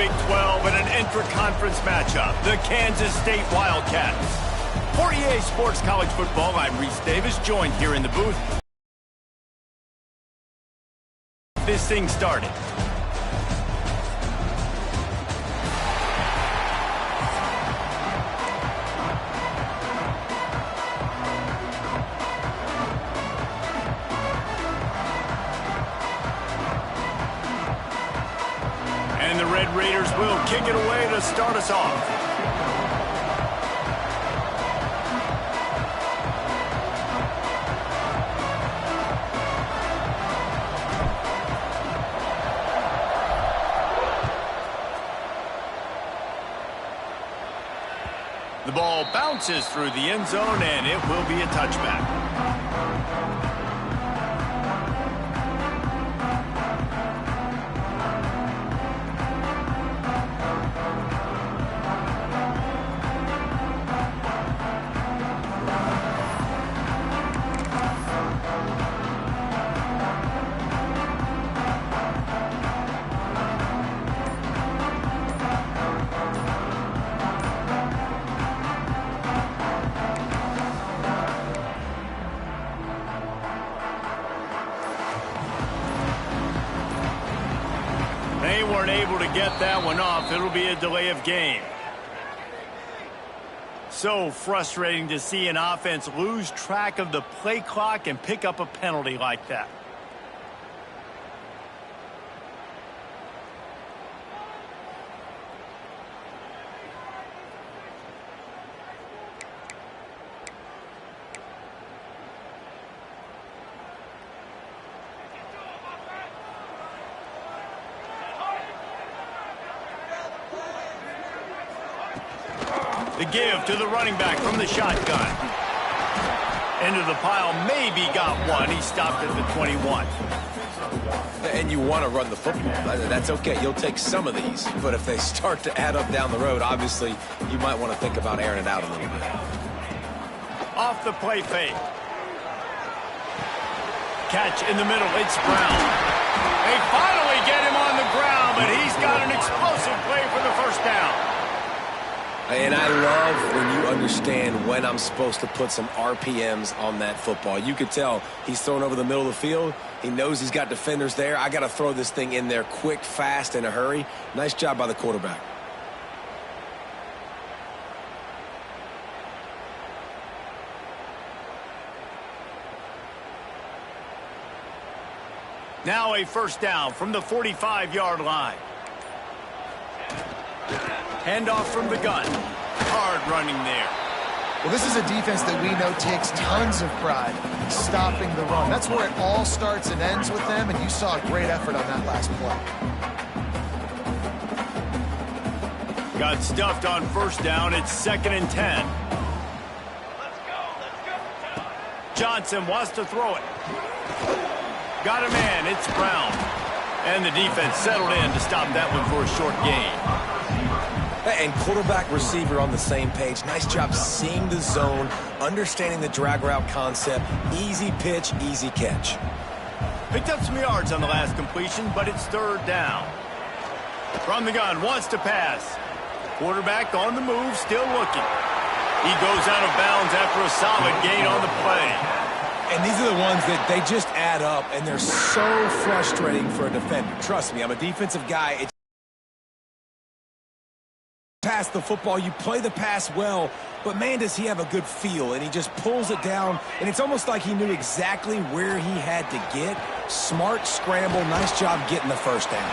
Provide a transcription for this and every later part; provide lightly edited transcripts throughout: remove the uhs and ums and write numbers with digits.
Big 12 in an intra-conference matchup. The Kansas State Wildcats. For EA Sports College Football, I'm Reese Davis, joined here in the booth. This thing started. And the Red Raiders will kick it away to start us off. The ball bounces through the end zone, and it will be a touchback. They weren't able to get that one off. It'll be a delay of game. So frustrating to see an offense lose track of the play clock and pick up a penalty like that. The give to the running back from the shotgun. Into the pile, maybe got one. He stopped at the 21. And you want to run the football. That's okay. You'll take some of these. But if they start to add up down the road, obviously, you might want to think about airing it out a little bit. Off the play fake. Catch in the middle. It's Brown. They finally get him on the ground, but he's got an explosive play for the first down. And I love when you understand when I'm supposed to put some RPMs on that football. You could tell he's thrown over the middle of the field. He knows he's got defenders there. I got to throw this thing in there quick, fast, in a hurry. Nice job by the quarterback. Now a first down from the 45-yard line. Handoff from the gun. Hard running there. Well, this is a defense that we know takes tons of pride in stopping the run. That's where it all starts and ends with them, and you saw a great effort on that last play. Got stuffed on first down. It's 2nd and 10. Johnson wants to throw it. Got a man. It's Brown. And the defense settled in to stop that one for a short gain. And quarterback, receiver on the same page. Nice job seeing the zone, understanding the drag route concept. Easy pitch, easy catch. Picked up some yards on the last completion, but it's 3rd down. From the gun, wants to pass. Quarterback on the move, still looking. He goes out of bounds after a solid gain on the play. And these are the ones that they just add up, and they're so frustrating for a defender. Trust me, I'm a defensive guy. Pass the football, you play the pass well, but man, does he have a good feel, and he just pulls it down, and it's almost like he knew exactly where he had to get. Smart scramble, nice job getting the first down.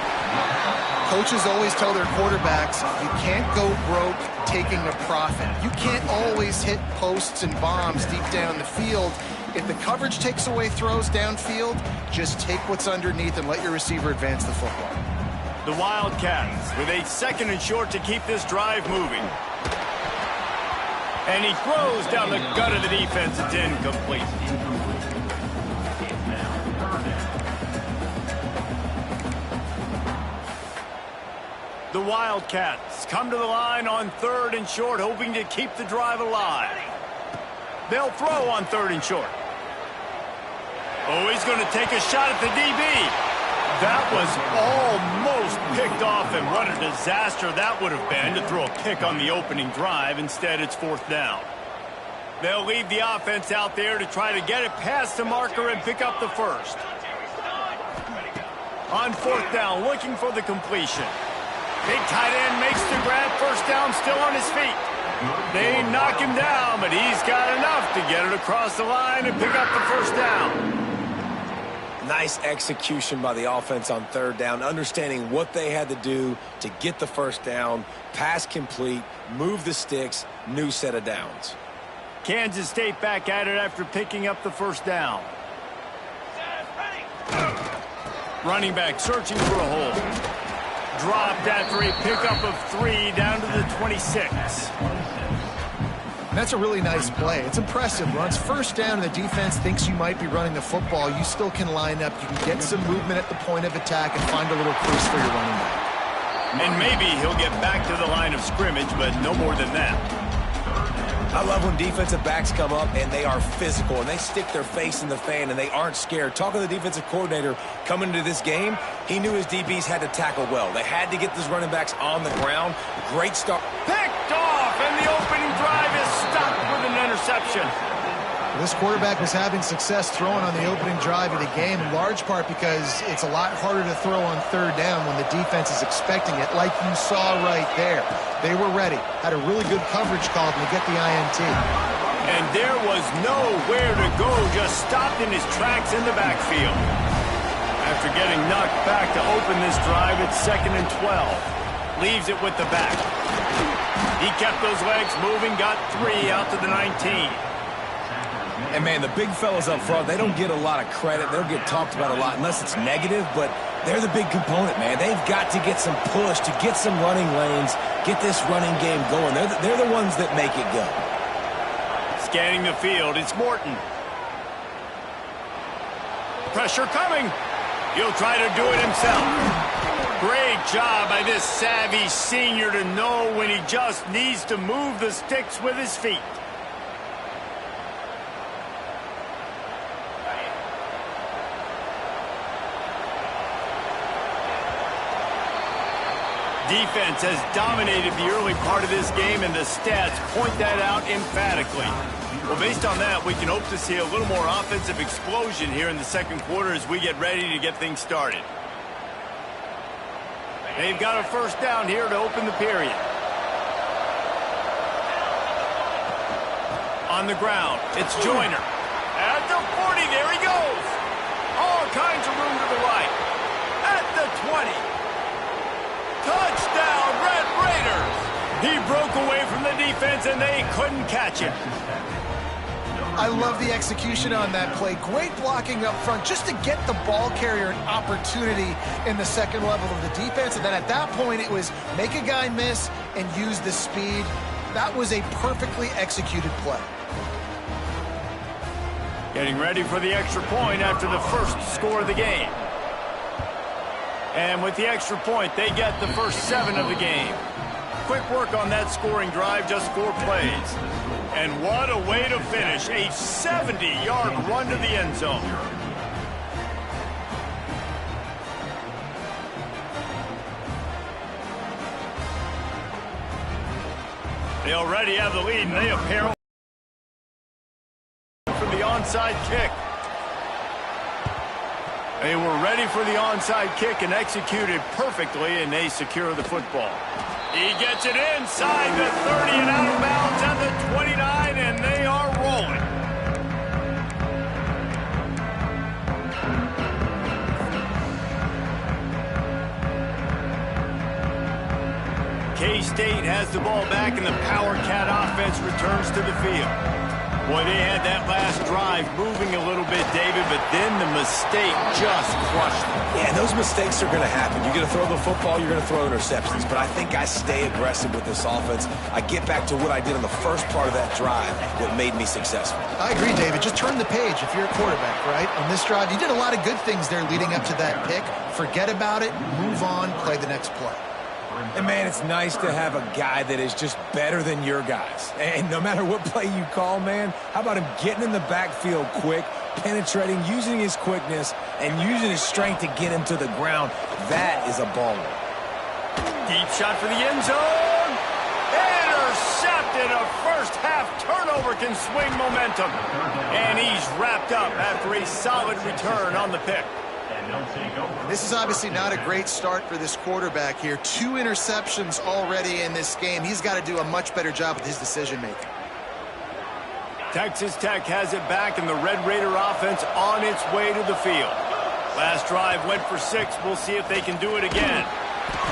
Coaches always tell their quarterbacks, you can't go broke taking a profit. You can't always hit posts and bombs deep down the field. If the coverage takes away throws downfield, just take what's underneath and let your receiver advance the football. The Wildcats with a 2nd and short to keep this drive moving. And he throws down the gut of the defense. It's incomplete. The Wildcats come to the line on 3rd and short, hoping to keep the drive alive. They'll throw on 3rd and short. Oh, he's going to take a shot at the DB. That was almost picked off off, and what a disaster that would have been to throw a pick on the opening drive. Instead, it's 4th down. They'll leave the offense out there to try to get it past the marker and pick up the first. On 4th down, looking for the completion. Big tight end makes the grab. First down, still on his feet. They knock him down, but he's got enough to get it across the line and pick up the first down. Nice execution by the offense on 3rd down, understanding what they had to do to get the first down, pass complete, move the sticks, new set of downs. Kansas State back at it after picking up the first down. Running back searching for a hole. Dropped after a pickup of 3 down to the 26. That's a really nice play. It's impressive. Once first down and the defense thinks you might be running the football, you still can line up. You can get some movement at the point of attack and find a little crease for your running back. And maybe he'll get back to the line of scrimmage, but no more than that. I love when defensive backs come up and they are physical and they stick their face in the fan and they aren't scared. Talking to the defensive coordinator coming into this game, he knew his DBs had to tackle well. They had to get those running backs on the ground. Great start. Picked off, and the opening drive is stopped with an interception. This quarterback was having success throwing on the opening drive of the game, in large part because it's a lot harder to throw on 3rd down when the defense is expecting it, like you saw right there. They were ready, had a really good coverage call to get the INT. And there was nowhere to go, just stopped in his tracks in the backfield. After getting knocked back to open this drive, it's 2nd and 12. Leaves it with the back. He kept those legs moving, got 3 out to the 19. And, man, the big fellas up front, they don't get a lot of credit. They don't get talked about a lot unless it's negative, but they're the big component, man. They've got to get some push, to get some running lanes, get this running game going. They're the ones that make it go. Scanning the field, it's Morton. Pressure coming. He'll try to do it himself. Great job by this savvy senior to know when he just needs to move the sticks with his feet. Defense has dominated the early part of this game, and the stats point that out emphatically. Well, based on that, we can hope to see a little more offensive explosion here in the second quarter as we get ready to get things started. They've got a first down here to open the period. On the ground, it's Joyner. At the 40, there he goes. All kinds of room to the right. At the 20. Touchdown, Red Raiders! He broke away from the defense, and they couldn't catch him. I love the execution on that play. Great blocking up front just to get the ball carrier an opportunity in the second level of the defense. And then at that point, it was make a guy miss and use the speed. That was a perfectly executed play. Getting ready for the extra point after the first score of the game. And with the extra point, they get the first 7 of the game. Quick work on that scoring drive, just 4 plays. And what a way to finish, a 70-yard run to the end zone. They already have the lead, and they apparently for the onside kick. They were ready for the onside kick and executed perfectly, and they secure the football. He gets it inside the 30 and out of bounds at the 29, and they are rolling. K-State has the ball back, and the Power Cat offense returns to the field. Boy, they had that last drive moving a little bit, David, but then the mistake just crushed them. Yeah, those mistakes are going to happen. You're going to throw the football, you're going to throw interceptions. But I think I stay aggressive with this offense. I get back to what I did in the first part of that drive that made me successful. I agree, David. Just turn the page if you're a quarterback, right? On this drive, you did a lot of good things there leading up to that pick. Forget about it, move on, play the next play. And, man, it's nice to have a guy that is just better than your guys. And no matter what play you call, man, how about him getting in the backfield quick, penetrating, using his quickness, and using his strength to get him to the ground? That is a baller. Deep shot for the end zone. Intercepted. A first-half turnover can swing momentum. And he's wrapped up after a solid return on the pick. This is obviously not a great start for this quarterback here. 2 interceptions already in this game. He's got to do a much better job with his decision-making. Texas Tech has it back, and the Red Raider offense on its way to the field. Last drive went for 6. We'll see if they can do it again.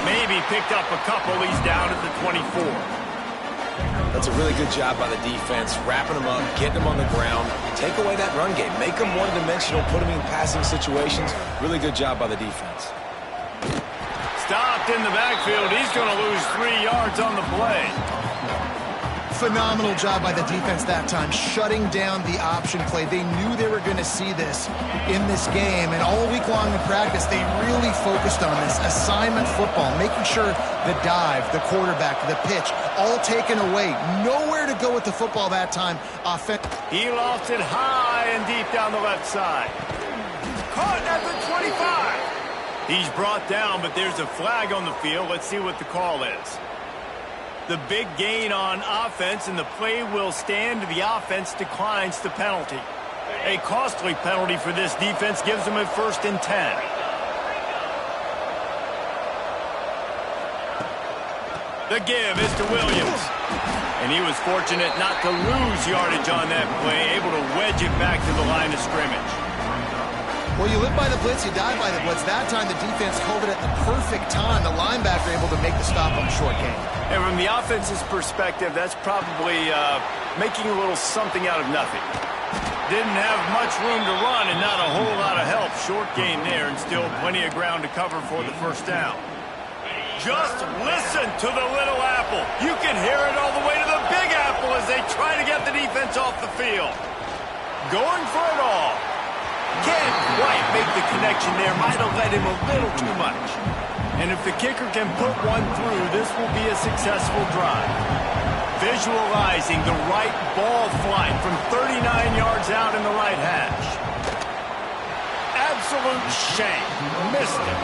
Maybe picked up a couple. He's down at the 24. That's a really good job by the defense, wrapping them up, getting them on the ground, take away that run game, make them one-dimensional, put them in passing situations. Really good job by the defense. Stopped in the backfield. He's going to lose 3 yards on the play. Phenomenal job by the defense that time, shutting down the option play. They knew they were going to see this in this game, and all week long in practice, they really focused on this assignment football, making sure the dive, the quarterback, the pitch, all taken away. Nowhere to go with the football that time. He lost it high and deep down the left side. Caught at the 25. He's brought down, but there's a flag on the field. Let's see what the call is. The big gain on offense, and the play will stand. The offense declines the penalty. A costly penalty for this defense gives them a 1st and 10. The give is to Williams. And he was fortunate not to lose yardage on that play, able to wedge it back to the line of scrimmage. Well, you live by the blitz, you die by the blitz. That time the defense called it at the perfect time. The linebacker able to make the stop on the short game. And from the offense's perspective, that's probably making a little something out of nothing. Didn't have much room to run and not a whole lot of help. Short game there, and still plenty of ground to cover for the 1st down. Just listen to the little apple. You can hear it all the way to the big apple as they try to get the defense off the field. Going for it all. Can't quite make the connection there. Might have led him a little too much. And if the kicker can put one through, this will be a successful drive. Visualizing the right ball flight from 39 yards out in the right hash. Absolute shame. Missed it.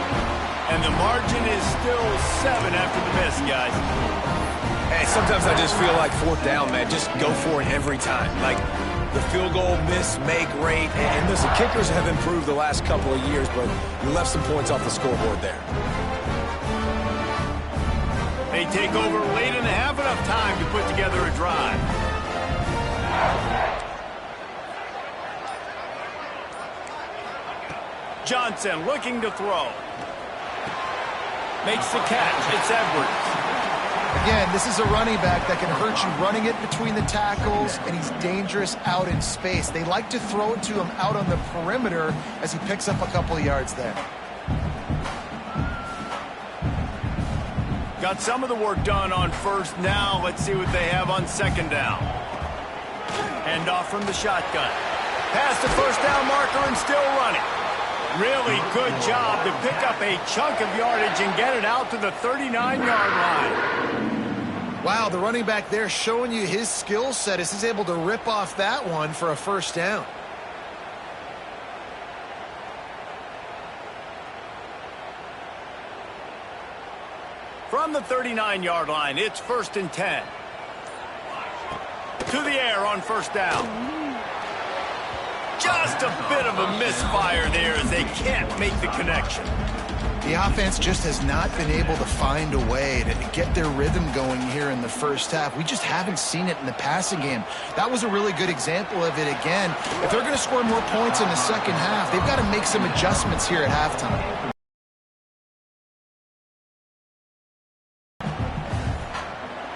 And the margin is still 7 after the miss, guys. Hey, sometimes I just feel like 4th down, man. Just go for it every time. Like, the field goal miss, make rate. And listen, kickers have improved the last couple of years, but you left some points off the scoreboard there. They take over late and have enough time to put together a drive. Johnson looking to throw. Makes the catch. It's Edwards. Again, this is a running back that can hurt you running it between the tackles, and he's dangerous out in space. They like to throw it to him out on the perimeter as he picks up a couple of yards there. Got some of the work done on 1st. Now let's see what they have on 2nd down. Hand off from the shotgun. Past the 1st down marker and still running. Really good job to pick up a chunk of yardage and get it out to the 39-yard line. Wow, the running back there showing you his skill set as he's able to rip off that one for a 1st down. From the 39-yard line, it's 1st and 10. To the air on 1st down. Just a bit of a misfire there as they can't make the connection. The offense just has not been able to find a way to get their rhythm going here in the 1st half. We just haven't seen it in the passing game. That was a really good example of it again. If they're going to score more points in the 2nd half, they've got to make some adjustments here at halftime.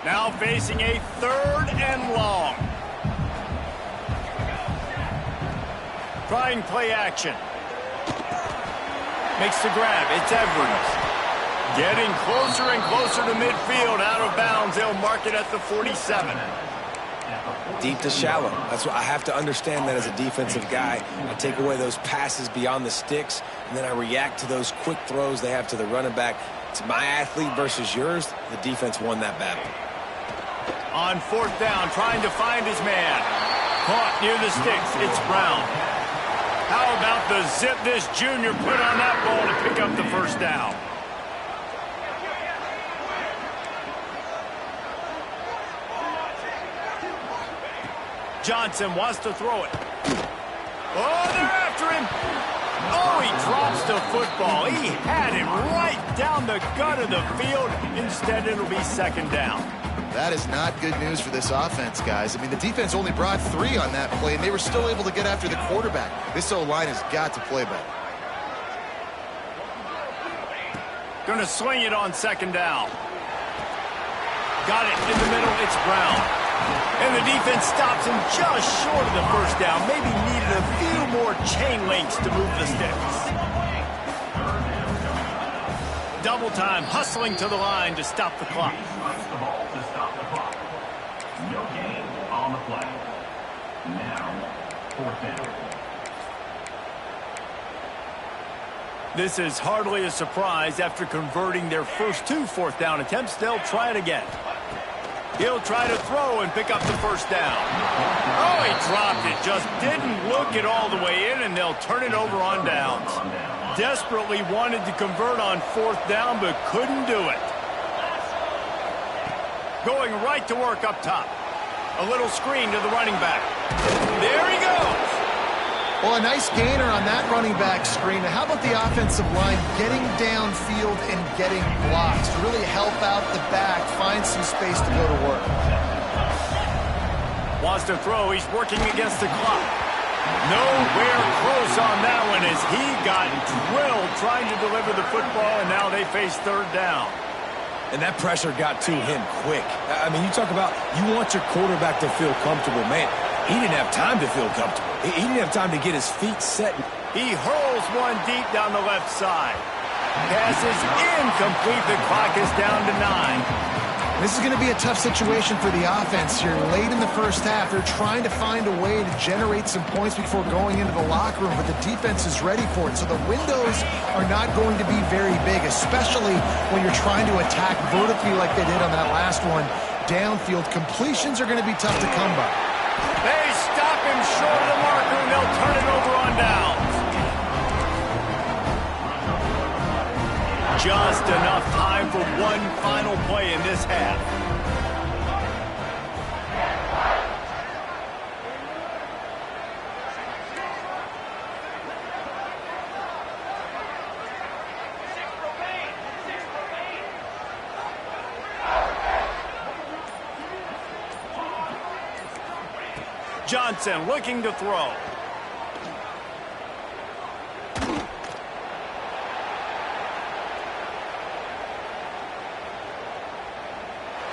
Now facing a 3rd and long. Trying play action. Makes the grab. It's Edwards. Getting closer and closer to midfield. Out of bounds. They'll mark it at the 47. Deep to shallow. That's what I have to understand that as a defensive guy. I take away those passes beyond the sticks, and then I react to those quick throws they have to the running back. It's my athlete versus yours. The defense won that battle. On 4th down, trying to find his man. Caught near the sticks. It's Brown. How about the zip this junior put on that ball to pick up the 1st down? Johnson wants to throw it. Oh, they're after him. Oh, he drops the football. He had it right down the gut of the field. Instead, it'll be second down. That is not good news for this offense, guys. I mean, the defense only brought 3 on that play, and they were still able to get after the quarterback. This O-line has got to play better. Going to swing it on second down. Got it in the middle. It's Brown. And the defense stops him just short of the first down. Maybe needed a few more chain links to move the sticks. Double time, hustling to the line to stop the clock. No gain on the play. Now, fourth down. This is hardly a surprise. After converting their first 2 fourth-down attempts, they'll try it again. He'll try to throw and pick up the first down. Oh, he dropped it. Just didn't look it all the way in, and they'll turn it over on downs. Desperately wanted to convert on fourth down, but couldn't do it. Going right to work up top. A little screen to the running back. There he goes. Well, a nice gainer on that running back screen. Now, how about the offensive line getting downfield and getting blocks to really help out the back, find some space to go to work? Wants to throw. He's working against the clock. Nowhere close on that one as he got drilled trying to deliver the football, and now they face third down. And that pressure got to him quick. I mean, you talk about you want your quarterback to feel comfortable. Man, he didn't have time to feel comfortable. He didn't have time to get his feet set. He hurls one deep down the left side. Pass is incomplete. The clock is down to 9. This is going to be a tough situation for the offense here. Late in the first half, they're trying to find a way to generate some points before going into the locker room, but the defense is ready for it. So the windows are not going to be very big, especially when you're trying to attack vertically like they did on that last one. Downfield completions are going to be tough to come by. They stop him short of the marker, and they'll turn it over on downs. Just enough time for one final play in this half. Johnson looking to throw.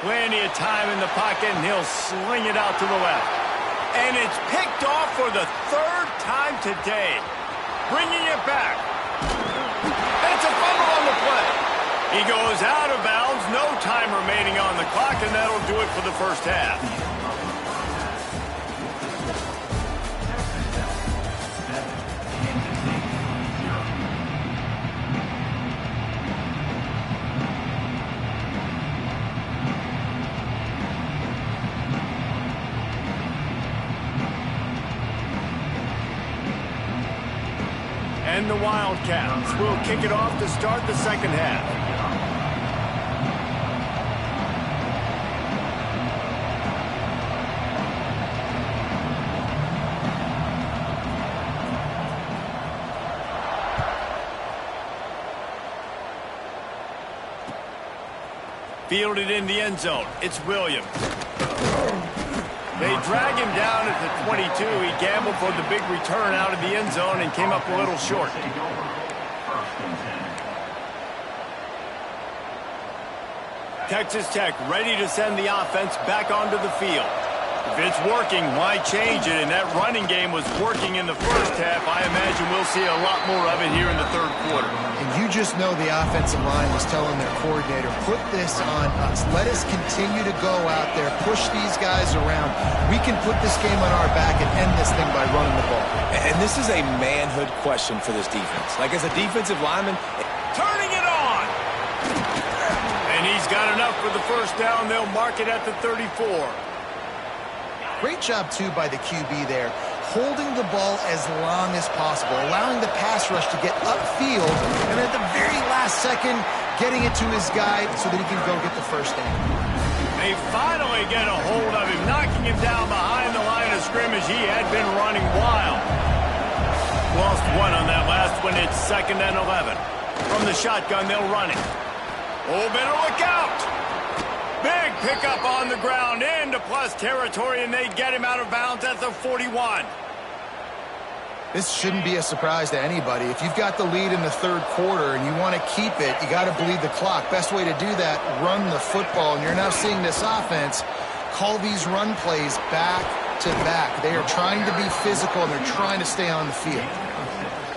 Plenty of time in the pocket, and he'll sling it out to the left. And it's picked off for the 3rd time today. Bringing it back. It's a fumble on the play. He goes out of bounds, no time remaining on the clock, and that'll do it for the first half. And the Wildcats will kick it off to start the second half. Fielded in the end zone. It's Williams. They drag him down at the 22. He gambled for the big return out of the end zone and came up a little short. Texas Tech ready to send the offense back onto the field. If it's working, why change it? And that running game was working in the first half. I imagine we'll see a lot more of it here in the third quarter. And you just know the offensive line was telling their coordinator, put this on us. Let us continue to go out there, push these guys around. We can put this game on our back and end this thing by running the ball. And this is a manhood question for this defense. Like, as a defensive lineman, turning it on. And he's got enough for the first down. They'll mark it at the 34. Great job, too, by the QB there, holding the ball as long as possible, allowing the pass rush to get upfield, and at the very last second, getting it to his guy so that he can go get the first down. They finally get a hold of him, knocking him down behind the line of scrimmage. He had been running wild. Lost one on that last one. It's 2nd and 11. From the shotgun, they'll run it. Oh, better look out. Big pickup on the ground into plus territory, and they get him out of bounds at the 41. This shouldn't be a surprise to anybody. If you've got the lead in the 3rd quarter and you want to keep it, you got to bleed the clock. Best way to do that, run the football. And you're now seeing this offense call these run plays back to back. They are trying to be physical, and they're trying to stay on the field.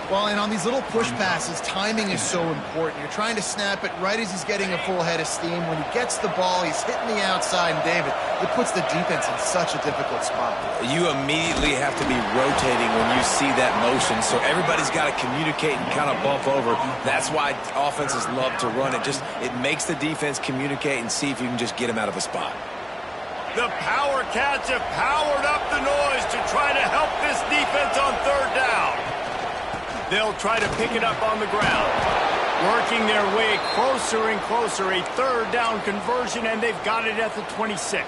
Well, and on these little push passes, timing is so important. You're trying to snap it right as he's getting a full head of steam. When he gets the ball, he's hitting the outside, and David, it puts the defense in such a difficult spot. You immediately have to be rotating when you see that motion, so everybody's got to communicate and kind of bump over. That's why offenses love to run it. It makes the defense communicate and see if you can just get him out of a spot. The Power Cats have powered up the noise to try to help this defense on 3rd down. They'll try to pick it up on the ground. Working their way closer and closer. A 3rd down conversion, and they've got it at the 26.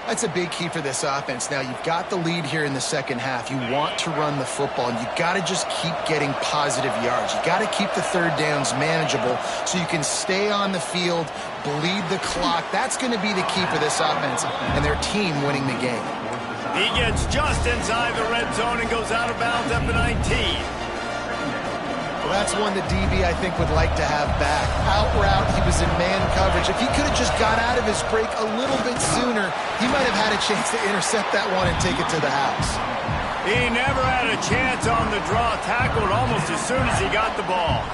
That's a big key for this offense. Now, you've got the lead here in the 2nd half. You want to run the football, and you've got to just keep getting positive yards. You've got to keep the 3rd downs manageable so you can stay on the field, bleed the clock. That's going to be the key for this offense and their team winning the game. He gets just inside the red zone and goes out of bounds at the 19. Well, that's one that DB, I think, would like to have back. Out route, he was in man coverage. If he could have just got out of his break a little bit sooner, he might have had a chance to intercept that one and take it to the house. He never had a chance on the draw, tackled almost as soon as he got the ball.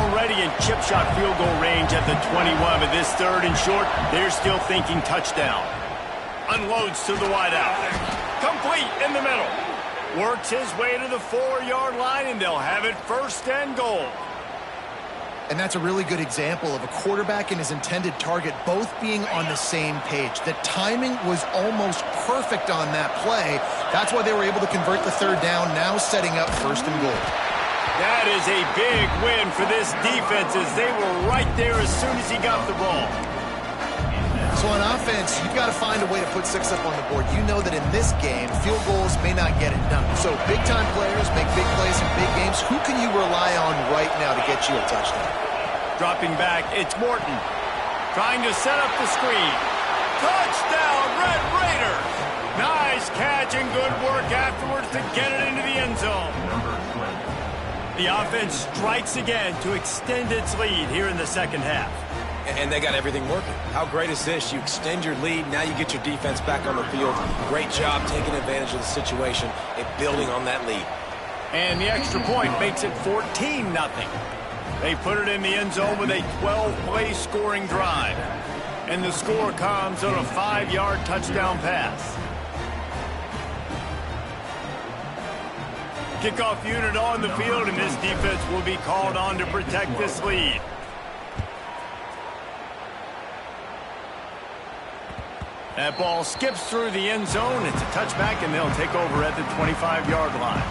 Already in chip shot field goal range at the 21, but this 3rd and short, they're still thinking touchdown. Unloads to the wideout. Complete in the middle. Works his way to the 4-yard line, and they'll have it 1st and goal. And that's a really good example of a quarterback and his intended target both being on the same page. The timing was almost perfect on that play. That's why they were able to convert the 3rd down, now setting up 1st and goal. That is a big win for this defense, as they were right there as soon as he got the ball. So on offense, you've got to find a way to put 6 up on the board. You know that in this game, field goals may not get it done. So big-time players make big plays in big games. Who can you rely on right now to get you a touchdown? Dropping back, it's Morton. Trying to set up the screen. Touchdown, Red Raiders! Nice catch and good work afterwards to get it into the end zone. The offense strikes again to extend its lead here in the 2nd half. And they got everything working. How great is this? You extend your lead, now you get your defense back on the field. Great job taking advantage of the situation and building on that lead. And the extra point makes it 14-0. They put it in the end zone with a 12-play scoring drive. And the score comes on a 5-yard touchdown pass. Kickoff unit on the field, and this defense will be called on to protect this lead. That ball skips through the end zone. It's a touchback, and they'll take over at the 25-yard line.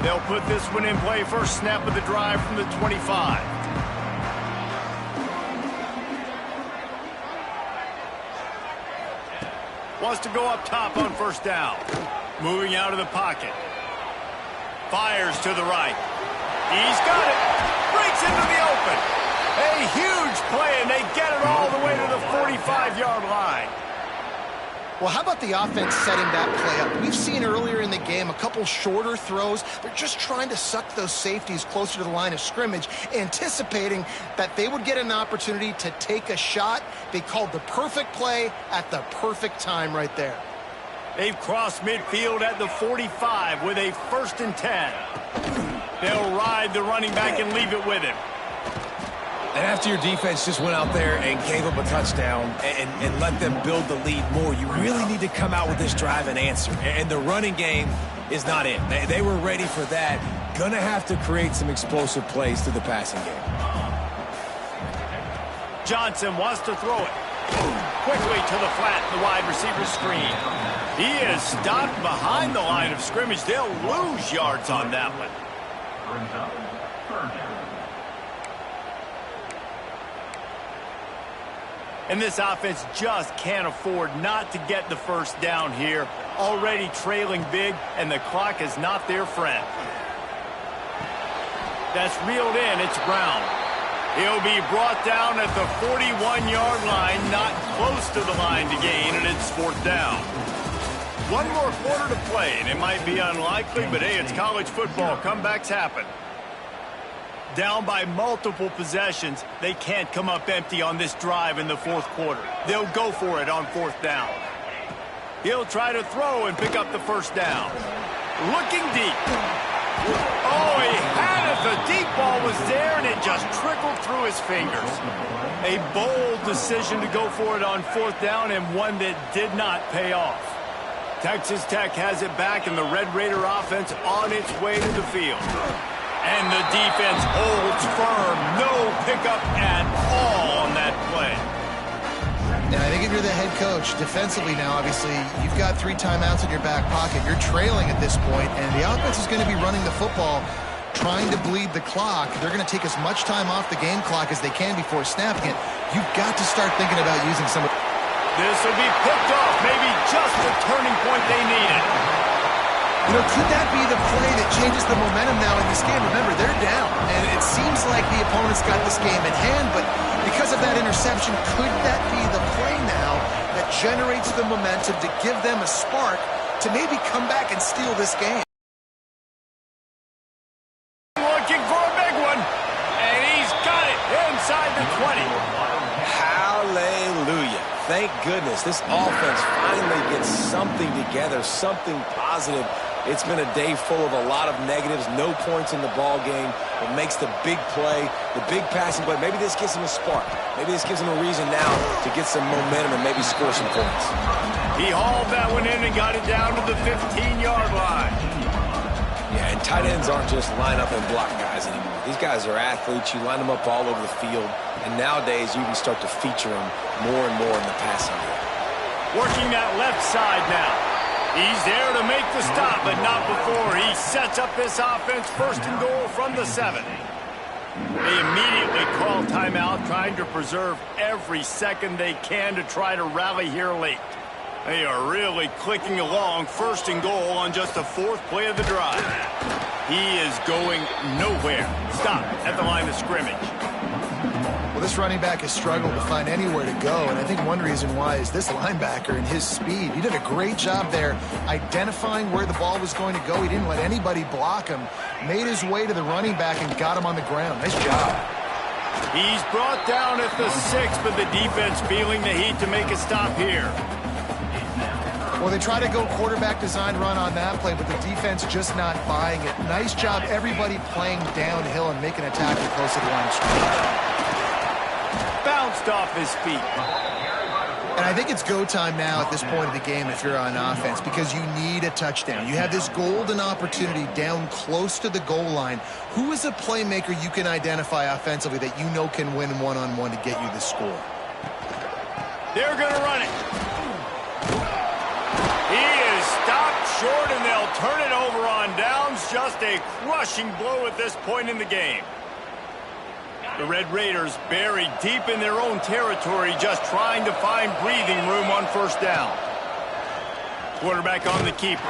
They'll put this one in play. First snap of the drive from the 25. Wants to go up top on 1st down. Moving out of the pocket. Fires to the right. He's got it. Breaks into the open. A huge play, and they get it all the way to the 45-yard line. Well, how about the offense setting that play up? We've seen earlier in the game a couple shorter throws. They're just trying to suck those safeties closer to the line of scrimmage, anticipating that they would get an opportunity to take a shot. They called the perfect play at the perfect time right there. They've crossed midfield at the 45 with a 1st and 10. They'll ride the running back and leave it with him. And after your defense just went out there and gave up a touchdown and let them build the lead more, you really need to come out with this drive and answer. And the running game is not it. They were ready for that. Gonna have to create some explosive plays through the passing game. Johnson wants to throw it. Quickly to the flat, the wide receiver screen. He is stopped behind the line of scrimmage. They'll lose yards on that one. brings up third down. And this offense just can't afford not to get the first down here. Already trailing big, and the clock is not their friend. That's reeled in. It's Brown. He'll be brought down at the 41-yard line, not close to the line to gain, and it's fourth down. One more quarter to play, and it might be unlikely, but hey, it's college football. Comebacks happen. Down by multiple possessions, they can't come up empty on this drive in the fourth quarter. They'll go for it on fourth down. He'll try to throw and pick up the first down. Looking deep. Oh, he had it. The deep ball was there, and it just trickled through his fingers. A bold decision to go for it on fourth down, and one that did not pay off. Texas Tech has it back, and the Red Raider offense on its way to the field. And the defense holds firm. No pickup at all on that play. And I think if you're the head coach, defensively now, obviously, you've got 3 timeouts in your back pocket. You're trailing at this point, and the offense is going to be running the football, trying to bleed the clock. They're going to take as much time off the game clock as they can before snapping it. You've got to start thinking about using some of... This will be picked off. Maybe just the turning point they needed. You know, could that be the play that changes the momentum now in this game? Remember, they're down, and it seems like the opponent's got this game in hand, but because of that interception, could that be the play now that generates the momentum to give them a spark to maybe come back and steal this game? Looking for a big one, and he's got it inside the 20. Hallelujah. Thank goodness this offense finally gets something together, something positive. It's been a day full of a lot of negatives, no points in the ball game. It makes the big play, the big passing play. Maybe this gives him a spark. Maybe this gives him a reason now to get some momentum and maybe score some points. He hauled that one in and got it down to the 15-yard line. Yeah, and tight ends aren't just line up and block guys anymore. These guys are athletes. You line them up all over the field. And nowadays, you can start to feature them more and more in the passing game. Working that left side now. He's there to make the stop, but not before. He sets up this offense first and goal from the 7. They immediately call timeout, trying to preserve every second they can to try to rally here late. They are really clicking along, first and goal on just the 4th play of the drive. He is going nowhere. Stop at the line of scrimmage. Well, this running back has struggled to find anywhere to go, and I think one reason why is this linebacker and his speed. He did a great job there identifying where the ball was going to go. He didn't let anybody block him, made his way to the running back and got him on the ground. Nice job. He's brought down at the 6, but the defense feeling the heat to make a stop here. Well, they try to go quarterback design run on that play, but the defense just not buying it. Nice job, everybody playing downhill and making a tackle close to the line of scrimmage. Bounced off his feet. And I think it's go time now at this point of the game if you're on offense, because you need a touchdown. You have this golden opportunity down close to the goal line. Who is a playmaker you can identify offensively that you know can win one-on-one to get you the score? They're going to run it. He is stopped short, and they'll turn it over on downs. Just a crushing blow at this point in the game. The Red Raiders buried deep in their own territory, just trying to find breathing room on first down. Quarterback on the keeper.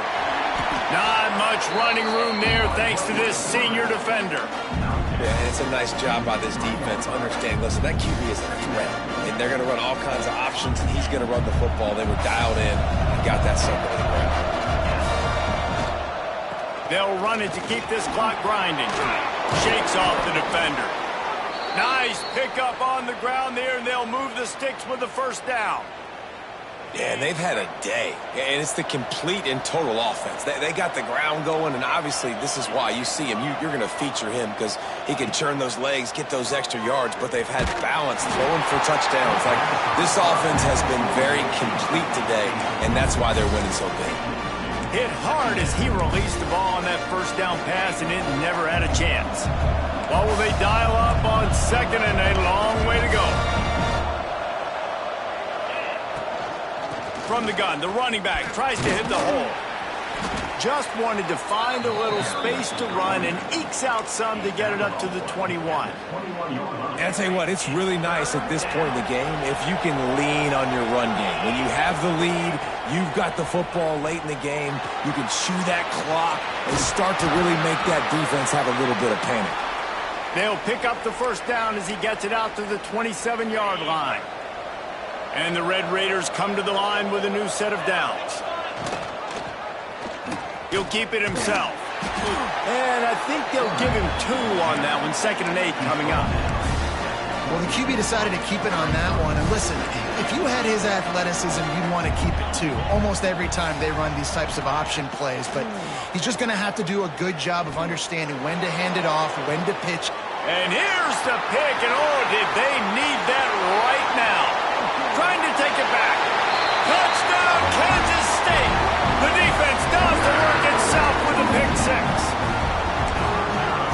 Not much running room there thanks to this senior defender. Yeah, and it's a nice job by this defense. Understand, listen, that QB is a threat. And they're going to run all kinds of options, and he's going to run the football. They were dialed in and got that sucker to the ground. They'll run it to keep this clock grinding. Shakes off the defender. Nice pickup on the ground there, and they'll move the sticks with the first down. Yeah, and they've had a day, and it's the complete and total offense. They got the ground going, and obviously this is why you see him. You're going to feature him because he can churn those legs, get those extra yards, but they've had balance, throwing for touchdowns. Like, this offense has been very complete today, and that's why they're winning so big. Hit hard as he released the ball on that first down pass, and it never had a chance. What will they dial up on second, and a long way to go? From the gun, the running back tries to hit the hole. Just wanted to find a little space to run and ekes out some to get it up to the 21. And I'll tell you what, it's really nice at this point in the game if you can lean on your run game. When you have the lead, you've got the football late in the game, you can chew that clock and start to really make that defense have a little bit of panic. They'll pick up the first down as he gets it out to the 27-yard line. And the Red Raiders come to the line with a new set of downs. He'll keep it himself. And I think they'll give him 2 on that one. 2nd and 8 coming up. Well, the QB decided to keep it on that one. And listen, if you had his athleticism, you'd want to keep it too. Almost every time they run these types of option plays. But he's just going to have to do a good job of understanding when to hand it off, when to pitch. And here's the pick. And oh, did they need that right now. Trying to take it back. Touchdown, Kansas State. The defense does the work itself with a pick 6.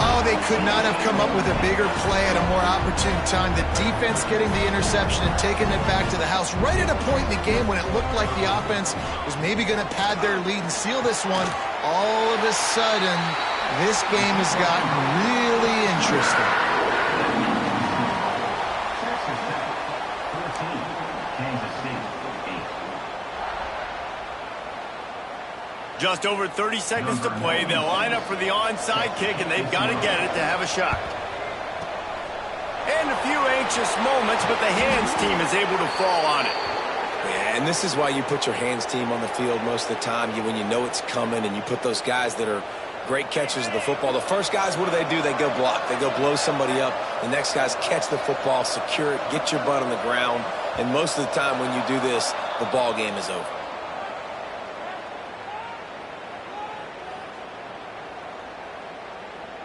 Oh, they could not have come up with a bigger play at a more opportune time. The defense getting the interception and taking it back to the house right at a point in the game when it looked like the offense was maybe going to pad their lead and seal this one. All of a sudden, this game has gotten really interesting. Just over 30 seconds to play. They'll line up for the onside kick, and they've got to get it to have a shot. And a few anxious moments, but the hands team is able to fall on it. Yeah, and this is why you put your hands team on the field most of the time. When you know it's coming, and you put those guys that are great catchers of the football. The first guys, what do? They go block. They go blow somebody up. The next guys catch the football, secure it, get your butt on the ground. And most of the time when you do this, the ball game is over.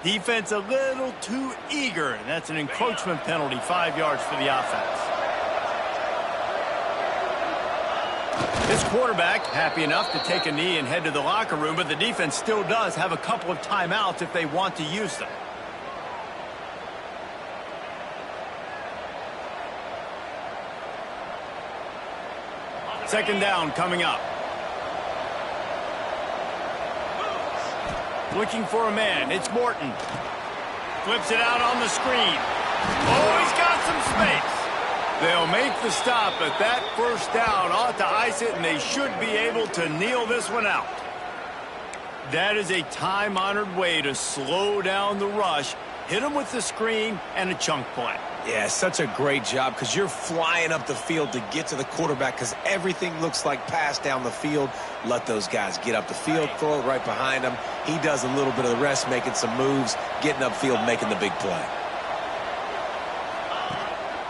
Defense a little too eager, and that's an encroachment penalty, 5 yards for the offense. This quarterback happy enough to take a knee and head to the locker room, but the defense still does have a couple of timeouts if they want to use them. Second down coming up. Looking for a man. It's Morton. Flips it out on the screen. Oh, he's got some space. They'll make the stop, but that first down ought to ice it, and they should be able to kneel this one out. That is a time-honored way to slow down the rush, hit them with the screen, and a chunk play. Yeah, such a great job because you're flying up the field to get to the quarterback because everything looks like pass down the field. Let those guys get up the field, throw it right behind him. He does a little bit of the rest, making some moves, getting upfield, making the big play.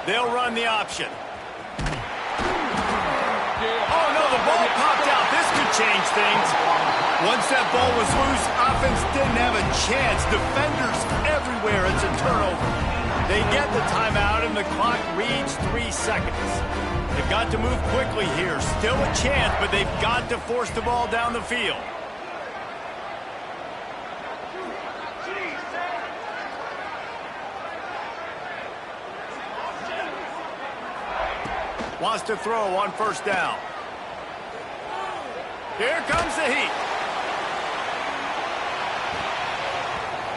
They'll run the option. Oh, no, the ball popped out. This could change things. Once that ball was loose, offense didn't have a chance. Defenders everywhere. It's a turnover. They get the timeout, and the clock reads 3 seconds. They've got to move quickly here. Still a chance, but they've got to force the ball down the field. Wants to throw on first down. Here comes the heat.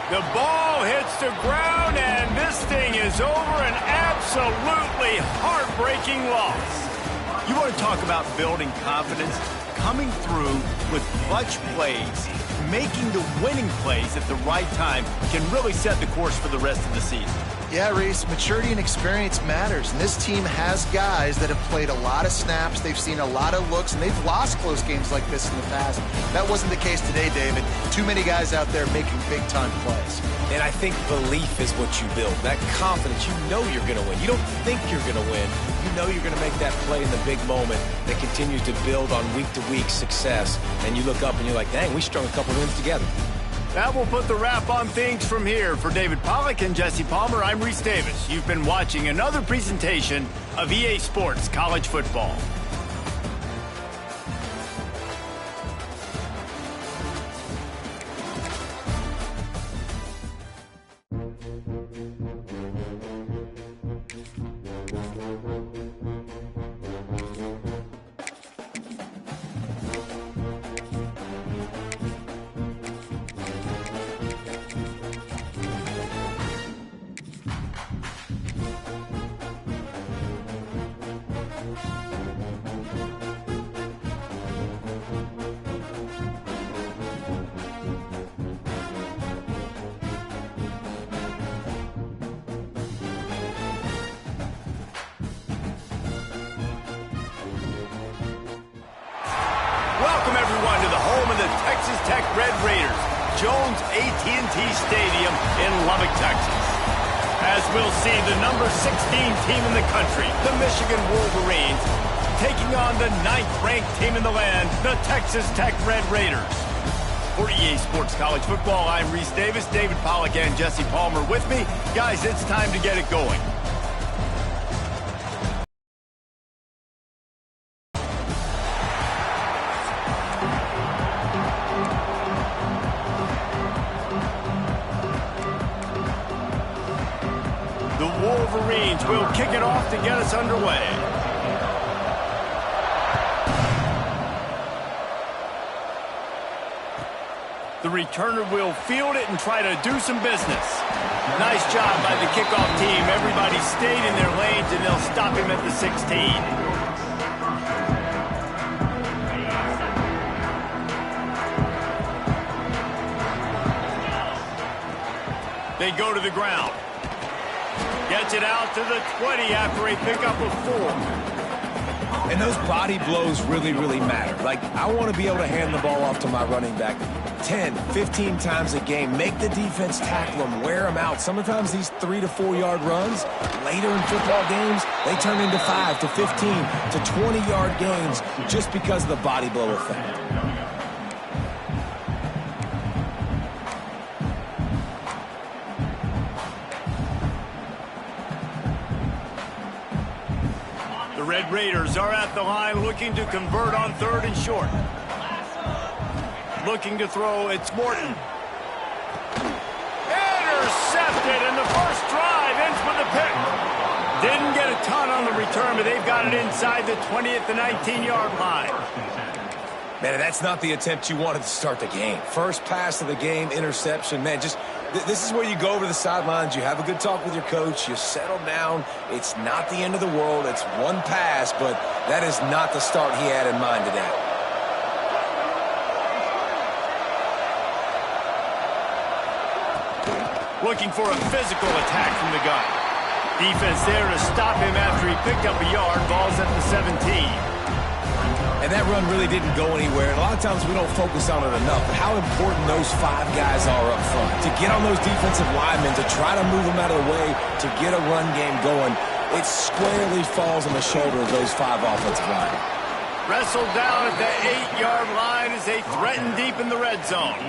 The ball hits the ground, and this thing is over. An absolutely heartbreaking loss. You want to talk about building confidence? Coming through with clutch plays, making the winning plays at the right time can really set the course for the rest of the season. Yeah, Reese, maturity and experience matters, and this team has guys that have played a lot of snaps, they've seen a lot of looks, and they've lost close games like this in the past. That wasn't the case today, David. Too many guys out there making big-time plays. And I think belief is what you build. That confidence, you know you're going to win. You don't think you're going to win. You know you're going to make that play in the big moment that continues to build on week-to-week success. And you look up and you're like, dang, we strung a couple wins together. That will put the wrap on things from here. For David Pollack and Jesse Palmer, I'm Reese Davis. You've been watching another presentation of EA Sports College Football. of the Texas Tech Red Raiders, Jones AT&T Stadium in Lubbock, Texas. As we'll see, the number 16 team in the country, the Michigan Wolverines, taking on the 9th-ranked team in the land, the Texas Tech Red Raiders. For EA Sports College Football, I'm Reese Davis, David Pollack, and Jesse Palmer with me. Guys, it's time to get it going. The Wolverines will kick it off to get us underway. The returner will field it and try to do some business. Nice job by the kickoff team. Everybody stayed in their lanes, and they'll stop him at the 16. They go to the ground. Gets it out to the 20 after a pickup of 4. And those body blows really, really matter. Like, I want to be able to hand the ball off to my running back 10, 15 times a game. Make the defense tackle them, wear them out. Sometimes these 3 to 4 yard runs, later in football games, they turn into 5 to 15 to 20 yard gains just because of the body blow effect. The Red Raiders are at the line looking to convert on 3rd and short. Looking to throw, it's Morton. Intercepted, and the first drive ends with a pick. Didn't get a ton on the return, but they've got it inside the 20 at the 19-yard line. Man, that's not the attempt you wanted to start the game. First pass of the game, interception. Man, just this is where you go over the sidelines. You have a good talk with your coach. You settle down. It's not the end of the world. It's one pass, but that is not the start he had in mind today. Looking for a physical attack from the gun. Defense there to stop him after he picked up a yard. Ball's at the 17. And that run really didn't go anywhere. And a lot of times we don't focus on it enough. But how important those 5 guys are up front. To get on those defensive linemen, to try to move them out of the way, to get a run game going, it squarely falls on the shoulder of those 5 offensive linemen. Wrestled down at the 8-yard line as they threaten deep in the red zone.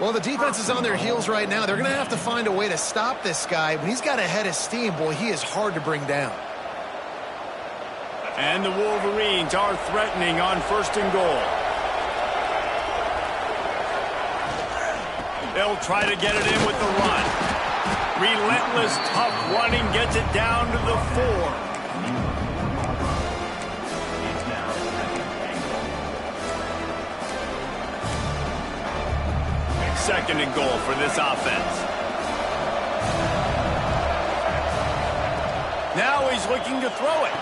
Well, the defense is on their heels right now. They're going to have to find a way to stop this guy. When he's got a head of steam, boy, he is hard to bring down. And the Wolverines are threatening on 1st and goal. They'll try to get it in with the run. Relentless, tough running gets it down to the 4. 2nd and goal for this offense. Now he's looking to throw it.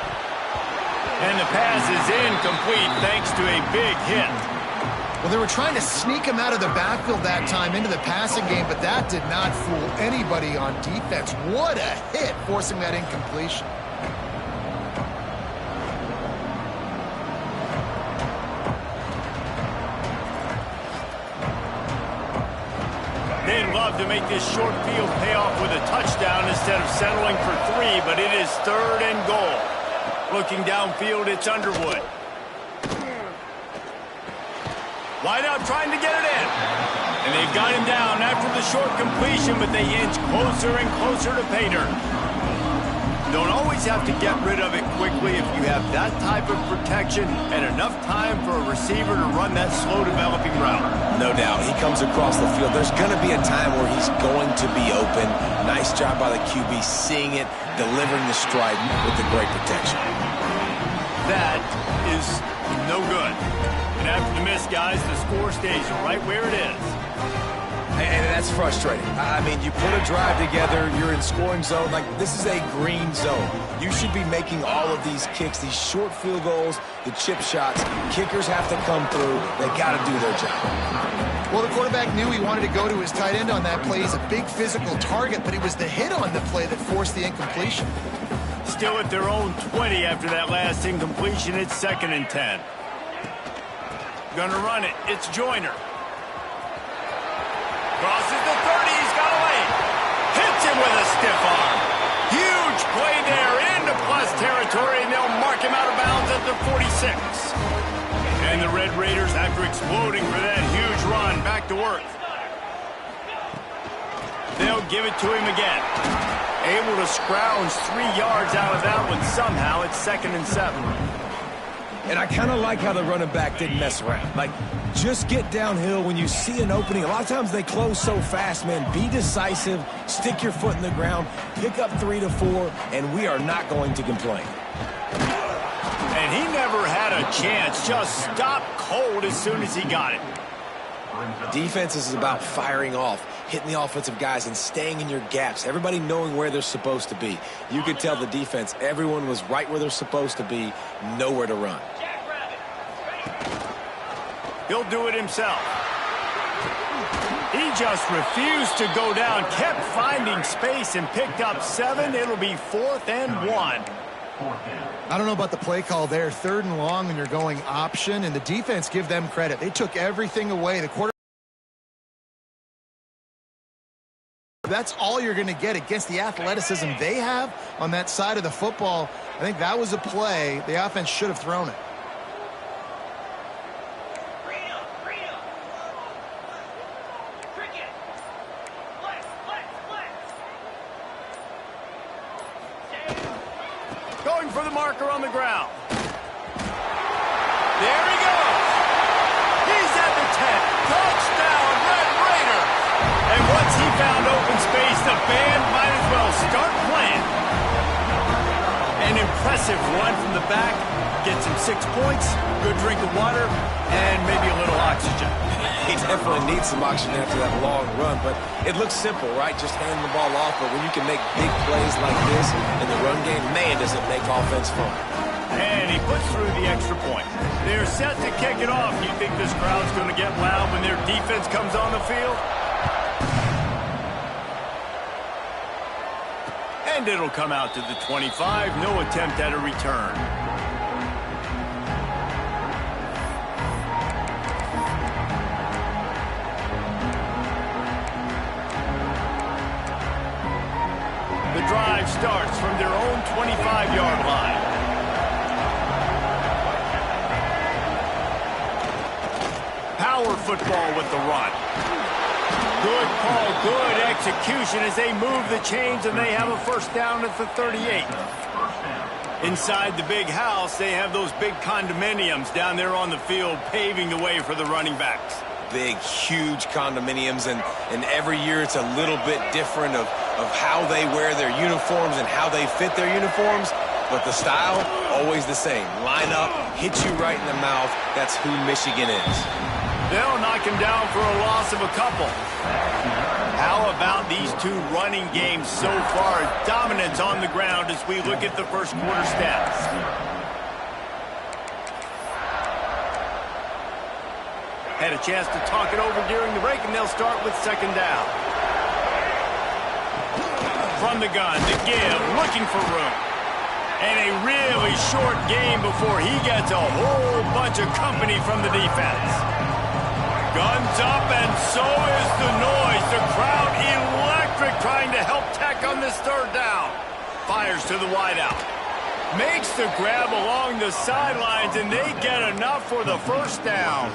And the pass is incomplete thanks to a big hit. Well, they were trying to sneak him out of the backfield that time into the passing game, but that did not fool anybody on defense. What a hit, forcing that incompletion. They'd love to make this short field pay off with a touchdown instead of settling for 3, but it is 3rd and goal. Looking downfield, it's Underwood. Wideout trying to get it in. And they've got him down after the short completion, but they inch closer and closer to pay dirt. Don't always have to get rid of it quickly if you have that type of protection and enough time for a receiver to run that slow-developing route. No doubt. He comes across the field. There's going to be a time where he's going to be open. Nice job by the QB seeing it, delivering the strike with the great protection. That is no good. And after the miss, guys, the score stays right where it is. And that's frustrating. I mean, you put a drive together, you're in scoring zone. Like, this is a green zone. You should be making all of these kicks, these short field goals, the chip shots. Kickers have to come through. They got to do their job. Well, the quarterback knew he wanted to go to his tight end on that play. He's a big physical target, but it was the hit on the play that forced the incompletion. Still at their own 20 after that last incompletion. It's 2nd and 10. Gonna run it. It's Joyner. Crosses the 30. He's got a lane. Hits him with a stiff arm. Huge play there into plus territory, and they'll mark him out of bounds at the 46. And the Red Raiders, after exploding for that huge run, back to work. They'll give it to him again. Able to scrounge 3 yards out of that one somehow. It's 2nd and 7. And I kind of like how the running back didn't mess around. Like, just get downhill when you see an opening. A lot of times they close so fast, man. Be decisive, stick your foot in the ground, pick up 3 to 4, and we are not going to complain. And he never had a chance. Just stopped cold as soon as he got it. Defense is about firing off, hitting the offensive guys, and staying in your gaps. Everybody knowing where they're supposed to be. You could tell the defense, everyone was right where they're supposed to be, nowhere to run. He'll do it himself. He just refused to go down, kept finding space, and picked up 7. It'll be 4th and 1. I don't know about the play call there. 3rd and long, and you're going option, and the defense, give them credit. They took everything away. The quarterback. That's all you're going to get against the athleticism they have on that side of the football. I think that was a play the offense should have thrown it. Going for the marker on the ground. There he goes. He's at the 10. Touchdown, Red Raider. And once he found open space, the band might as well start playing. An impressive run from the back. Gets him 6 points, good drink of water, and maybe a little oxygen. He definitely needs some oxygen after that long run, but it looks simple, right? Just handing the ball off, but when you can make big plays like this in the run game, man, does it make offense fun. And he puts through the extra point. They're set to kick it off. You think this crowd's going to get loud when their defense comes on the field? And it'll come out to the 25. No attempt at a return. The drive starts from their own 25-yard line. Power football with the run. Good call, good execution as they move the chains, and they have a first down at the 38. Inside the big house, they have those big condominiums down there on the field paving the way for the running backs. Big, huge condominiums, and every year it's a little bit different of how they wear their uniforms and how they fit their uniforms, but the style, always the same. Line up, hit you right in the mouth. That's who Michigan is. They'll knock him down for a loss of a couple. How about these two running games so far? Dominance on the ground as we look at the first quarter stats. Had a chance to talk it over during the break, and they'll start with 2nd down. From the gun, the give, looking for room. And a really short game before he gets a whole bunch of company from the defense. Guns up, and so is the noise. The crowd electric, trying to help Tech on this 3rd down. Fires to the wideout. Makes the grab along the sidelines, and they get enough for the first down.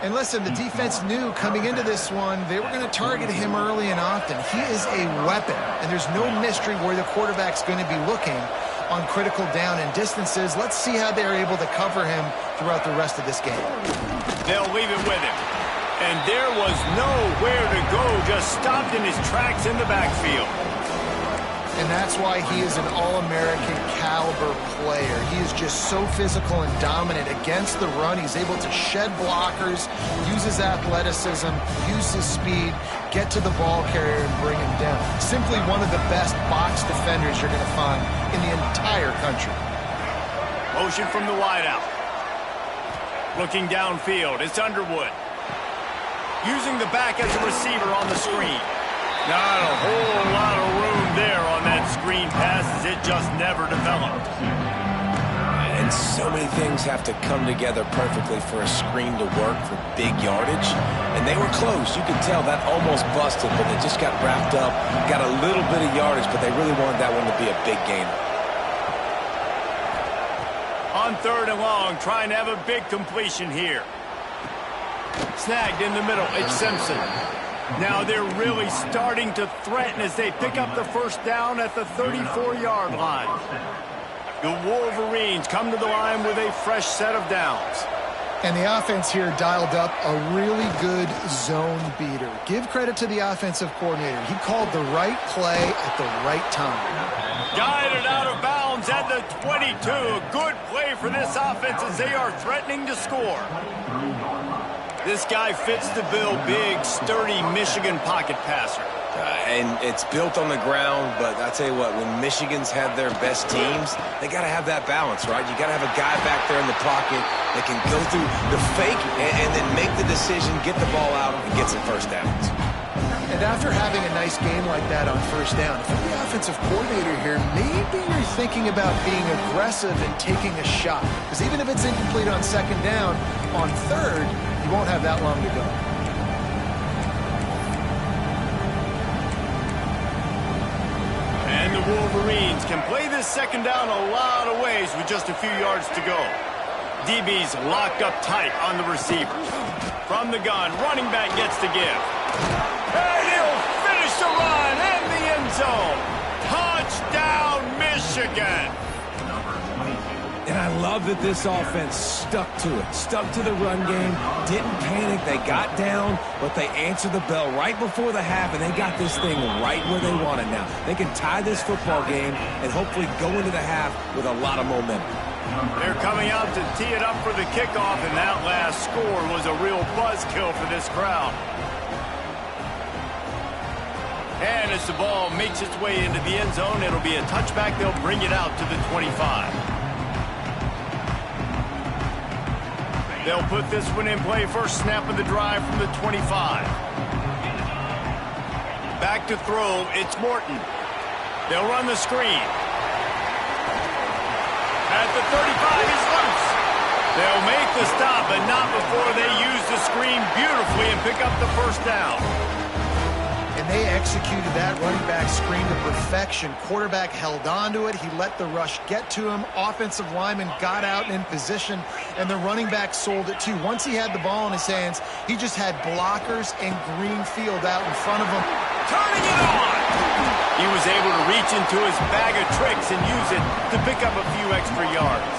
And listen, the defense knew coming into this one, they were going to target him early and often. He is a weapon, and there's no mystery where the quarterback's going to be looking on critical down and distances. Let's see how they're able to cover him throughout the rest of this game. They'll leave it with him. And there was nowhere to go, just stopped in his tracks in the backfield. And that's why he is an All-American caliber player. He is just so physical and dominant against the run. He's able to shed blockers, use his athleticism, use his speed, get to the ball carrier and bring him down. Simply one of the best box defenders you're going to find in the entire country. Motion from the wideout. Looking downfield, it's Underwood. Using the back as a receiver on the screen. Not a whole lot of room there on that screen pass as it just never developed. And And so many things have to come together perfectly for a screen to work for big yardage. And they were close. You could tell that almost busted, but they just got wrapped up, got a little bit of yardage, but they really wanted that one to be a big gainer. On 3rd and long, trying to have a big completion here. Snagged in the middle, it's Simpson. Now they're really starting to threaten as they pick up the first down at the 34-yard line. The Wolverines come to the line with a fresh set of downs. And the offense here dialed up a really good zone beater. Give credit to the offensive coordinator. He called the right play at the right time. Guided out of bounds at the 22. A good play for this offense as they are threatening to score. This guy fits the bill, big, sturdy Michigan pocket passer. And it's built on the ground, but I tell you what, when Michigan's had their best teams, they got to have that balance, right? You got to have a guy back there in the pocket that can go through the fake and then make the decision, get the ball out, and get some first downs. And after having a nice game like that on first down, if you're the offensive coordinator here, maybe you're thinking about being aggressive and taking a shot. Because even if it's incomplete on 2nd down, on 3rd, you won't have that long to go. And the Wolverines can play this 2nd down a lot of ways with just a few yards to go. DB's locked up tight on the receivers. From the gun, running back gets to give. And he'll finish the run in the end zone. Touchdown, Michigan. And I love that this offense stuck to it, stuck to the run game, didn't panic. They got down, but they answered the bell right before the half, and they got this thing right where they want it now. They can tie this football game and hopefully go into the half with a lot of momentum. They're coming out to tee it up for the kickoff, and that last score was a real buzzkill for this crowd. And as the ball makes its way into the end zone, it'll be a touchback. They'll bring it out to the 25. They'll put this one in play. First snap of the drive from the 25. Back to throw, it's Morton. They'll run the screen. At the 35, he's loose. They'll make the stop, but not before they use the screen beautifully and pick up the first down. And they executed that running back screen to perfection. Quarterback held on to it. He let the rush get to him. Offensive lineman got out in position, and the running back sold it too. Once he had the ball in his hands, he just had blockers and green field out in front of him. Turning it on! He was able to reach into his bag of tricks and use it to pick up a few extra yards.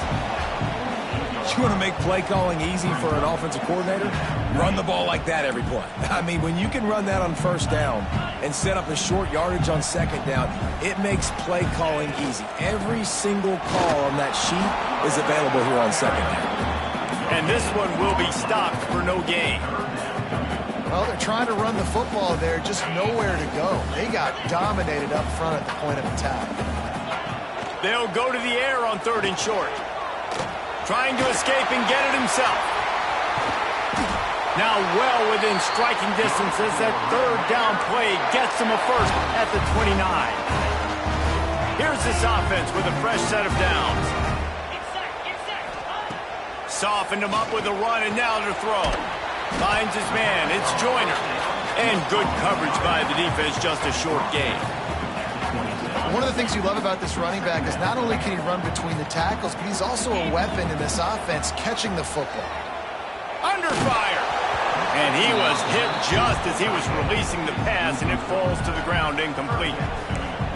You want to make play calling easy for an offensive coordinator? Run the ball like that every play. I mean, when you can run that on first down and set up a short yardage on 2nd down, it makes play calling easy. Every single call on that sheet is available here on 2nd down. And this one will be stopped for no gain. Well, they're trying to run the football there, just nowhere to go. They got dominated up front at the point of attack. They'll go to the air on 3rd and short. Trying to escape and get it himself. Now well within striking distance as that 3rd down play gets him a first at the 29. Here's this offense with a fresh set of downs. Softened him up with a run, and now to throw. Finds his man. It's Joyner. And good coverage by the defense, just a short gain. One of the things you love about this running back is not only can he run between the tackles, but he's also a weapon in this offense catching the football. Under fire. And he was hit just as he was releasing the pass, and it falls to the ground incomplete.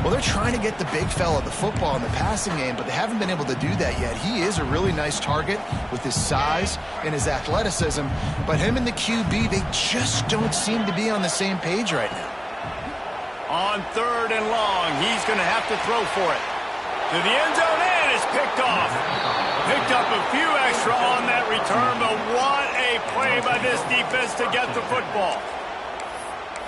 Well, they're trying to get the big fella the football in the passing game, but they haven't been able to do that yet. He is a really nice target with his size and his athleticism, but him and the QB, they just don't seem to be on the same page right now. On 3rd and long, he's going to have to throw for it. To the end zone, and it's picked off. Picked up a few extra on that return, but what a play by this defense to get the football.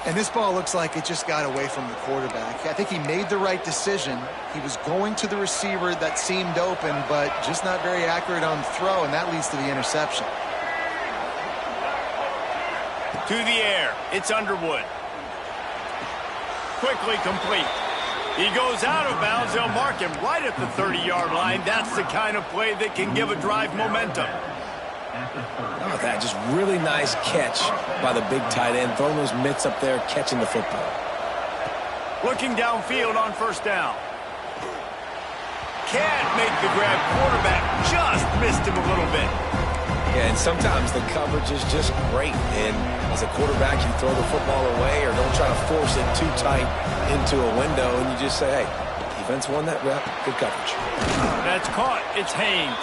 And this ball looks like it just got away from the quarterback. I think he made the right decision. He was going to the receiver that seemed open, but just not very accurate on the throw, and that leads to the interception. To the air, it's Underwood. Quickly complete. He goes out of bounds. They'll mark him right at the 30-yard line. That's the kind of play that can give a drive momentum. Oh, that just really nice catch by the big tight end, throwing those mitts up there, catching the football. Looking downfield on first down. Can't make the grab. Quarterback just missed him a little bit. Yeah, and sometimes the coverage is just great. And as a quarterback, you throw the football away or don't try to force it too tight into a window, and you just say, hey, defense won that rep. Good coverage. That's caught. It's Haynes.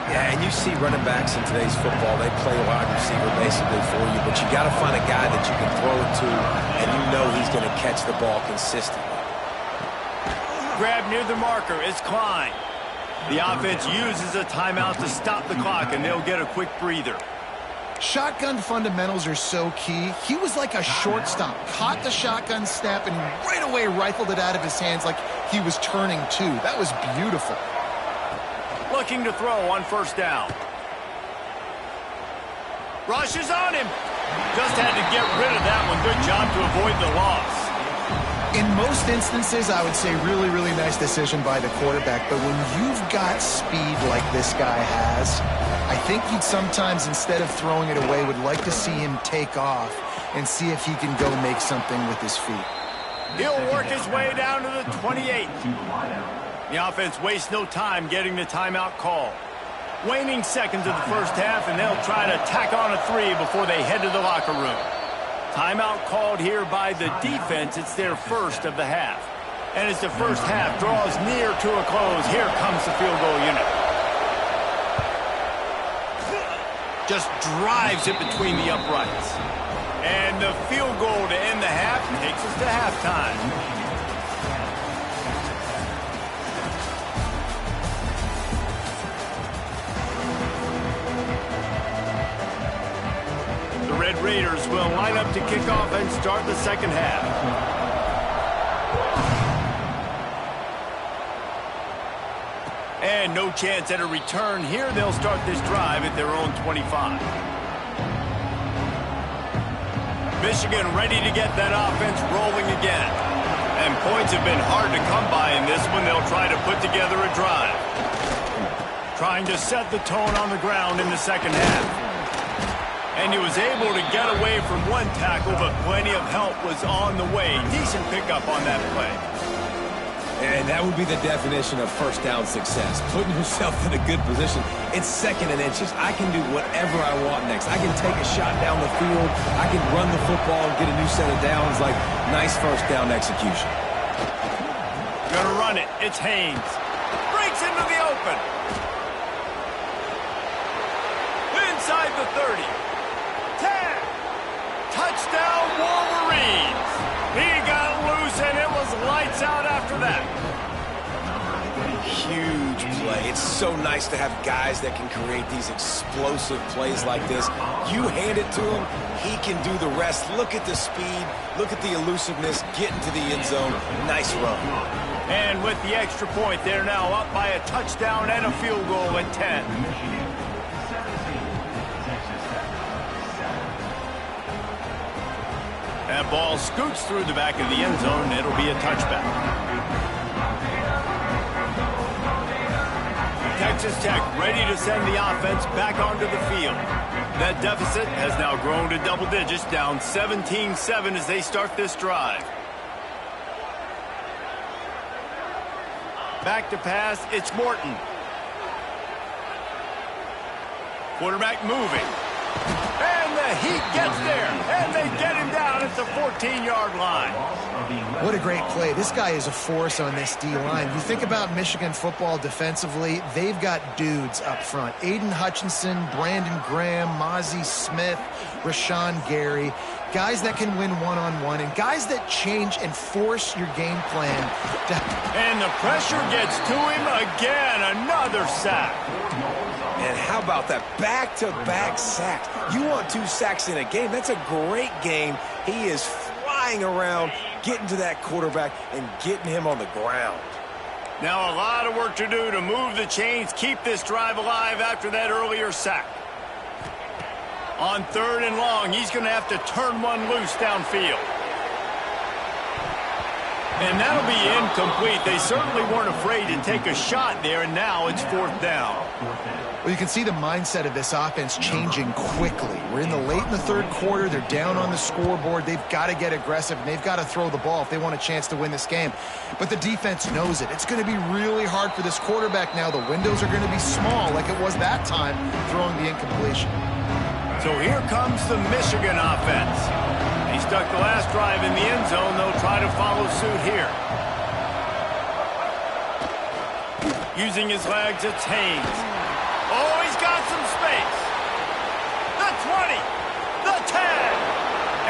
Yeah, and you see running backs in today's football, they play wide receiver basically for you, but you got to find a guy that you can throw it to, and you know he's going to catch the ball consistently. Grab near the marker. It's Klein. The offense uses a timeout to stop the clock, and they'll get a quick breather. Shotgun fundamentals are so key. He was like a shortstop, caught the shotgun snap, and right away rifled it out of his hands like he was turning two. That was beautiful. Looking to throw on first down. Rush is on him. Just had to get rid of that one. Good job to avoid the loss. In most instances, I would say really, really nice decision by the quarterback. But when you've got speed like this guy has, I think you'd sometimes, instead of throwing it away, would like to see him take off and see if he can go make something with his feet. He'll work his way down to the 28. The offense wastes no time getting the timeout call. Waning seconds of the first half, and they'll try to tack on a 3 before they head to the locker room. Timeout called here by the defense. It's their first of the half. And as the first half draws near to a close, here comes the field goal unit. Just drives it between the uprights. And the field goal to end the half takes us to halftime. Red Raiders will line up to kick off and start the second half. And no chance at a return here. They'll start this drive at their own 25. Michigan ready to get that offense rolling again. And points have been hard to come by in this one. They'll try to put together a drive. Trying to set the tone on the ground in the second half. And he was able to get away from one tackle, but plenty of help was on the way. Decent pickup on that play. And that would be the definition of first down success. Putting yourself in a good position. It's second and inches. I can do whatever I want next. I can take a shot down the field. I can run the football and get a new set of downs. Like, nice first down execution. Gonna run it. It's Haynes. Breaks into the open. Inside the 30. 10. Touchdown, Wolverines. He got loose, and it was lights out after that. Huge play. It's so nice to have guys that can create these explosive plays like this. You hand it to him, he can do the rest. Look at the speed. Look at the elusiveness. Get into the end zone. Nice run. And with the extra point, they're now up by a touchdown and a field goal at 10. That ball scoots through the back of the end zone, and it'll be a touchback. Texas Tech ready to send the offense back onto the field. That deficit has now grown to double digits, down 17-7 as they start this drive. Back to pass, it's Morton. Quarterback moving. And the Heat gets there, and they get him down at the 14-yard line. What a great play. This guy is a force on this D-line. You think about Michigan football defensively, they've got dudes up front. Aiden Hutchinson, Brandon Graham, Mozzie Smith, Rashawn Gary. Guys that can win one-on-one, and guys that change and force your game plan. And the pressure gets to him again. Another sack. And how about that back-to-back sacks? You want 2 sacks in a game. That's a great game. He is flying around, getting to that quarterback and getting him on the ground. Now a lot of work to do to move the chains, keep this drive alive after that earlier sack. On 3rd and long, he's going to have to turn one loose downfield. And that'll be incomplete. They certainly weren't afraid to take a shot there, and now it's 4th down. Well, you can see the mindset of this offense changing quickly. We're in the late in the 3rd quarter. They're down on the scoreboard. They've got to get aggressive, and they've got to throw the ball if they want a chance to win this game. But the defense knows it. It's going to be really hard for this quarterback now. The windows are going to be small like it was that time throwing the incompletion. So here comes the Michigan offense. He stuck the last drive in the end zone. They'll try to follow suit here. Using his legs, it's Haynes. Oh, he's got some space. The 20, the 10,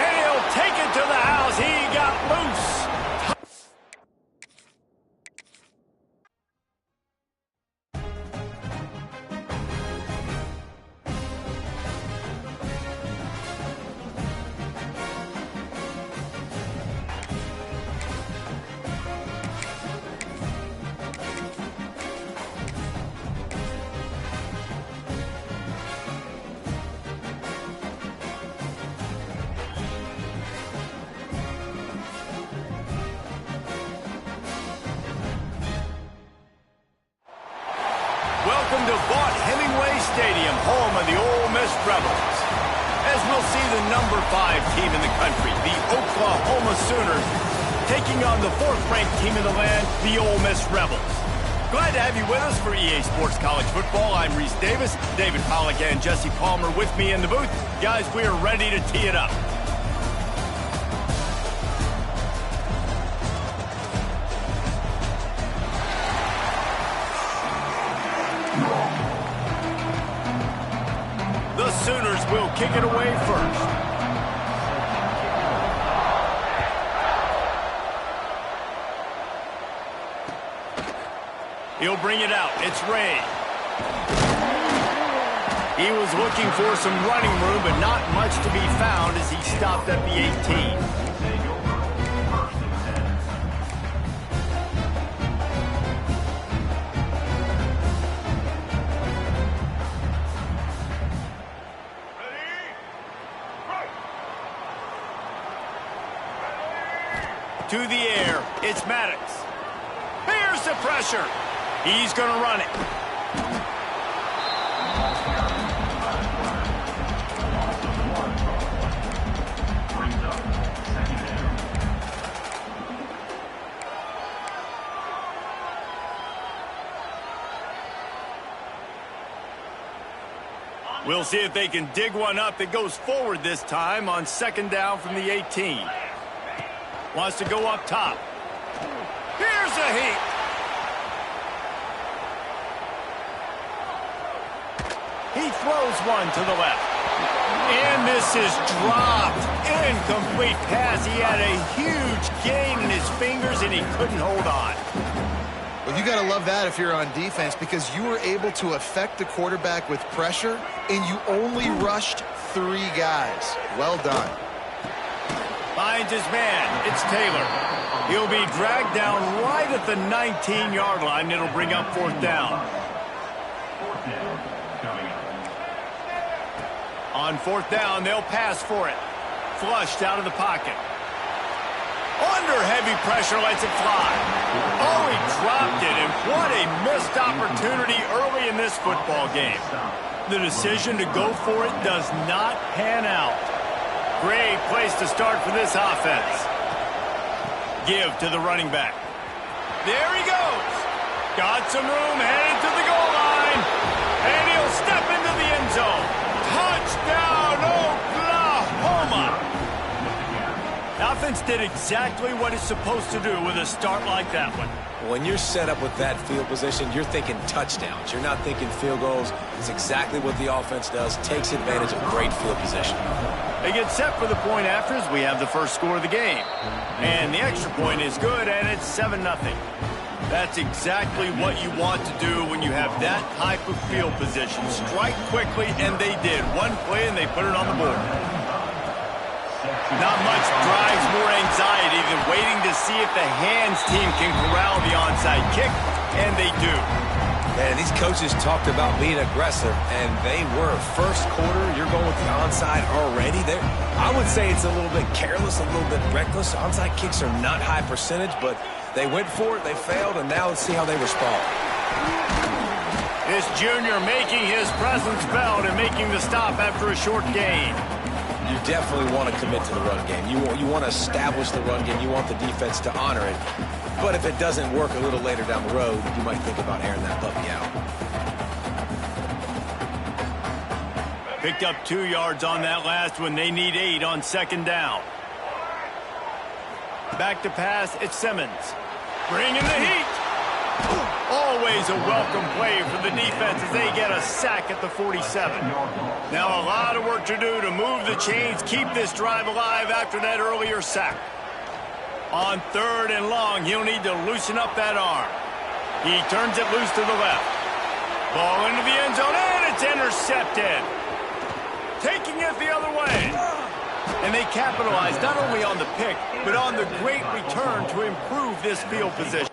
and he'll take it to the house. He got loose. Welcome to Vaught-Hemingway Stadium, home of the Ole Miss Rebels. As we'll see the number 5 team in the country, the Oklahoma Sooners, taking on the 4th-ranked team in the land, the Ole Miss Rebels. Glad to have you with us for EA Sports College Football. I'm Reese Davis, David Pollack and Jesse Palmer with me in the booth. Guys, we are ready to tee it up. The Sooners will kick it away first. He'll bring it out. It's Ray. He was looking for some running room, but not much to be found as he stopped at the 18. To the air, it's Maddox. Here's the pressure. He's going to run it. We'll see if they can dig one up that goes forward this time on 2nd down from the 18. Wants to go up top. Here's a heat. He throws one to the left. And this is dropped. Incomplete pass. He had a huge gain in his fingers, and he couldn't hold on. Well, you got to love that if you're on defense, because you were able to affect the quarterback with pressure, and you only rushed 3 guys. Well done. Finds his man. It's Taylor. He'll be dragged down right at the 19-yard line. It'll bring up 4th down. On 4th down, they'll pass for it. Flushed out of the pocket. Under heavy pressure, lets it fly. Oh, he dropped it, and what a missed opportunity early in this football game. The decision to go for it does not pan out. Great place to start for this offense. Give to the running back. There he goes. Got some room, headed to the goal line. And he'll step into the end zone. Touchdown, Oklahoma. The offense did exactly what it's supposed to do with a start like that one. When you're set up with that field position, you're thinking touchdowns. You're not thinking field goals. It's exactly what the offense does. Takes advantage of great field position. They get set for the point after as we have the first score of the game. And the extra point is good, and it's 7-0. That's exactly what you want to do when you have that type of field position. Strike quickly, and they did. One play, and they put it on the board. Not much drives more anxiety than waiting to see if the hands team can corral the onside kick, and they do. And these coaches talked about being aggressive, and they were. First quarter, you're going with the onside already. I would say it's a little bit careless, a little bit reckless. Onside kicks are not high percentage, but they went for it, they failed, and now let's see how they respond. This junior making his presence felt and making the stop after a short gain. You definitely want to commit to the run game. You want to establish the run game. You want the defense to honor it. But if it doesn't work a little later down the road, you might think about airing that puppy out. Picked up 2 yards on that last one. They need 8 on second down. Back to pass, it's Simmons. Bringing the heat. Always a welcome play for the defense as they get a sack at the 47. Now a lot of work to do to move the chains, keep this drive alive after that earlier sack. On 3rd and long, he'll need to loosen up that arm. He turns it loose to the left. Ball into the end zone, and it's intercepted. Taking it the other way. And they capitalize not only on the pick, but on the great return to improve this field position.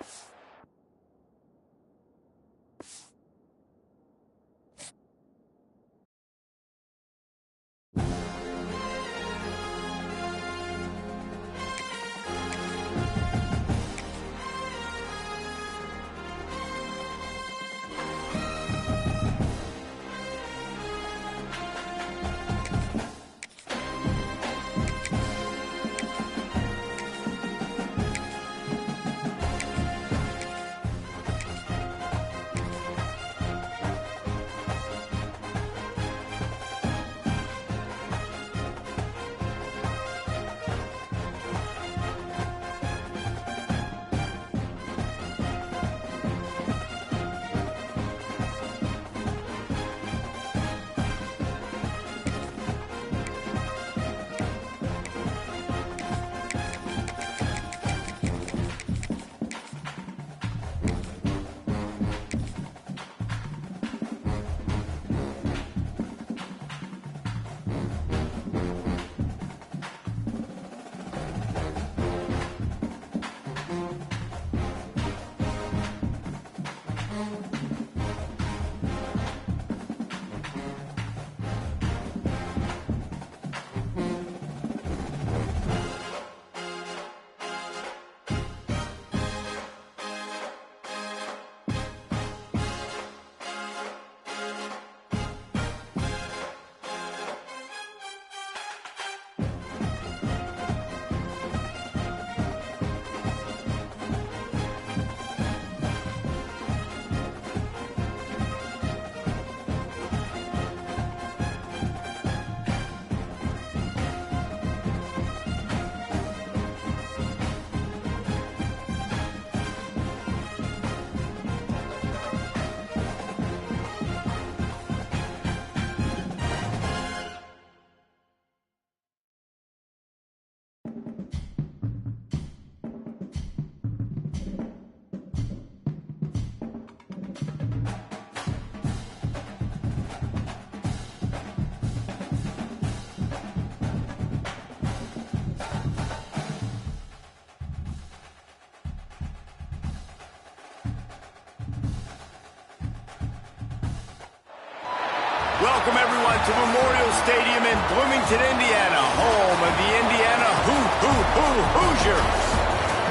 Welcome, everyone, to Memorial Stadium in Bloomington, Indiana, home of the Indiana Hoosiers.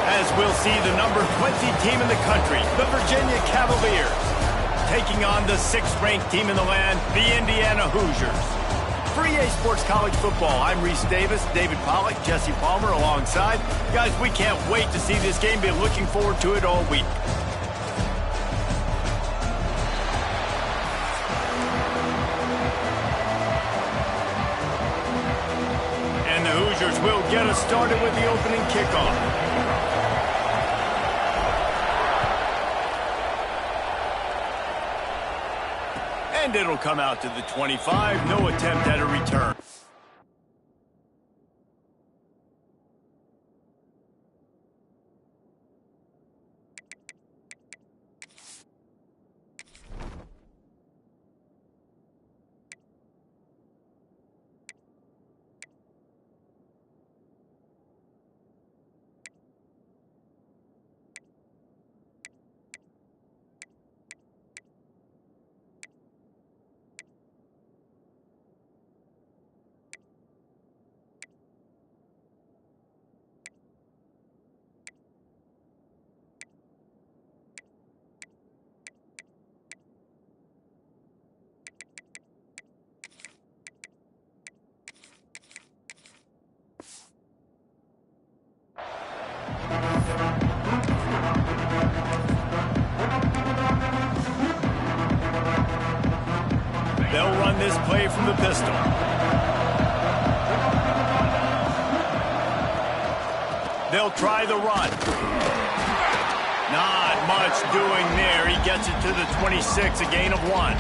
As we'll see the number 20 team in the country, the Virginia Cavaliers, taking on the 6th-ranked team in the land, the Indiana Hoosiers. For EA Sports College Football, I'm Reese Davis, David Pollack, Jesse Palmer alongside. Guys, we can't wait to see this game. Been looking forward to it all week. And the Hoosiers will get us started with the opening kickoff. And it'll come out to the 25. No attempt at a return. of the pistol. They'll try the run. Not much doing there. He gets it to the 26, a gain of 1.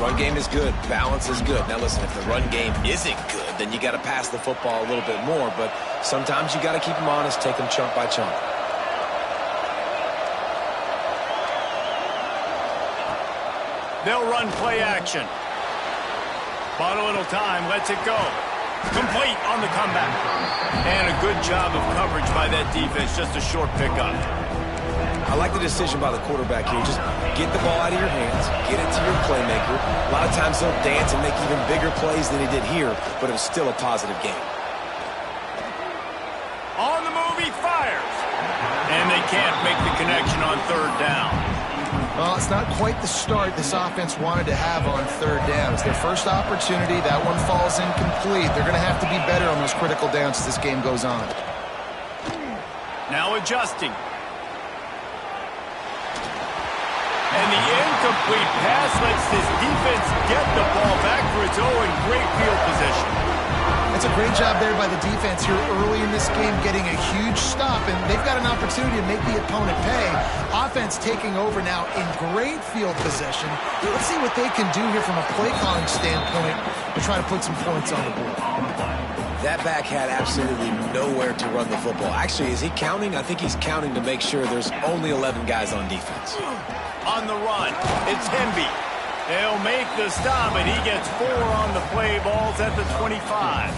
Run game is good. Balance is good. Now listen, if the run game isn't good, then you got to pass the football a little bit more. But sometimes you got to keep them honest, take them chunk by chunk. They'll run play action. Bought a little time, lets it go. Complete on the comeback. And a good job of coverage by that defense, just a short pickup. I like the decision by the quarterback here. Just get the ball out of your hands, get it to your playmaker. A lot of times he'll dance and make even bigger plays than he did here, but it was still a positive game. On the move, he fires. And they can't make the connection on third down. Well, it's not quite the start this offense wanted to have on third down. It's their first opportunity. That one falls incomplete. They're going to have to be better on those critical downs as this game goes on. Now adjusting. And the incomplete pass lets this defense get the ball back for its own great field position. It's a great job there by the defense here early in this game, getting a huge stop, and they've got an opportunity to make the opponent pay. Offense taking over now in great field position. Let's see what they can do here from a play calling standpoint to try to put some points on the board. That back had absolutely nowhere to run the football. Actually, is he counting? I think he's counting to make sure there's only 11 guys on defense. On the run, it's Hemby. They'll make the stop, and he gets 4 on the play. Ball's at the 25.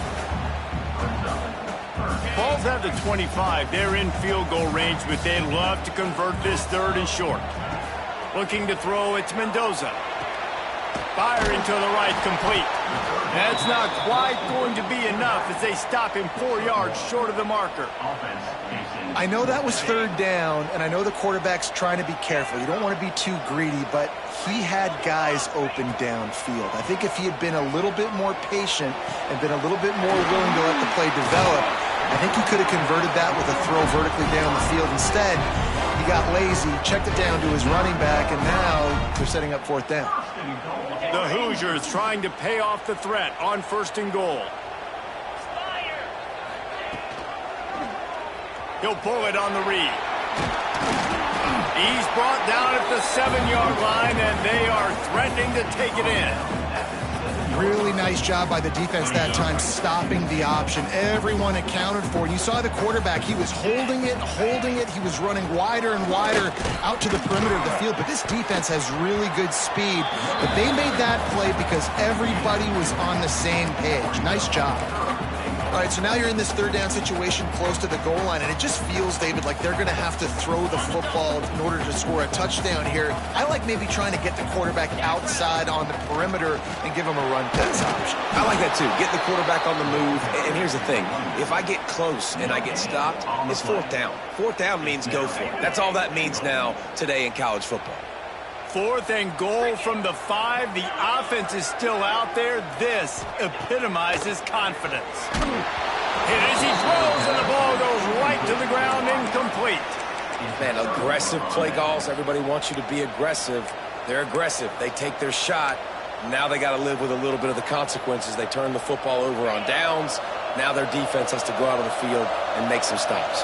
Ball's at the 25. They're in field goal range, but they'd love to convert this third and short. Looking to throw, it's Mendoza. Firing to the right, complete. That's not quite going to be enough as they stop him 4 yards short of the marker. I know that was third down, and I know the quarterback's trying to be careful. You don't want to be too greedy, but he had guys open downfield. I think if he had been a little bit more patient and been a little bit more willing to let the play develop, I think he could have converted that with a throw vertically down the field. Instead, he got lazy, checked it down to his running back, and now they're setting up fourth down. The Hoosiers trying to pay off the threat on first and goal. He'll pull it on the read. He's brought down at the 7-yard line, and they are threatening to take it in. Really nice job by the defense that time, stopping the option. Everyone accounted for it. You saw the quarterback. He was holding it. He was running wider and wider out to the perimeter of the field. But this defense has really good speed. But they made that play because everybody was on the same page. Nice job. All right, so now you're in this third down situation close to the goal line, and it just feels, David, like they're going to have to throw the football in order to score a touchdown here. I like maybe trying to get the quarterback outside on the perimeter and give him a run pass option. I like that too. Get the quarterback on the move. And here's the thing. If I get close and I get stopped, it's fourth down. Fourth down means go for it. That's all that means now today in college football. 4th and goal from the 5. The offense is still out there. This epitomizes confidence. Hit as he throws, and the ball goes right to the ground, incomplete. Man, aggressive play calls. Everybody wants you to be aggressive. They're aggressive. They take their shot. Now they got to live with a little bit of the consequences. They turn the football over on downs. Now their defense has to go out on the field and make some stops.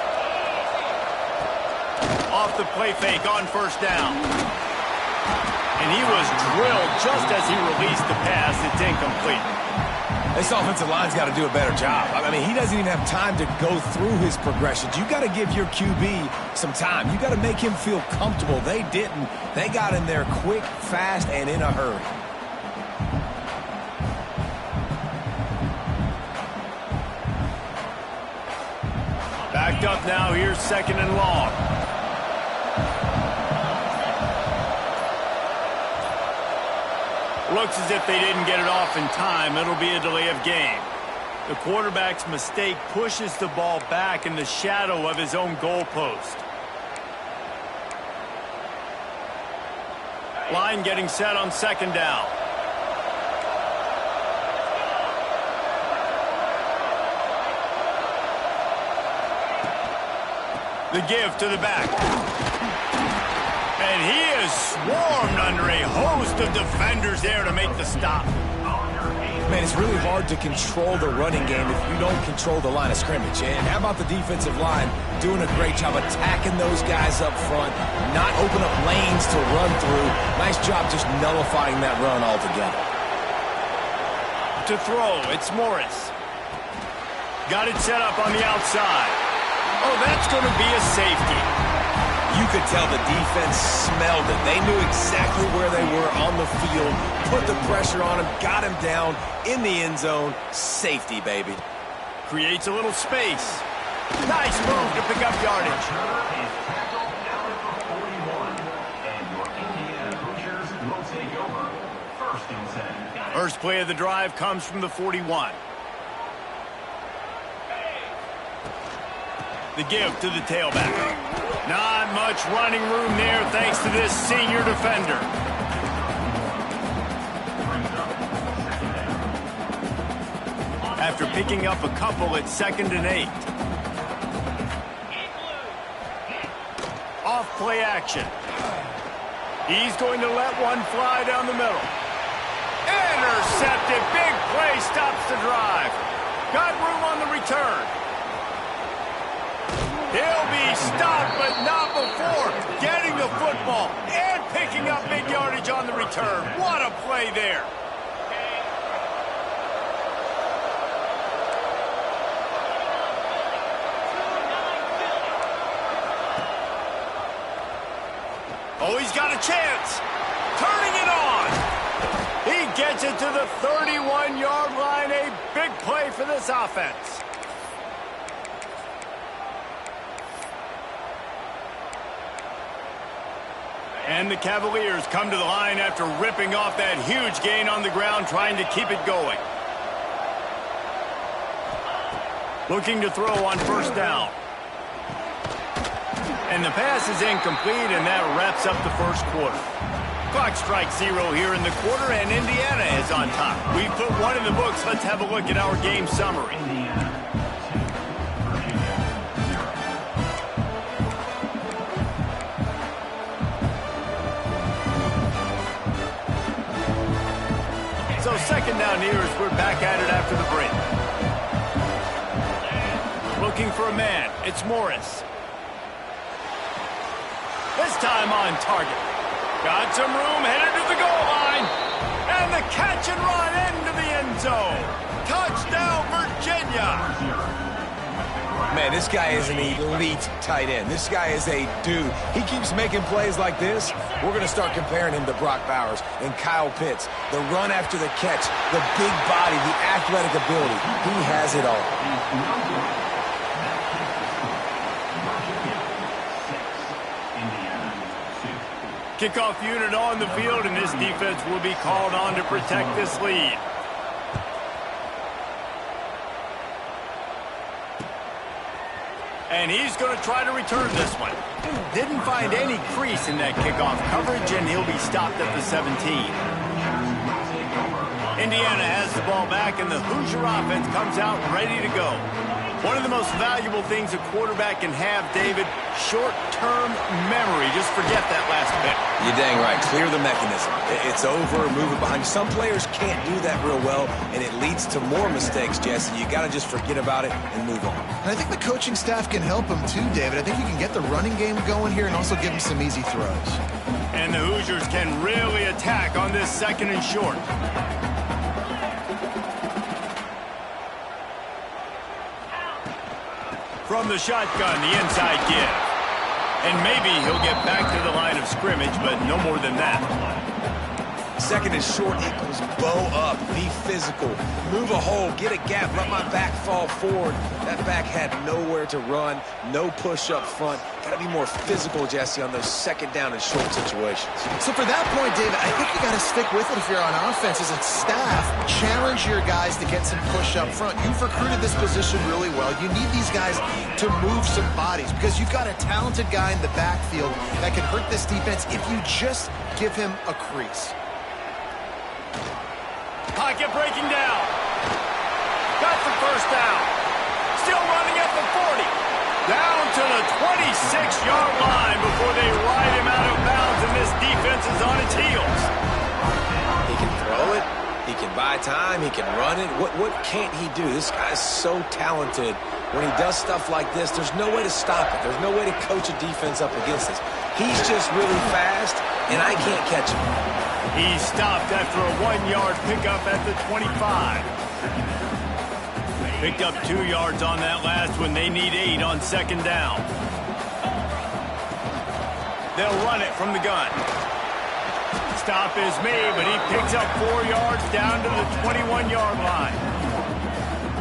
Off the play fake on first down. And he was drilled just as he released the pass. It's incomplete. This offensive line's got to do a better job. I mean, he doesn't even have time to go through his progressions. You got to give your QB some time. You got to make him feel comfortable. They didn't. They got in there quick, fast, and in a hurry. Backed up now. Here's 2nd and long. Looks as if they didn't get it off in time. It'll be a delay of game. The quarterback's mistake pushes the ball back in the shadow of his own goalpost. Line getting set on 2nd down. The give to the back. And he is swarmed under a host of defenders there to make the stop. Man, it's really hard to control the running game if you don't control the line of scrimmage. And how about the defensive line doing a great job attacking those guys up front, not open up lanes to run through. Nice job just nullifying that run altogether. To throw, it's Morris. Got it set up on the outside. Oh, that's going to be a safety. You could tell the defense smelled it. They knew exactly where they were on the field, put the pressure on him, got him down in the end zone. Safety, baby. Creates a little space. Nice move to pick up yardage. Is tackled down at the 41, and your Indiana Hoosiers will take over. First and 10. First play of the drive comes from the 41. The give to the tailback. Not much running room there thanks to this senior defender. After picking up a couple at 2nd and 8. Off play action. He's going to let one fly down the middle. Intercepted. Big play stops the drive. Got room on the return. He'll be stopped, but not before getting the football and picking up big yardage on the return. What a play there. Oh, he's got a chance. Turning it on. He gets it to the 31-yard line. A big play for this offense. And the Cavaliers come to the line after ripping off that huge gain on the ground, trying to keep it going. Looking to throw on first down. And the pass is incomplete, and that wraps up the first quarter. Clock strikes 0 here in the quarter, and Indiana is on top. We put one in the books. Let's have a look at our game summary. So second down here as we're back at it after the break. Looking for a man. It's Morris. This time on target. Got some room, headed to the goal line. And the catch and run into the end zone. Touchdown, Virginia. Man, this guy is an elite tight end. This guy is a dude. He keeps making plays like this. We're going to start comparing him to Brock Bowers and Kyle Pitts. The run after the catch, the big body, the athletic ability. He has it all. Kickoff unit on the field, and this defense will be called on to protect this lead. And he's going to try to return this one. Didn't find any crease in that kickoff coverage, and he'll be stopped at the 17. Indiana has the ball back, and the Hoosier offense comes out ready to go. One of the most valuable things a quarterback can have, David, short-term memory. Just forget that last pick. You're dang right. Clear the mechanism. It's over, move it behind. Some players can't do that real well, and it leads to more mistakes, Jesse. You got to just forget about it and move on. And I think the coaching staff can help him too, David. I think you can get the running game going here and also give him some easy throws. And the Hoosiers can really attack on this 2nd and short. From the shotgun, the inside give. And maybe he'll get back to the line of scrimmage, but no more than that. 2nd and short equals bow up, be physical, move a hole, get a gap, let my back fall forward. That back had nowhere to run, no push up front. Got to be more physical, Jesse, on those 2nd down and short situations. So for that point, David, I think you got to stick with it if you're on offense. As a staff, challenge your guys to get some push up front. You've recruited this position really well. You need these guys to move some bodies because you've got a talented guy in the backfield that can hurt this defense if you just give him a crease. Pocket breaking down. Got the first down. Still running at the 40. Down to the 26-yard line before they ride him out of bounds, and this defense is on its heels. He can throw it. He can buy time. He can run it. What can't he do? This guy's so talented. When he does stuff like this, there's no way to stop it. There's no way to coach a defense up against this. He's just really fast, and I can't catch him. He stopped after a 1-yard pickup at the 25. Picked up 2 yards on that last one. They need 8 on second down. They'll run it from the gun. Stop is made, but he picks up 4 yards down to the 21-yard line.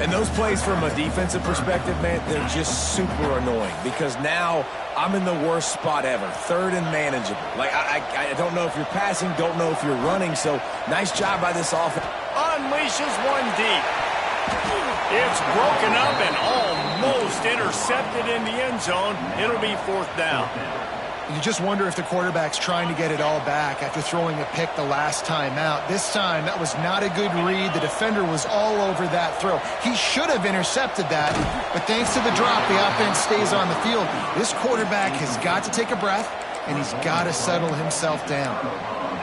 And those plays from a defensive perspective, man, they're just super annoying because now I'm in the worst spot ever, third and manageable. Like, I don't know if you're passing, don't know if you're running, so nice job by this offense. Unleashes one deep. It's broken up and almost intercepted in the end zone. It'll be 4th down. You just wonder if the quarterback's trying to get it all back after throwing a pick the last time out. This time, that was not a good read. The defender was all over that throw. He should have intercepted that, but thanks to the drop, the offense stays on the field. This quarterback has got to take a breath, and he's got to settle himself down.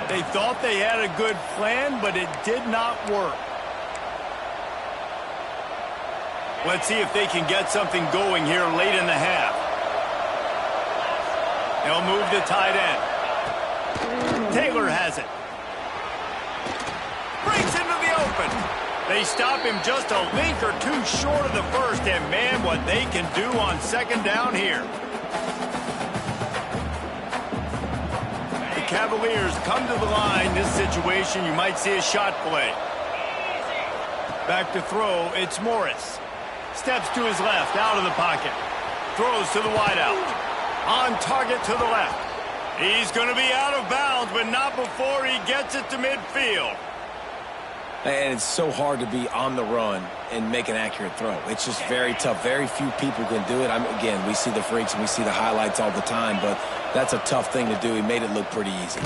They thought they had a good plan, but it did not work. Let's see if they can get something going here late in the half. They'll move the tight end. Taylor has it. Breaks into the open. They stop him just a link or two short of the first, and man, what they can do on second down here. The Cavaliers come to the line. This situation, you might see a shot play. Back to throw, it's Morris. Steps to his left, out of the pocket. Throws to the wideout. On target to the left. He's going to be out of bounds, but not before he gets it to midfield. And it's so hard to be on the run and make an accurate throw. It's just very tough. Very few people can do it. Again, we see the freaks and we see the highlights all the time, but that's a tough thing to do. He made it look pretty easy.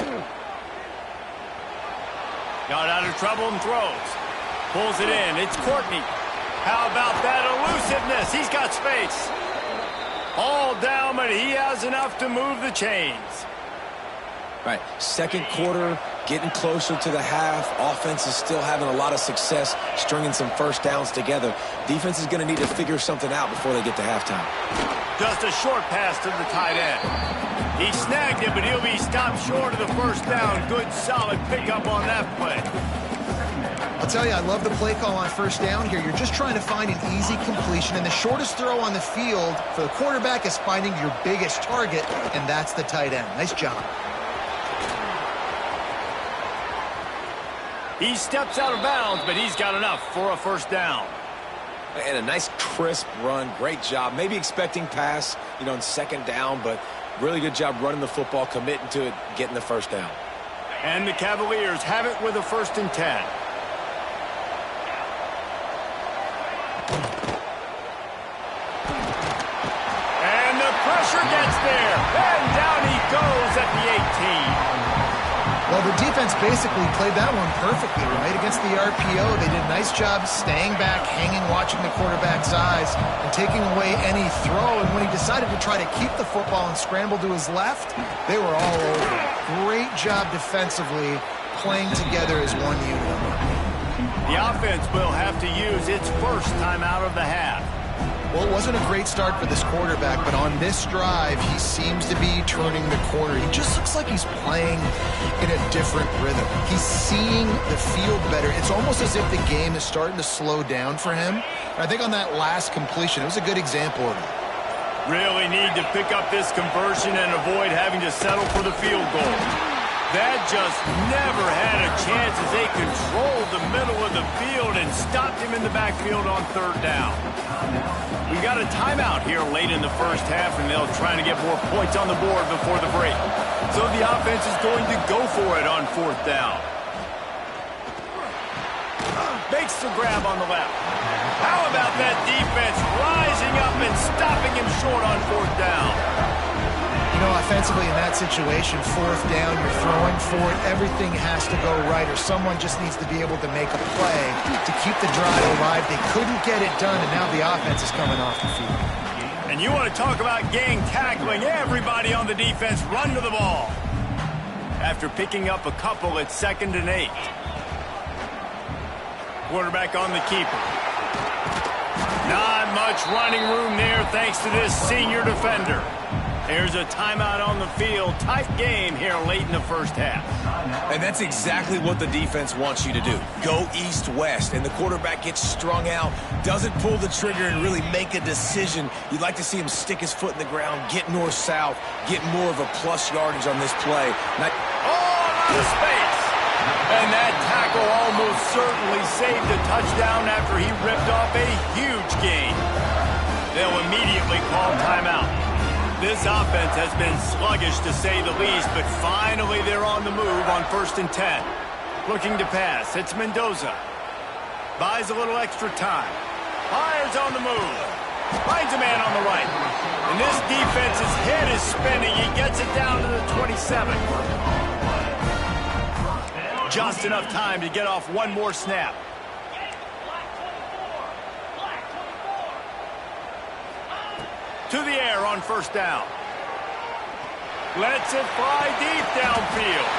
Got out of trouble and throws. Pulls it in. It's Courtney. How about that elusiveness? He's got space. All down, but he has enough to move the chains. Right, second quarter, getting closer to the half. Offense is still having a lot of success stringing some first downs together. Defense is going to need to figure something out before they get to halftime. Just a short pass to the tight end. He snagged it, but he'll be stopped short of the first down. Good, solid pickup on that play. I'll tell you, I love the play call on first down here. You're just trying to find an easy completion, and the shortest throw on the field for the quarterback is finding your biggest target, and that's the tight end. Nice job. He steps out of bounds, but he's got enough for a first down. And a nice crisp run. Great job. Maybe expecting pass, in second down, but really good job running the football, committing to it, getting the first down. And the Cavaliers have it with a 1st and 10. And the pressure gets there. And down he goes at the 18. Well, the defense basically played that one perfectly, right? Against the RPO, they did a nice job staying back, hanging, watching the quarterback's eyes, and taking away any throw. And when he decided to try to keep the football and scramble to his left, they were all over. Great job defensively, playing together as one unit. The offense will have to use its first time out of the half. Well, it wasn't a great start for this quarterback, but on this drive, he seems to be turning the corner. He just looks like he's playing in a different rhythm. He's seeing the field better. It's almost as if the game is starting to slow down for him. And I think on that last completion, it was a good example of it. Really need to pick up this conversion and avoid having to settle for the field goal. That just never had a chance as they controlled the middle of the field and stopped him in the backfield on third down. We've got a timeout here late in the first half, and they'll try to get more points on the board before the break. So the offense is going to go for it on 4th down. Makes the grab on the left. How about that defense rising up and stopping him short on 4th down? Offensively in that situation, 4th down, you're throwing for it, everything has to go right, or someone just needs to be able to make a play to keep the drive alive. They couldn't get it done, and now the offense is coming off the field. And you want to talk about gang tackling, everybody on the defense run to the ball. After picking up a couple, it's 2nd and 8. Quarterback on the keeper. Not much running room there thanks to this senior defender. There's a timeout on the field. Tight game here late in the first half. And that's exactly what the defense wants you to do. Go east-west, and the quarterback gets strung out, doesn't pull the trigger and really make a decision. You'd like to see him stick his foot in the ground, get north-south, get more of a plus yardage on this play. Out of space. And that tackle almost certainly saved a touchdown after he ripped off a huge gain. They'll immediately call timeout. This offense has been sluggish to say the least, but finally they're on the move on 1st and 10. Looking to pass. It's Mendoza. Buys a little extra time. Fires on the move. Finds a man on the right. And this defense's head is spinning. He gets it down to the 27. Just enough time to get off one more snap. To the air on 1st down. Lets it fly deep downfield.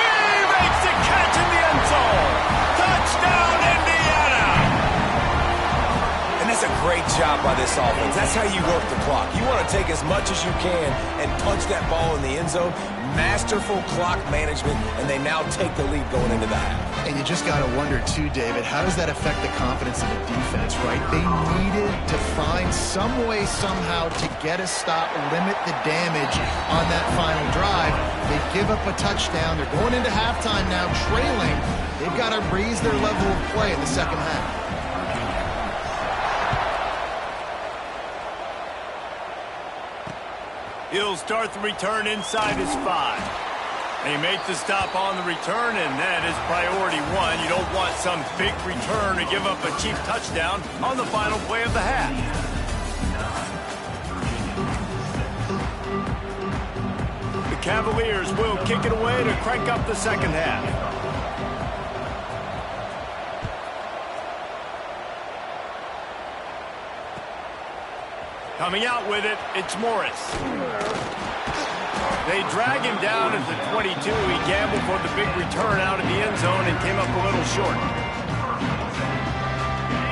He makes the catch in the end zone. Touchdown, Indiana! And that's a great job by this offense. That's how you work the clock. You want to take as much as you can and punch that ball in the end zone. Masterful clock management, and they now take the lead going into the half. And you just got to wonder, too, David, how does that affect the confidence of the defense, right? They needed to find some way, somehow, to get a stop, limit the damage on that final drive. They give up a touchdown. They're going into halftime now, trailing. They've got to raise their level of play in the second half. He'll start the return inside his 5. They make the stop on the return, and that is priority one. You don't want some big return to give up a cheap touchdown on the final play of the half. The Cavaliers will kick it away to crank up the second half. Coming out with it, it's Morris. They drag him down at the 22. He gambled for the big return out of the end zone and came up a little short.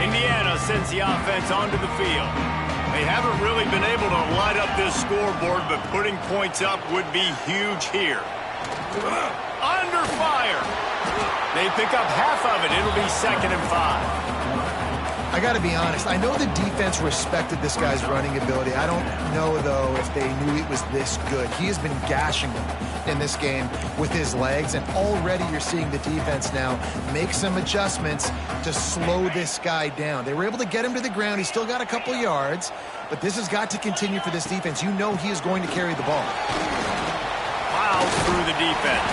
Indiana sends the offense onto the field. They haven't really been able to light up this scoreboard, but putting points up would be huge here. Under fire. They pick up half of it. It'll be 2nd and 5. I got to be honest. I know the defense respected this guy's running ability. I don't know, though, if they knew he was this good. He has been gashing them in this game with his legs, and already you're seeing the defense now make some adjustments to slow this guy down. They were able to get him to the ground. He's still got a couple yards, but this has got to continue for this defense. You know he is going to carry the ball. Plows through the defense.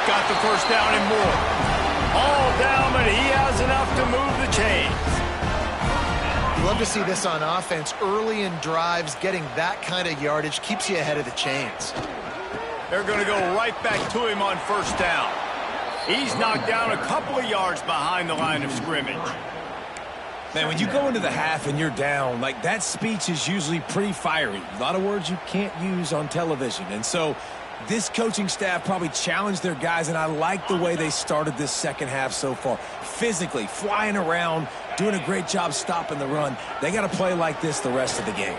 Got the first down and more. All down, but he has enough to move the chains. Love to see this on offense. Early in drives, getting that kind of yardage keeps you ahead of the chains. They're going to go right back to him on 1st down. He's knocked down a couple of yards behind the line of scrimmage. Man, when you go into the half and you're down, like, that speech is usually pretty fiery. A lot of words you can't use on television. And so this coaching staff probably challenged their guys, and I like the way they started this second half so far. Physically, flying around, doing a great job stopping the run. They got to play like this the rest of the game.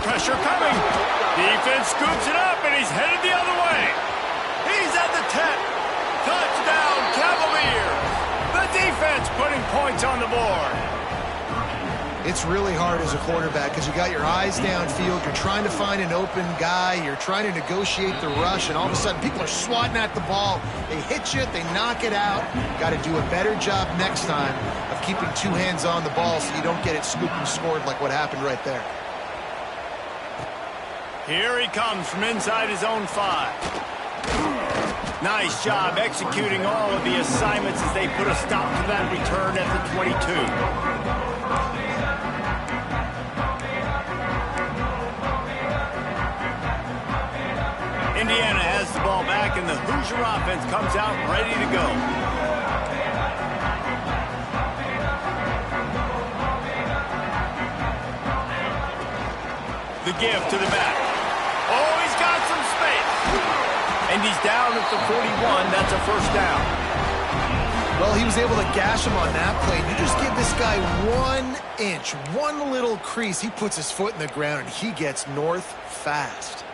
Pressure coming. Defense scoops it up, and he's headed the other way. He's at the 10. Touchdown, Cavaliers. The defense putting points on the board. It's really hard as a quarterback because you got your eyes downfield. You're trying to find an open guy. You're trying to negotiate the rush, and all of a sudden people are swatting at the ball. They hit you. They knock it out. Got to do a better job next time of keeping 2 hands on the ball so you don't get it scooped and scored like what happened right there. Here he comes from inside his own 5. Nice job executing all of the assignments as they put a stop to that return at the 22. Indiana has the ball back, and the Hoosier offense comes out ready to go. The give to the back. Oh, he's got some space. And he's down at the 41. That's a 1st down. Well, he was able to gash him on that play. You just give this guy 1 inch, one little crease. He puts his foot in the ground, and he gets north fast.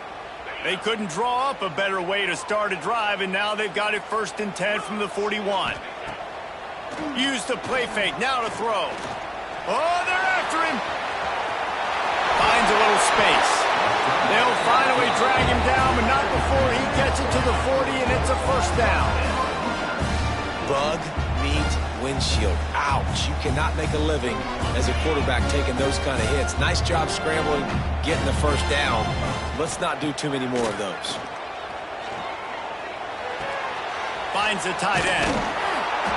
They couldn't draw up a better way to start a drive, and now they've got it 1st and 10 from the 41. Use the play fake, now to throw. Oh, they're after him. Finds a little space. They'll finally drag him down, but not before he gets it to the 40, and it's a 1st down. Bug meet windshield. Ouch. You cannot make a living as a quarterback taking those kind of hits. Nice job scrambling, getting the 1st down. Let's not do too many more of those. Finds the tight end.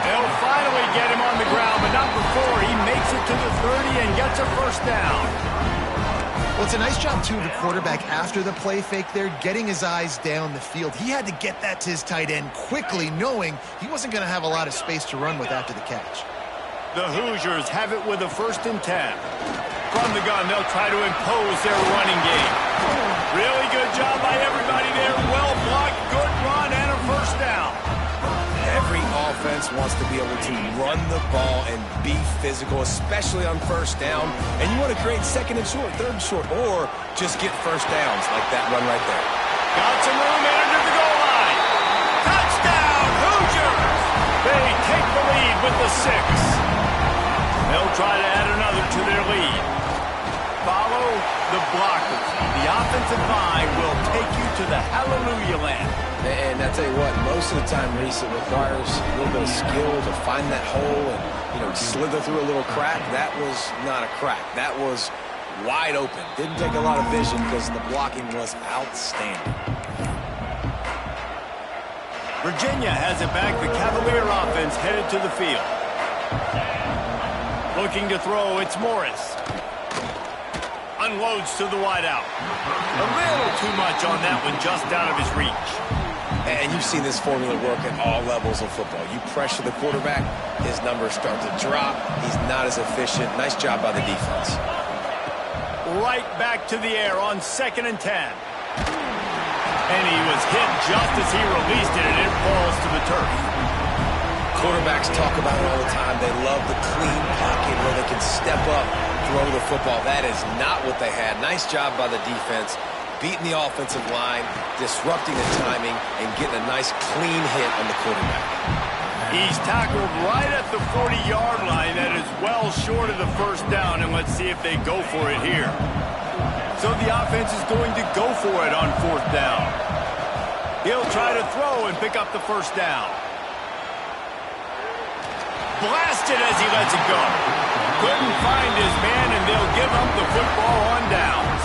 They'll finally get him on the ground, but not before he makes it to the 30 and gets a 1st down. Well, it's a nice job, too, of the quarterback after the play fake there, getting his eyes down the field. He had to get that to his tight end quickly, knowing he wasn't going to have a lot of space to run with after the catch. The Hoosiers have it with a 1st and 10. From the gun, they'll try to impose their running game. Really good job by everybody there. Well blocked, good run, and a 1st down. Every offense wants to be able to run the ball and be physical, especially on 1st down. And you want to create 2nd and short, 3rd and short, or just get 1st downs like that run right there. Got some room under the goal line. Touchdown, Hoosiers! They take the lead with the 6. They'll try to add another to their lead. Follow the blockers. The offensive line will take you to the hallelujah land. And I tell you what, most of the time, Reese, it requires a little bit of skill to find that hole and, slither through a little crack. That was not a crack. That was wide open. Didn't take a lot of vision because the blocking was outstanding. Virginia has it back. The Cavalier offense headed to the field. Looking to throw, it's Morris. Unloads to the wideout. A little too much on that one, just out of his reach. And you've seen this formula work at all levels of football. You pressure the quarterback, his numbers start to drop. He's not as efficient. Nice job by the defense. Right back to the air on 2nd and 10. And he was hit just as he released it, and it falls to the turf. Quarterbacks talk about it all the time. They love the clean pocket where they can step up, throw the football. That is not what they had. Nice job by the defense, beating the offensive line, disrupting the timing, and getting a nice clean hit on the quarterback. He's tackled right at the 40-yard line. That is well short of the 1st down, and let's see if they go for it here. So the offense is going to go for it on 4th down. He'll try to throw and pick up the 1st down. Blasted as he lets it go. Couldn't find his man, and they'll give up the football on downs.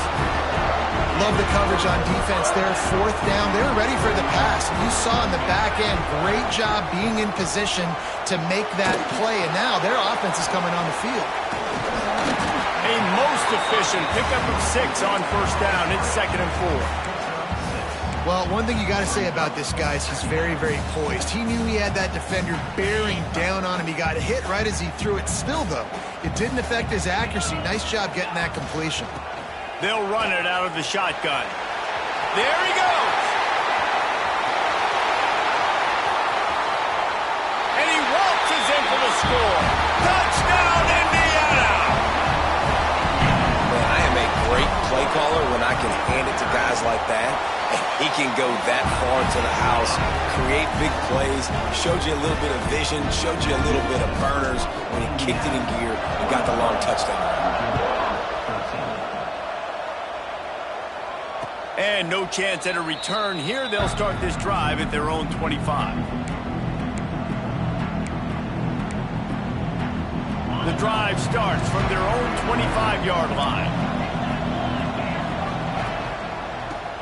Love the coverage on defense there. 4th down. They were ready for the pass. You saw in the back end, great job being in position to make that play. And now their offense is coming on the field. A most efficient pickup of 6 on 1st down. It's 2nd and 4. Well, one thing you got to say about this guy is he's very, very poised. He knew he had that defender bearing down on him. He got hit right as he threw it. Still, though, it didn't affect his accuracy. Nice job getting that completion. They'll run it out of the shotgun. There he goes. And he waltzes in for the score. Touchdown, Indiana! Man, I am a great play caller when I can hand it to guys like that. He can go that far to the house, create big plays, showed you a little bit of vision, showed you a little bit of burners when he kicked it in gear and got the long touchdown. And no chance at a return here. They'll start this drive at their own 25. The drive starts from their own 25-yard line.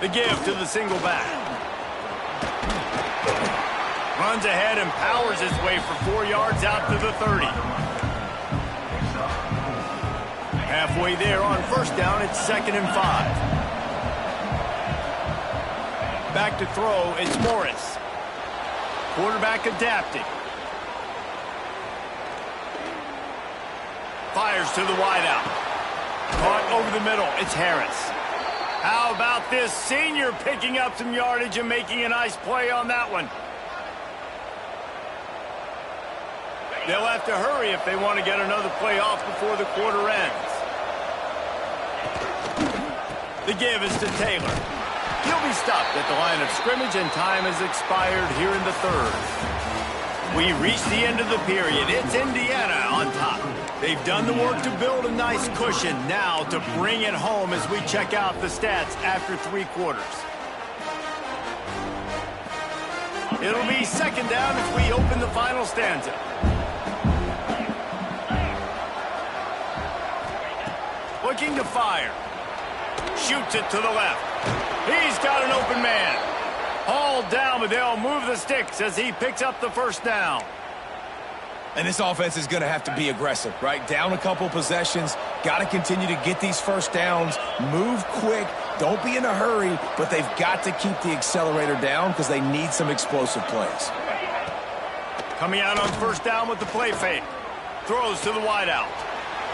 The give to the single back. Runs ahead and powers his way for 4 yards out to the 30. Halfway there on 1st down, it's 2nd and 5. Back to throw, it's Morris. Quarterback adapting. Fires to the wideout. Caught over the middle, it's Harris. How about this senior picking up some yardage and making a nice play on that one? They'll have to hurry if they want to get another play off before the quarter ends. The give is to Taylor. He'll be stopped at the line of scrimmage, and time has expired here in the third. We reach the end of the period. It's Indiana on top. They've done the work to build a nice cushion. Now to bring it home as we check out the stats after 3 quarters. It'll be second down as we open the final stanza. Looking to fire. Shoots it to the left. He's got an open man. Hauled down, but they'll move the sticks as he picks up the first down. And this offense is going to have to be aggressive, right? Down a couple possessions. Got to continue to get these first downs. Move quick. Don't be in a hurry, but they've got to keep the accelerator down because they need some explosive plays. Coming out on first down with the play fake. Throws to the wideout.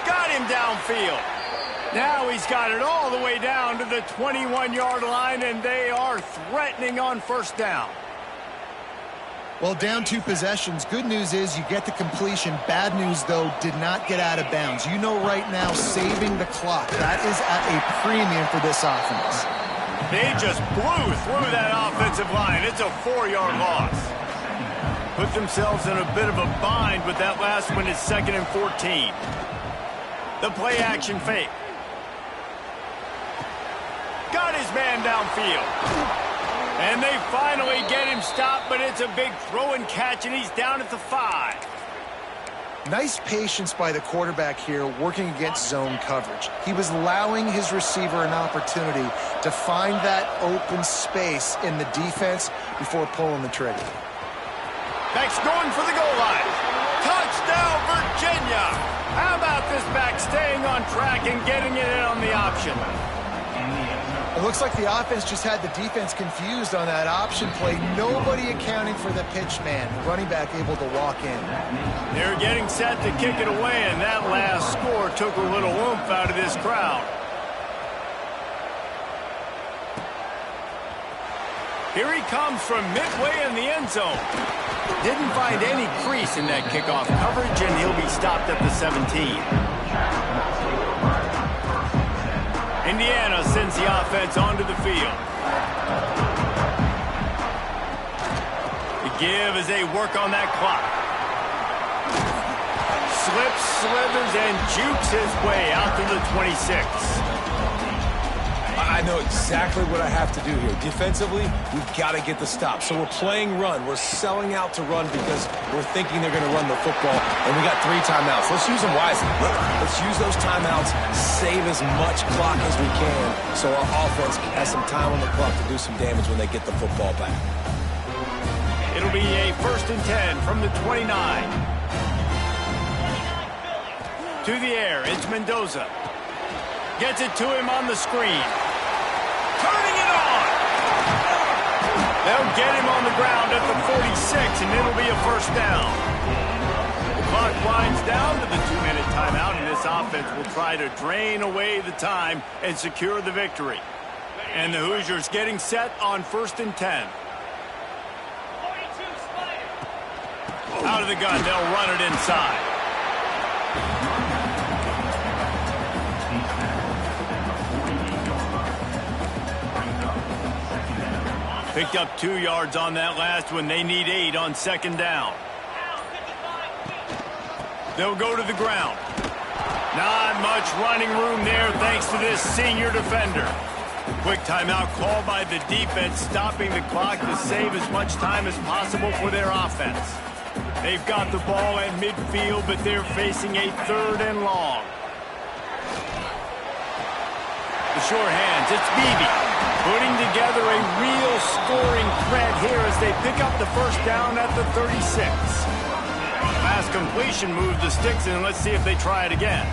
Got him downfield. Now he's got it all the way down to the 21-yard line, and they are threatening on first down. Well, down 2 possessions. Good news is you get the completion. Bad news, though, did not get out of bounds. You know right now, saving the clock. That is at a premium for this offense. They just blew through that offensive line. It's a 4-yard loss. Put themselves in a bit of a bind, but that last one is 2nd and 14. The play action fake. Got his man downfield. And they finally get him stopped, but it's a big throw and catch, and he's down at the 5. Nice patience by the quarterback here working against zone coverage. He was allowing his receiver an opportunity to find that open space in the defense before pulling the trigger. Back's going for the goal line. Touchdown, Virginia! How about this back staying on track and getting it in on the option? It looks like the offense just had the defense confused on that option play. Nobody accounting for the pitch man. The running back able to walk in. They're getting set to kick it away, and that last score took a little oomph out of this crowd. Here he comes from midway in the end zone. Didn't find any crease in that kickoff coverage, and he'll be stopped at the 17. Indiana sends the offense onto the field. The give as they work on that clock. Slips, slithers, and jukes his way out to the 26. I know exactly what I have to do here. Defensively, we've got to get the stop. So we're playing run. We're selling out to run because we're thinking they're going to run the football, and we got 3 timeouts. Let's use them wisely. Let's use those timeouts, save as much clock as we can so our offense has some time on the clock to do some damage when they get the football back. It'll be a 1st and 10 from the 29. To the air, it's Mendoza. Gets it to him on the screen. Turning it on. They'll get him on the ground at the 46, and it'll be a first down. The clock winds down to the 2-minute timeout, and this offense will try to drain away the time and secure the victory. And the Hoosiers getting set on 1st and 10. Out of the gun, they'll run it inside. Picked up 2 yards on that last one. They need 8 on 2nd down. They'll go to the ground. Not much running room there thanks to this senior defender. Quick timeout called by the defense, stopping the clock to save as much time as possible for their offense. They've got the ball at midfield, but they're facing a 3rd and long. The short hands, it's Beebe. Putting together a real scoring threat here as they pick up the first down at the 36. Last completion moved the sticks, and let's see if they try it again.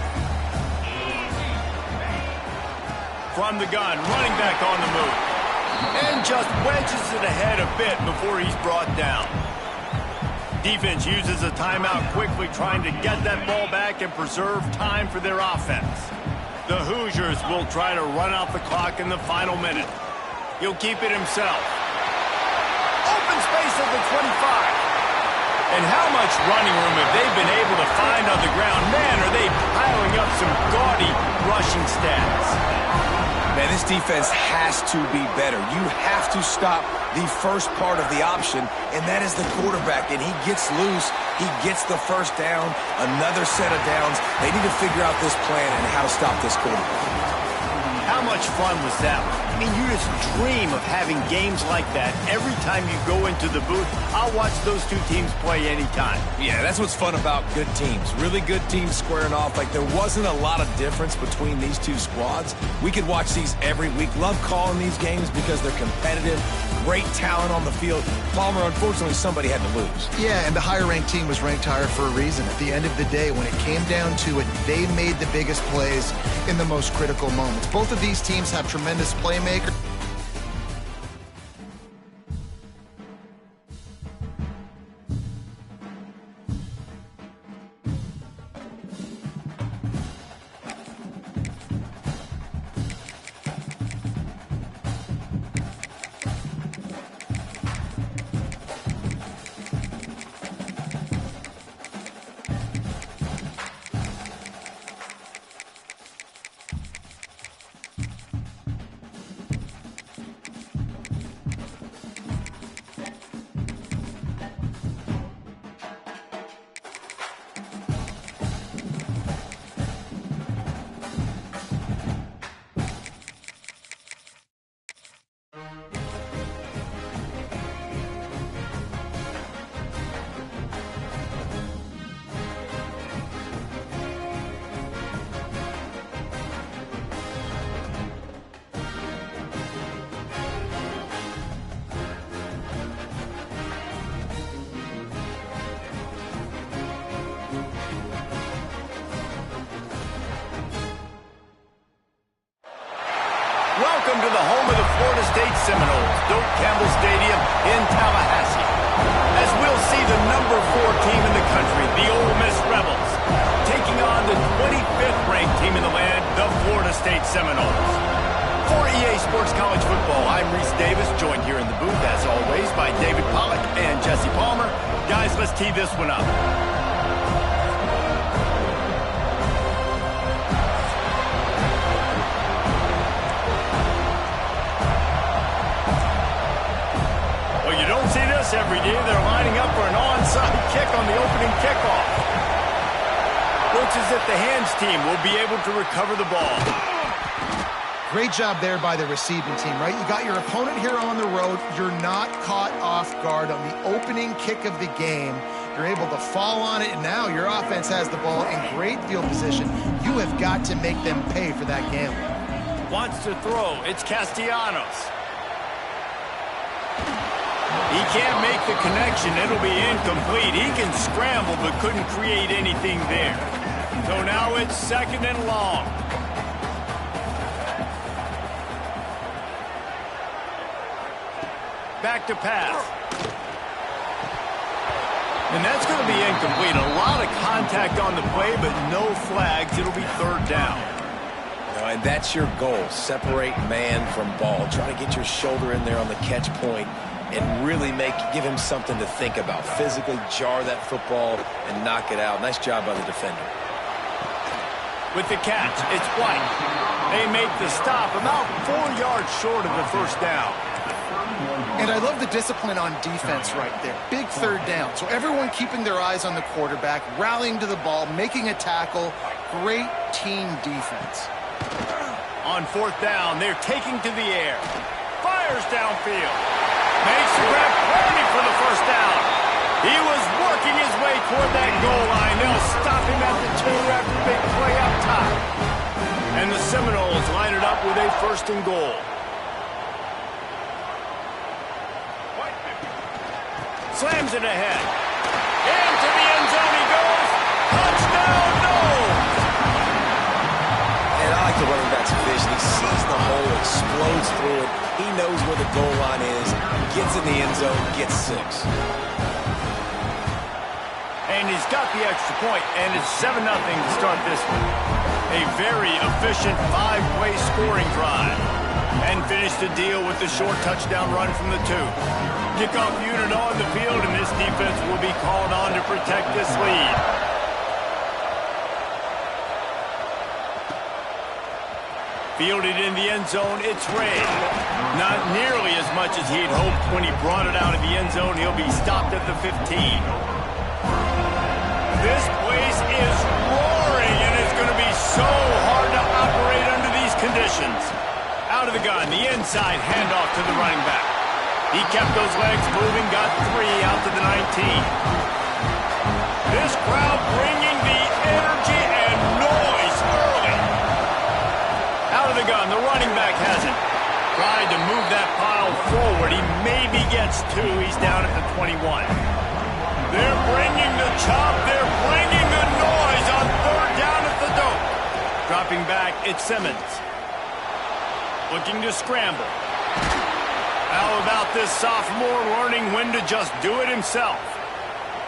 From the gun, running back on the move. And just wedges it ahead a bit before he's brought down. Defense uses a timeout quickly, trying to get that ball back and preserve time for their offense. The Hoosiers will try to run out the clock in the final minute. He'll keep it himself. Open space at the 25. And how much running room have they been able to find on the ground? Man, are they piling up some gaudy rushing stats. Man, this defense has to be better. You have to stop the first part of the option, and that is the quarterback. And he gets loose. He gets the first down, another set of downs. They need to figure out this plan and how to stop this quarterback. How much fun was that? I mean, you just dream of having games like that every time you go into the booth. I'll watch those two teams play anytime. Yeah, that's what's fun about good teams. Really good teams squaring off. Like, there wasn't a lot of difference between these two squads. We could watch these every week. Love calling these games because they're competitive. Great talent on the field. Palmer, unfortunately, somebody had to lose. Yeah, and the higher-ranked team was ranked higher for a reason. At the end of the day, when it came down to it, they made the biggest plays in the most critical moments. Both of these teams have tremendous playmakers. Welcome to the home of the Florida State Seminoles, Doak Campbell Stadium in Tallahassee. As we'll see the number 4 team in the country, the Ole Miss Rebels, taking on the 25th ranked team in the land, the Florida State Seminoles. For EA Sports College Football, I'm Reese Davis, joined here in the booth, as always, by David Pollack and Jesse Palmer. Guys, let's tee this one up. Every day they're lining up for an onside kick on the opening kickoff. Looks as if the hands team will be able to recover the ball. Great job there by the receiving team, right? You got your opponent here on the road. You're not caught off guard on the opening kick of the game. You're able to fall on it, and now your offense has the ball in great field position. You have got to make them pay for that gamble. Wants to throw. It's Castellanos. He can't make the connection. It'll be incomplete. He can scramble but couldn't create anything there. So now it's 2nd and long. Back to pass. And that's going to be incomplete. A lot of contact on the play, but no flags. It'll be 3rd down. And that's your goal. Separate man from ball. Try to get your shoulder in there on the catch point and really give him something to think about. Physically jar that football and knock it out. Nice job by the defender. With the catch, it's White. They make the stop about 4 yards short of the 1st down. And I love the discipline on defense right there. Big 3rd down. So everyone keeping their eyes on the quarterback, rallying to the ball, making a tackle. Great team defense. On 4th down, they're taking to the air. Fires downfield. Makes the grab plenty for the 1st down. He was working his way toward that goal line. They'll stop him at the 2 after the big play up top. And the Seminoles line it up with a 1st and goal. Slams it ahead. Into the end zone he goes. Touchdown, no! And I like the running back's vision. He sees the hole, explodes through it. He knows where the goal line is, gets in the end zone, gets 6. And he's got the extra point, and it's 7-0 to start this one. A very efficient 5-play scoring drive. And finish the deal with the short touchdown run from the 2. Kickoff unit on the field, and this defense will be called on to protect this lead. Fielded in the end zone, it's Ray. Not nearly as much as he'd hoped when he brought it out of the end zone. He'll be stopped at the 15. This place is roaring, and it's going to be so hard to operate under these conditions. Out of the gun, the inside handoff to the running back. He kept those legs moving, got 3 out to the 19. This crowd bringing the energy and noise early. Out of the gun, the running back has it. Tried to move that pile forward. He maybe gets 2. He's down at the 21. They're bringing the chop. They're bringing the noise on 3rd down at the dope. Dropping back, it's Simmons. Looking to scramble. How about this sophomore learning when to just do it himself?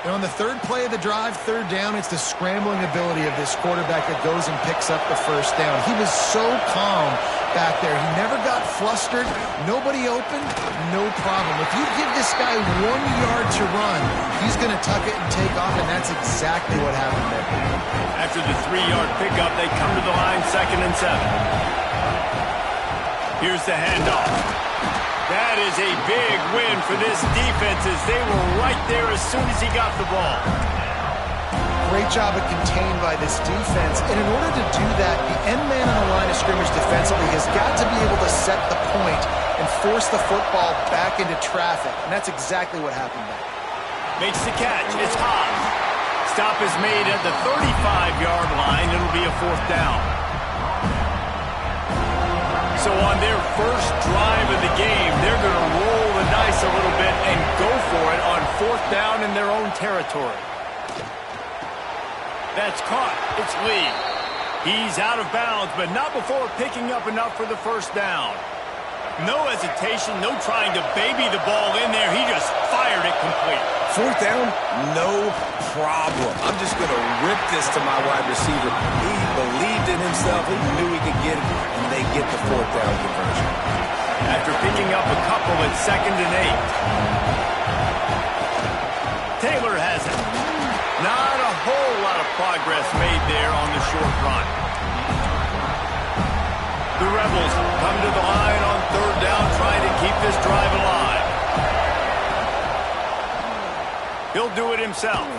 And on the 3rd play of the drive, 3rd down, it's the scrambling ability of this quarterback that goes and picks up the 1st down. He was so calm back there. He never got flustered. Nobody open, no problem. If you give this guy 1 yard to run, he's going to tuck it and take off, and that's exactly what happened there. After the 3-yard pickup, they come to the line, 2nd and 7. Here's the handoff. That is a big win for this defense as they were right there as soon as he got the ball. Great job of contained by this defense. And in order to do that, the end man on the line of scrimmage defensively has got to be able to set the point and force the football back into traffic. And that's exactly what happened there. Makes the catch. It's Hobbs. Stop is made at the 35-yard line. It'll be a 4th down. So on their first drive of the game, they're going to roll the dice a little bit and go for it on 4th down in their own territory. That's caught. It's Lee. He's out of bounds, but not before picking up enough for the 1st down. No hesitation, no trying to baby the ball in there. He just fired it complete. 4th down, no problem. I'm just going to rip this to my wide receiver. He believed in himself. He knew he could get it, and they get the 4th down conversion. After picking up a couple at 2nd and 8. Taylor has it. Not a whole lot of progress made there on the short run. The Rebels come to the line on 3rd down, trying to keep this drive alive. He'll do it himself.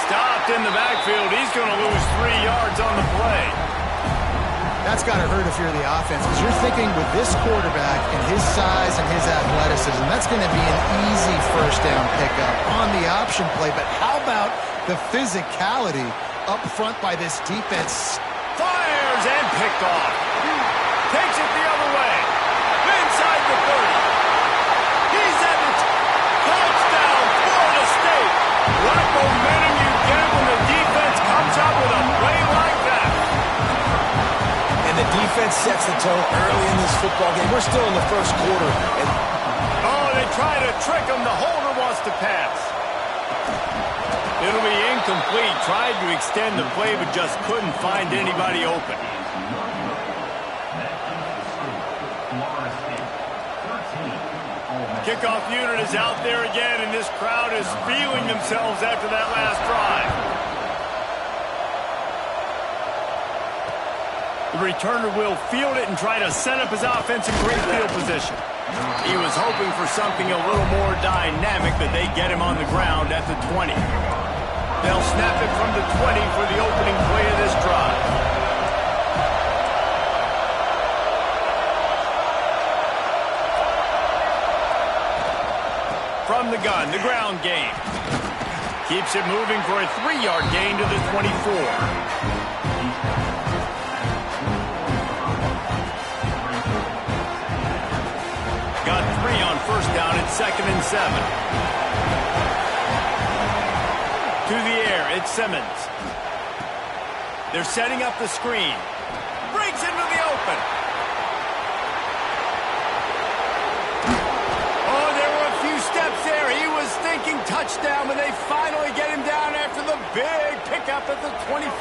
Stopped in the backfield. He's going to lose 3 yards on the play. That's got to hurt if you're the offense, because you're thinking with this quarterback and his size and his athleticism, that's going to be an easy 1st down pickup on the option play. But how about the physicality up front by this defense? Fires and picked off. Takes it the other way. Inside the 30. He's at the touchdown, Florida State. What momentum you get when the defense comes up with a play like that. And the defense sets the tone early in this football game. We're still in the 1st quarter. And they try to trick him. The holder wants to pass. It'll be incomplete. Tried to extend the play, but just couldn't find anybody open. Kickoff unit is out there again, and this crowd is feeling themselves after that last drive. The returner will field it and try to set up his offense in great field position. He was hoping for something a little more dynamic, but they get him on the ground at the 20. They'll snap it from the 20 for the opening play of this drive. From the gun, the ground game. Keeps it moving for a 3-yard gain to the 24. Got 3 on 1st down at 2nd and 7. To the air, it's Simmons. They're setting up the screen. Breaks into the open. Steps there. He was thinking touchdown, but they finally get him down after the big pickup at the 25.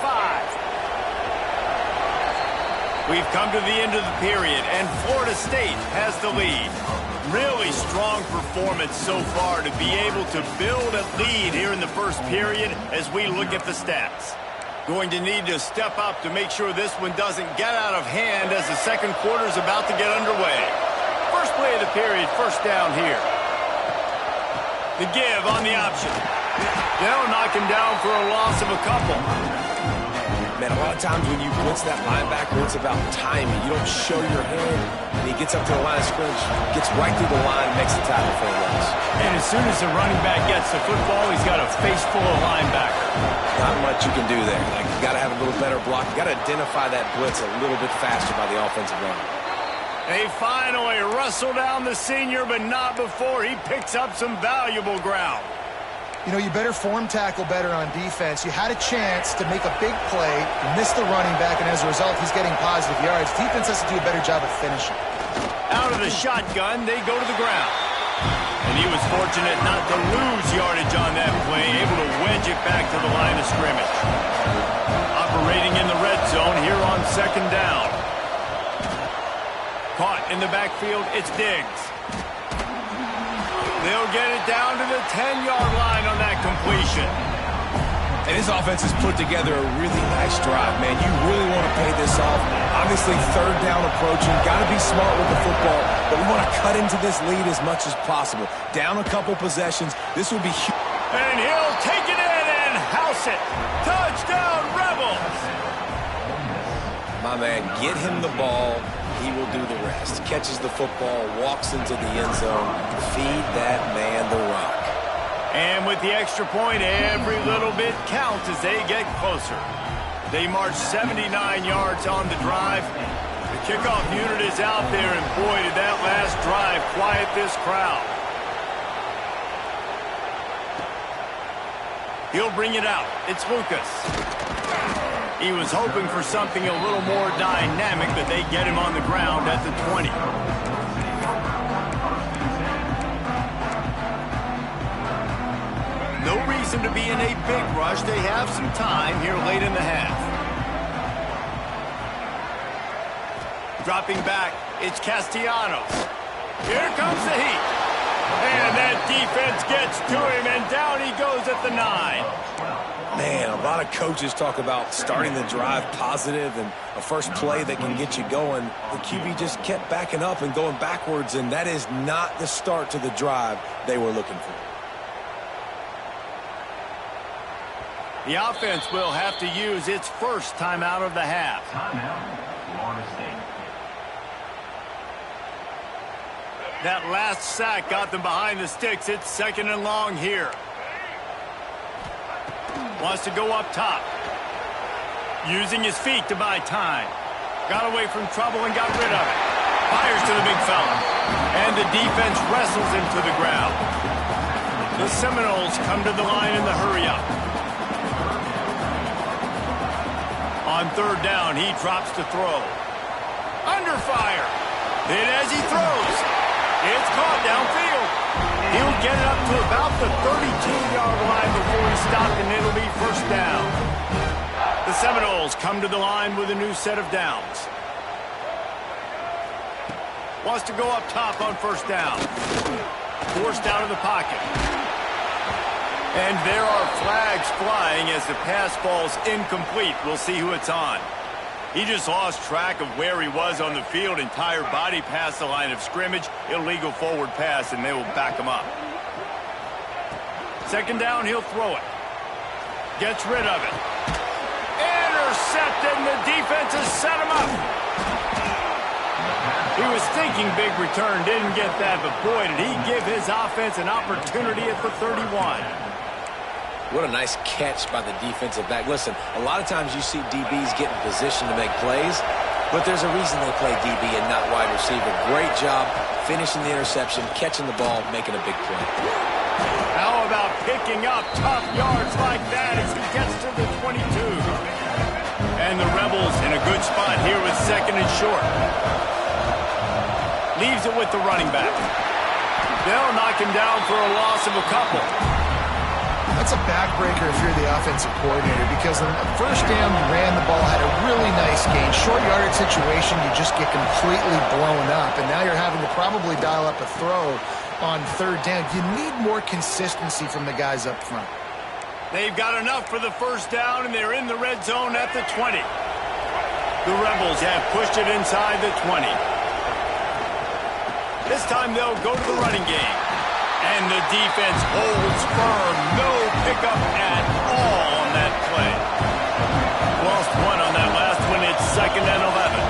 We've come to the end of the period, and Florida State has the lead. Really strong performance so far to be able to build a lead here in the first period as we look at the stats. Going to need to step up to make sure this one doesn't get out of hand as the second quarter is about to get underway. First play of the period, first down here. The give on the option. They'll knock him down for a loss of a couple. Man, a lot of times when you blitz that linebacker, it's about timing. You don't show your hand, and he gets up to the line of scrimmage, gets right through the line, makes the tackle for a loss. And as soon as the running back gets the football, he's got a face full of linebacker. Not much you can do there. Like, you got to have a little better block. You got to identify that blitz a little bit faster by the offensive line. They finally wrestle down the senior, but not before he picks up some valuable ground. You know, you better form tackle better on defense. You had a chance to make a big play, you missed the running back, and as a result, he's getting positive yards. Defense has to do a better job of finishing. Out of the shotgun, they go to the ground. And he was fortunate not to lose yardage on that play, able to wedge it back to the line of scrimmage. Operating in the red zone here on second down. Caught in the backfield, it's Diggs. They'll get it down to the 10-yard line on that completion. And his offense has put together a really nice drive, man. You really want to pay this off. Obviously, third down approaching. Got to be smart with the football, but we want to cut into this lead as much as possible. Down a couple possessions. This will be huge. And he'll take it in and house it. Touchdown, Rebels! My man, get him the ball. He will do the rest. Catches the football, walks into the end zone. Feed that man the rock. And with the extra point, every little bit counts as they get closer. They march 79 yards on the drive. The kickoff unit is out there, and boy, did that last drive quiet this crowd. He'll bring it out. It's Lucas. He was hoping for something a little more dynamic, but they get him on the ground at the 20. No reason to be in a big rush. They have some time here late in the half. Dropping back, it's Castellanos. Here comes the heat. And that defense gets to him, and down he goes at the 9. Man, a lot of coaches talk about starting the drive positive and a first play that can get you going. The QB just kept backing up and going backwards, and that is not the start to the drive they were looking for. The offense will have to use its first timeout of the half. Timeout, Florida State. That last sack got them behind the sticks. It's second and long here. Wants to go up top. Using his feet to buy time. Got away from trouble and got rid of it. Fires to the big fella. And the defense wrestles him to the ground. The Seminoles come to the line in the hurry-up. On third down, he drops to throw. Under fire. Hit as he throws. It's caught downfield. He'll get it up to about the 32-yard line before he's stopped, and it'll be first down. The Seminoles come to the line with a new set of downs. Wants to go up top on first down. Forced out of the pocket. And there are flags flying as the pass falls incomplete. We'll see who it's on. He just lost track of where he was on the field. Entire body past the line of scrimmage. Illegal forward pass, and they will back him up. Second down, he'll throw it. Gets rid of it. Intercepted, and the defense has set him up. He was thinking big return, didn't get that, but boy, did he give his offense an opportunity at the 31. What a nice catch by the defensive back. Listen, a lot of times you see DBs get in position to make plays, but there's a reason they play DB and not wide receiver. Great job finishing the interception, catching the ball, making a big play. How about picking up tough yards like that as he gets to the 22? And the Rebels in a good spot here with second and short. Leaves it with the running back. They'll knock him down for a loss of a couple. That's a backbreaker if you're the offensive coordinator, because on the first down you ran the ball, had a really nice gain. Short yardage situation, you just get completely blown up, and now you're having to probably dial up a throw on third down. You need more consistency from the guys up front. They've got enough for the first down, and they're in the red zone at the 20. The Rebels have pushed it inside the 20. This time they'll go to the running game. And the defense holds firm. No pickup at all on that play. Lost one on that last one. It's 2nd and 11.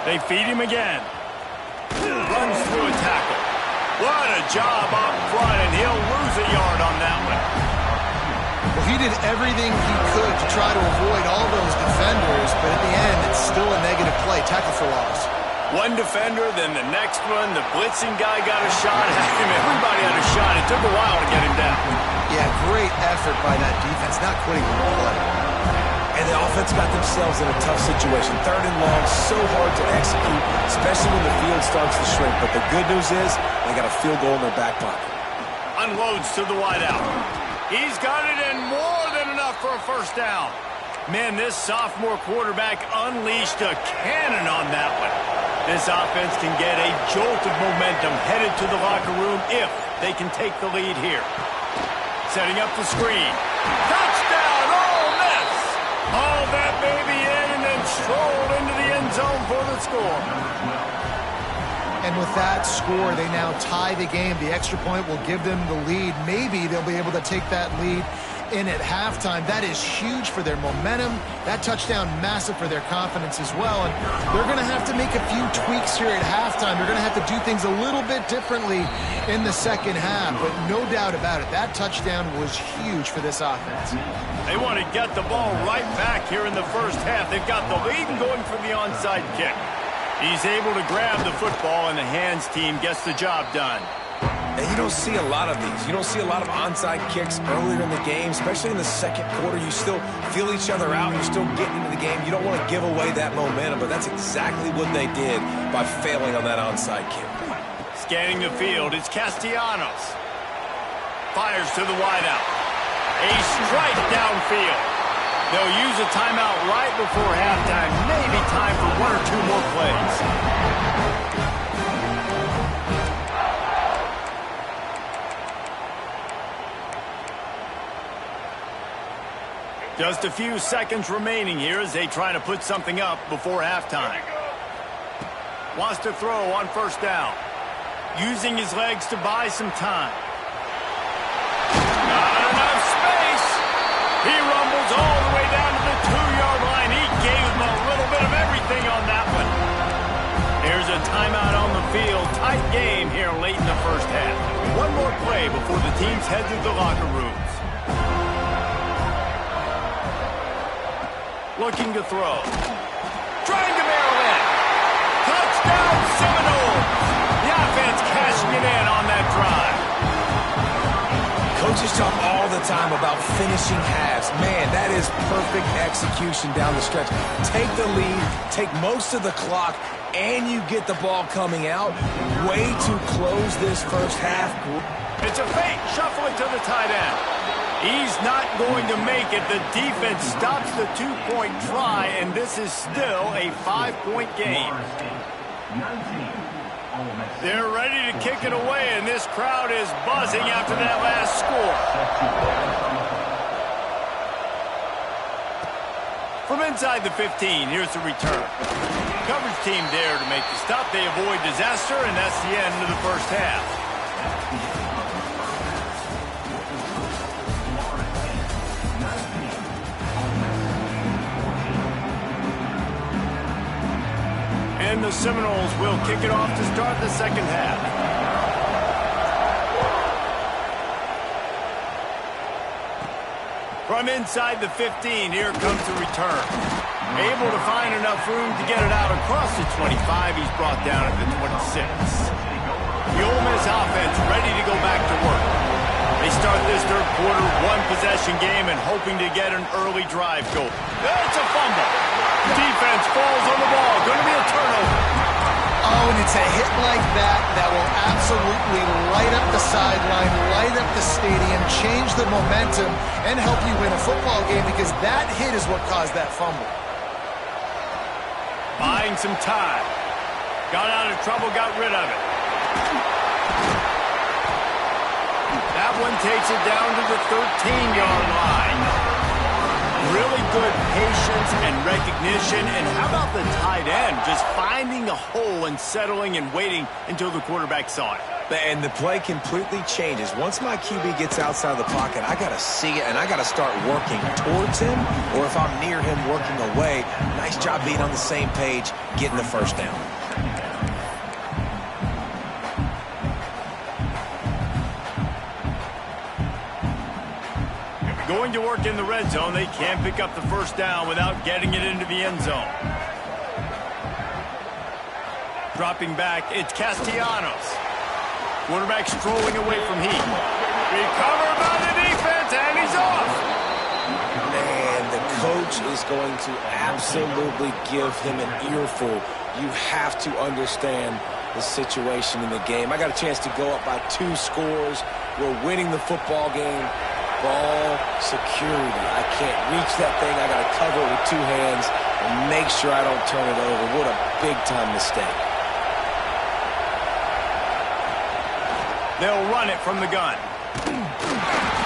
They feed him again. Runs through a tackle. What a job up front, and he'll lose a yard on that one. Well, he did everything he could to try to avoid all those defenders, but at the end, it's still a negative play. Tackle for loss. One defender, then the next one. The blitzing guy got a shot at him. Everybody had a shot. It took a while to get him down. Yeah, great effort by that defense, not quitting the play. And the offense got themselves in a tough situation. 3rd and long, so hard to execute, especially when the field starts to shrink. But the good news is they got a field goal in their back pocket. Unloads to the wideout. He's got it in more than enough for a first down. Man, this sophomore quarterback unleashed a cannon on that one. This offense can get a jolt of momentum headed to the locker room if they can take the lead here. Setting up the screen. Touchdown, Ole Miss! Haul that baby in and then strolled into the end zone for the score. And with that score, they now tie the game. The extra point will give them the lead. Maybe they'll be able to take that lead in at halftime. That is huge for their momentum. That touchdown, massive for their confidence as well. And they're going to have to make a few tweaks here at halftime. They're going to have to do things a little bit differently in the second half. But no doubt about it, that touchdown was huge for this offense. They want to get the ball right back here in the first half. They've got the lead and going for the onside kick. He's able to grab the football, and the hands team gets the job done. And you don't see a lot of these. You don't see a lot of onside kicks earlier in the game, especially in the second quarter. You still feel each other out. You're still getting into the game. You don't want to give away that momentum, but that's exactly what they did by failing on that onside kick. Scanning the field, it's Castellanos. Fires to the wideout. A strike downfield. They'll use a timeout right before halftime. Maybe time for 1 or 2 more plays. Just a few seconds remaining here as they try to put something up before halftime. Wants to throw on first down. Using his legs to buy some time. Not enough space. He rumbles all the way down to the 2-yard line. He gave him a little bit of everything on that one. Here's a timeout on the field. Tight game here late in the first half. One more play before the teams head to the locker rooms. Looking to throw. Trying to barrel in. Touchdown Seminoles. The offense cashing it in on that drive. Coaches talk all the time about finishing halves. Man, that is perfect execution down the stretch. Take the lead, take most of the clock, and you get the ball coming out. Way to close this first half. It's a fake. Shuffle it to the tight end. He's not going to make it. The defense stops the 2-point try, and this is still a 5-point game. They're ready to kick it away, and this crowd is buzzing after that last score. From inside the 15, here's the return. Coverage team there to make the stop. They avoid disaster, and that's the end of the first half. And the Seminoles will kick it off to start the second half. From inside the 15, here comes the return. Able to find enough room to get it out across the 25. He's brought down at the 26. The Ole Miss offense ready to go back to work. They start this third quarter one-possession game and hoping to get an early drive goal. It's a fumble. Defense falls on the ball. Going to be a turnover. Oh, and it's a hit like that that will absolutely light up the sideline, light up the stadium, change the momentum, and help you win a football game, because that hit is what caused that fumble. Buying some time. Got out of trouble, got rid of it. That one takes it down to the 13-yard line. Really good patience and recognition. And how about the tight end just finding a hole and settling and waiting until the quarterback saw it? And the play completely changes. Once my QB gets outside of the pocket, I got to see it, and I got to start working towards him, or if I'm near him, working away. Nice job being on the same page, getting the first down. Going to work in the red zone, they can't pick up the first down without getting it into the end zone. Dropping back, it's Castellanos. Quarterback strolling away from Heath. Recovered by the defense, and he's off. Man, the coach is going to absolutely give him an earful. You have to understand the situation in the game. I got a chance to go up by 2 scores. We're winning the football game. Ball security. I can't reach that thing. I got to cover it with 2 hands and make sure I don't turn it over. What a big-time mistake. They'll run it from the gun.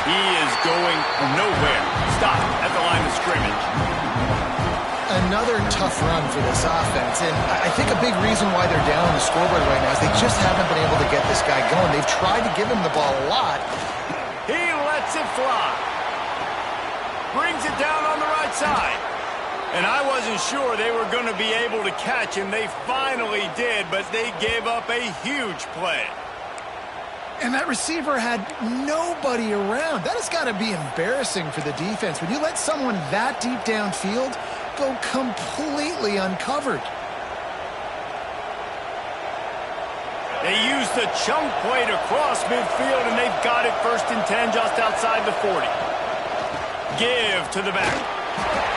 He is going nowhere. Stop at the line of scrimmage. Another tough run for this offense, and I think a big reason why they're down on the scoreboard right now is they just haven't been able to get this guy going. They've tried to give him the ball a lot. He lets it fly. Brings it down on the right side. And I wasn't sure they were going to be able to catch him. They finally did, but they gave up a huge play. And that receiver had nobody around. That has got to be embarrassing for the defense. When you let someone that deep downfield go completely uncovered. They used the chunk play to cross midfield, and they've got it 1st and 10 just outside the 40. Give to the back.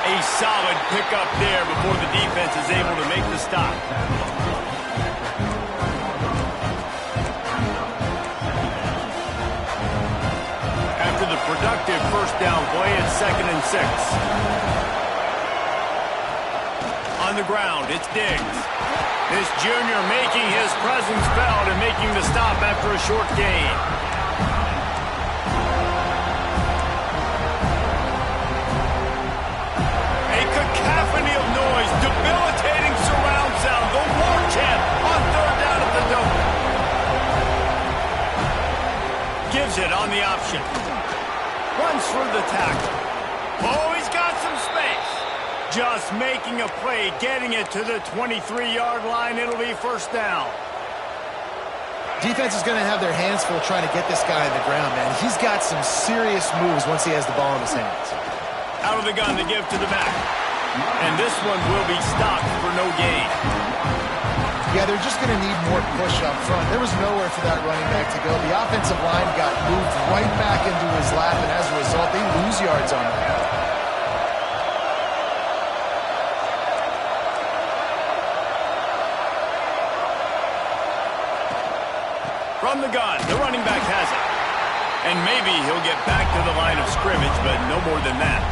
A solid pickup there before the defense is able to make the stop. After the productive first down play, it's 2nd and 6. On the ground, it's Diggs. This junior making his presence felt and making the stop after a short gain. A cacophony of noise, debilitating surround sound, the war chant on 3rd down at the dome. Gives it on the option. Runs through the tackle. Oh, he's got some space. Just making a play, getting it to the 23-yard line. It'll be 1st down. Defense is going to have their hands full trying to get this guy on the ground, man. He's got some serious moves once he has the ball in his hands. Out of the gun to give to the back. And this one will be stopped for no gain. Yeah, they're just going to need more push up front. There was nowhere for that running back to go. The offensive line got moved right back into his lap, and as a result, they lose yards on that. From the gun, the running back has it. And maybe he'll get back to the line of scrimmage, but no more than that.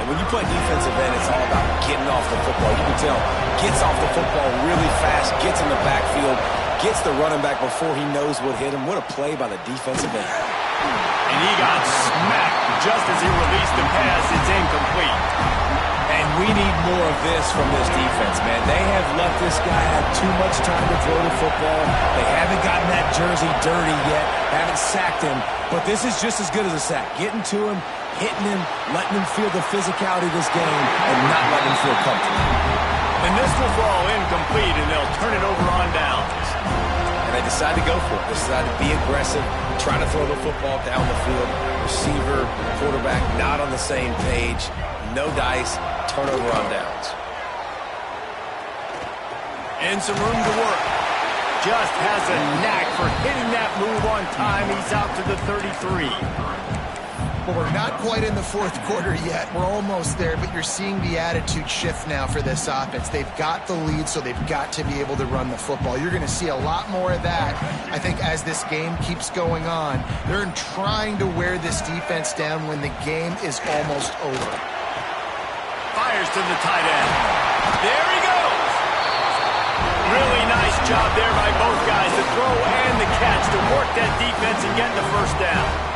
And when you play defensive end, it's all about getting off the football. You can tell, gets off the football really fast, gets in the backfield, gets the running back before he knows what hit him. What a play by the defensive end. And he got smacked just as he released the pass. It's incomplete. And we need more of this from this defense, man. They have let this guy have too much time to throw the football. They haven't gotten that jersey dirty yet, haven't sacked him. But this is just as good as a sack. Getting to him, hitting him, letting him feel the physicality of this game, and not letting him feel comfortable. And this will fall incomplete, and they'll turn it over on downs. And they decide to go for it. They decide to be aggressive, try to throw the football down the field. Receiver, quarterback, not on the same page. No dice, turnover on downs. And some room to work. Just has a knack for hitting that move on time. He's out to the 33. Well, we're not quite in the fourth quarter yet. We're almost there, but you're seeing the attitude shift now for this offense. They've got the lead, so they've got to be able to run the football. You're going to see a lot more of that, I think, as this game keeps going on. They're trying to wear this defense down when the game is almost over. Fires to the tight end. There he goes. Really nice job there by both guys, the throw and the catch, to work that defense and get the first down.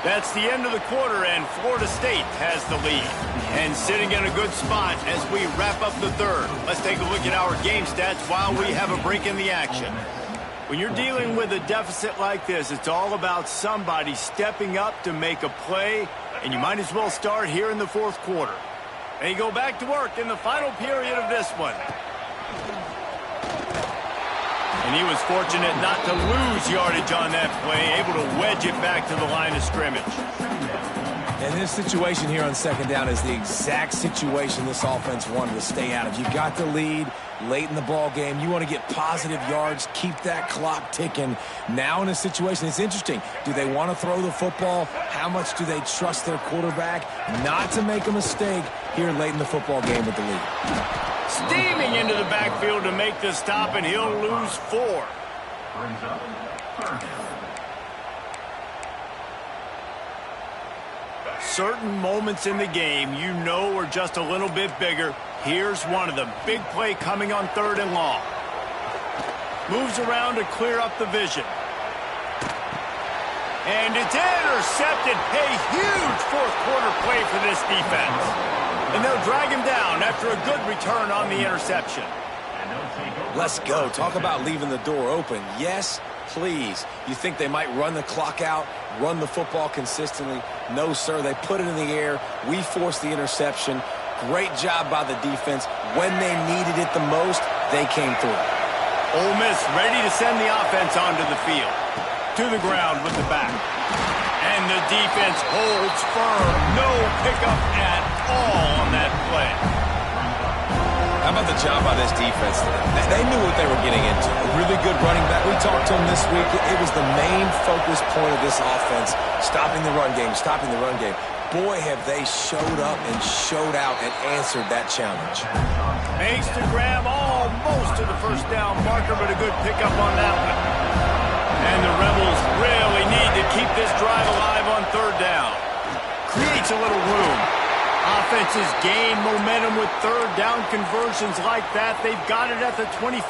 That's the end of the quarter, and Florida State has the lead. And sitting in a good spot as we wrap up the third. Let's take a look at our game stats while we have a break in the action. When you're dealing with a deficit like this, it's all about somebody stepping up to make a play, and you might as well start here in the fourth quarter. And you go back to work in the final period of this one. And he was fortunate not to lose yardage on that play, able to wedge it back to the line of scrimmage. And this situation here on second down is the exact situation this offense wanted to stay out of. You got the lead late in the ball game. You want to get positive yards, keep that clock ticking. Now in a situation, it's interesting. Do they want to throw the football? How much do they trust their quarterback not to make a mistake here late in the football game with the lead? Steaming into the backfield to make the stop, and he'll lose 4. Brings up third down. Certain moments in the game you know are just a little bit bigger. Here's one of them. Big play coming on 3rd and long. Moves around to clear up the vision. And it's intercepted. A huge fourth quarter play for this defense. And they'll drag him down after a good return on the interception. Let's go. Talk about leaving the door open. Yes, please. You think they might run the clock out, run the football consistently? No, sir. They put it in the air. We forced the interception. Great job by the defense. When they needed it the most, they came through. Ole Miss ready to send the offense onto the field. To the ground with the back. And the defense holds firm. No pickup at all on that play. How about the job by this defense today? They knew what they were getting into. A really good running back. We talked to him this week. It was the main focus point of this offense, stopping the run game, stopping the run game. Boy, have they showed up and showed out and answered that challenge. Makes to grab almost to the first down marker, but a good pickup on that one. And the Rebels really need to keep this drive alive on 3rd down. Creates a little room. Offenses gain momentum with 3rd down conversions like that. They've got it at the 25.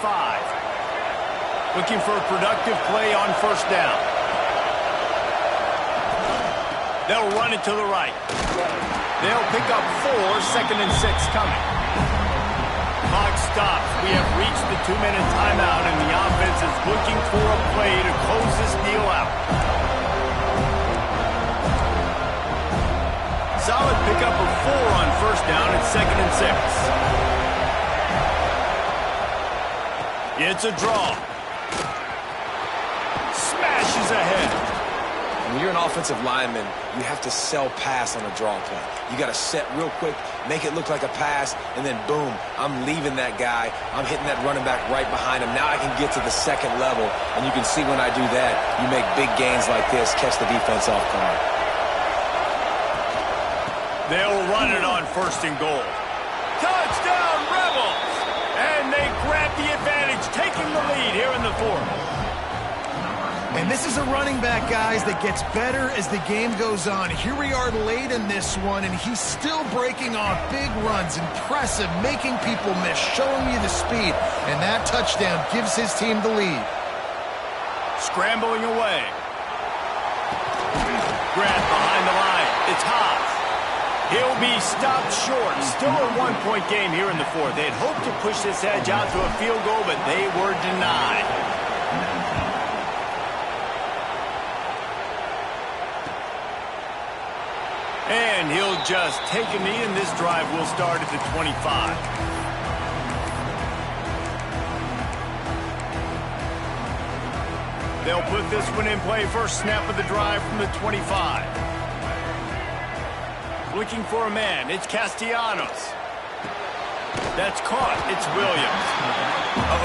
Looking for a productive play on 1st down. They'll run it to the right. They'll pick up 4, 2nd and 6 coming. Clock stops. We have reached the 2-minute timeout, and the offense is looking for a play to close this deal out. Solid pickup of 4 on 1st down at 2nd and 6. It's a draw. Smashes ahead. When you're an offensive lineman, you have to sell pass on a draw play. You got to set real quick, make it look like a pass, and then boom, I'm leaving that guy. I'm hitting that running back right behind him. Now I can get to the 2nd level, and you can see when I do that, you make big gains like this, catch the defense off guard. They'll run it on 1st and goal. Touchdown, Rebels! And they grab the advantage, taking the lead here in the 4th. And this is a running back, guys, that gets better as the game goes on. Here we are late in this one, and he's still breaking off big runs. Impressive, making people miss, showing you the speed. And that touchdown gives his team the lead. Scrambling away. Grant behind the line. It's Haas. He'll be stopped short. Still a 1-point game here in the 4th. They'd hoped to push this edge out to a field goal, but they were denied. And he'll just take a knee, and this drive will start at the 25. They'll put this one in play. First snap of the drive from the 25. Looking for a man. It's Castellanos. That's caught. It's Williams.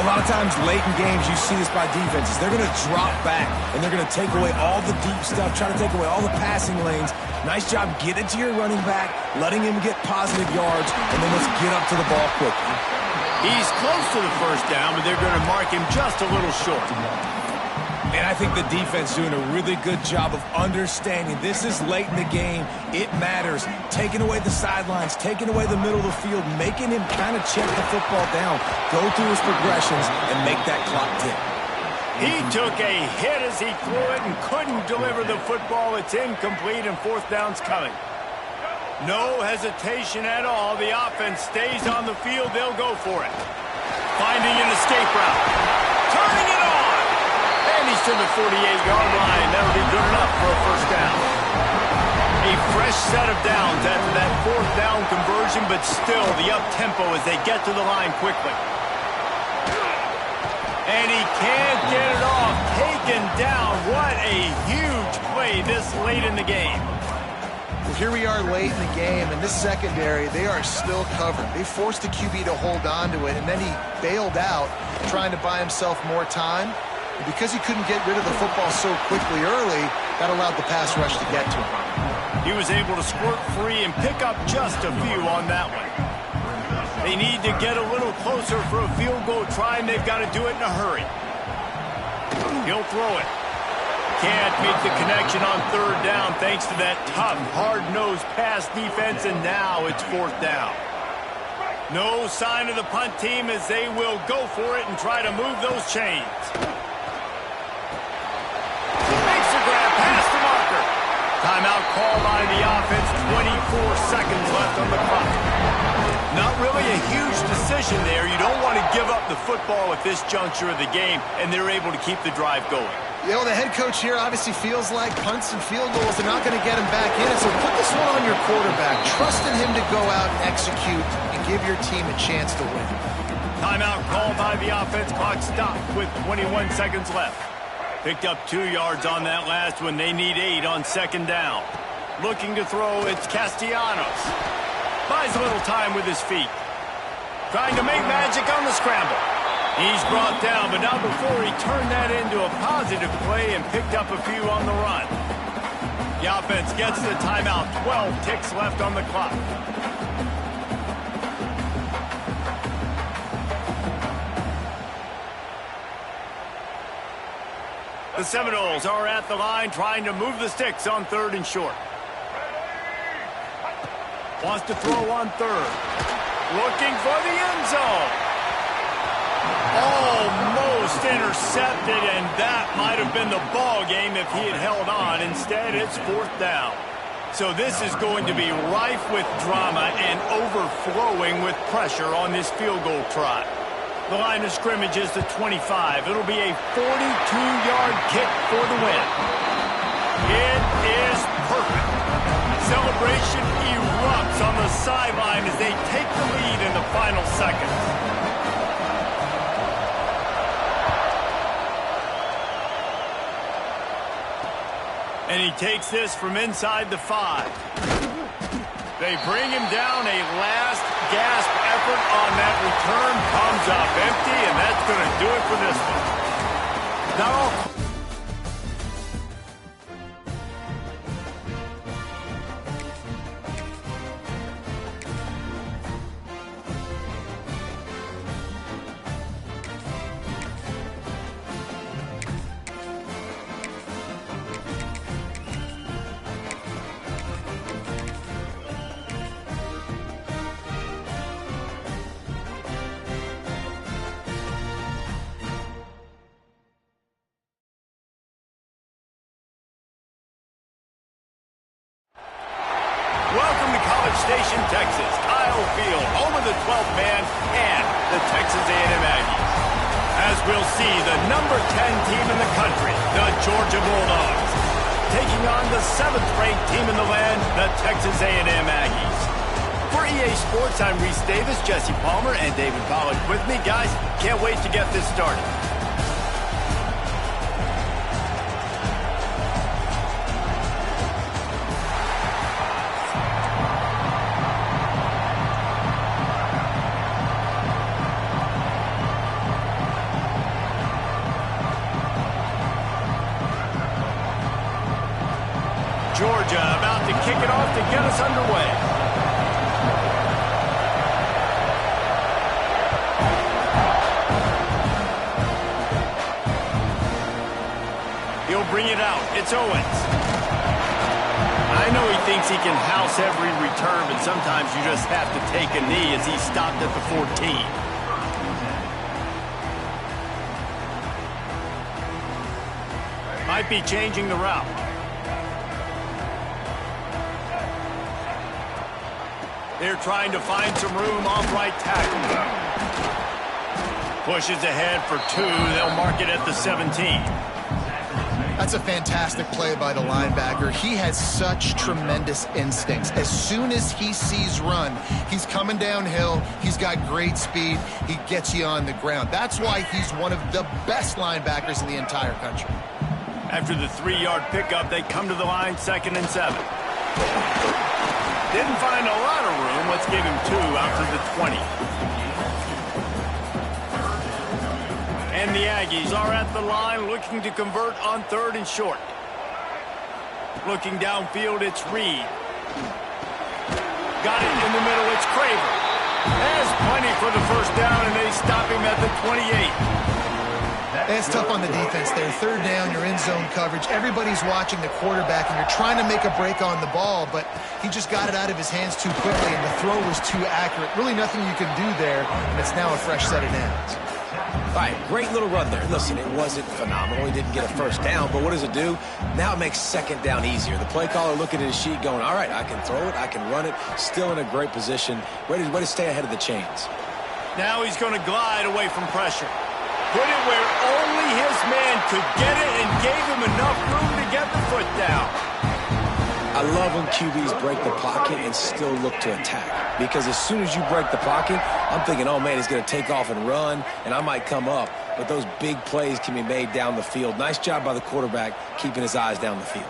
A lot of times late in games, you see this by defenses. They're going to drop back, and they're going to take away all the deep stuff, trying to take away all the passing lanes. Nice job getting to your running back, letting him get positive yards, and then let's get up to the ball quickly. He's close to the first down, but they're going to mark him just a little short. And I think the defense doing a really good job of understanding this is late in the game. It matters. Taking away the sidelines, taking away the middle of the field, making him kind of check the football down, go through his progressions, and make that clock tick. He took a hit as he threw it and couldn't deliver the football. It's incomplete, and fourth down's coming. No hesitation at all. The offense stays on the field. They'll go for it. Finding an escape route. Turning it on. And he's to the 48-yard line. That'll be good enough for a first down. A fresh set of downs after that fourth down conversion, but still the up-tempo as they get to the line quickly. And he can't get it off. Taken down. What a huge play this late in the game. Well, here we are late in the game, and this secondary, they are still covered. They forced the QB to hold on to it, and then he bailed out, trying to buy himself more time. And because he couldn't get rid of the football so quickly early, that allowed the pass rush to get to him. He was able to squirt free and pick up just a few on that one. They need to get a little closer for a field goal try, and they've got to do it in a hurry. He'll throw it. Can't make the connection on third down thanks to that tough, hard-nosed pass defense, and now it's fourth down. No sign of the punt team as they will go for it and try to move those chains. Makes the grab past the marker. Timeout call by the offense, 24 seconds left on the clock. Not really a huge decision there. You don't want to give up the football at this juncture of the game, and they're able to keep the drive going. You know, the head coach here obviously feels like punts and field goals are not going to get him back in. So put this one on your quarterback. Trust in him to go out and execute and give your team a chance to win. Timeout called by the offense. Clock stopped with 21 seconds left. Picked up 2 yards on that last one. They need 8 on second down. Looking to throw, it's Castellanos. Buys a little time with his feet. Trying to make magic on the scramble. He's brought down, but not before he turned that into a positive play and picked up a few on the run. The offense gets the timeout. 12 ticks left on the clock. The Seminoles are at the line trying to move the sticks on third and short. Wants to throw on third. Looking for the end zone. Almost intercepted, and that might have been the ball game if he had held on. Instead, it's fourth down. So this is going to be rife with drama and overflowing with pressure on this field goal try. The line of scrimmage is the 25. It'll be a 42-yard kick for the win. It is perfect. Celebration erupts on the sideline as they take the lead in the final seconds. And he takes this from inside the 5. They bring him down. A last gasp effort on that return comes up empty, and that's going to do it for this one. Not all. Welcome to College Station, Texas. Kyle Field, home of the 12th man and the Texas A&M Aggies. As we'll see, the number 10 team in the country, the Georgia Bulldogs, taking on the 7th-ranked team in the land, the Texas A&M Aggies. For EA Sports, I'm Reese Davis, Jesse Palmer, and David Pollack with me. Guys, can't wait to get this started. Georgia about to kick it off to get us underway. He'll bring it out. It's Owens. I know he thinks he can house every return, but sometimes you just have to take a knee as he stopped at the 14. Might be changing the route. They're trying to find some room off right tackle. Pushes ahead for 2. They'll mark it at the 17. That's a fantastic play by the linebacker. He has such tremendous instincts. As soon as he sees run, he's coming downhill. He's got great speed. He gets you on the ground. That's why he's one of the best linebackers in the entire country. After the 3-yard pickup, they come to the line, 2nd and 7. Didn't find a lot of room. Let's give him 2 out to the 20. And the Aggies are at the line looking to convert on 3rd and short. Looking downfield, it's Reed. Got it in the middle, it's Craver. Has plenty for the first down, and they stop him at the 28. It's tough on the defense there. 3rd down, you're in zone coverage. Everybody's watching the quarterback, and you're trying to make a break on the ball, but he just got it out of his hands too quickly, and the throw was too accurate. Really nothing you can do there, and it's now a fresh set of downs. All right, great little run there. Listen, it wasn't phenomenal. He didn't get a first down, but what does it do? Now it makes 2nd down easier. The play caller looking at his sheet going, all right, I can throw it, I can run it, still in a great position, ready to stay ahead of the chains. Now he's going to glide away from pressure. Put it where only his man could get it and gave him enough room to get the foot down. I love when QBs break the pocket and still look to attack. Because as soon as you break the pocket, I'm thinking, oh, man, he's going to take off and run, and I might come up. But those big plays can be made down the field. Nice job by the quarterback keeping his eyes down the field.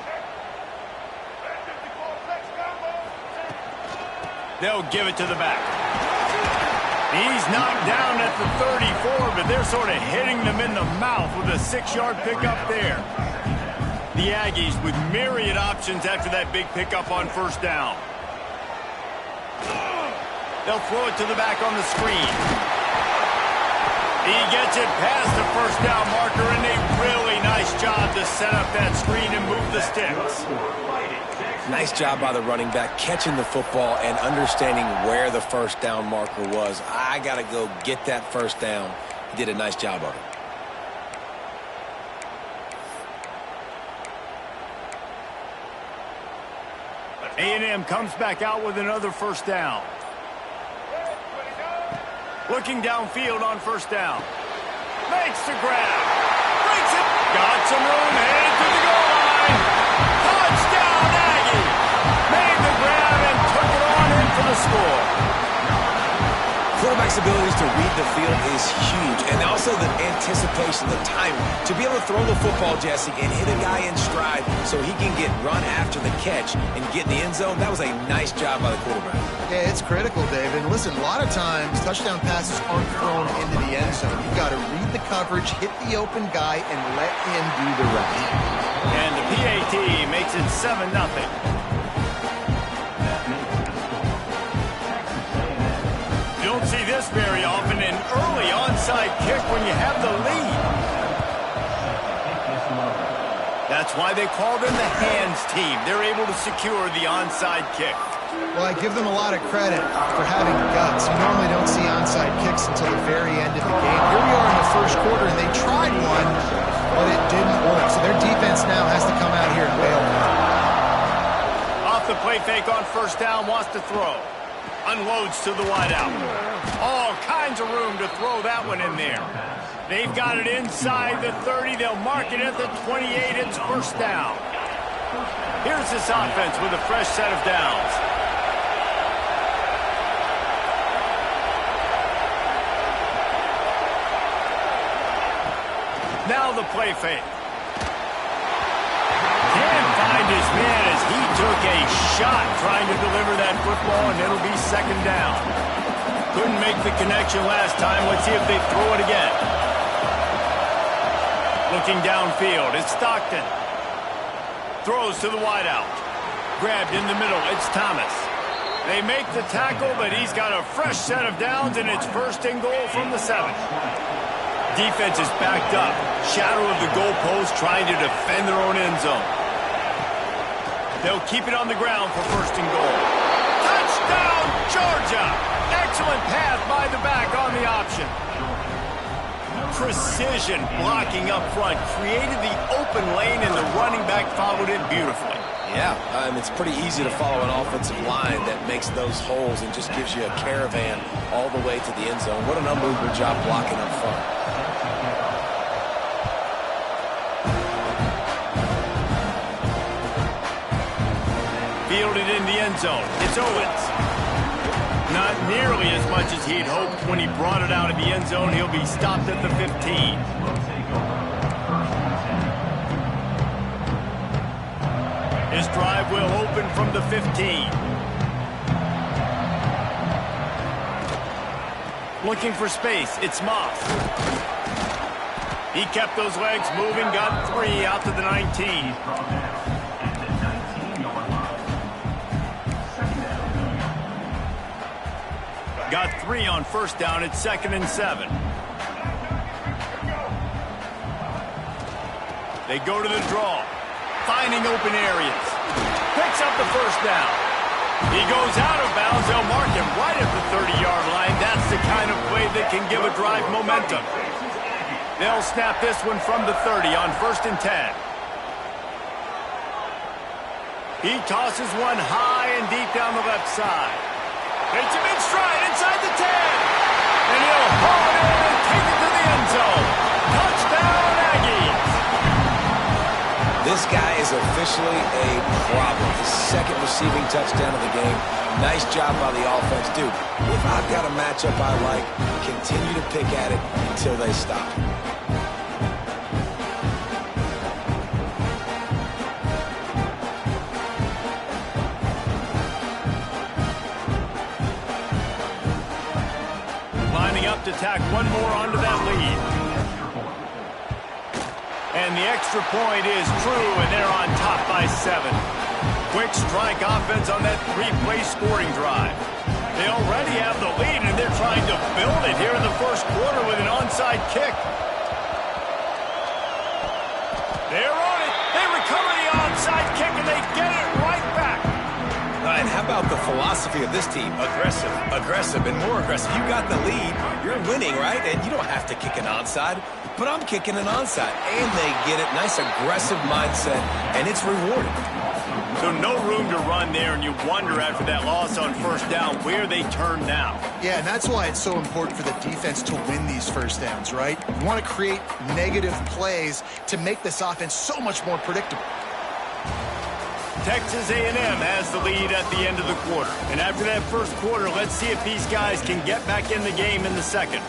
They'll give it to the back. He's knocked down at the 34, but they're sort of hitting them in the mouth with a 6-yard pickup there. The Aggies with myriad options after that big pickup on 1st down. They'll throw it to the back on the screen. He gets it past the 1st down marker, and a really nice job to set up that screen and move the sticks. Nice job by the running back, catching the football and understanding where the 1st down marker was. I got to go get that 1st down. He did a nice job of it. A&M comes back out with another 1st down. Looking downfield on 1st down. Makes the grab. Breaks it. Got some room. Headed to the goal line. Touchdown, Aggie. Made the grab and took it on in for the score. Quarterback's abilities to read the field is huge, and also the anticipation, the timing. To be able to throw the football, Jesse, and hit a guy in stride so he can get run after the catch and get in the end zone, that was a nice job by the quarterback. Yeah, it's critical, David. And listen, a lot of times touchdown passes aren't thrown into the end zone. You've got to read the coverage, hit the open guy, and let him do the rest. And the PAT makes it 7-0. You don't see this very often, an early onside kick when you have the lead. That's why they call them the hands team. They're able to secure the onside kick. Well, I give them a lot of credit for having guts. You normally don't see onside kicks until the very end of the game. Here we are in the 1st quarter, and they tried one, but it didn't work. So their defense now has to come out here and bail. Off the play fake on 1st down, wants to throw. Unloads to the wideout. All kinds of room to throw that one in there. They've got it inside the 30. They'll mark it at the 28. It's 1st down. Here's this offense with a fresh set of downs. Now the play fake. Can't find his man as he took a shot trying to deliver that football, and it'll be 2nd down. Couldn't make the connection last time. Let's see if they throw it again. Looking downfield, it's Stockton. Throws to the wideout. grabbed in the middle. It's Thomas. They make the tackle, but he's got a fresh set of downs, and it's first and goal from the 7. Defense is backed up. Shadow of the goalpost trying to defend their own end zone. They'll keep it on the ground for first and goal. Touchdown, Georgia! Excellent pass by the back on the option. Precision blocking up front created the open lane, and the running back followed it beautifully. Yeah, it's pretty easy to follow an offensive line that makes those holes and just gives you a caravan all the way to the end zone. What an unbelievable job blocking up front. Fielded in the end zone. It's Owens. Not nearly as much as he'd hoped when he brought it out of the end zone. He'll be stopped at the 15. His drive will open from the 15. Looking for space. It's Moss. He kept those legs moving, got 3 out to the 19. Got 3 on first down. It's 2nd and 7. They go to the draw. Finding open areas. Picks up the first down. He goes out of bounds. They'll mark him right at the 30-yard line. That's the kind of play that can give a drive momentum. They'll snap this one from the 30 on 1st and 10. He tosses one high and deep down the left side. Takes him in stride inside the 10. And he'll haul it in and take it to the end zone. Touchdown, Aggies. This guy is officially a problem. His 2nd receiving touchdown of the game. Nice job by the offense. Dude, if I've got a matchup I like, continue to pick at it until they stop. Lining up to tack one more onto that lead. And the extra point is true, and they're on top by 7. Quick strike offense on that 3-play scoring drive. They already have the lead, and they're trying to build it here in the first quarter with an onside kick. They're on it. They recover the onside kick, and they get it right back. And how about the philosophy of this team? Aggressive, aggressive, and more aggressive. You got the lead. You're winning, right? And you don't have to kick an onside. But I'm kicking an onside, and they get it. Nice aggressive mindset, and it's rewarding. So no room to run there, and you wonder after that loss on first down where they turn now. Yeah, and that's why it's so important for the defense to win these first downs, right? You want to create negative plays to make this offense so much more predictable. Texas A&M has the lead at the end of the quarter. And after that first quarter, let's see if these guys can get back in the game in the second.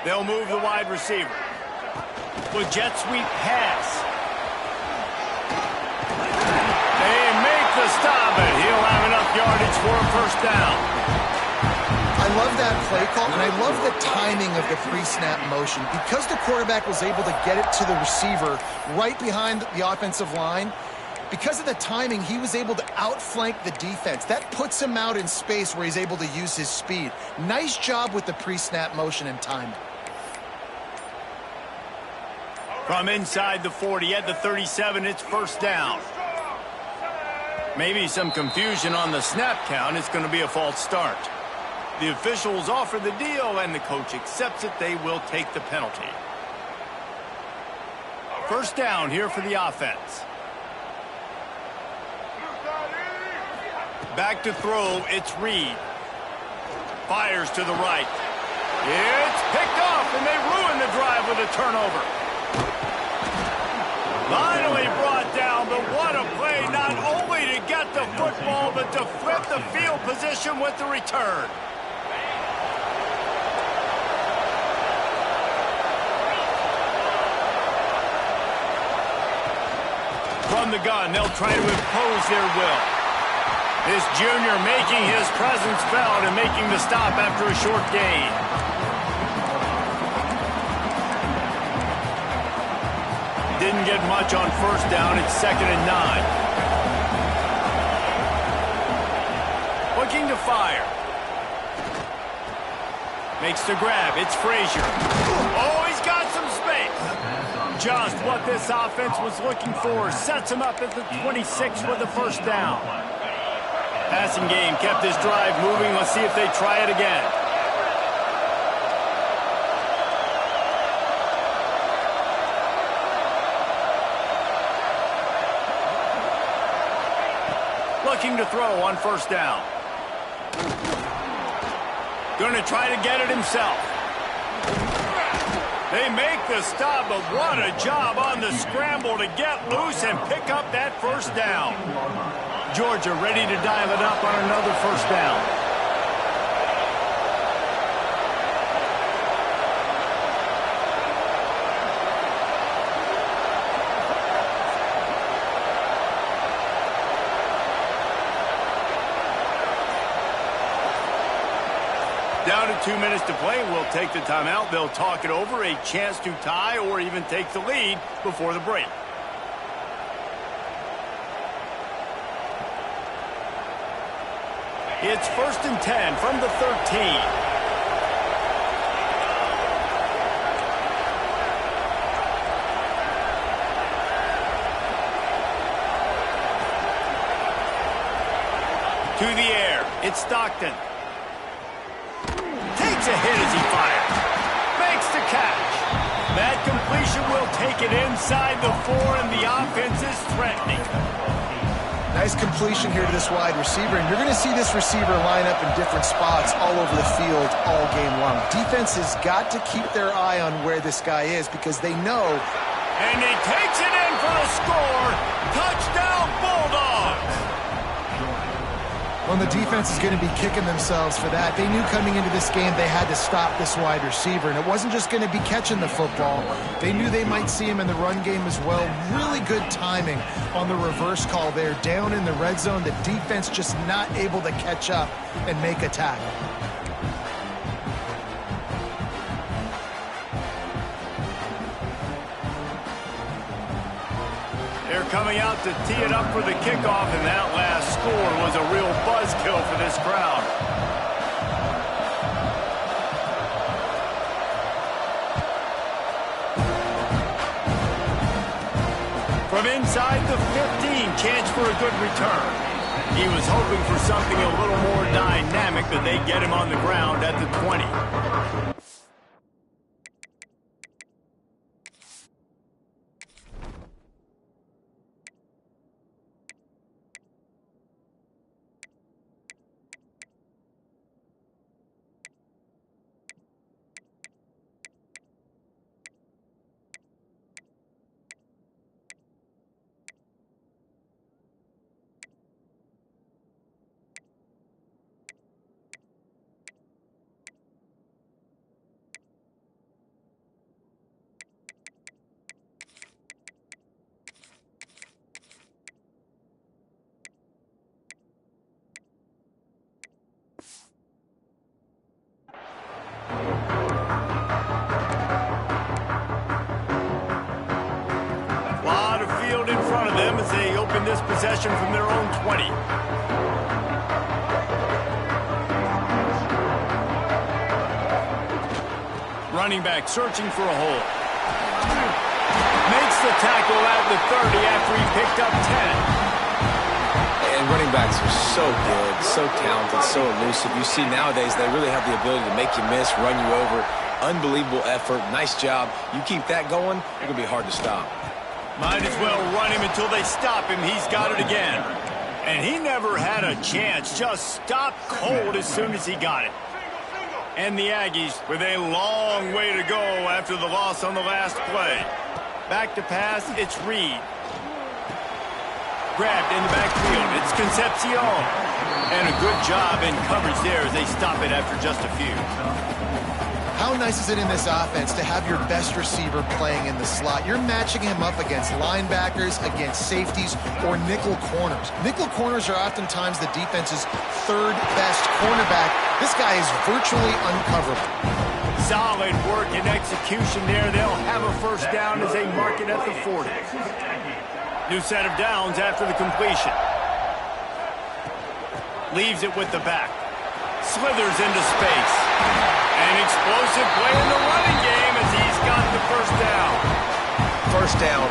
They'll move the wide receiver. With jet sweep pass. They make the stop, and he'll have enough yardage for a first down. I love that play call, and I love the timing of the pre-snap motion. Because the quarterback was able to get it to the receiver right behind the offensive line, because of the timing, he was able to outflank the defense. That puts him out in space where he's able to use his speed. Nice job with the pre-snap motion and timing. From inside the 40 at the 37, it's first down. Maybe some confusion on the snap count. It's going to be a false start. The officials offer the deal, and the coach accepts it. They will take the penalty. First down here for the offense. Back to throw, it's Reed. Fires to the right. It's picked off, and they ruin the drive with a turnover. Finally brought down, but what a play, not only to get the football, but to flip the field position with the return. From the gun, they'll try to impose their will. This junior making his presence felt and making the stop after a short gain. Didn't get much on first down. It's 2nd and 9. Looking to fire. Makes the grab. It's Frazier. Oh, he's got some space. Just what this offense was looking for. Sets him up at the 26 with the first down. Passing game kept this drive moving. Let's see if they try it again. Looking to throw on first down. Going to try to get it himself. They make the stop, but what a job on the scramble to get loose and pick up that first down. Georgia ready to dial it up on another first down. Down to 2 minutes to play. We'll take the timeout. They'll talk it over. A chance to tie or even take the lead before the break. It's 1st and 10 from the 13. To the air. It's Stockton. Takes a hit as he fires. Makes the catch. That completion will take it inside the 4, and the offense is threatening. Nice completion here to this wide receiver, and you're going to see this receiver line up in different spots all over the field all game long. Defense has got to keep their eye on where this guy is because they know. And he takes it in for the score. Touchdown, Bulldogs. Well, the defense is going to be kicking themselves for that. They knew coming into this game they had to stop this wide receiver, and it wasn't just going to be catching the football. They knew they might see him in the run game as well. Really good timing on the reverse call there. Down in the red zone, the defense just not able to catch up and make a tackle. They're coming out to tee it up for the kickoff, and that last score was a real buzzkill for this crowd. From inside the 15, chance for a good return. He was hoping for something a little more dynamic, but they get him on the ground at the 20. As they open this possession from their own 20. Running back searching for a hole. Makes the tackle at the 30 after he picked up 10. And running backs are so good, so talented, so elusive. You see nowadays they really have the ability to make you miss, run you over. Unbelievable effort. Nice job. You keep that going, it's going to be hard to stop. Might as well run him until they stop him. He's got it again. And he never had a chance. Just stopped cold as soon as he got it. And the Aggies with a long way to go after the loss on the last play. Back to pass, it's Reed. Grabbed in the backfield, it's Concepcion. And a good job in coverage there as they stop it after just a few. How nice is it in this offense to have your best receiver playing in the slot? You're matching him up against linebackers, against safeties, or nickel corners. Nickel corners are oftentimes the defense's third best cornerback. This guy is virtually uncoverable. Solid work and execution there. They'll have a first down as they mark it at the 40. New set of downs after the completion. Leaves it with the back. Slithers into space. An explosive play in the running game as he's got the first down. First down,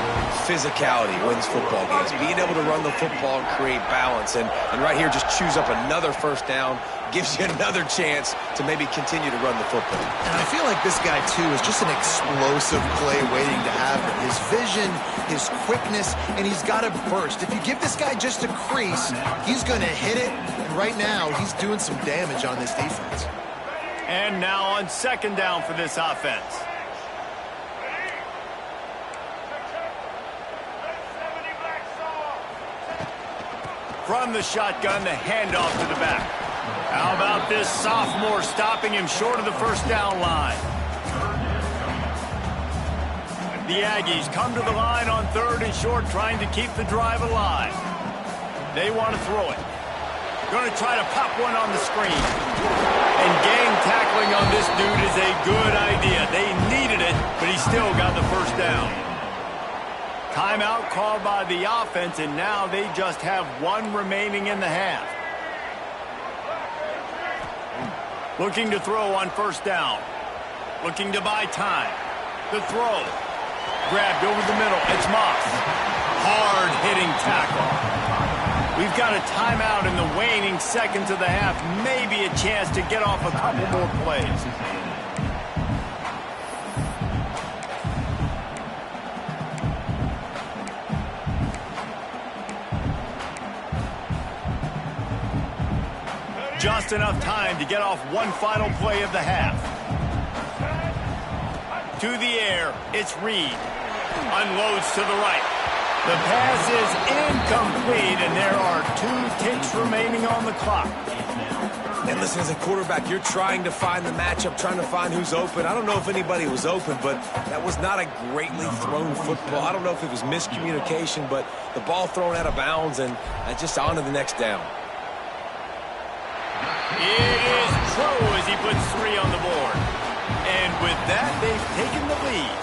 physicality wins football games. Being able to run the football and create balance. And right here, just choose up another first down. Gives you another chance to maybe continue to run the football. And I feel like this guy, too, is just an explosive play waiting to happen. His vision, his quickness, and he's got a burst. If you give this guy just a crease, he's going to hit it. And right now, he's doing some damage on this defense. And now on second down for this offense. From the shotgun, the handoff to the back. How about this sophomore stopping him short of the first down line? The Aggies come to the line on third and short, trying to keep the drive alive. They want to throw it. Going to try to pop one on the screen. And gang tackling on this dude is a good idea. They needed it, but he still got the first down. Timeout called by the offense, and now they just have one remaining in the half. Looking to throw on first down. Looking to buy time. The throw. Grabbed over the middle. It's Moss. Hard-hitting tackle. We've got a timeout in the waning seconds of the half. Maybe a chance to get off a couple more plays. Just enough time to get off one final play of the half. To the air, it's Reed. Unloads to the right. The pass is incomplete, and there are 2 ticks remaining on the clock. And listen, as a quarterback, you're trying to find the matchup, trying to find who's open. I don't know if anybody was open, but that was not a greatly thrown football. I don't know if it was miscommunication, but the ball thrown out of bounds and just on to the next down. It is true as he puts 3 on the board. And with that, they've taken the lead.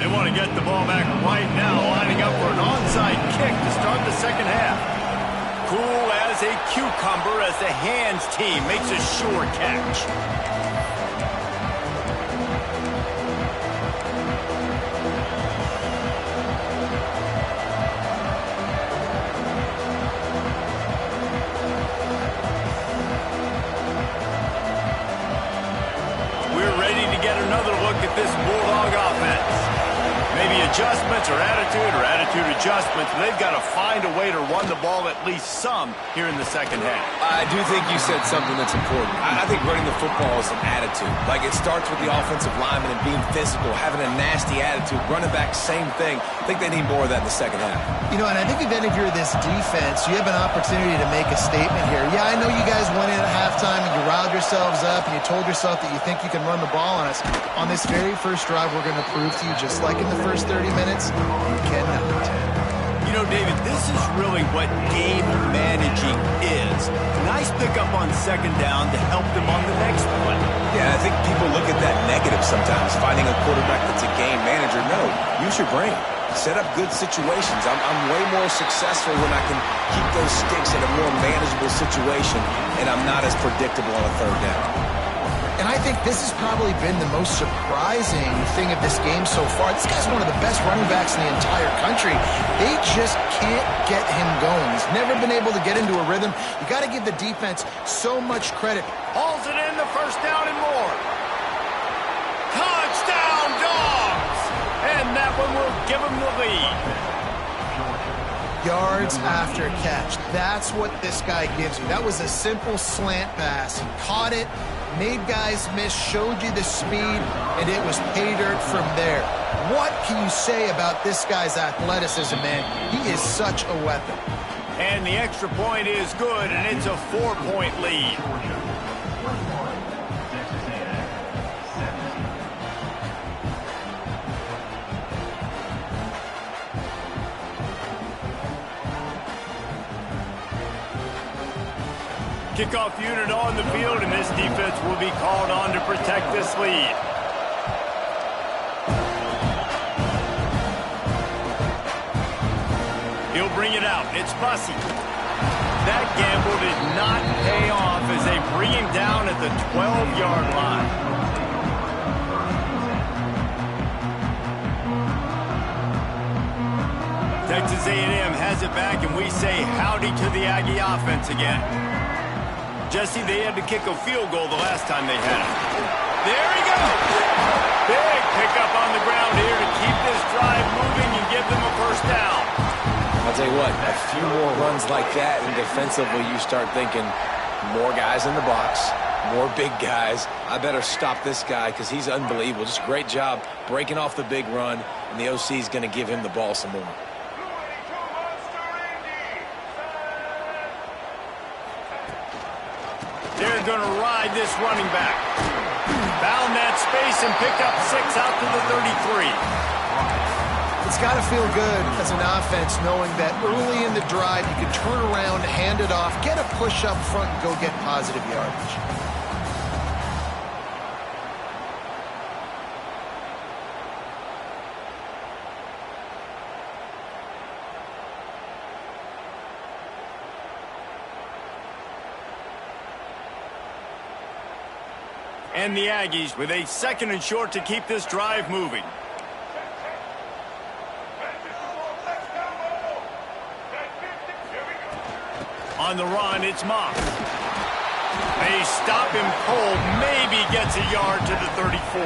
They want to get the ball back right now, lining up for an onside kick to start the second half. Cool as a cucumber as the hands team makes a sure catch. This Bulldog offense. Maybe adjustments or attitude adjustments. They've got to find a way to run the ball at least some here in the second half. I do think you said something that's important. I think running the football is an attitude. Like, it starts with the offensive lineman and being physical, having a nasty attitude. Running back, same thing. I think they need more of that in the second half. You know, and I think if any of you're this defense, you have an opportunity to make a statement here. Yeah, I know you guys went in at halftime and you riled yourselves up and you told yourself that you think you can run the ball on us. On this very first drive, we're going to prove to you, just like in the first 30 minutes, you cannot. You know, David, this is really what game managing is. Nice pickup on second down to help them on the next play. Yeah, I think people look at that negative sometimes, finding a quarterback that's a game manager. No, use your brain. Set up good situations. I'm way more successful when I can keep those sticks in a more manageable situation, and I'm not as predictable on a third down. And I think this has probably been the most surprising thing of this game so far. This guy's one of the best running backs in the entire country. They just can't get him going. He's never been able to get into a rhythm. You got to give the defense so much credit. Hauls it in, the first down and more. Touchdown, Dogs! And that one will give them the lead. Yards after catch. That's what this guy gives you. That was a simple slant pass. He caught it, made guys miss, showed you the speed, and it was pay dirt from there. What can you say about this guy's athleticism, man? He is such a weapon. And the extra point is good, and it's a 4-point lead. Kickoff unit on the field, and this defense will be called on to protect this lead. He'll bring it out. It's Bussey. That gamble did not pay off as they bring him down at the 12-yard line. Texas A&M has it back, and we say howdy to the Aggie offense again. Jesse, they had to kick a field goal the last time they had it. There he goes! Big pickup on the ground here to keep this drive moving and give them a first down. I'll tell you what, a few more runs like that, and defensively you start thinking more guys in the box, more big guys. I better stop this guy because he's unbelievable. Just great job breaking off the big run, and the OC is going to give him the ball some more. They're going to ride this running back. Found that space and picked up 6 out to the 33. It's got to feel good as an offense knowing that early in the drive you can turn around, hand it off, get a push up front, and go get positive yardage. And the Aggies with a 2nd and short to keep this drive moving. On the run, it's Mock. They stop him cold, maybe gets a yard to the 34.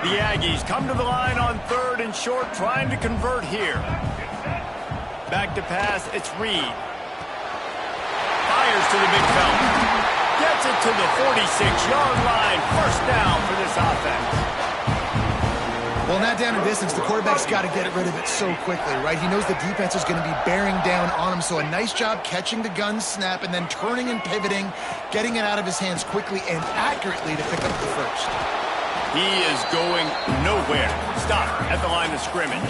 The Aggies come to the line on 3rd and short, trying to convert here. Back to pass, it's Reed. Fires to the big fella. Gets it to the 46-yard line. First down for this offense. Well, in that down and distance, the quarterback's got to get rid of it so quickly, right? He knows the defense is going to be bearing down on him, so a nice job catching the gun snap and then turning and pivoting, getting it out of his hands quickly and accurately to pick up the first. He is going nowhere. Stop at the line of scrimmage.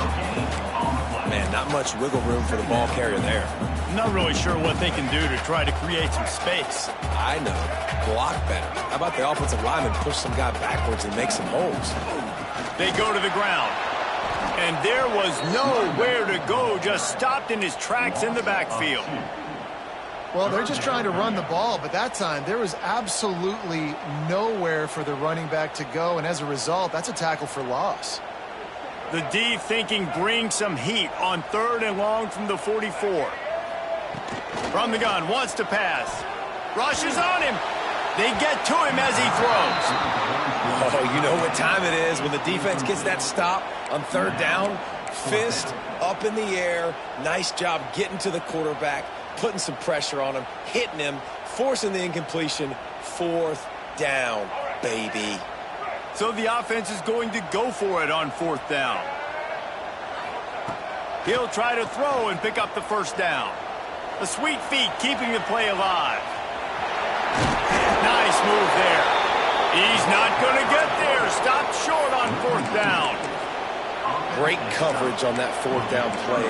Man, not much wiggle room for the ball carrier there. I'm not really sure what they can do to try to create some space. I know. Block better. How about the offensive lineman push some guy backwards and make some holes? They go to the ground. And there was nowhere to go, just stopped in his tracks in the backfield. Well, they're just trying to run the ball, but that time there was absolutely nowhere for the running back to go, and as a result, that's a tackle for loss. The D thinking bring some heat on 3rd and long from the 44. From the gun, wants to pass. Rushes on him. They get to him as he throws. Oh, you know what time it is when the defense gets that stop on 3rd down. Fist up in the air. Nice job getting to the quarterback, putting some pressure on him, hitting him, forcing the incompletion. 4th down, baby. So the offense is going to go for it on 4th down. He'll try to throw and pick up the first down. The sweet feet keeping the play alive. Nice move there. He's not going to get there. Stopped short on 4th down. Great coverage on that 4th down play.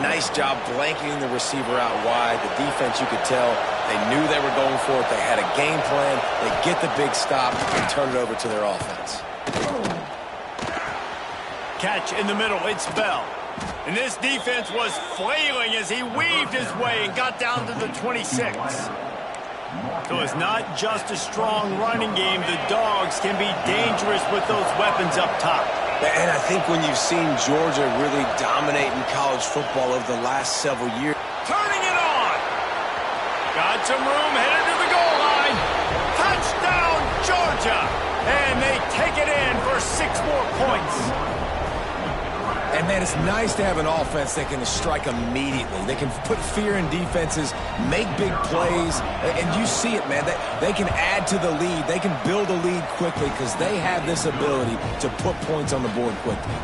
Nice job blanketing the receiver out wide. The defense, you could tell, they knew they were going for it. They had a game plan. They get the big stop and turn it over to their offense. Catch in the middle. It's Bell. And this defense was flailing as he weaved his way and got down to the 26. So it's not just a strong running game. The Dogs can be dangerous with those weapons up top. And I think when you've seen Georgia really dominate in college football over the last several years. Turning it on. Got some room, headed to the goal line. Touchdown, Georgia. And they take it in for 6 more points. And, man, it's nice to have an offense that can strike immediately. They can put fear in defenses, make big plays, and you see it, man. They can add to the lead. They can build a lead quickly because they have this ability to put points on the board quickly.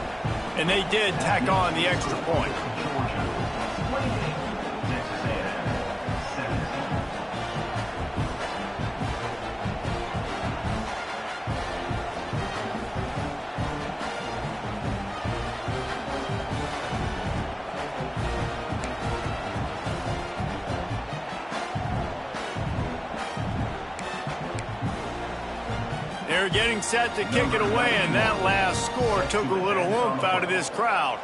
And they did tack on the extra point. They're getting set to kick it away, and that last score took a little oomph out of this crowd.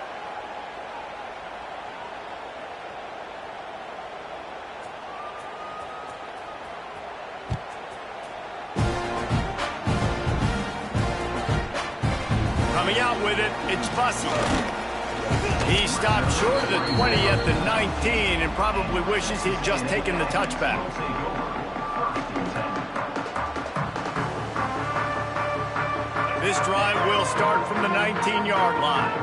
Coming out with it, it's Bussey. He stopped short of the 20 at the 19 and probably wishes he'd just taken the touchback. This drive will start from the 19-yard line.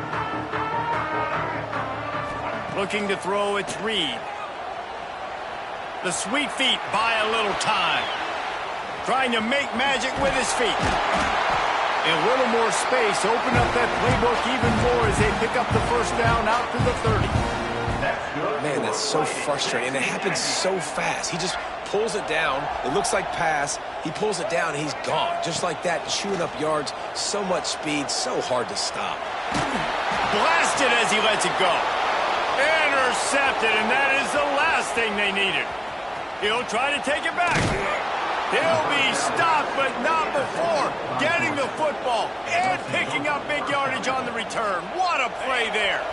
Looking to throw, it's Reed. The sweet feet buy a little time. Trying to make magic with his feet. A little more space, open up that playbook even more as they pick up the first down out to the 30. Man, that's so frustrating. And it happens so fast. He just pulls it down. It looks like pass. He pulls it down, and he's gone. Just like that, chewing up yards. So much speed, so hard to stop. Blasted as he lets it go. Intercepted, and that is the last thing they needed. He'll try to take it back. He'll be stopped, but not before getting the football and picking up big yardage on the return. What a play there.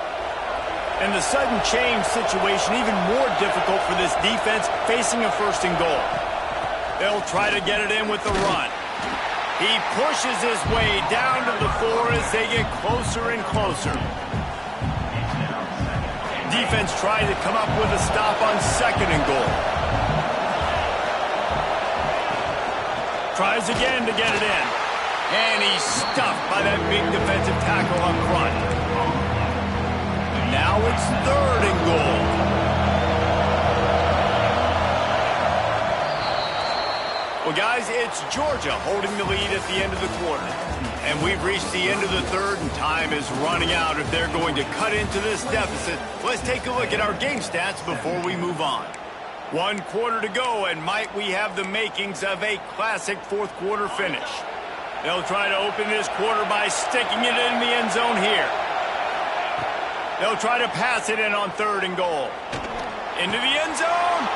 And the sudden change situation even more difficult for this defense facing a first and goal. They'll try to get it in with the run. He pushes his way down to the 4 as they get closer and closer. Defense trying to come up with a stop on second and goal. Tries again to get it in. And he's stuffed by that big defensive tackle up front. Now it's third and goal. Well, guys, it's Georgia holding the lead at the end of the quarter. And we've reached the end of the third, and time is running out if they're going to cut into this deficit. Let's take a look at our game stats before we move on. 1 quarter to go, and might we have the makings of a classic fourth quarter finish. They'll try to open this quarter by sticking it in the end zone here. They'll try to pass it in on third and goal. Into the end zone.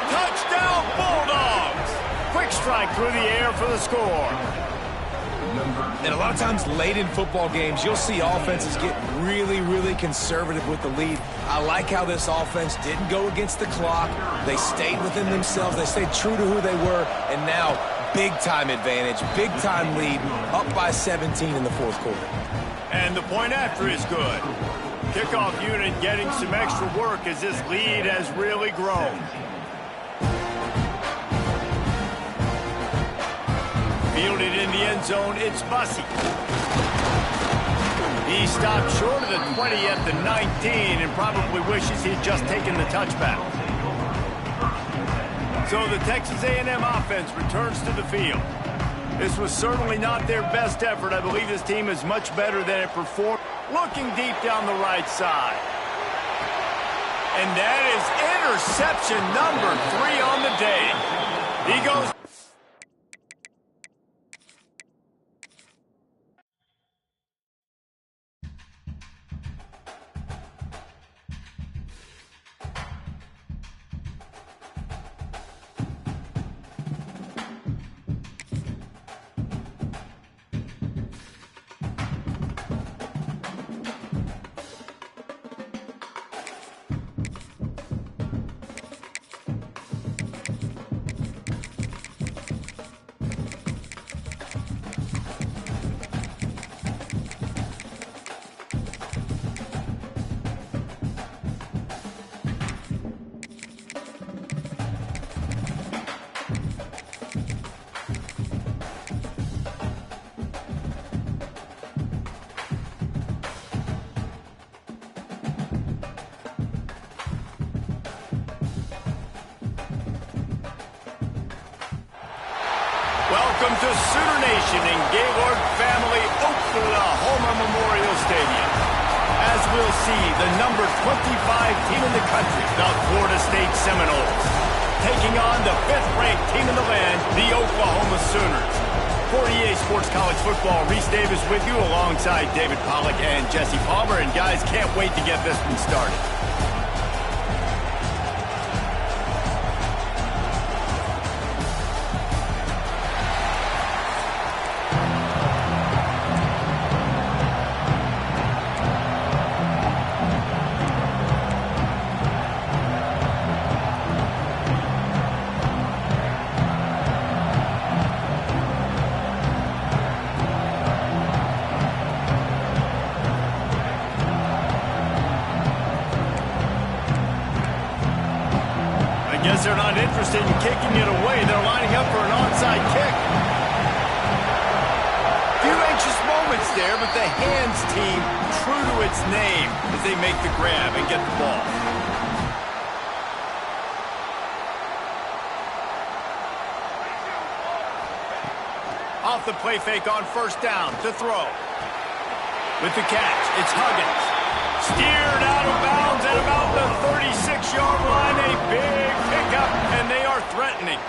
Touchdown, Bulldogs. Quick strike through the air for the score. And a lot of times late in football games, you'll see offenses get really, really conservative with the lead. I like how this offense didn't go against the clock. They stayed within themselves. They stayed true to who they were. And now, big-time advantage, big-time lead, up by 17 in the fourth quarter. And the point after is good. Kickoff unit getting some extra work as this lead has really grown. Fielded in the end zone, it's Bussey. He stopped short of the 20 at the 19 and probably wishes he'd just taken the touchback. So the Texas A&M offense returns to the field. This was certainly not their best effort. I believe this team is much better than it performed. Looking deep down the right side. And that is interception number 3 on the day. He goes... Welcome to Sooner Nation and Gaylord family Oklahoma Memorial Stadium. As we'll see, the number 25 team in the country, the Florida State Seminoles, taking on the 5th-ranked team in the land, the Oklahoma Sooners. For EA Sports College Football, Reese Davis with you alongside David Pollack and Jesse Palmer. And guys, can't wait to get this one started. they're not interested in kicking it away. They're lining up for an onside kick. Few anxious moments there, but the hands team true to its name as they make the grab and get the ball. Off the play fake on first down to throw. With the catch, it's Huggins. Steered out of bounds at about the 36-yard line. A big pickup, and they are threatening.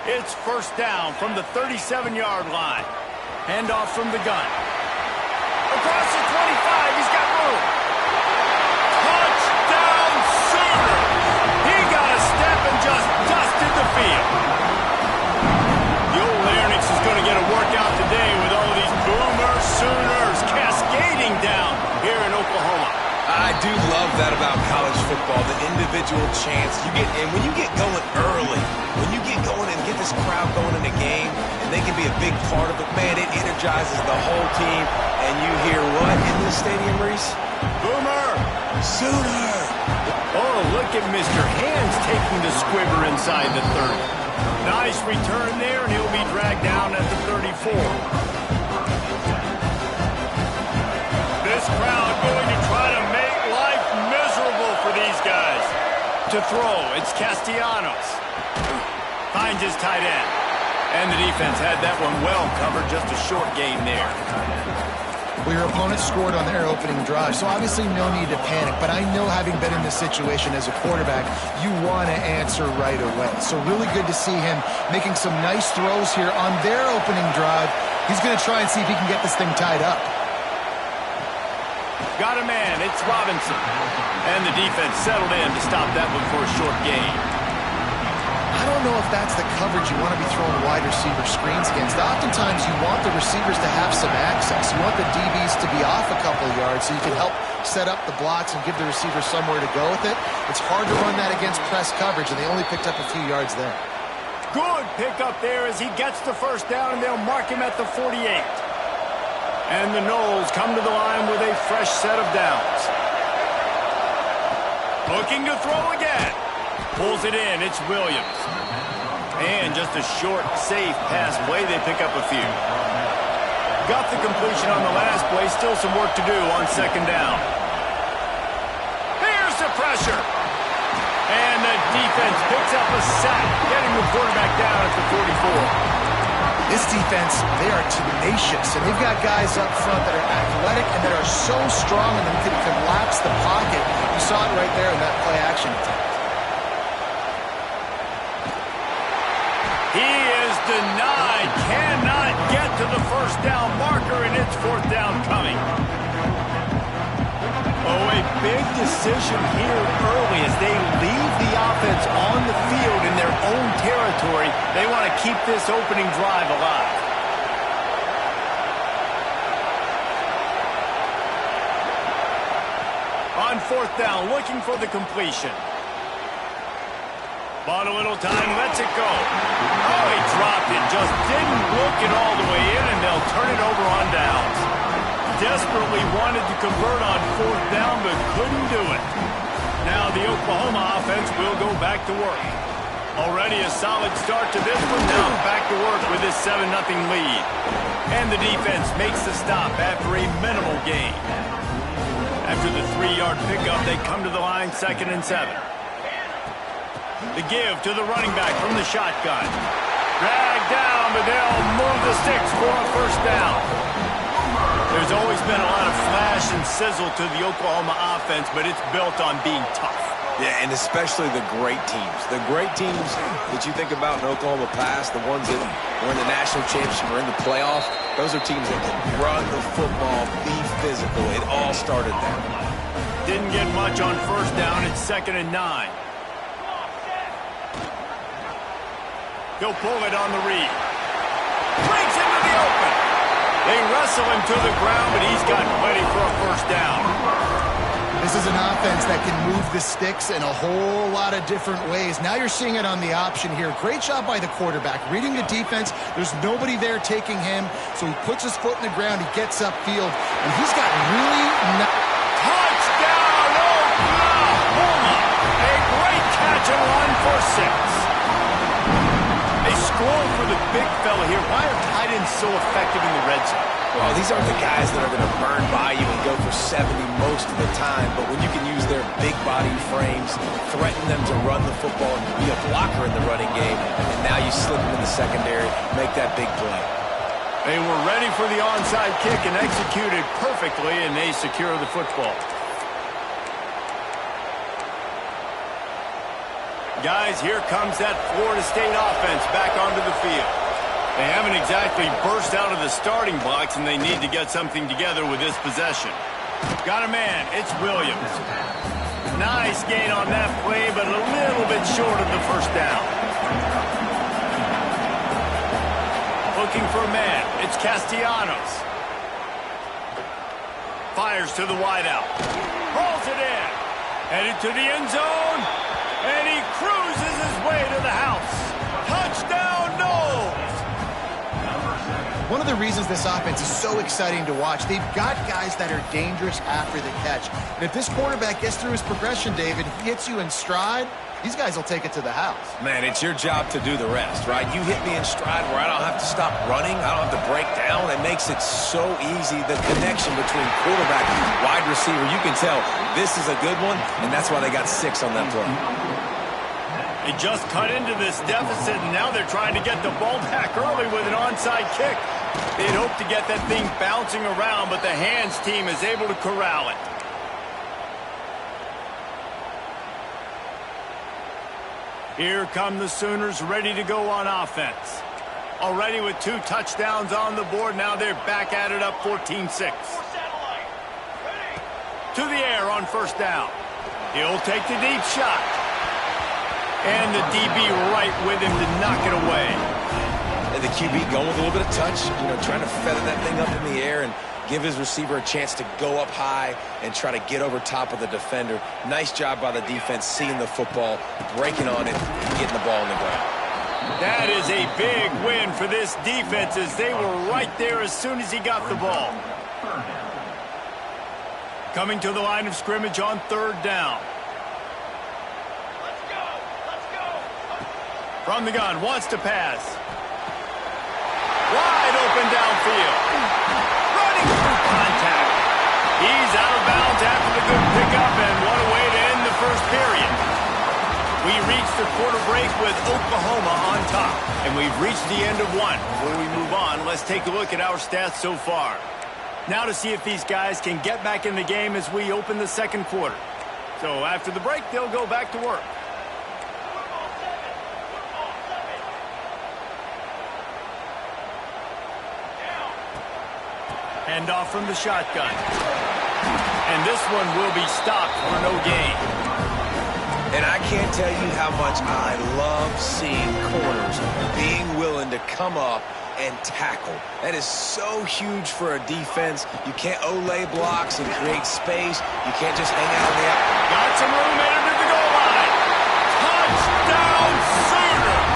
It's first down from the 37-yard line. Handoff from the gun. Across the 25, he's got room. Touchdown, Sooners! He got a step and just dusted the field. The old Larynx is going to get a workout today with all these Boomer Sooners cascading down here in Oklahoma. I do love that about college football, the individual chance you get. And when you get going early, when you get going and get this crowd going in a game, and they can be a big part of it, man, it energizes the whole team. And you hear what in this stadium, Reese? Boomer! Sooner! Oh, look at Mr. Hands taking the squibber inside the 30. Nice return there, and he'll be dragged down at the 34. This crowd going to try to make life miserable for these guys. To throw, it's Castellanos. Finds his tight end. And the defense had that one well covered, just a short gain there. Well, your opponent scored on their opening drive, so obviously no need to panic. But I know, having been in this situation as a quarterback, you want to answer right away. So really good to see him making some nice throws here on their opening drive. He's going to try and see if he can get this thing tied up. Got a man, it's Robinson. And the defense settled in to stop that one for a short gain. I don't know if that's the coverage you want to be throwing wide receiver screens against. Oftentimes you want the receivers to have some access. You want the DBs to be off a couple of yards so you can help set up the blocks and give the receiver somewhere to go with it. It's hard to run that against press coverage, and they only picked up a few yards there. Good pickup there as he gets the first down, and they'll mark him at the 48. And the Noles come to the line with a fresh set of downs. Looking to throw again. Pulls it in. It's Williams. And just a short, safe pass play. They pick up a few. Got the completion on the last play. Still some work to do on second down. Here's the pressure. And the defense picks up a sack, getting the quarterback down at the 44. This defense, they are tenacious, and they've got guys up front that are athletic and that are so strong and that can collapse the pocket. You saw it right there in that play action attempt. He is denied, cannot get to the first down marker, and it's fourth down coming. Oh, a big decision here early as they leave the offense on the field in their own territory. They want to keep this opening drive alive. On fourth down, looking for the completion. Bought a little time, lets it go. Oh, he dropped it, just didn't look it all the way in, and they'll turn it over on downs. Desperately wanted to convert on fourth down, but couldn't do it. Now the Oklahoma offense will go back to work. Already a solid start to this one, now back to work with this 7-0 lead. And the defense makes the stop after a minimal gain. After the 3-yard pickup, they come to the line, 2nd and 7. The give to the running back from the shotgun. Dragged down, but they'll move the sticks for a first down. There's always been a lot of flash and sizzle to the Oklahoma offense, but it's built on being tough. Yeah, and especially the great teams. The great teams that you think about in Oklahoma past, the ones that were in the national championship or in the playoff, those are teams that can run the football, be physical. It all started there. Didn't get much on first down. It's 2nd and 9. He'll pull it on the read. Breaks into the open. They wrestle him to the ground, but he's got plenty for a first down. This is an offense that can move the sticks in a whole lot of different ways. Now you're seeing it on the option here. Great job by the quarterback. Reading the defense, there's nobody there taking him, so he puts his foot in the ground, he gets upfield, and he's got really Touchdown, Oklahoma! A great catch to run for 6. They score for the big fella here. Why are tight ends so effective in the red zone? Well, these aren't the guys that are going to burn by you and go for 70 most of the time, but when you can use their big body frames, threaten them to run the football and be a blocker in the running game, and now you slip them in the secondary, make that big play. They were ready for the onside kick and executed perfectly, and they secure the football. Guys, here comes that Florida State offense back onto the field. They haven't exactly burst out of the starting blocks, and they need to get something together with this possession. Got a man. It's Williams. Nice gain on that play, but a little bit short of the first down. Looking for a man. It's Castellanos. Fires to the wideout. Rolls it in. Headed to the end zone. And he cruises his way to the house. Touchdown, Noles! One of the reasons this offense is so exciting to watch, they've got guys that are dangerous after the catch. And if this quarterback gets through his progression, David, he hits you in stride, these guys will take it to the house. Man, it's your job to do the rest, right? You hit me in stride where I don't have to stop running. I don't have to break down. It makes it so easy. The connection between quarterback and wide receiver, you can tell this is a good one, and that's why they got 6 on that play. They just cut into this deficit, and now they're trying to get the ball back early with an onside kick. They'd hoped to get that thing bouncing around, but the hands team is able to corral it. Here come the Sooners ready to go on offense. Already with 2 touchdowns on the board, now they're back at it up 14-6. To the air on first down. He'll take the deep shot. And the DB right with him to knock it away. And the QB going with a little bit of touch, trying to feather that thing up in the air and give his receiver a chance to go up high and try to get over top of the defender. Nice job by the defense, seeing the football, breaking on it, and getting the ball on the ground. That is a big win for this defense, as they were right there as soon as he got the ball. Coming to the line of scrimmage on third down. From the gun, wants to pass. Wide open downfield. Running through contact. He's out of bounds after the good pickup, and what a way to end the first period. We reached the quarter break with Oklahoma on top, and we've reached the end of one. Before we move on, let's take a look at our stats so far. Now to see if these guys can get back in the game as we open the second quarter. So after the break, they'll go back to work. Hand off from the shotgun. And this one will be stopped for no gain. And I can't tell you how much I love seeing corners being willing to come up and tackle. That is so huge for a defense. You can't olay blocks and create space. You can't just hang out on the out. Got some room headed to the goal line. Touchdown Sooners!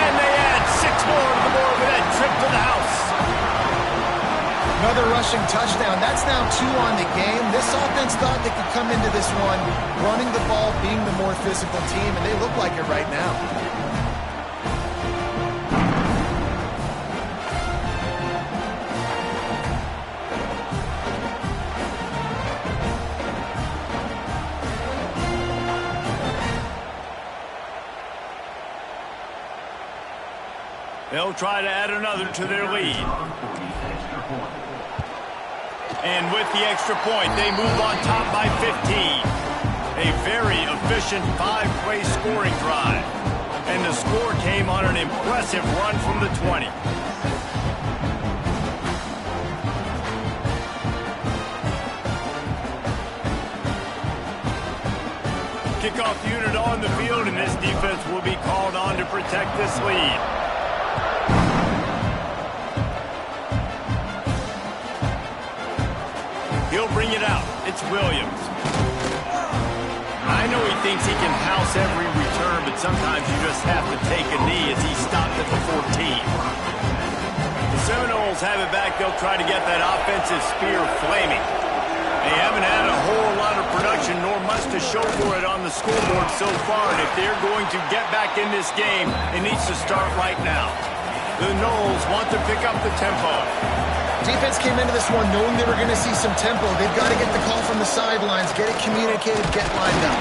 And they add 6 more to the board with that trip to the house. Another rushing touchdown. That's now 2 on the game. This offense thought they could come into this one running the ball, being the more physical team, and they look like it right now. They'll try to add another to their lead. And with the extra point, they move on top by 15. A very efficient 5-play scoring drive. And the score came on an impressive run from the 20. Kickoff unit on the field, and this defense will be called on to protect this lead. He'll bring it out. It's Williams. I know he thinks he can house every return, but sometimes you just have to take a knee as he stopped at the 14. The Seminoles have it back. They'll try to get that offensive spear flaming. They haven't had a whole lot of production nor much to show for it on the scoreboard so far, and if they're going to get back in this game, it needs to start right now. The Noles want to pick up the tempo. Defense came into this one knowing they were going to see some tempo. They've got to get the call from the sidelines, get it communicated, get lined up.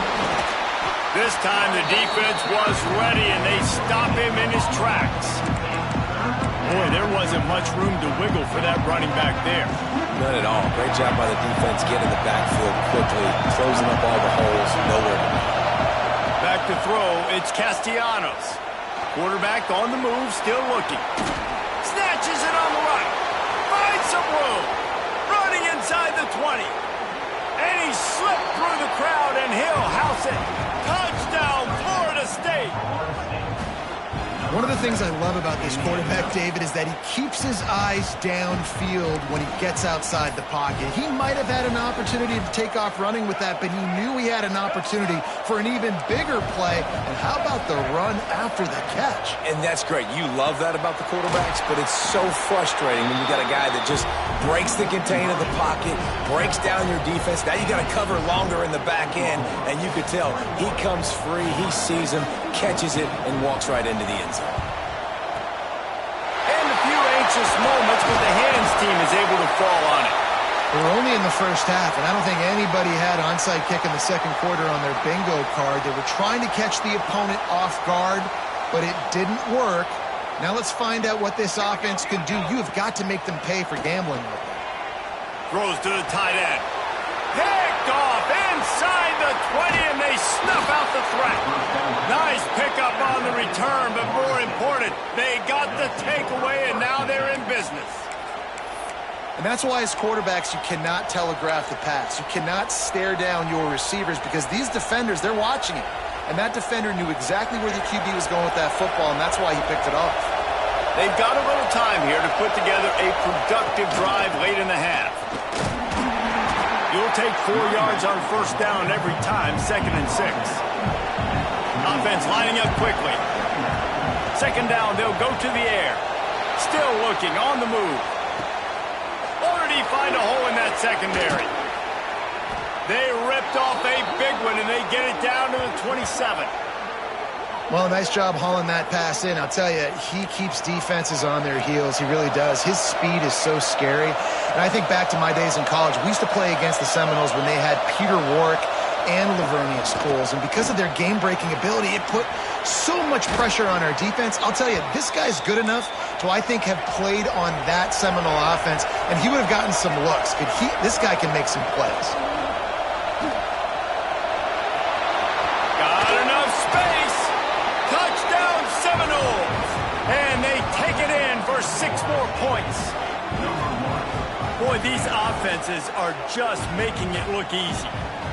This time the defense was ready, and they stop him in his tracks. Boy, there wasn't much room to wiggle for that running back there. None at all. Great job by the defense getting the backfield quickly, closing up all the holes, nowhere to go. Back to throw, it's Castellanos. Quarterback on the move, still looking. Snatches it on the right. Finds some room. Running inside the 20. And he slipped through the crowd, and he'll house it. Touchdown, Florida State. One of the things I love about this quarterback, David, is that he keeps his eyes downfield when he gets outside the pocket. He might have had an opportunity to take off running with that, but he knew he had an opportunity for an even bigger play. And how about the run after the catch? And that's great. You love that about the quarterbacks, but it's so frustrating when you got a guy that just breaks the contain of the pocket, breaks down your defense. Now you got to cover longer in the back end, and you could tell he comes free, he sees him, catches it, and walks right into the end zone. And a few anxious moments, but the hands team is able to fall on it. We're only in the first half, and I don't think anybody had onside kick in the second quarter on their bingo card. They were trying to catch the opponent off guard, but it didn't work. Now let's find out what this offense can do. You have got to make them pay for gambling with it. Throws to the tight end. Picked off inside the 20, and they snuff out the threat. Nice pickup on the return, but more important, they got the takeaway, and now they're in business. And that's why as quarterbacks, you cannot telegraph the pass. You cannot stare down your receivers because these defenders, they're watching it. And that defender knew exactly where the QB was going with that football, and that's why he picked it off. They've got a little time here to put together a productive drive late in the half. You'll take 4 yards on first down every time, 2nd and 6. Offense lining up quickly. 2nd down, they'll go to the air. Still looking, on the move. Or did he find a hole in that secondary? They ripped off a big one, and they get it down to the 27. Well, nice job hauling that pass in. I'll tell you, he keeps defenses on their heels. He really does. His speed is so scary. And I think back to my days in college. We used to play against the Seminoles when they had Peter Warrick and Lavernius Coles. And because of their game-breaking ability, it put so much pressure on our defense. I'll tell you, this guy's good enough to, I think, have played on that Seminole offense, and he would have gotten some looks. This guy can make some plays. Got enough space. Touchdown Seminoles. And they take it in for 6 more points. Boy, these offenses are just making it look easy.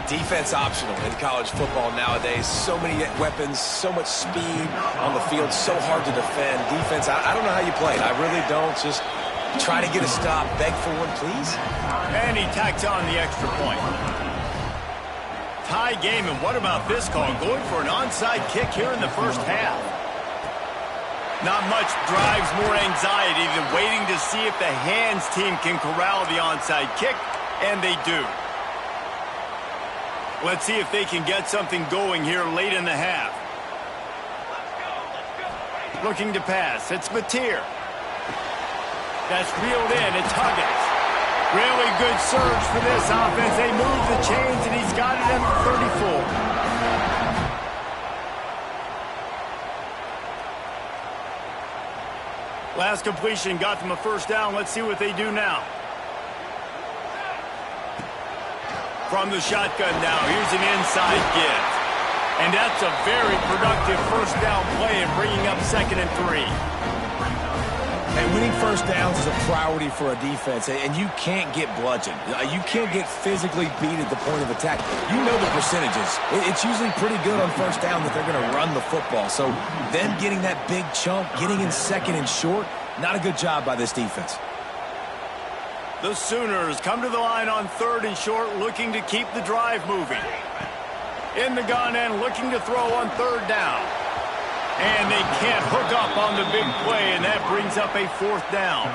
Defense optional in college football nowadays. So many weapons, so much speed on the field, so hard to defend. Defense, I don't know how you play it. I really don't. Just try to get a stop, beg for one, please. And he tacks on the extra point. Tie game, and what about this call? Going for an onside kick here in the first half. Not much drives more anxiety than waiting to see if the hands team can corral the onside kick, and they do. Let's see if they can get something going here late in the half. Looking to pass. It's Mateer. That's reeled in. It's Huggins. Really good surge for this offense. They move the chains, and he's got it at the 34. Last completion got them a first down. Let's see what they do now. From the shotgun now, here's an inside give. And that's a very productive first down play and bringing up 2nd and 3. And winning first downs is a priority for a defense, and you can't get bludgeoned. You can't get physically beat at the point of attack. You know the percentages. It's usually pretty good on first down that they're going to run the football. So them getting that big chunk, getting in 2nd and short, not a good job by this defense. The Sooners come to the line on 3rd and short, looking to keep the drive moving. In the gun and looking to throw on 3rd down. And they can't hook up on the big play, and that brings up a 4th down.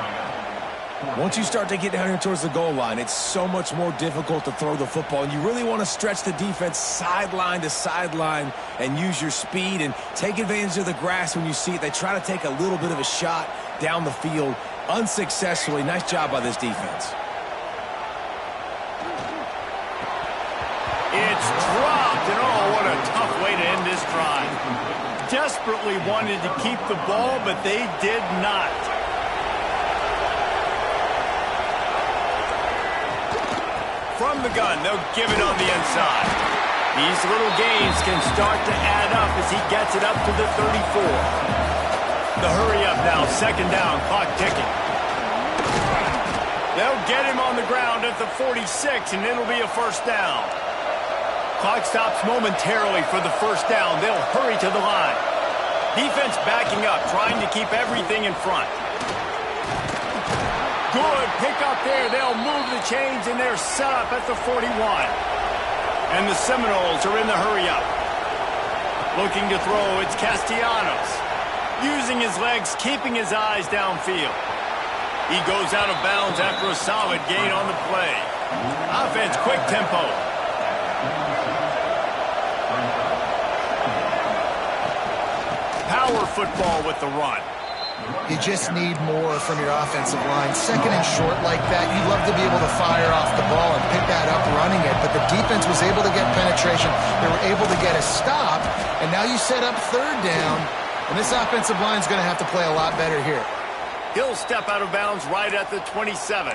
Once you start to get down here towards the goal line, it's so much more difficult to throw the football, and you really want to stretch the defense sideline to sideline and use your speed and take advantage of the grass when you see it. They try to take a little bit of a shot down the field unsuccessfully. Nice job by this defense. It's dropped, and oh, what a tough way to end this drive. Desperately wanted to keep the ball, but they did not. From the gun, they'll give it on the inside. These little gains can start to add up as he gets it up to the 34. The hurry up now, second down, clock ticking. They'll get him on the ground at the 46, and it'll be a first down. Clock stops momentarily for the first down. They'll hurry to the line. Defense backing up, trying to keep everything in front. Good pick up there. They'll move the chains, and they're set up at the 41. And the Seminoles are in the hurry up. Looking to throw, it's Castellanos. Using his legs, keeping his eyes downfield. He goes out of bounds after a solid gain on the play. Offense, quick tempo. Power football with the run. You just need more from your offensive line. Second and short like that, you'd love to be able to fire off the ball and pick that up running it, but the defense was able to get penetration. They were able to get a stop, and now you set up third down, and this offensive line is going to have to play a lot better here. He'll step out of bounds right at the 27.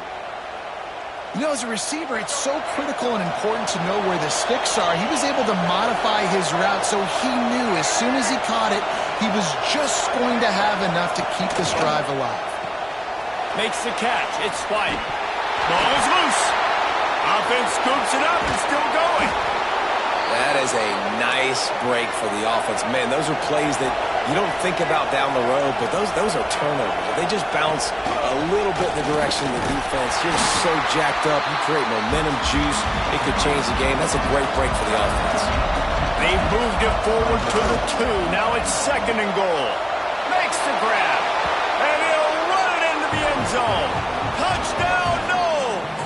You know, as a receiver, it's so critical and important to know where the sticks are. He was able to modify his route so he knew as soon as he caught it, he was just going to have enough to keep this drive alive. Makes the catch. It's White. Ball is loose. Offense scoops it up and still going. That is a nice break for the offense. Man, those are plays that you don't think about down the road, but those are turnovers. If they just bounce a little bit in the direction of the defense, you're so jacked up. You create momentum, juice. It could change the game. That's a great break for the offense. They moved it forward to the 2. Now it's second and goal. Makes the grab. And he'll run it into the end zone. Touchdown, Noles!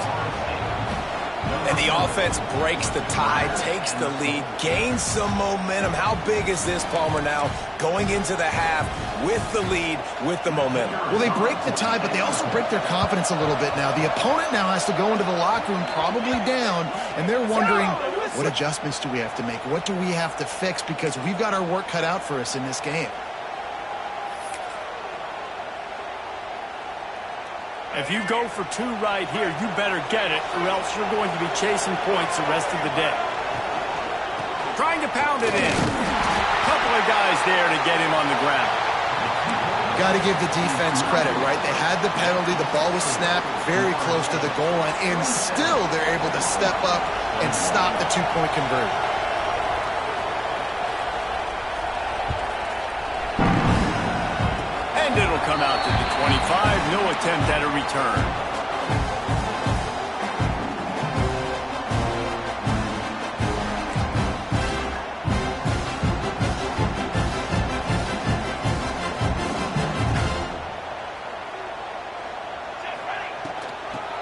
And the offense breaks the tie, takes the lead, gains some momentum. How big is this, Palmer, now going into the half with the lead, with the momentum? Well, they break the tie, but they also break their confidence a little bit now. The opponent now has to go into the locker room probably down, and they're wondering, what adjustments do we have to make? What do we have to fix? Because we've got our work cut out for us in this game. If you go for 2 right here, you better get it, or else you're going to be chasing points the rest of the day. Trying to pound it in. Couple of guys there to get him on the ground. Got to give the defense credit, right? They had the penalty. The ball was snapped very close to the goal line, and still they're able to step up and stop the 2-point conversion. And it'll come out to the 25. No attempt at a return.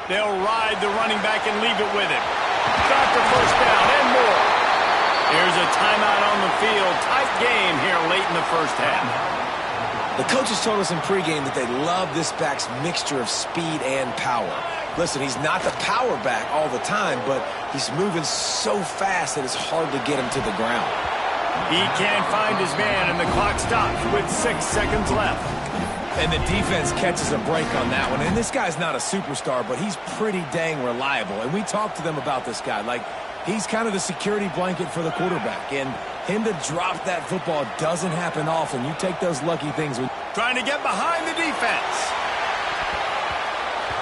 They'll ride the running back and leave it with him. Got the first down and more. Here's a timeout on the field. Tight game here late in the first half. The coaches told us in pregame that they love this back's mixture of speed and power. Listen, he's not the power back all the time, but he's moving so fast that it's hard to get him to the ground. He can't find his man, and the clock stops with 6 seconds left. And the defense catches a break on that one. And this guy's not a superstar, but he's pretty dang reliable. And we talked to them about this guy. Like, he's kind of the security blanket for the quarterback. And him to drop that football doesn't happen often. You take those lucky things. Trying to get behind the defense.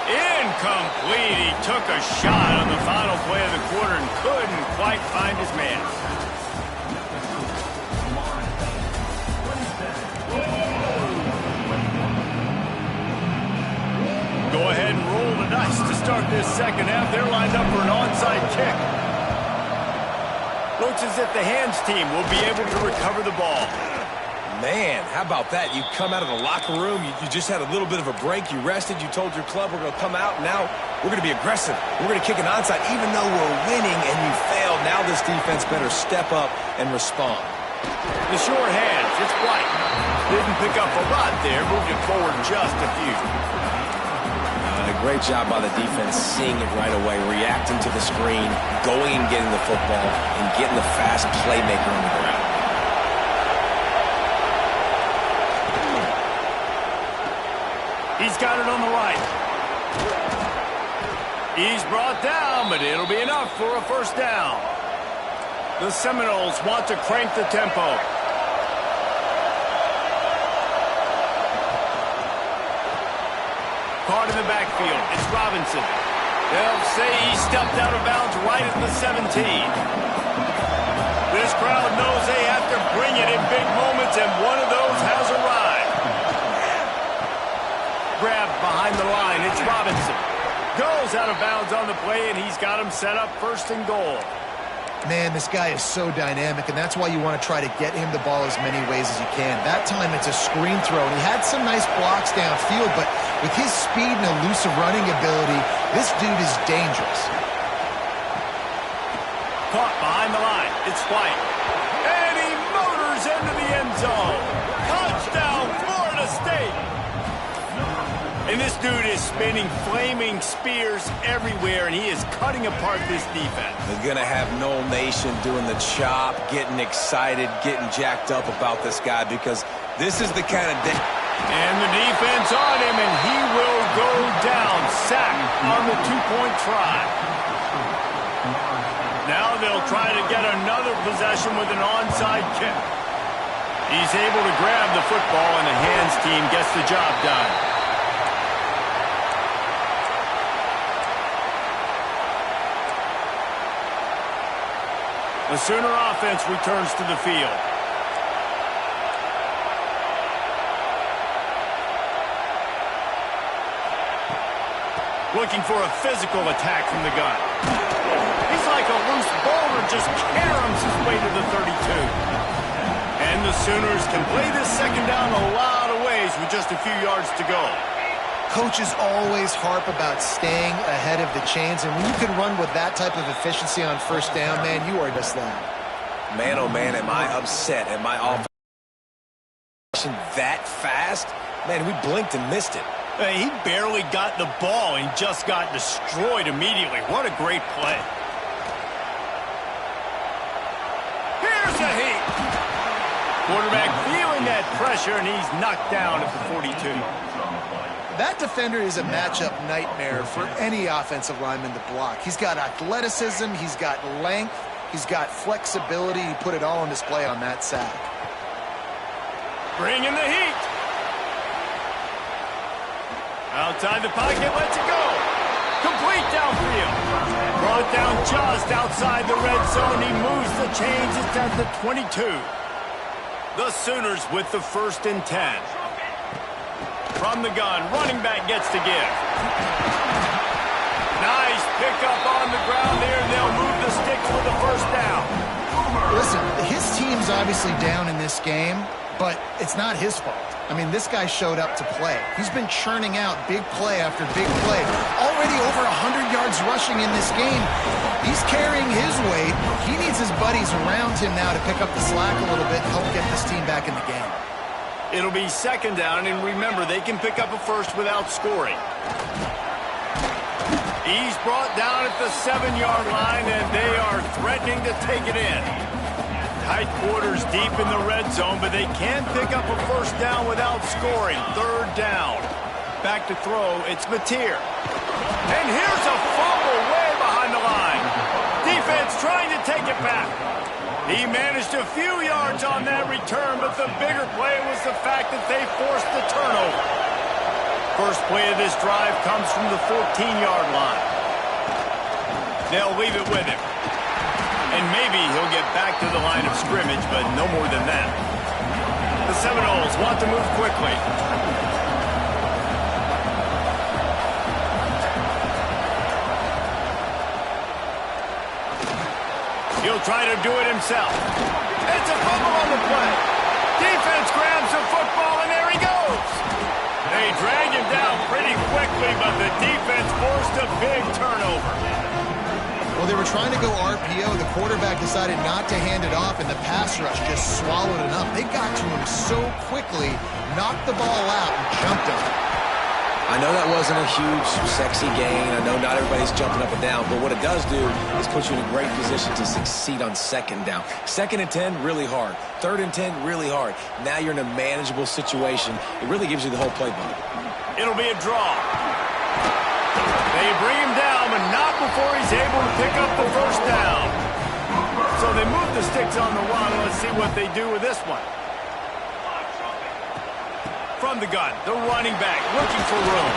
Incomplete. He took a shot on the final play of the quarter and couldn't quite find his man. Go ahead and roll the dice to start this second half. They're lined up for an onside kick. Looks as if the hands team will be able to recover the ball. Man, how about that? You come out of the locker room, you just had a little bit of a break, you rested, you told your club we're going to come out, now we're going to be aggressive. We're going to kick an onside, even though we're winning and you failed. Now this defense better step up and respond. The short hands, it's White. Didn't pick up a lot there, moved it forward just a few. A great job by the defense, seeing it right away, reacting to the screen, going and getting the football, and getting the fast playmaker on the ground. He's got it on the right. He's brought down, but it'll be enough for a first down. The Seminoles want to crank the tempo. Caught in the backfield. It's Robinson. They'll say he stepped out of bounds right at the 17. This crowd knows they have to bring it in big moments, and one of those has arrived. Grabbed behind the line. It's Robinson. Goes out of bounds on the play, and he's got him set up first and goal. Man, this guy is so dynamic, and that's why you want to try to get him the ball as many ways as you can. That time, it's a screen throw, and he had some nice blocks downfield, but with his speed and elusive running ability, this dude is dangerous. Caught behind the line. It's White. And he motors into the end zone. Touchdown, Florida State. And this dude is spinning flaming spears everywhere, and he is cutting apart this defense. They're going to have Noel Nation doing the chop, getting excited, getting jacked up about this guy, because this is the kind of day. And the defense on him, and he will go down. Sacked on the two-point try. Now they'll try to get another possession with an onside kick. He's able to grab the football, and the hands team gets the job done. The Sooner offense returns to the field. Looking for a physical attack from the gun. He's like a loose boulder, just caroms his way to the 32. And the Sooners can play this second down a lot of ways with just a few yards to go. Coaches always harp about staying ahead of the chains, and when you can run with that type of efficiency on first down, man, you are just that. Man, oh man, am I upset at my offense that fast? Man, we blinked and missed it. He barely got the ball and just got destroyed immediately. What a great play. Here's a heat. Quarterback feeling that pressure, and he's knocked down at the 42. That defender is a matchup nightmare for any offensive lineman to block. He's got athleticism, he's got length, he's got flexibility. He put it all on display on that sack. Bring in the heat. Outside the pocket, lets it go. Complete downfield. Brought down just outside the red zone. He moves the chains. It's at the 22. The Sooners with the 1st and 10. From the gun, running back gets to give. Nice pickup on the ground there. They'll move the sticks with the first down. Listen, his team's obviously down in this game, but it's not his fault. I mean, this guy showed up to play. He's been churning out big play after big play. Already over 100 yards rushing in this game. He's carrying his weight. He needs his buddies around him now to pick up the slack a little bit and help get this team back in the game. It'll be second down, and remember, they can pick up a first without scoring. He's brought down at the 7-yard line, and they are threatening to take it in. Tight quarters deep in the red zone, but they can pick up a first down without scoring. 3rd down. Back to throw, it's Mateer. And here's a fumble way behind the line. Defense trying to take it back. He managed a few yards on that return, but the bigger play was the fact that they forced the turnover. First play of this drive comes from the 14-yard line. They'll leave it with him. And maybe he'll get back to the line of scrimmage, but no more than that. The Seminoles want to move quickly. He'll try to do it himself. It's a fumble on the play. Defense grabs the football, and there he goes. They drag him down pretty quickly, but the defense forced a big turnover. Well, they were trying to go RPO. The quarterback decided not to hand it off, and the pass rush just swallowed it up. They got to him so quickly, knocked the ball out, and jumped him. I know that wasn't a huge, sexy gain. I know not everybody's jumping up and down, but what it does do is put you in a great position to succeed on second down. 2nd and 10, really hard. 3rd and 10, really hard. Now you're in a manageable situation. It really gives you the whole playbook. It'll be a draw. They bring him down, but not before he's able to pick up the first down. So they move the sticks on the run. Let's see what they do with this one. From the gun, the running back looking for room.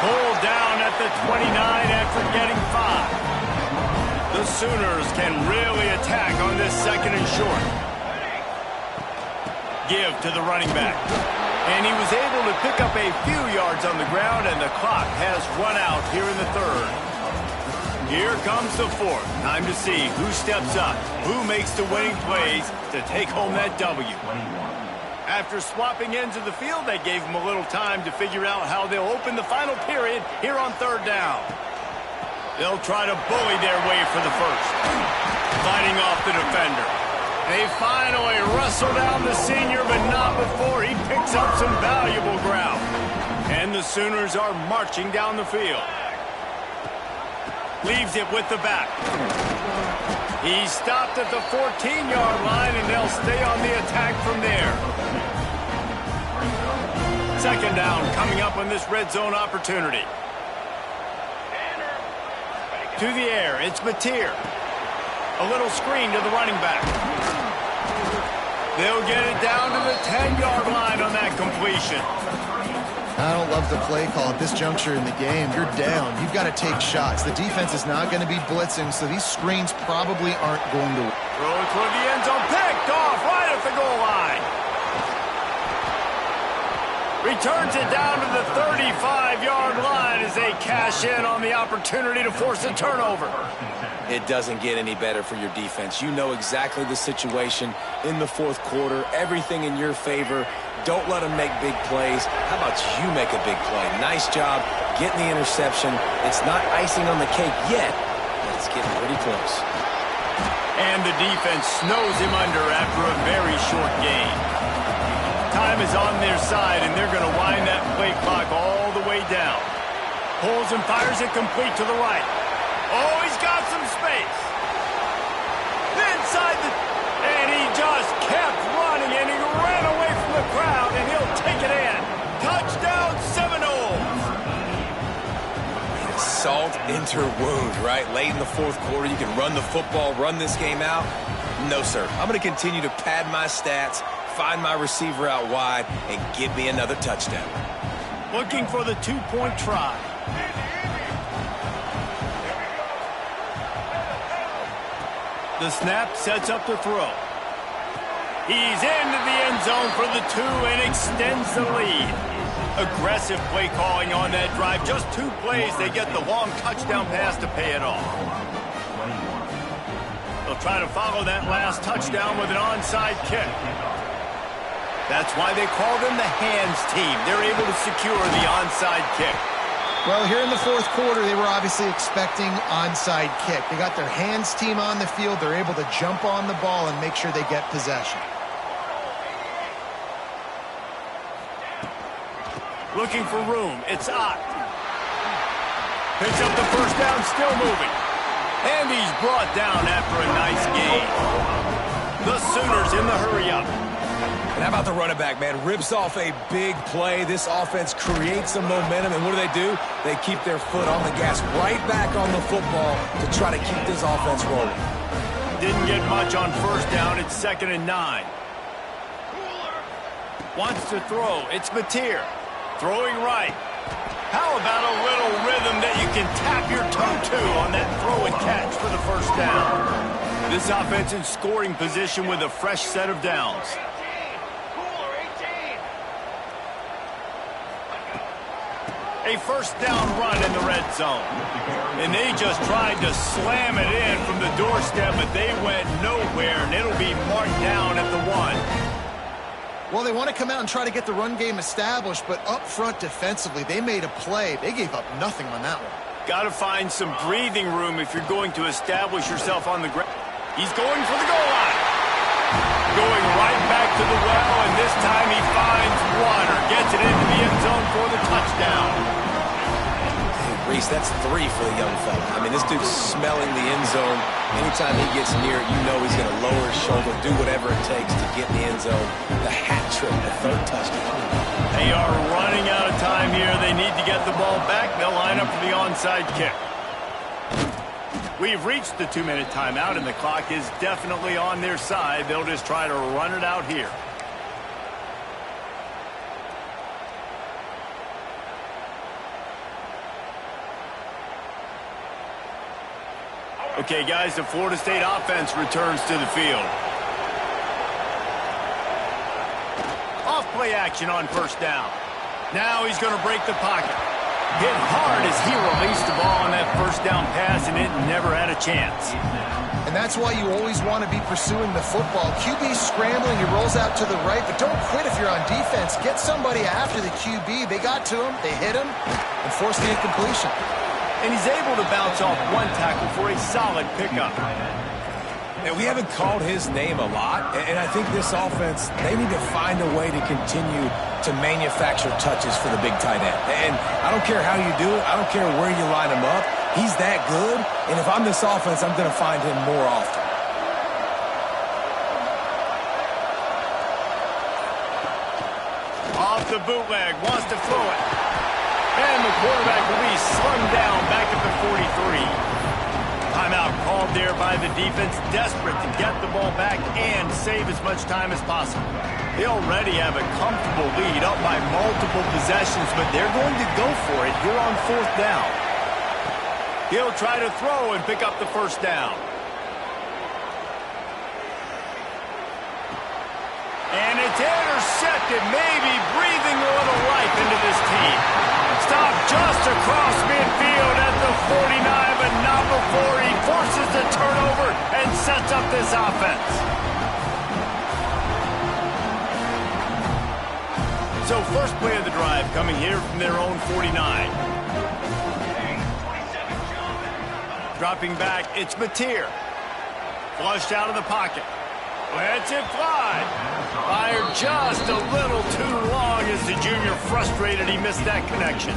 Pulled down at the 29 after getting 5. The Sooners can really attack on this 2nd and short. Give to the running back. And he was able to pick up a few yards on the ground, and the clock has run out here in the 3rd. Here comes the 4th. Time to see who steps up, who makes the winning plays to take home that W. After swapping ends of the field, they gave him a little time to figure out how they'll open the final period here on 3rd down. They'll try to bully their way for the first. Fighting off the defender. They finally wrestle down the senior, but not before he picks up some valuable ground. And the Sooners are marching down the field. Leaves it with the back. He stopped at the 14-yard line, and they'll stay on the attack from there. 2nd down coming up on this red zone opportunity. To the air, it's Mateer. A little screen to the running back. They'll get it down to the 10-yard line on that completion. I don't love the play call at this juncture in the game. You're down. You've got to take shots. The defense is not going to be blitzing, so these screens probably aren't going to work. Throwing toward the end zone, picked off right at the goal line. Returns it down to the 35-yard line as they cash in on the opportunity to force a turnover. It doesn't get any better for your defense. You know exactly the situation in the 4th quarter. Everything in your favor. Don't let them make big plays. How about you make a big play? Nice job getting the interception. It's not icing on the cake yet, but it's getting pretty close. And the defense snows him under after a very short game. Time is on their side, and they're going to wind that play clock all the way down. Pulls and fires it complete to the right. Oh, he's got some space. Inside the... And he just kept running, and he ran away from the crowd, and he'll take it in. Touchdown, Seminoles. Salt into wound, right? Late in the 4th quarter, you can run the football, run this game out. No, sir. I'm going to continue to pad my stats, find my receiver out wide, and give me another touchdown. Looking for the 2-point try. The snap sets up the throw. He's into the end zone for the 2 and extends the lead. Aggressive play calling on that drive. Just 2 plays, they get the long touchdown pass to pay it off. They'll try to follow that last touchdown with an onside kick. That's why they call them the hands team. They're able to secure the onside kick. Well, here in the 4th quarter, they were obviously expecting onside kick. They got their hands team on the field. They're able to jump on the ball and make sure they get possession. Looking for room. It's Ott. Picks up the first down, still moving. And he's brought down after a nice gain. The Sooners in the hurry-up. And how about the running back, man? Rips off a big play. This offense creates some momentum, and what do? They keep their foot on the gas, right back on the football to try to keep this offense rolling. Didn't get much on first down. It's 2nd and 9. Wants to throw. It's Mateer. Throwing right. How about a little rhythm that you can tap your toe to on that throw and catch for the first down? This offense in scoring position with a fresh set of downs. A first down run in the red zone. And they just tried to slam it in from the doorstep, but they went nowhere, and it'll be marked down at the 1. Well, they want to come out and try to get the run game established, but up front defensively, they made a play. They gave up nothing on that one. Got to find some breathing room if you're going to establish yourself on the ground. He's going for the goal line. Going right back to the well, and this time he finds water. Gets it into the end zone for the touchdown. Reese, that's 3 for the young fella. I mean, this dude's smelling the end zone. Anytime he gets near it, you know he's going to lower his shoulder, do whatever it takes to get in the end zone. The hat trick, the 3rd touchdown. They are running out of time here. They need to get the ball back. They'll line up for the onside kick. We've reached the 2-minute timeout, and the clock is definitely on their side. They'll just try to run it out here. Okay, guys, the Florida State offense returns to the field. Off play action on 1st down. Now he's going to break the pocket. Hit hard as he released the ball on that 1st down pass, and it never had a chance. And that's why you always want to be pursuing the football. QB's scrambling, he rolls out to the right, but don't quit if you're on defense. Get somebody after the QB. They got to him, they hit him, and forced the incompletion. And he's able to bounce off one tackle for a solid pickup. And we haven't called his name a lot, and I think this offense, they need to find a way to continue to manufacture touches for the big tight end. And I don't care how you do it. I don't care where you line him up. He's that good, and if I'm this offense, I'm going to find him more often. Off the bootleg, wants to throw it. And the quarterback will be slung down back at the 43. Timeout called there by the defense, desperate to get the ball back and save as much time as possible. They already have a comfortable lead up by multiple possessions, but they're going to go for it here on 4th down. He'll try to throw and pick up the 1st down. And it's intercepted, maybe breathing a little life into this team. Stopped just across midfield at the 49, but not before he forces the turnover and sets up this offense. So first play of the drive coming here from their own 49. Dropping back, it's Mateer. Flushed out of the pocket. Lets it fly. Fired just a little too long as the junior frustrated he missed that connection.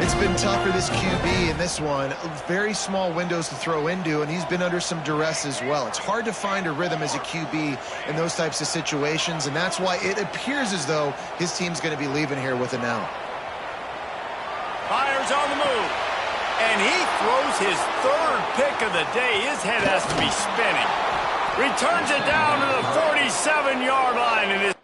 It's been tough for this QB in this one. Very small windows to throw into, and he's been under some duress as well. It's hard to find a rhythm as a QB in those types of situations, and that's why it appears as though his team's going to be leaving here with it now. Fires on the move. And he throws his 3rd pick of the day. His head has to be spinning. Returns it down to the 47-yard line. And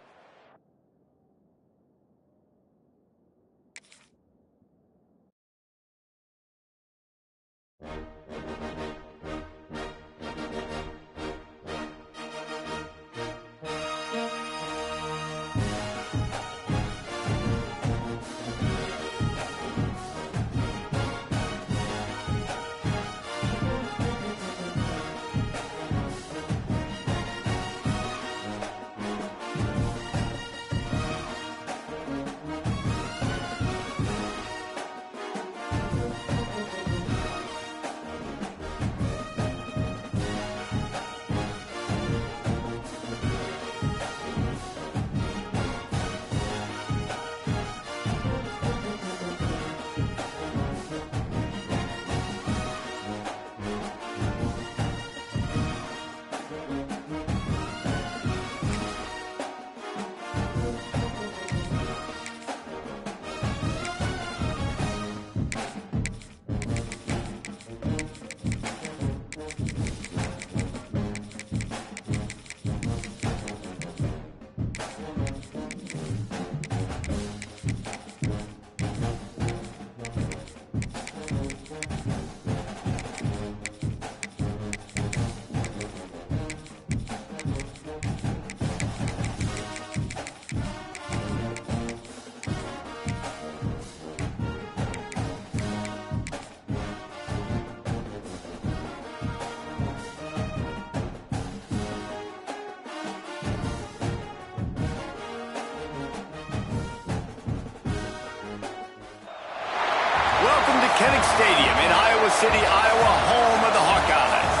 Kinnick Stadium in Iowa City, Iowa, home of the Hawkeyes.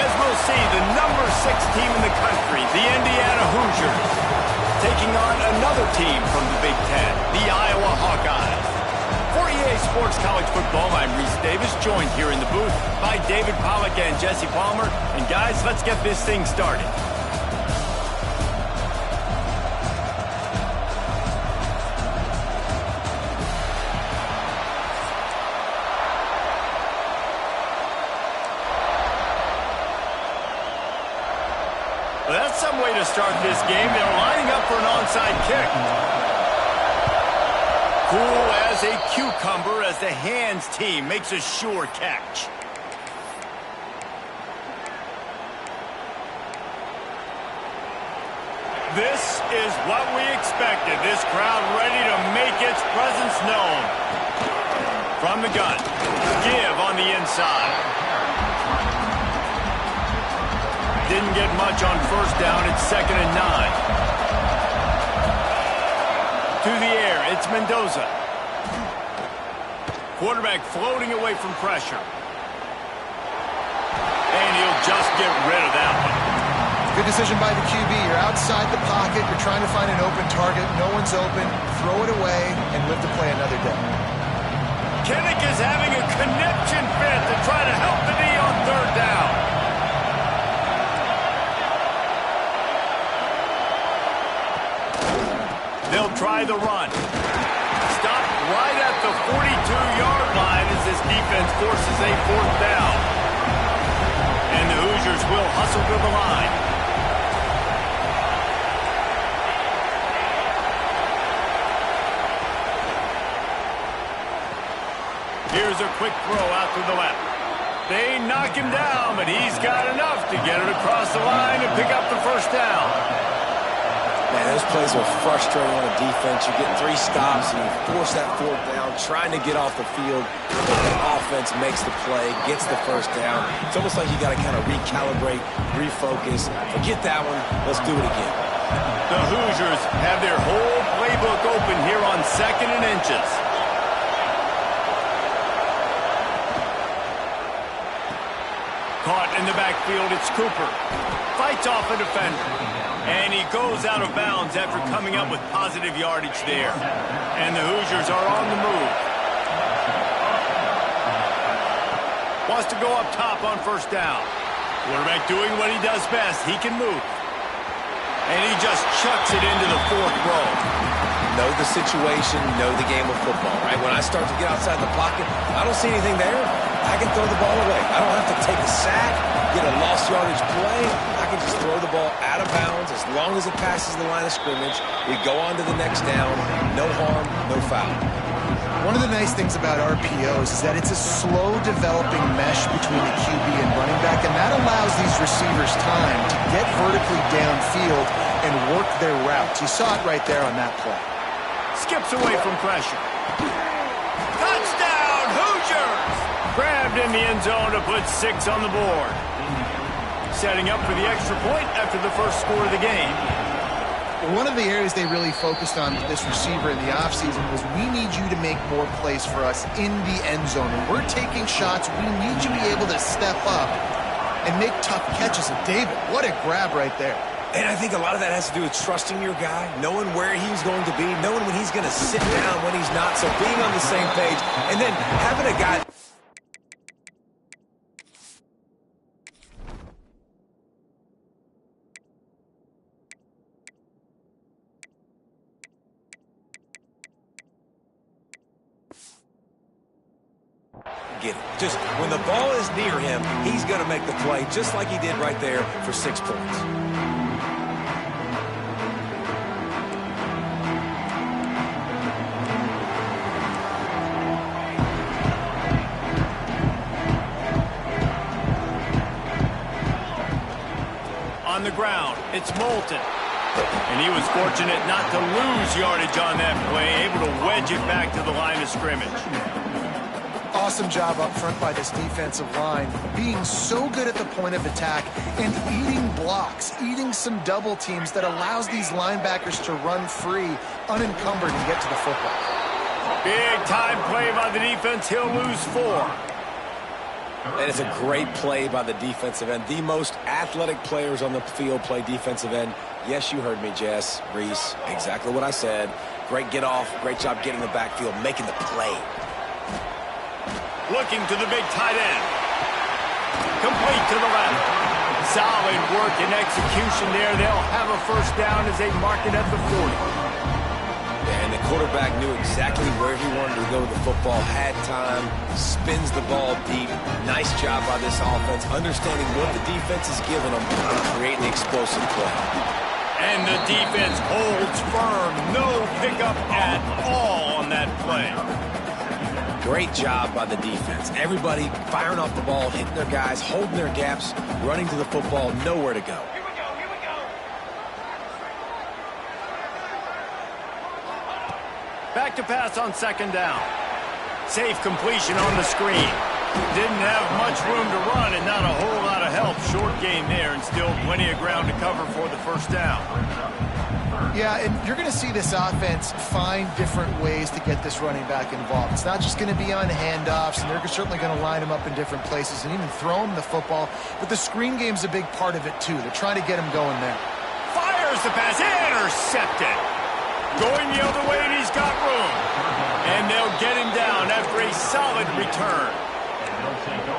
As we'll see, the number 6 team in the country, the Indiana Hoosiers, taking on another team from the Big Ten, the Iowa Hawkeyes. For EA Sports College Football, I'm Reese Davis, joined here in the booth by David Pollack and Jesse Palmer. And guys, let's get this thing started. Well, that's some way to start this game. They're lining up for an onside kick. Cool as a cucumber as the hands team makes a sure catch. This is what we expected. This crowd ready to make its presence known. From the gun, give on the inside. Didn't get much on first down. It's 2nd and 9. To the air, it's Mendoza. Quarterback floating away from pressure. And he'll just get rid of that one. Good decision by the QB. You're outside the pocket. You're trying to find an open target. No one's open. Throw it away and live to play another day. Kinnick is having a connection fit to try to help the knee on 3rd down. They'll try the run. Stopped right at the 42-yard line as this defense forces a 4th down. And the Hoosiers will hustle to the line. Here's a quick throw out to the left. They knock him down, but he's got enough to get it across the line and pick up the 1st down. Man, those plays are frustrating on the defense. You're getting 3 stops, and you force that 4th down, trying to get off the field. The offense makes the play, gets the 1st down. It's almost like you got to kind of recalibrate, refocus. Forget that one. Let's do it again. The Hoosiers have their whole playbook open here on 2nd and inches. Caught in the backfield, it's Cooper. Fights off a defender. And he goes out of bounds after coming up with positive yardage there. And the Hoosiers are on the move. Wants to go up top on 1st down. Quarterback doing what he does best. He can move. And he just chucks it into the 4th row. Know the situation, know the game of football, right? When I start to get outside the pocket, I don't see anything there. I can throw the ball away. I don't have to take a sack, get a lost yardage play. I can just throw the ball out of bounds as long as it passes the line of scrimmage. We go on to the next down. No harm, no foul. One of the nice things about RPOs is that it's a slow developing mesh between the QB and running back, and that allows these receivers time to get vertically downfield and work their routes. You saw it right there on that play. Skips away from pressure. Touchdown, Hoosiers! Grabbed in the end zone to put 6 on the board. Setting up for the extra point after the 1st score of the game. One of the areas they really focused on with this receiver in the offseason was we need you to make more plays for us in the end zone. When we're taking shots, we need you to be able to step up and make tough catches. And David, what a grab right there. And I think a lot of that has to do with trusting your guy, knowing where he's going to be, knowing when he's going to sit down, when he's not. So being on the same page, and then having a guy... Get it. Just when the ball is near him, he's going to make the play just like he did right there for 6 points. On the ground, it's Moulton. And he was fortunate not to lose yardage on that play, able to wedge it back to the line of scrimmage. Awesome job up front by this defensive line, being so good at the point of attack and eating blocks, eating some double teams that allows these linebackers to run free, unencumbered, and get to the football. Big time play by the defense. He'll lose 4. And it's a great play by the defensive end. The most athletic players on the field play defensive end. Yes, you heard me, Jess, Reese. Exactly what I said. Great get off. Great job getting the backfield, making the play. Looking to the big tight end. Complete to the left. Solid work and execution there. They'll have a first down as they mark it at the 40. And the quarterback knew exactly where he wanted to go with the football, had time, spins the ball deep. Nice job by this offense, understanding what the defense is giving them and creating the explosive play. And the defense holds firm. No pickup at all on that play. Great job by the defense. Everybody firing off the ball, hitting their guys, holding their gaps, running to the football, nowhere to go. Back to pass on second down. Safe completion on the screen. Didn't have much room to run and not a whole lot of help. Short game there and still plenty of ground to cover for the first down. Yeah, and you're going to see this offense find different ways to get this running back involved. It's not just going to be on handoffs, and they're certainly going to line him up in different places and even throw him the football. But the screen game's a big part of it, too. They're trying to get him going there. Fires the pass. Intercepted. Going the other way, and he's got room. And they'll get him down after a solid return.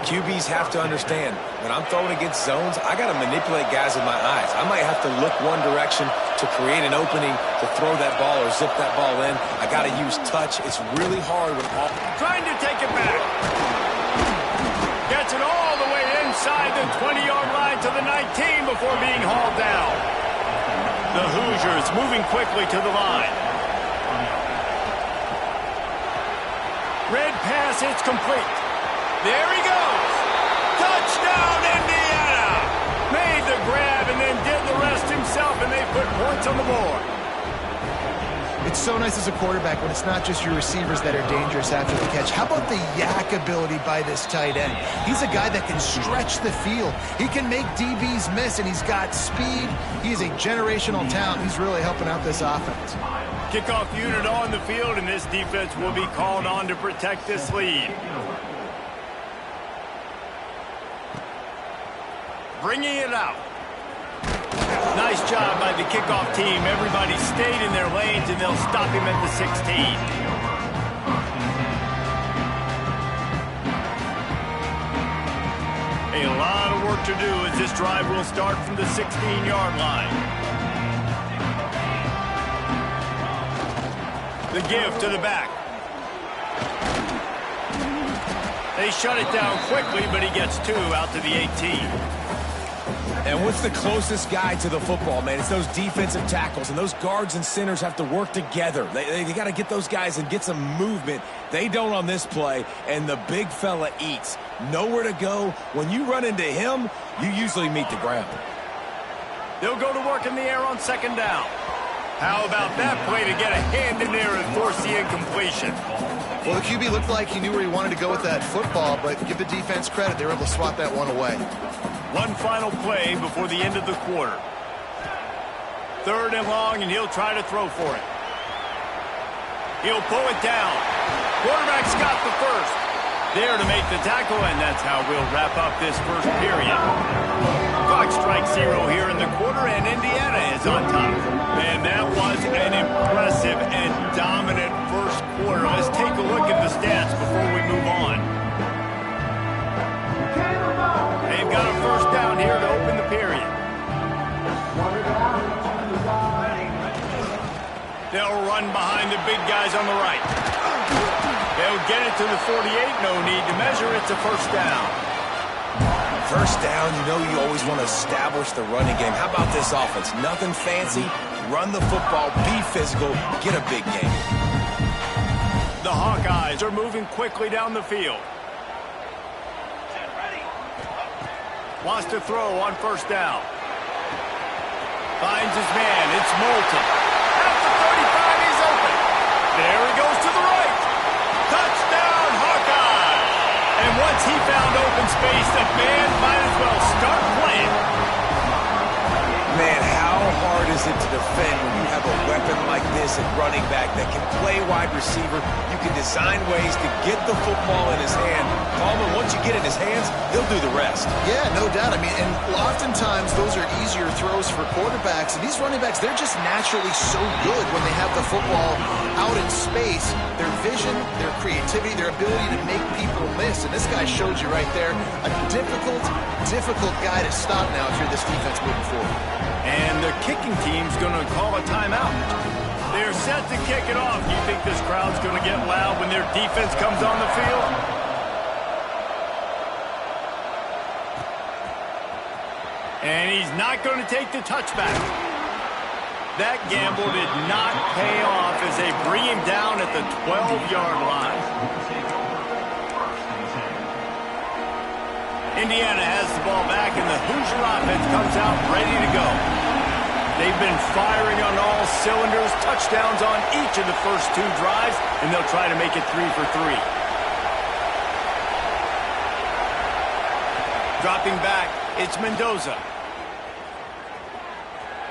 QBs have to understand, when I'm throwing against zones, I got to manipulate guys with my eyes. I might have to look one direction to create an opening to throw that ball or zip that ball in. I got to use touch. It's really hard when all... Trying to take it back. Gets it all the way inside the 20-yard line to the 19 before being hauled down. The Hoosiers moving quickly to the line. Red pass, it's complete. There he goes. Touchdown, Indiana. Made the grab and then did the rest himself, and they put points on the board. It's so nice as a quarterback when it's not just your receivers that are dangerous after the catch. How about the yak ability by this tight end? He's a guy that can stretch the field. He can make DBs miss, and he's got speed. He is a generational talent. He's really helping out this offense. Kickoff unit on the field, and this defense will be called on to protect this lead. Bringing it out. Nice job by the kickoff team. Everybody stayed in their lanes, and they'll stop him at the 16. A lot of work to do as this drive will start from the 16-yard line. The give to the back. They shut it down quickly, but he gets 2 out to the 18. And what's the closest guy to the football, man? It's those defensive tackles, and those guards and centers have to work together. They got to get those guys and get some movement. They don't on this play, and the big fella eats. Nowhere to go. When you run into him, you usually meet the ground. They'll go to work in the air on second down. How about that play to get a hand in there and force the incompletion? Well, the QB looked like he knew where he wanted to go with that football, but give the defense credit. They were able to swat that one away. One final play before the end of the quarter. 3rd and long, and he'll try to throw for it. He'll pull it down. Quarterback's got the first. There to make the tackle, and that's how we'll wrap up this first period. Clock strikes 0 here in the quarter, and Indiana is on top. Man, that was an impressive and dominant first quarter. Let's take a look at the stats before we move on. They've got a first down here to open the period. They'll run behind the big guys on the right. They'll get it to the 48. No need to measure. It's a first down. First down, you know you always want to establish the running game. How about this offense? Nothing fancy. Run the football, be physical, get a big game. The Hawkeyes are moving quickly down the field. Wants to throw on first down. Finds his man. It's Moulton. At the 35, he's open. There he goes to the right. Touchdown, Hawkeye. And once he found open space, the band might as well start playing. Man, how hard is it to defend when you have a weapon like this at running back that can play wide receiver. You can design ways to get the football in his hand. Coleman, once you get it in his hands, he'll do the rest. Yeah, no doubt. I mean, and oftentimes those are easier throws for quarterbacks. And these running backs, they're just naturally so good when they have the football out in space. Their vision, their creativity, their ability to make people miss. And this guy showed you right there a difficult guy to stop now if you're this defense moving forward. And the kicking team's going to call a timeout. They're set to kick it off. You think this crowd's going to get loud when their defense comes on the field? And he's not going to take the touchback. That gamble did not pay off as they bring him down at the 12-yard line. Indiana has the ball back, and the Hoosier offense comes out ready to go. They've been firing on all cylinders, touchdowns on each of the first two drives, and they'll try to make it 3 for 3. Dropping back, it's Mendoza.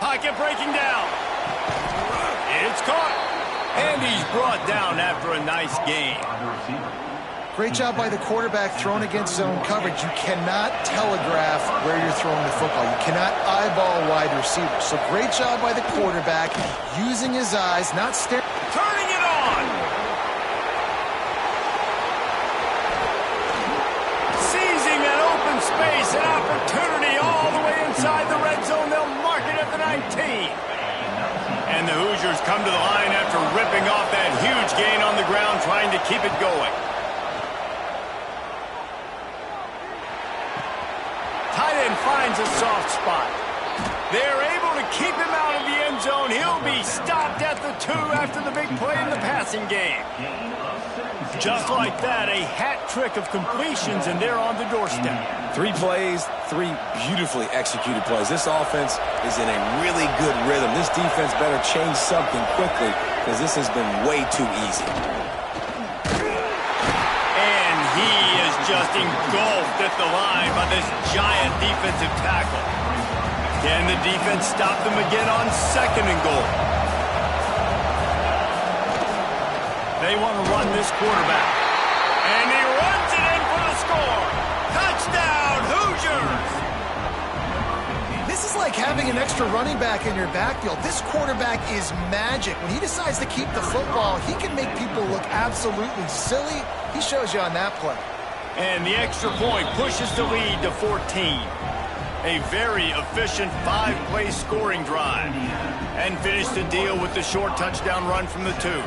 Pocket breaking down. It's caught. And he's brought down after a nice gain. Great job by the quarterback thrown against zone coverage. You cannot telegraph where you're throwing the football. You cannot eyeball wide receivers. So great job by the quarterback using his eyes, not staring. Turning it on. Seizing that open space, an opportunity all the way inside the red zone. They'll mark it at the 19. And the Hoosiers come to the line after ripping off that huge gain on the ground, trying to keep it going. Tight end finds a soft spot. They're able to keep him out of the end zone. He'll be stopped at the 2 after the big play in the passing game. Just like that, a hat trick of completions, and they're on the doorstep. 3 plays, 3 beautifully executed plays. This offense is in a really good rhythm. This defense better change something quickly because this has been way too easy. And he is just engulfed at the line by this giant defensive tackle. Can the defense stop them again on 2nd and goal? They want to run this quarterback. And he runs it in for the score. Touchdown, Hoosiers! This is like having an extra running back in your backfield. This quarterback is magic. When he decides to keep the football, he can make people look absolutely silly. He shows you on that play. And the extra point pushes the lead to 14. A very efficient 5-play scoring drive. And finish the deal with the short touchdown run from the 2.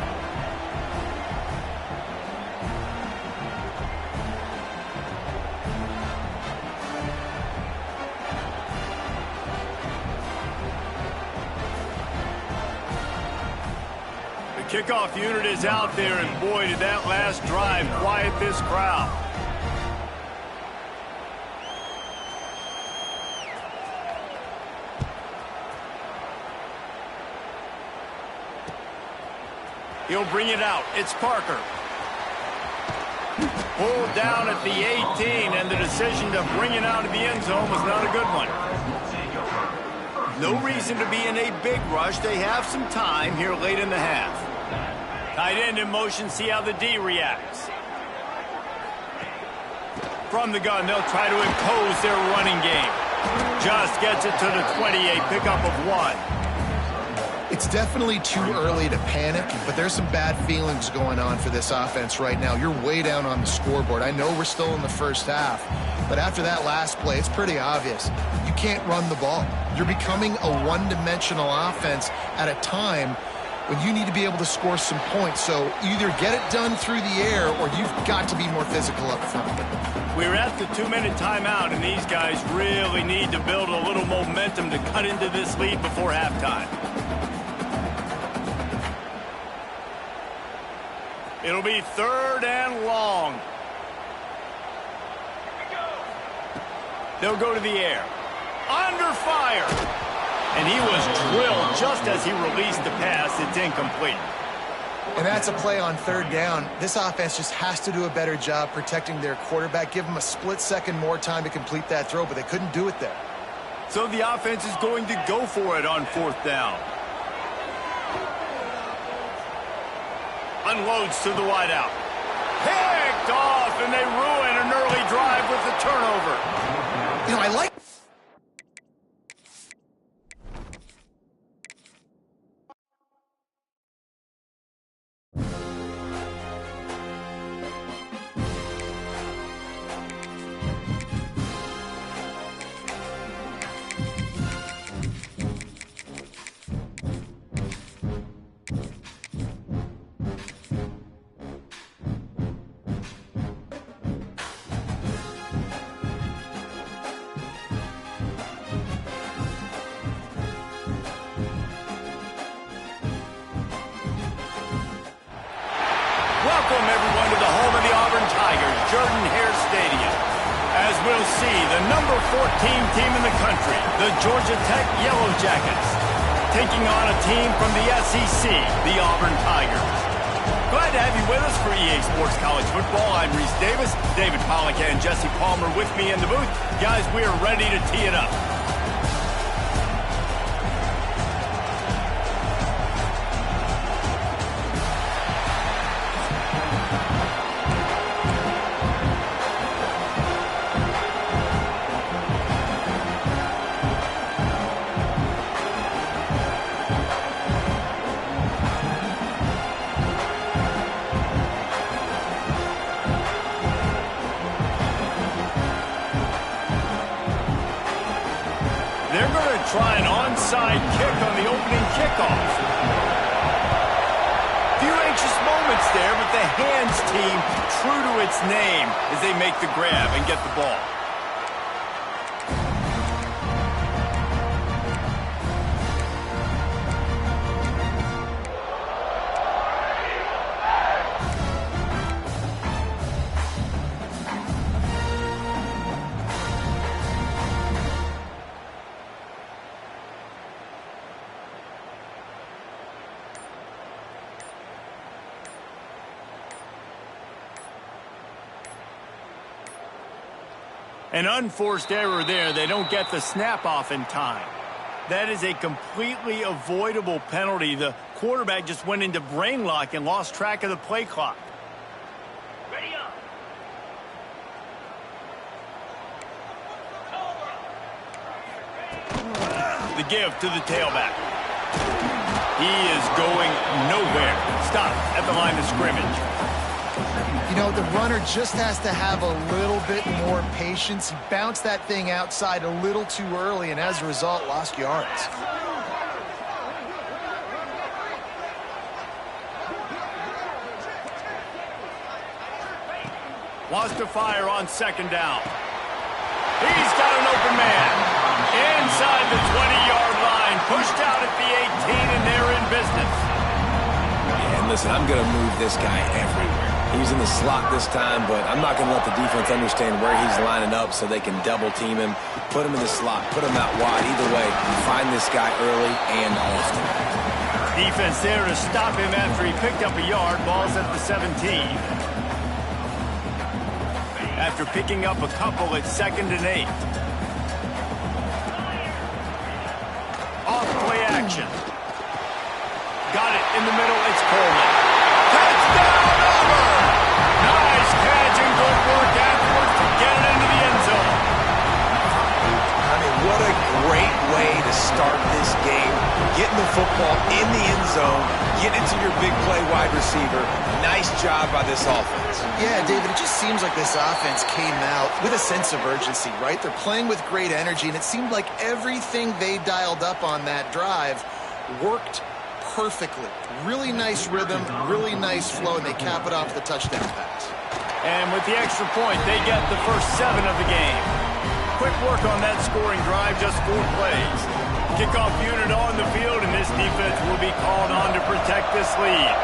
Kickoff unit is out there, and boy, did that last drive quiet this crowd. He'll bring it out. It's Parker. Pulled down at the 18, and the decision to bring it out of the end zone was not a good one. No reason to be in a big rush. They have some time here late in the half. Tight end in motion, see how the D reacts. From the gun, they'll try to impose their running game. Just gets it to the 28, pickup of 1. It's definitely too early to panic, but there's some bad feelings going on for this offense right now. You're way down on the scoreboard. I know we're still in the first half, but after that last play, it's pretty obvious. You can't run the ball. You're becoming a one-dimensional offense at a time when you need to be able to score some points. So either get it done through the air or you've got to be more physical up front. We're at the 2-minute timeout, and these guys really need to build a little momentum to cut into this lead before halftime. It'll be 3rd and long. They'll go to the air. Under fire. And he was drilled just as he released the pass. It's incomplete. And that's a play on 3rd down. This offense just has to do a better job protecting their quarterback. Give him a split second more time to complete that throw, but they couldn't do it there. So the offense is going to go for it on 4th down. Unloads to the wideout. Picked off, and they ruin an early drive with the turnover. You know, I like... Welcome, everyone, to the home of the Auburn Tigers, Jordan-Hare Stadium. As we'll see, the number 14 team in the country, the Georgia Tech Yellow Jackets, taking on a team from the SEC, the Auburn Tigers. Glad to have you with us for EA Sports College Football. I'm Reese Davis, David Pollack and Jesse Palmer with me in the booth. Guys, we are ready to tee it up. They're going to try an onside kick on the opening kickoff. Few anxious moments there, but the hands team true to its name as they make the grab and get the ball. An unforced error there. They don't get the snap off in time. That is a completely avoidable penalty. The quarterback just went into brain lock and lost track of the play clock. Ready up. The give to the tailback. He is going nowhere. Stop at the line of scrimmage. You know, the runner just has to have a little bit more patience. He bounced that thing outside a little too early, and as a result, lost yards. Wants to fire on 2nd down. He's got an open man. Inside the 20-yard line. Pushed out at the 18, and they're in business. Yeah, and listen, I'm going to move this guy everywhere. He's in the slot this time, but I'm not going to let the defense understand where he's lining up so they can double team him, put him in the slot, put him out wide. Either way, find this guy early and often. Defense there to stop him after he picked up a yard. Ball's at the 17. After picking up a couple, it's 2nd and 8. Off play action. Got it in the middle. It's Coleman. Touchdown, Auburn! Nice catch and good work afterwards to get it into the end zone. I mean, what a great way to start this game. Getting the football in the end zone, getting it to your big play wide receiver. Nice job by this offense. Yeah, David, it just seems like this offense came out with a sense of urgency, right? They're playing with great energy, and it seemed like everything they dialed up on that drive worked perfectly. Really nice rhythm, really nice flow, and they cap it off with a touchdown pass. And with the extra point, they get the first 7 of the game. Quick work on that scoring drive, just 4 plays. Kickoff unit on the field, and this defense will be called on to protect this lead.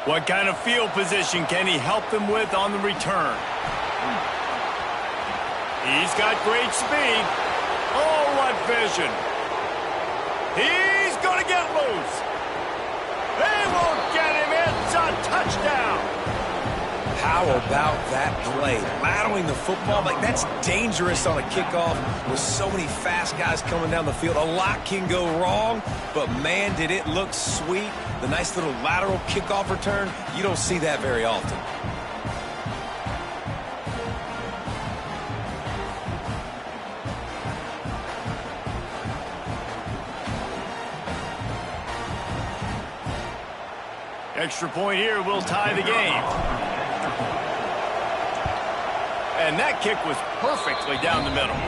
What kind of field position can he help them with on the return? He's got great speed. Oh, what vision. He's going to get loose. They won't get him. It's a touchdown. How How about that play? Laterally the football, like that's dangerous on a kickoff with so many fast guys coming down the field. A lot can go wrong, but man, did it look sweet. The nice little lateral kickoff return, you don't see that very often. Extra point here will tie the game. And that kick was perfectly down the middle.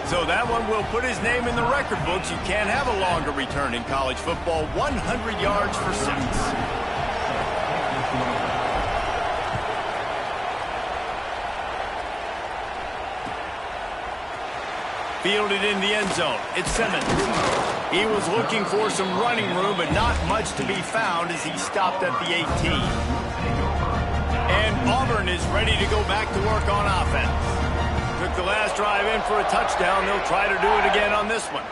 So that one will put his name in the record books. You can't have a longer return in college football. 100 yards for 6. Fielded in the end zone. It's Simmons. He was looking for some running room, but not much to be found as he stopped at the 18. And Auburn is ready to go back to work on offense. Took the last drive in for a touchdown. They'll try to do it again on this one.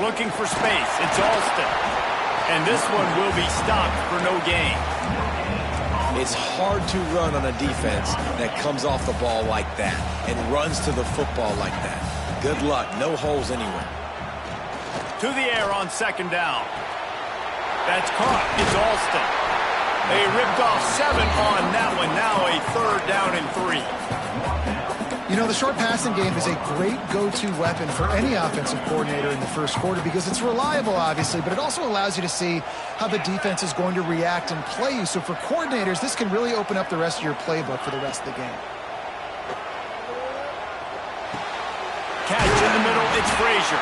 Looking for space. It's Alston. And this one will be stopped for no gain. It's hard to run on a defense that comes off the ball like that and runs to the football like that. Good luck. No holes anywhere. To the air on second down. That's caught. It's Alston. They ripped off 7 on that one. Now a 3rd down and 3. You know, the short passing game is a great go-to weapon for any offensive coordinator in the first quarter because it's reliable, obviously, but it also allows you to see how the defense is going to react and play you. So for coordinators, this can really open up the rest of your playbook for the rest of the game. Catch in the middle, it's Frazier.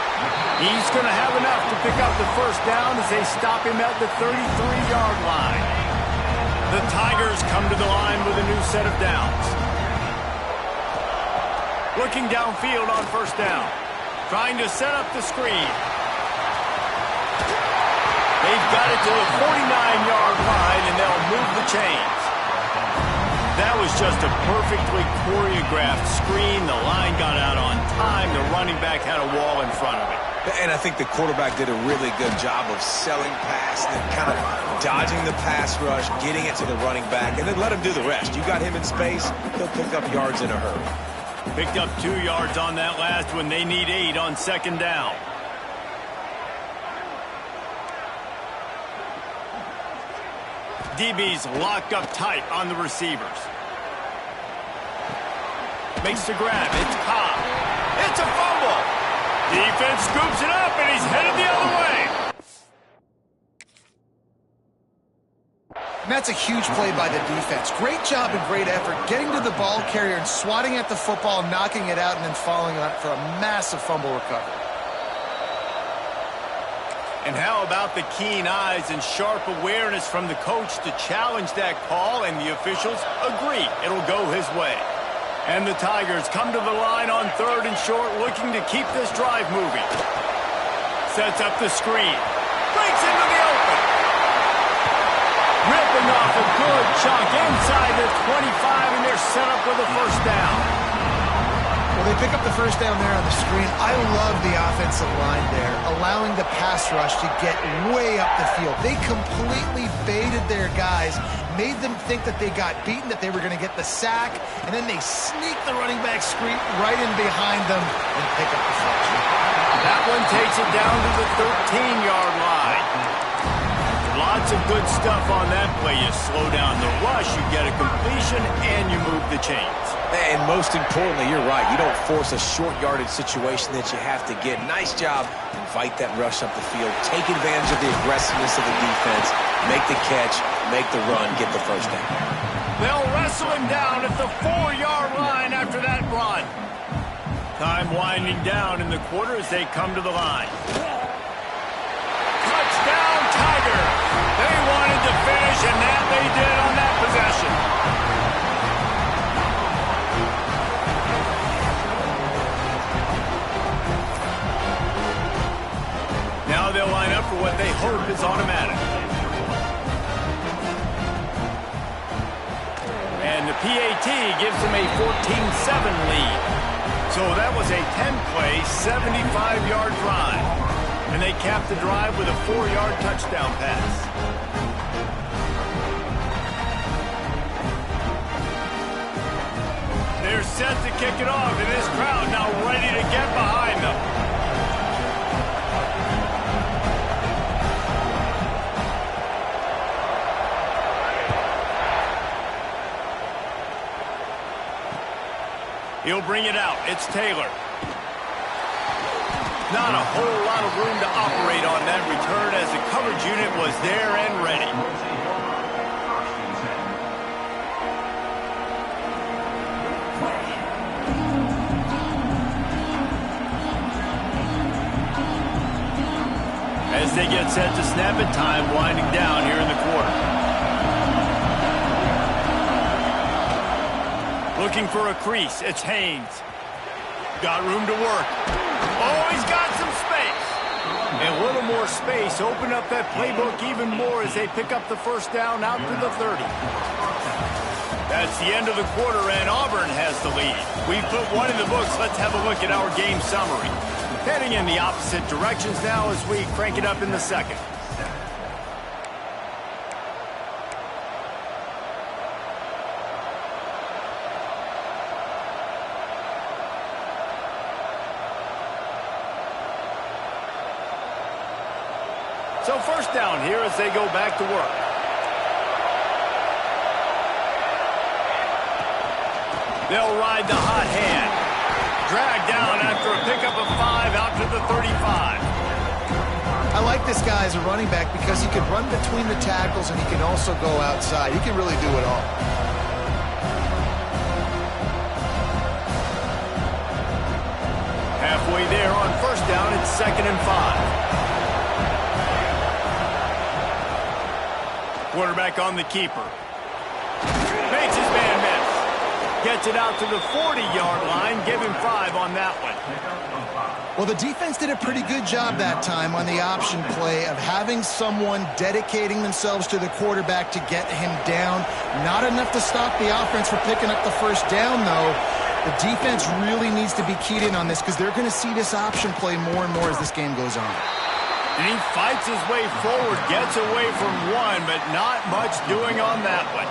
He's going to have enough to pick up the first down as they stop him at the 33-yard line. The Tigers come to the line with a new set of downs. Looking downfield on first down. Trying to set up the screen. They've got it to the 49-yard line, and they'll move the chains. That was just a perfectly choreographed screen. The line got out on time. The running back had a wall in front of it. And I think the quarterback did a really good job of selling past and kind of dodging the pass rush, getting it to the running back, and then let him do the rest. You got him in space, he'll pick up yards in a hurry. Picked up 2 yards on that last one. They need 8 on second down. DB's locked up tight on the receivers. Makes the grab. It's Cobb. It's a fumble. Defense scoops it up, and he's headed the other way. And that's a huge play by the defense. Great job and great effort getting to the ball carrier and swatting at the football, knocking it out, and then following up for a massive fumble recovery. And how about the keen eyes and sharp awareness from the coach to challenge that call, and the officials agree it'll go his way. And the Tigers come to the line on 3rd and short, looking to keep this drive moving. Sets up the screen. Breaks into the open. Ripping off a good chunk inside the 25, and they're set up with a first down. Well, they pick up the first down there on the screen. I love the offensive line there, allowing the pass rush to get way up the field. They completely baited their guys, made them think that they got beaten, that they were going to get the sack, and then they sneak the running back screen right in behind them and pick up the first. That one takes it down to the 13-yard line. Lots of good stuff on that play. You slow down the rush, you get a completion, and you move the chains. And most importantly, you're right. You don't force a short yardage situation that you have to get. Nice job. Invite that rush up the field. Take advantage of the aggressiveness of the defense. Make the catch. Make the run. Get the first down. They'll wrestle him down at the 4-yard line after that run. Time winding down in the quarter as they come to the line. Touchdown, Tiger. They wanted to finish, and that they did on that possession. Now they'll line up for what they hope is automatic. And the PAT gives them a 14-7 lead. So that was a 10-play, 75-yard drive. And they capped the drive with a 4-yard touchdown pass. kick it off, and this crowd now ready to get behind them. He'll bring it out. It's Taylor. Not a whole lot of room to operate on that return as the coverage unit was there and ready. As they get set to snap it, time winding down here in the quarter. Looking for a crease, it's Haynes. Got room to work. Oh, he's got some space. And a little more space, open up that playbook even more as they pick up the first down out to the 30. That's the end of the quarter, and Auburn has the lead. We've put one in the books. Let's have a look at our game summary. Heading in the opposite directions now as we crank it up in the second. So first down here as they go back to work. They'll ride the hot hand. Dragged down after a pickup of 5 out to the 35. I like this guy as a running back because he can run between the tackles and he can also go outside. He can really do it all. Halfway there on first down, it's 2nd and 5. Quarterback on the keeper. Makes his man miss. Gets it out to the 40-yard line. Give him 5 on that one. Well, the defense did a pretty good job that time on the option play of having someone dedicating themselves to the quarterback to get him down. Not enough to stop the offense for picking up the first down, though. The defense really needs to be keyed in on this because they're going to see this option play more and more as this game goes on. And he fights his way forward, gets away from one, but not much doing on that one.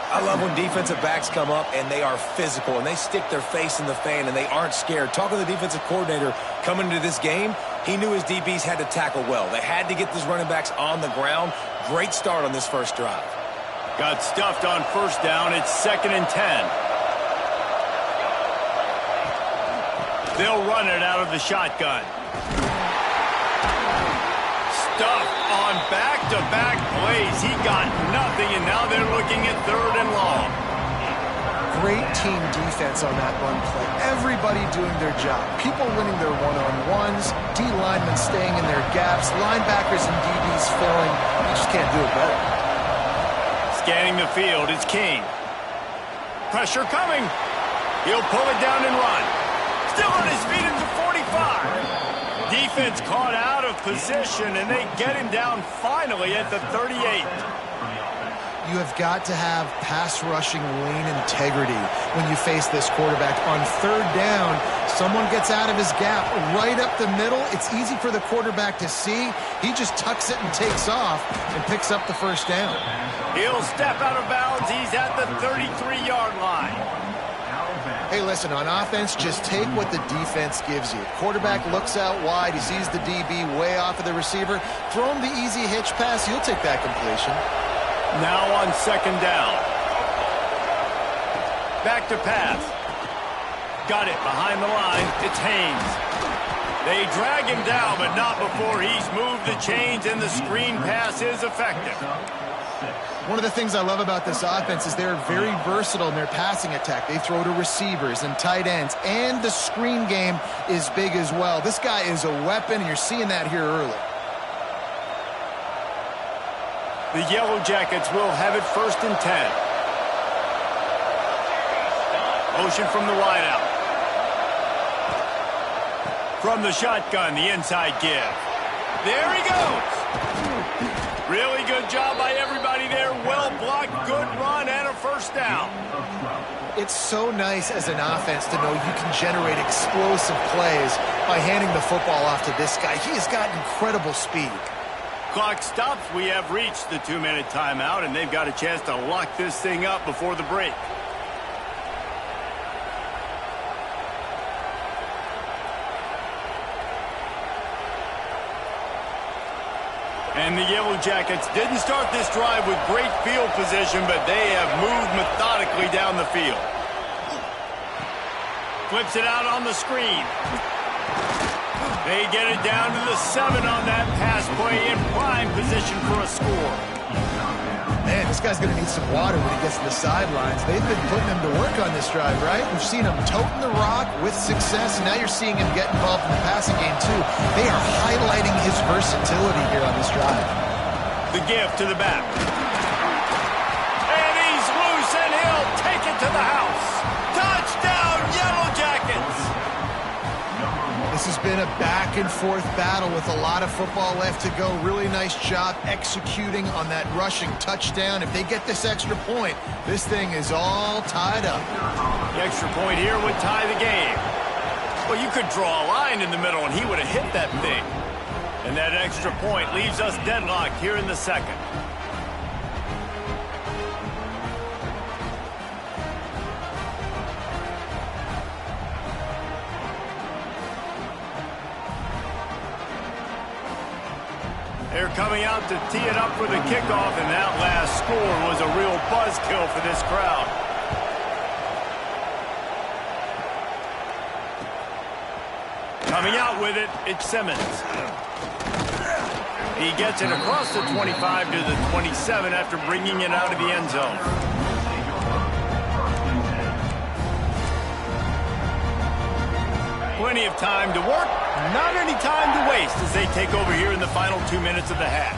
I love when defensive backs come up and they are physical and they stick their face in the fan and they aren't scared. Talking to the defensive coordinator coming into this game, he knew his DBs had to tackle well. They had to get these running backs on the ground. Great start on this first drive. Got stuffed on first down. It's 2nd and 10. They'll run it out of the shotgun. Stuffed on back-to-back plays. He got nothing, and now they're looking at 3rd and long. Great team defense on that run play. Everybody doing their job. People winning their one-on-ones, D linemen staying in their gaps, linebackers and DBs filling. You just can't do it better. Scanning the field, it's King. Pressure coming. He'll pull it down and run. Still on his feet at the 45. Defense caught out of position, and they get him down finally at the 38. You have got to have pass rushing lane integrity when you face this quarterback. On 3rd down, someone gets out of his gap right up the middle. It's easy for the quarterback to see. He just tucks it and takes off and picks up the first down. He'll step out of bounds. He's at the 33-yard line. Hey, listen, on offense, just take what the defense gives you. Quarterback looks out wide. He sees the DB way off of the receiver. Throw him the easy hitch pass. He'll take that completion. Now on 2nd down. Back to pass. Got it behind the line. It's Haynes. They drag him down, but not before he's moved the chains, and the screen pass is effective. One of the things I love about this offense is they're very versatile in their passing attack. They throw to receivers and tight ends, and the screen game is big as well. This guy is a weapon, and you're seeing that here early. The Yellow Jackets will have it 1st and 10. Motion from the wideout. From the shotgun, the inside give. There he goes. Really good job by everybody there. Well blocked, good run, and a first down. It's so nice as an offense to know you can generate explosive plays by handing the football off to this guy. He has got incredible speed. Clock stops. We have reached the 2-minute timeout, and they've got a chance to lock this thing up before the break. And the Yellow Jackets didn't start this drive with great field position, but they have moved methodically down the field. Flips it out on the screen. They get it down to the 7 on that pass play in prime position for a score. Man, this guy's going to need some water when he gets to the sidelines. They've been putting him to work on this drive, right? We've seen him toting the rock with success, and now you're seeing him get involved in the passing game, too. They are highlighting his versatility here on this drive. The give to the back. And he's loose, and he'll take it to the house. Touchdown, Yellow Jackets! This has been a back-and-forth battle with a lot of football left to go. Really nice job executing on that rushing touchdown. If they get this extra point, this thing is all tied up. The extra point here would tie the game. Well, you could draw a line in the middle, and he would have hit that thing. And that extra point leaves us deadlocked here in the second. They're coming out to tee it up for the kickoff, and that last score was a real buzzkill for this crowd. Coming out with it, it's Simmons. He gets it across the 25 to the 27 after bringing it out of the end zone. Plenty of time to work, not any time to waste as they take over here in the final 2 minutes of the half.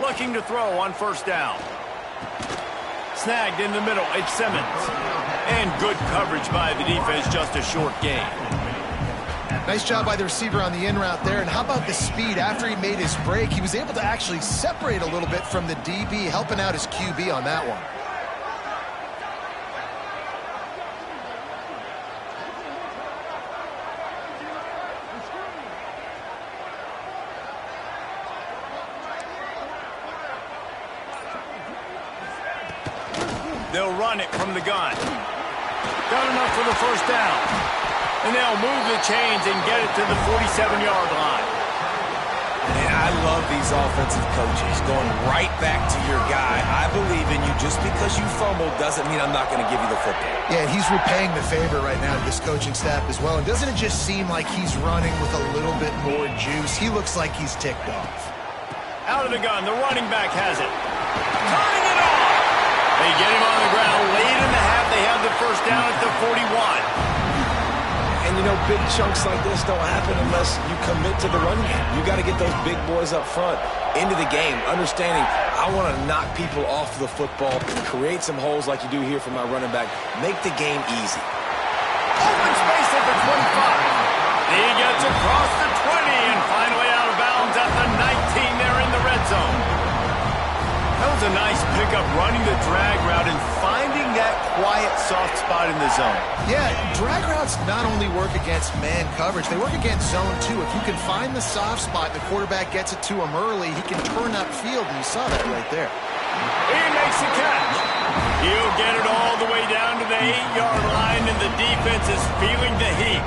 Looking to throw on first down. Snagged in the middle, it's Simmons. And good coverage by the defense, just a short gain. Nice job by the receiver on the in route there. And how about the speed? After he made his break, he was able to actually separate a little bit from the DB, helping out his QB on that one. They'll run it from the gun. Got enough for the first down. And they'll move the chains and get it to the 47-yard line. And I love these offensive coaches going right back to your guy. I believe in you. Just because you fumbled doesn't mean I'm not going to give you the football. Yeah, he's repaying the favor right now to this coaching staff as well. And doesn't it just seem like he's running with a little bit more juice? He looks like he's ticked off. Out of the gun, the running back has it. Turning it off. They get him on the ground late in the half. They have the first down at the 41. And, you know, big chunks like this don't happen unless you commit to the run game. You got to get those big boys up front into the game, understanding I want to knock people off the football, create some holes like you do here for my running back, make the game easy. Open space at the 25. He gets across the 20 and finally out of bounds at the 19 there in the red zone. That was a nice pickup, running the drag route and finding that quiet, soft spot in the zone. Yeah, drag routes not only work against man coverage, they work against zone too. If you can find the soft spot, the quarterback gets it to him early, he can turn upfield, and you saw that right there. He makes the catch. He'll get it all the way down to the 8-yard line, and the defense is feeling the heat.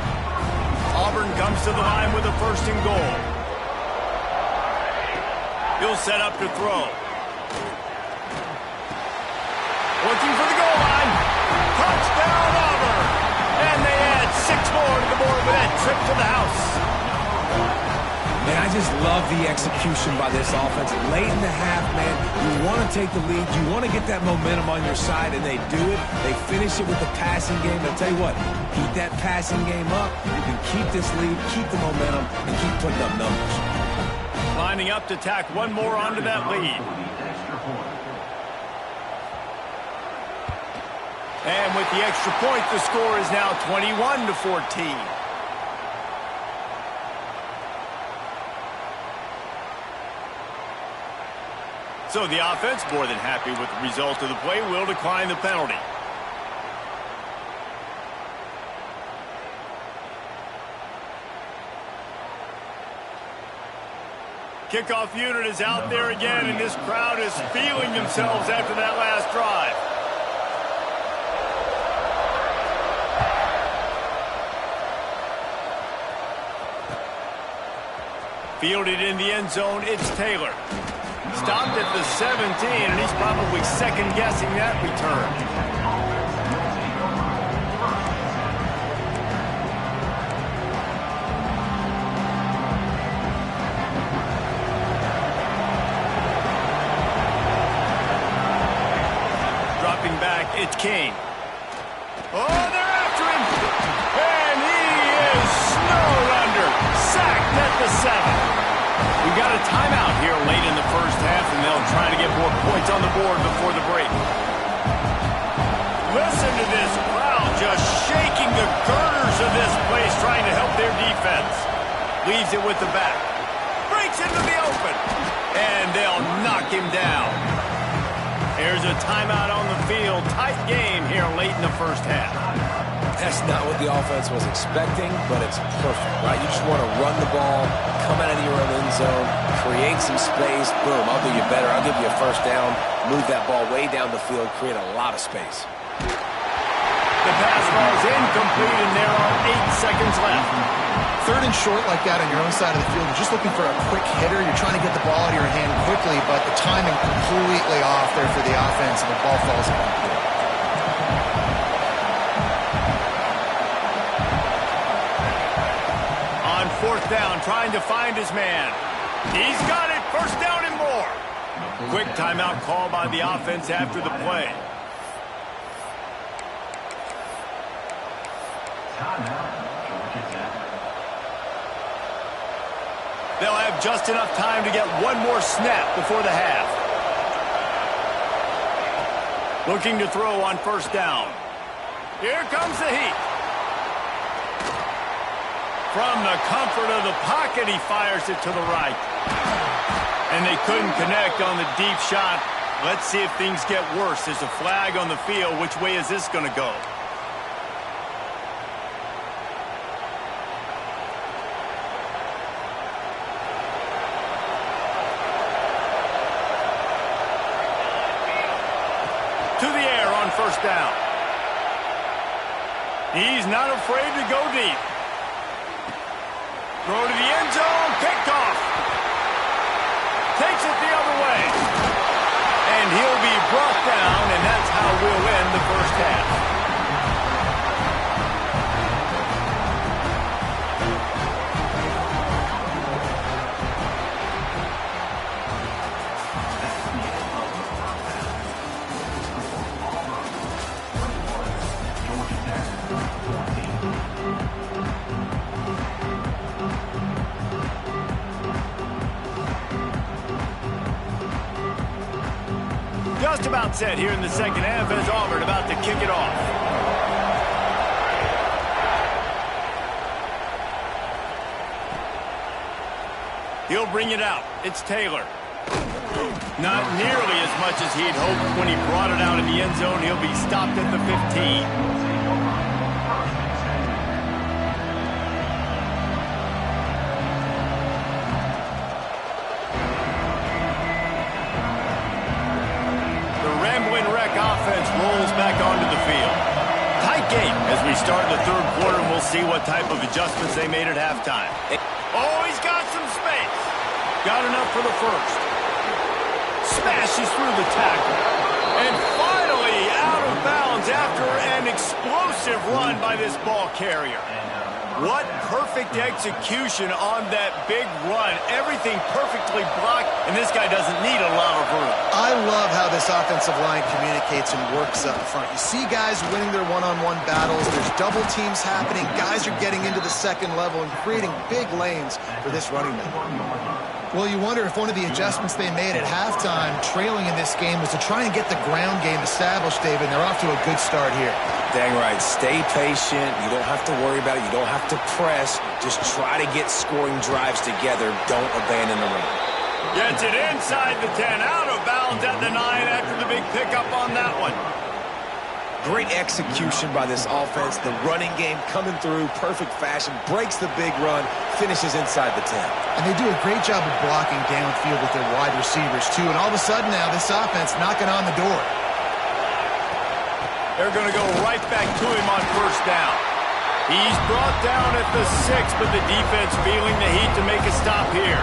Auburn comes to the line with a first and goal. He'll set up to throw. Looking for the goal line. Touchdown, Auburn. And they add 6 more to the board with that trip to the house. Man, I just love the execution by this offense. Late in the half, man, you want to take the lead. You want to get that momentum on your side, and they do it. They finish it with the passing game. I'll tell you what, keep that passing game up. You can keep this lead, keep the momentum, and keep putting up numbers. Lining up to tack one more onto that lead. And with the extra point, the score is now 21-14. So the offense, more than happy with the result of the play, will decline the penalty. Kickoff unit is out there again, and this crowd is feeling themselves after that last drive. Fielded in the end zone, it's Taylor. Stopped at the 17, and he's probably second-guessing that return. Back, it's Kane. Oh, they're after him. And he is snowed under. Sacked at the 7. We got a timeout here late in the first half, and they'll try to get more points on the board before the break. Listen to this crowd just shaking the girders of this place, trying to help their defense. Leaves it with the back. Breaks into the open. And they'll knock him down. There's a timeout on the field. Tight game here late in the first half. That's not what the offense was expecting, but it's perfect, right? You just want to run the ball, come out of your own end zone, create some space. Boom, I'll do you better. I'll give you a first down, move that ball way down the field, create a lot of space. The pass ball is incomplete, and there are 8 seconds left. Third and short like that on your own side of the field, you're just looking for a quick hitter. You're trying to get the ball out of your hand quickly, but the timing completely off there for the offense, and the ball falls incomplete. On fourth down, trying to find his man. He's got it. First down and more. Quick timeout call by the offense after the play. They'll have just enough time to get one more snap before the half. Looking to throw on first down. Here comes the heat. From the comfort of the pocket, he fires it to the right. And they couldn't connect on the deep shot. Let's see if things get worse. There's a flag on the field. Which way is this going to go? To the air on first down. He's not afraid to go deep. Throw to the end zone, picked off. Takes it the other way. And he'll be brought down, and that's how we'll end the first half. Just about set here in the second half as Auburn about to kick it off. He'll bring it out. It's Taylor. Not nearly as much as he'd hoped when he brought it out in the end zone. He'll be stopped at the 15. Offense rolls back onto the field. Tight game as we start the third quarter, and we'll see what type of adjustments they made at halftime. Oh, he's got some space. Got enough for the first. Smashes through the tackle. And finally out of bounds after an explosive run by this ball carrier. What perfect execution on that big run. Everything perfectly blocked, and this guy doesn't need a lot of room. I love how this offensive line communicates and works up front. You see guys winning their one-on-one battles. There's double teams happening. Guys are getting into the second level and creating big lanes for this running back. Well, you wonder if one of the adjustments they made at halftime, trailing in this game, was to try and get the ground game established, David. They're off to a good start here. Dang right. Stay patient. You don't have to worry about it. You don't have to press. Just try to get scoring drives together. Don't abandon the run. Gets it inside the 10. Out of bounds at the 9 after the big pickup on that one. Great execution by this offense. The running game coming through, perfect fashion, breaks the big run, finishes inside the 10. And they do a great job of blocking downfield with their wide receivers, too. And all of a sudden now, this offense knocking on the door. They're going to go right back to him on first down. He's brought down at the 6, but the defense feeling the heat to make a stop here.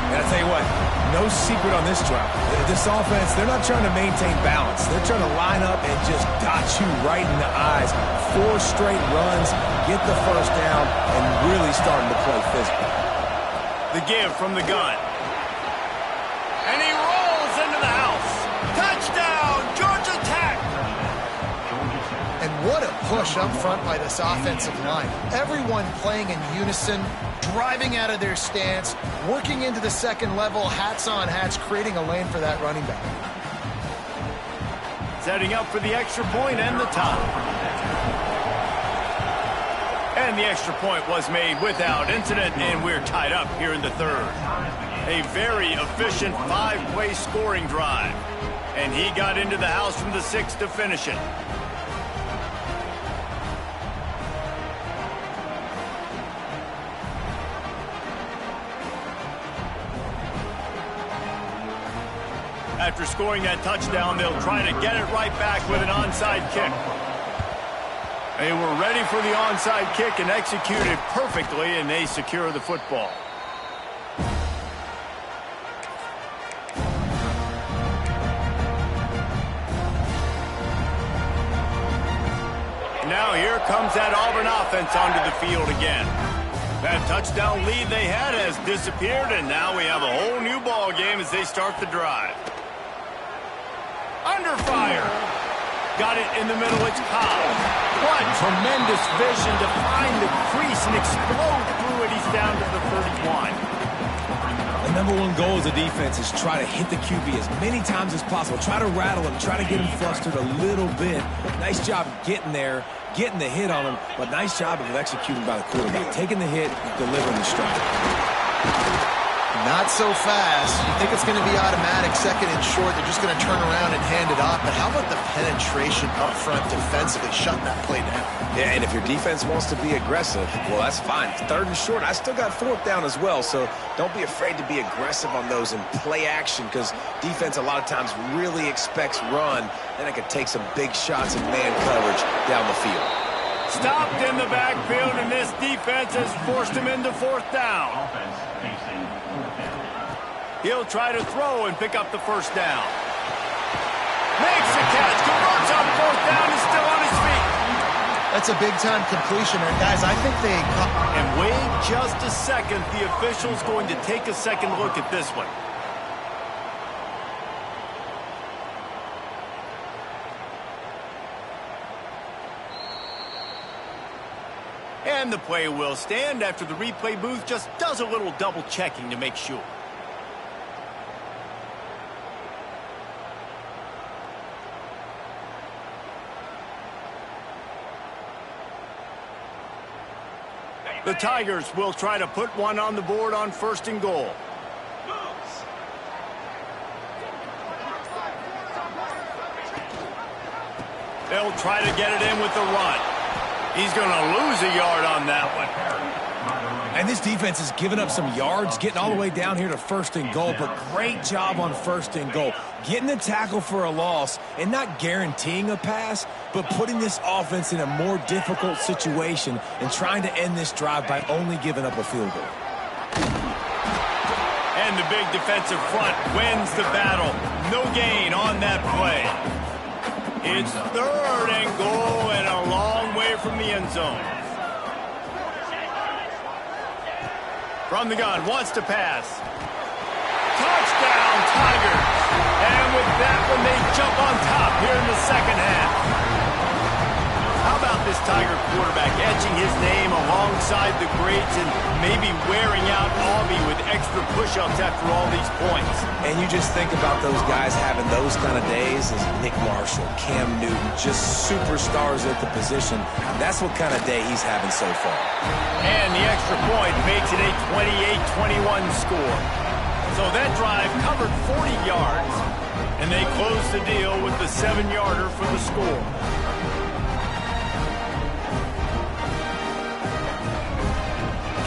And I'll tell you what, no secret on this drive. This offense, they're not trying to maintain balance. They're trying to line up and just dot you right in the eyes. 4 straight runs, get the first down, and really starting to play physical. The give from the gun. And he rolls into the house. Touchdown, Georgia Tech! And what a push up front by this offensive line. Everyone playing in unison, driving out of their stance, working into the second level, hats on hats, creating a lane for that running back. Setting up for the extra point and the tie. And the extra point was made without incident, and we're tied up here in the third. A very efficient 5-play scoring drive. And he got into the house from the 6 to finish it. After scoring that touchdown, they'll try to get it right back with an onside kick. They were ready for the onside kick and executed perfectly, and they secure the football. Now here comes that Auburn offense onto the field again. That touchdown lead they had has disappeared, and now we have a whole new ball game as they start the drive. Under fire. Got it in the middle. It's Cobb. What tremendous vision to find the crease and explode through it. He's down to the 31. The number one goal as a defense is try to hit the QB as many times as possible. Try to rattle him. Try to get him flustered a little bit. Nice job getting there, getting the hit on him, but nice job of executing by the quarterback. Taking the hit, delivering the strike. Not so fast. You think it's going to be automatic, second and short. They're just going to turn around and hand it off. But how about the penetration up front defensively, shutting that play down? Yeah, and if your defense wants to be aggressive, well, that's fine. Third and short, I still got 4th down as well. So don't be afraid to be aggressive on those and play action, because defense a lot of times really expects run. Then it could take some big shots in man coverage down the field. Stopped in the backfield, and this defense has forced him into 4th down. He'll try to throw and pick up the first down. Makes the catch, converts on 4th down, and still on his feet. That's a big-time completion. And guys, I think they... And wait just a second. The official's going to take a second look at this one. And the play will stand after the replay booth just does a little double-checking to make sure. The Tigers will try to put one on the board on 1st and goal. They'll try to get it in with the run. He's going to lose a yard on that one. And this defense has given up some yards, getting all the way down here to 1st and goal, but great job on 1st and goal. Getting the tackle for a loss and not guaranteeing a pass, but putting this offense in a more difficult situation and trying to end this drive by only giving up a field goal. And the big defensive front wins the battle. No gain on that play. It's 3rd and goal and a long way from the end zone. From the gun, wants to pass. Touchdown, Tigers. And with that one, they jump on top here in the second half. How about this Tiger quarterback etching his name alongside the greats and maybe wearing out Aubie with extra push-ups after all these points? And you just think about those guys having those kind of days as Nick Marshall, Cam Newton, just superstars at the position. That's what kind of day he's having so far. And the extra point makes it a 28-21 score. So that drive covered 40 yards, and they close the deal with the 7-yarder for the score.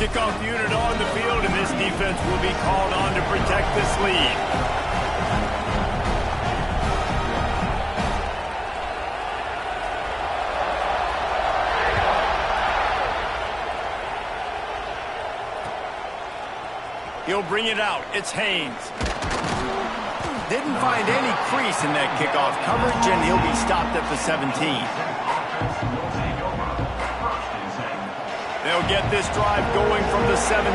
Kickoff unit on the field, and this defense will be called on to protect this lead. He'll bring it out. It's Haynes. Didn't find any crease in that kickoff coverage, and he'll be stopped at the 17. They'll get this drive going from the 17.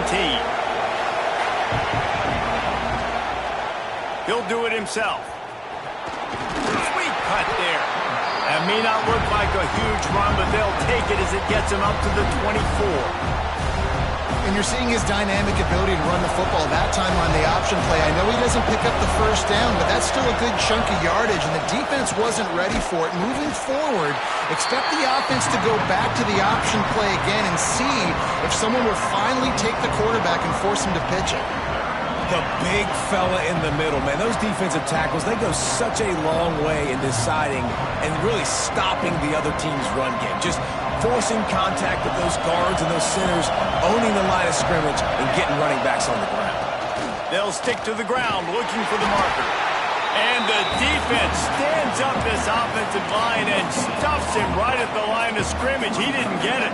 He'll do it himself. Sweet cut there. That may not look like a huge run, but they'll take it as it gets him up to the 24. And you're seeing his dynamic ability to run the football. That time on the option play, I know he doesn't pick up the first down, but that's still a good chunk of yardage, and the defense wasn't ready for it. Moving forward, expect the offense to go back to the option play again and see if someone will finally take the quarterback and force him to pitch it. The big fella in the middle, man. Those defensive tackles, they go such a long way in deciding and really stopping the other team's run game. Just forcing contact with those guards and those centers, owning the line of scrimmage, and getting running backs on the ground. They'll stick to the ground looking for the marker. And the defense stands up this offensive line and stuffs him right at the line of scrimmage. He didn't get it.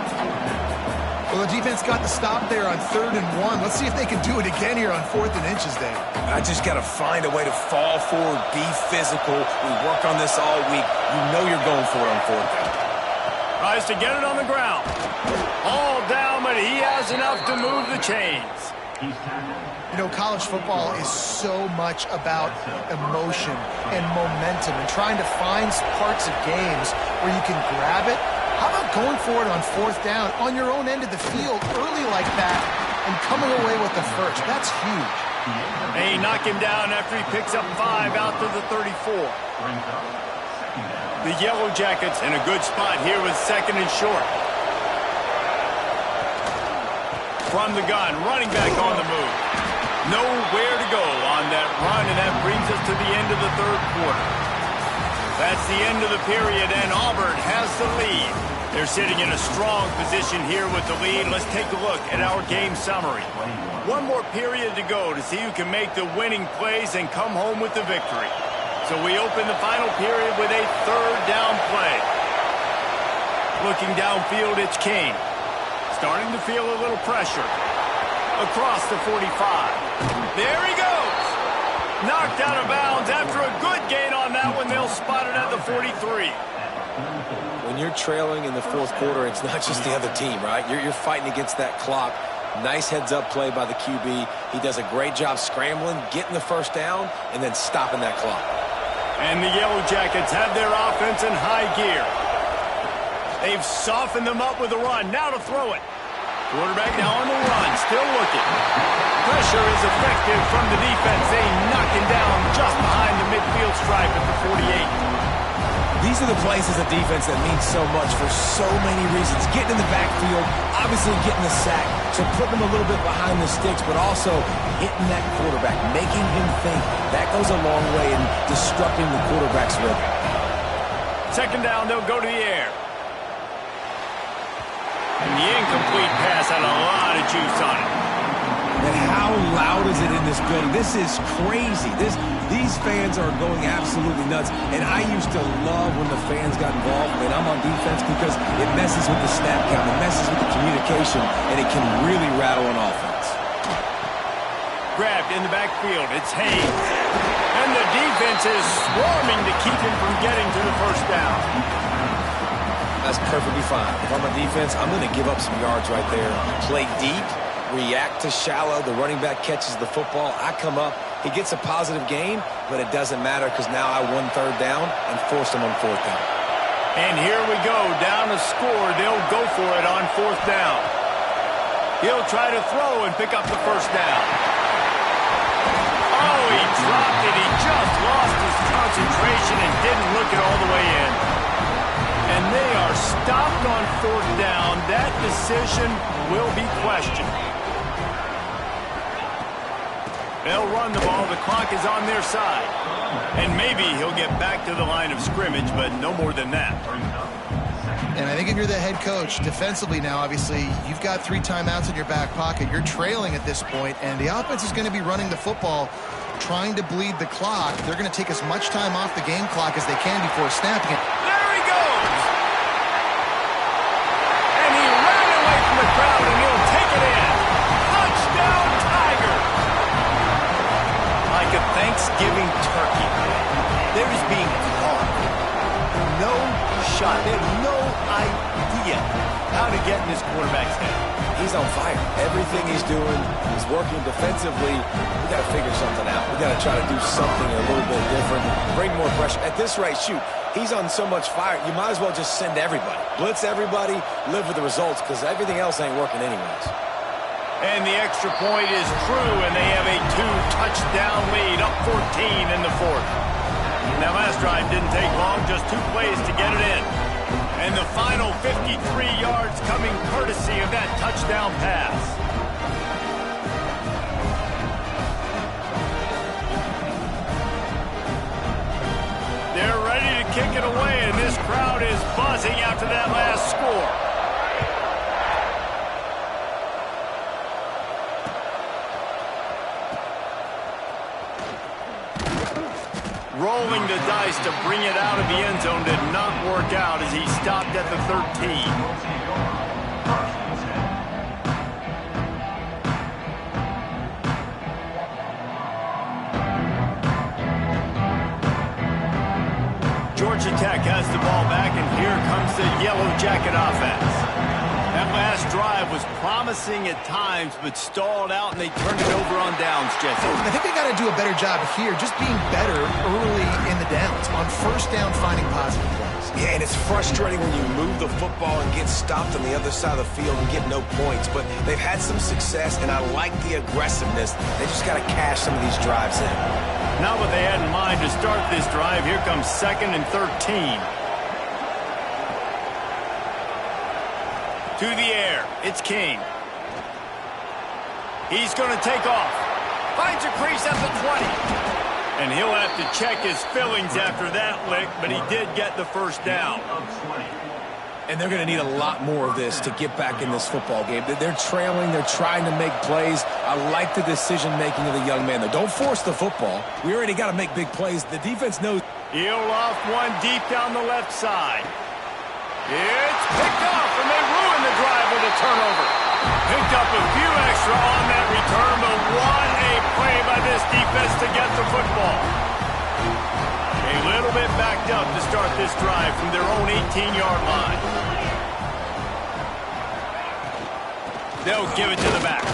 Well, the defense got the stop there on 3rd and 1. Let's see if they can do it again here on 4th and inches, Dave. I just got to find a way to fall forward, be physical. We work on this all week. You know you're going for it on 4th down. Tries to get it on the ground. All down, but he has enough to move the chains. You know, college football is so much about emotion and momentum and trying to find parts of games where you can grab it. How about going for it on 4th down on your own end of the field early like that and coming away with the first? That's huge. They knock him down after he picks up 5 out to the 34. The Yellow Jackets in a good spot here with 2nd and short. From the gun, running back on the move. Nowhere to go on that run, and that brings us to the end of the 3rd quarter. That's the end of the period, and Auburn has the lead. They're sitting in a strong position here with the lead. Let's take a look at our game summary. One more period to go to see who can make the winning plays and come home with the victory. So we open the final period with a 3rd down play. Looking downfield, it's King. Starting to feel a little pressure. Across the 45. There he goes. Knocked out of bounds after a good gain on that one. They'll spot it at the 43. When you're trailing in the 4th quarter, it's not just the other team, right? You're fighting against that clock. Nice heads-up play by the QB. He does a great job scrambling, getting the first down, and then stopping that clock. And the Yellow Jackets have their offense in high gear. They've softened them up with a run. Now to throw it. Quarterback now on the run, still looking. Pressure is effective from the defense. They knock him down just behind the midfield stripe at the 48. These are the plays as a defense that mean so much for so many reasons. Getting in the backfield, obviously getting the sack, so putting them a little bit behind the sticks, but also hitting that quarterback, making him think. That goes a long way in disrupting the quarterback's rhythm. 2nd down, they'll go to the air. And the incomplete pass had a lot of juice on it. And how loud is it in this building? This is crazy. These fans are going absolutely nuts. And I used to love when the fans got involved when I'm on defense because it messes with the snap count, it messes with the communication, and it can really rattle an offense. Grabbed in the backfield. It's Haynes. And the defense is swarming to keep him from getting to the first down. That's perfectly fine. If I'm a defense, I'm going to give up some yards right there. Play deep, react to shallow. The running back catches the football. I come up. He gets a positive gain, but it doesn't matter because now I won 3rd down and forced him on 4th down. And here we go. Down to score. They'll go for it on 4th down. He'll try to throw and pick up the first down. Oh, he dropped it. He just lost his concentration and didn't look it all the way in. And they are stopped on 4th down. That decision will be questioned. They'll run the ball. The clock is on their side. And maybe he'll get back to the line of scrimmage, but no more than that. And I think if you're the head coach, defensively now, obviously, you've got 3 timeouts in your back pocket. You're trailing at this point, and the offense is going to be running the football, trying to bleed the clock. They're going to take as much time off the game clock as they can before snapping it. There he goes! And he ran away from the crowd, and he'll take it in. Touchdown, Tiger! giving turkey. They're just being caught. No shot. They have no idea how to get in this quarterback's head. He's on fire. Everything he's doing is working defensively. We got to figure something out. We got to try to do something a little bit different, bring more pressure. At this rate, shoot, he's on so much fire, you might as well just send everybody. Blitz everybody, live with the results, because everything else ain't working anyways. And the extra point is true, and they have a 2-touchdown lead, up 14 in the fourth. That last drive didn't take long, just 2 plays to get it in. And the final 53 yards coming courtesy of that touchdown pass. They're ready to kick it away, and this crowd is buzzing after that last score. Rolling the dice to bring it out of the end zone did not work out as he stopped at the 13. Georgia Tech has the ball back, and here comes the Yellow Jacket offense. That last drive was promising at times, but stalled out, and they turned it over on downs, Jesse. I think they got to do a better job here, just being better early in the downs, on first down, finding positive plays. Yeah, and it's frustrating when you move the football and get stopped on the other side of the field and get no points, but they've had some success, and I like the aggressiveness. They just got to cash some of these drives in. Not what they had in mind to start this drive. Here comes 2nd and 13. To the air, it's King. He's going to take off. Finds a crease at the 20. And he'll have to check his fillings after that lick, but he did get the first down. And they're going to need a lot more of this to get back in this football game. They're trailing. They're trying to make plays. I like the decision-making of the young man, though. Don't force the football. We already got to make big plays. The defense knows. He'll off one deep down the left side. It's picked off, and they ruin the drive with a turnover. Picked up a few extra on that return, but what a play by this defense to get the football. A little bit backed up to start this drive from their own 18-yard line. They'll give it to the back.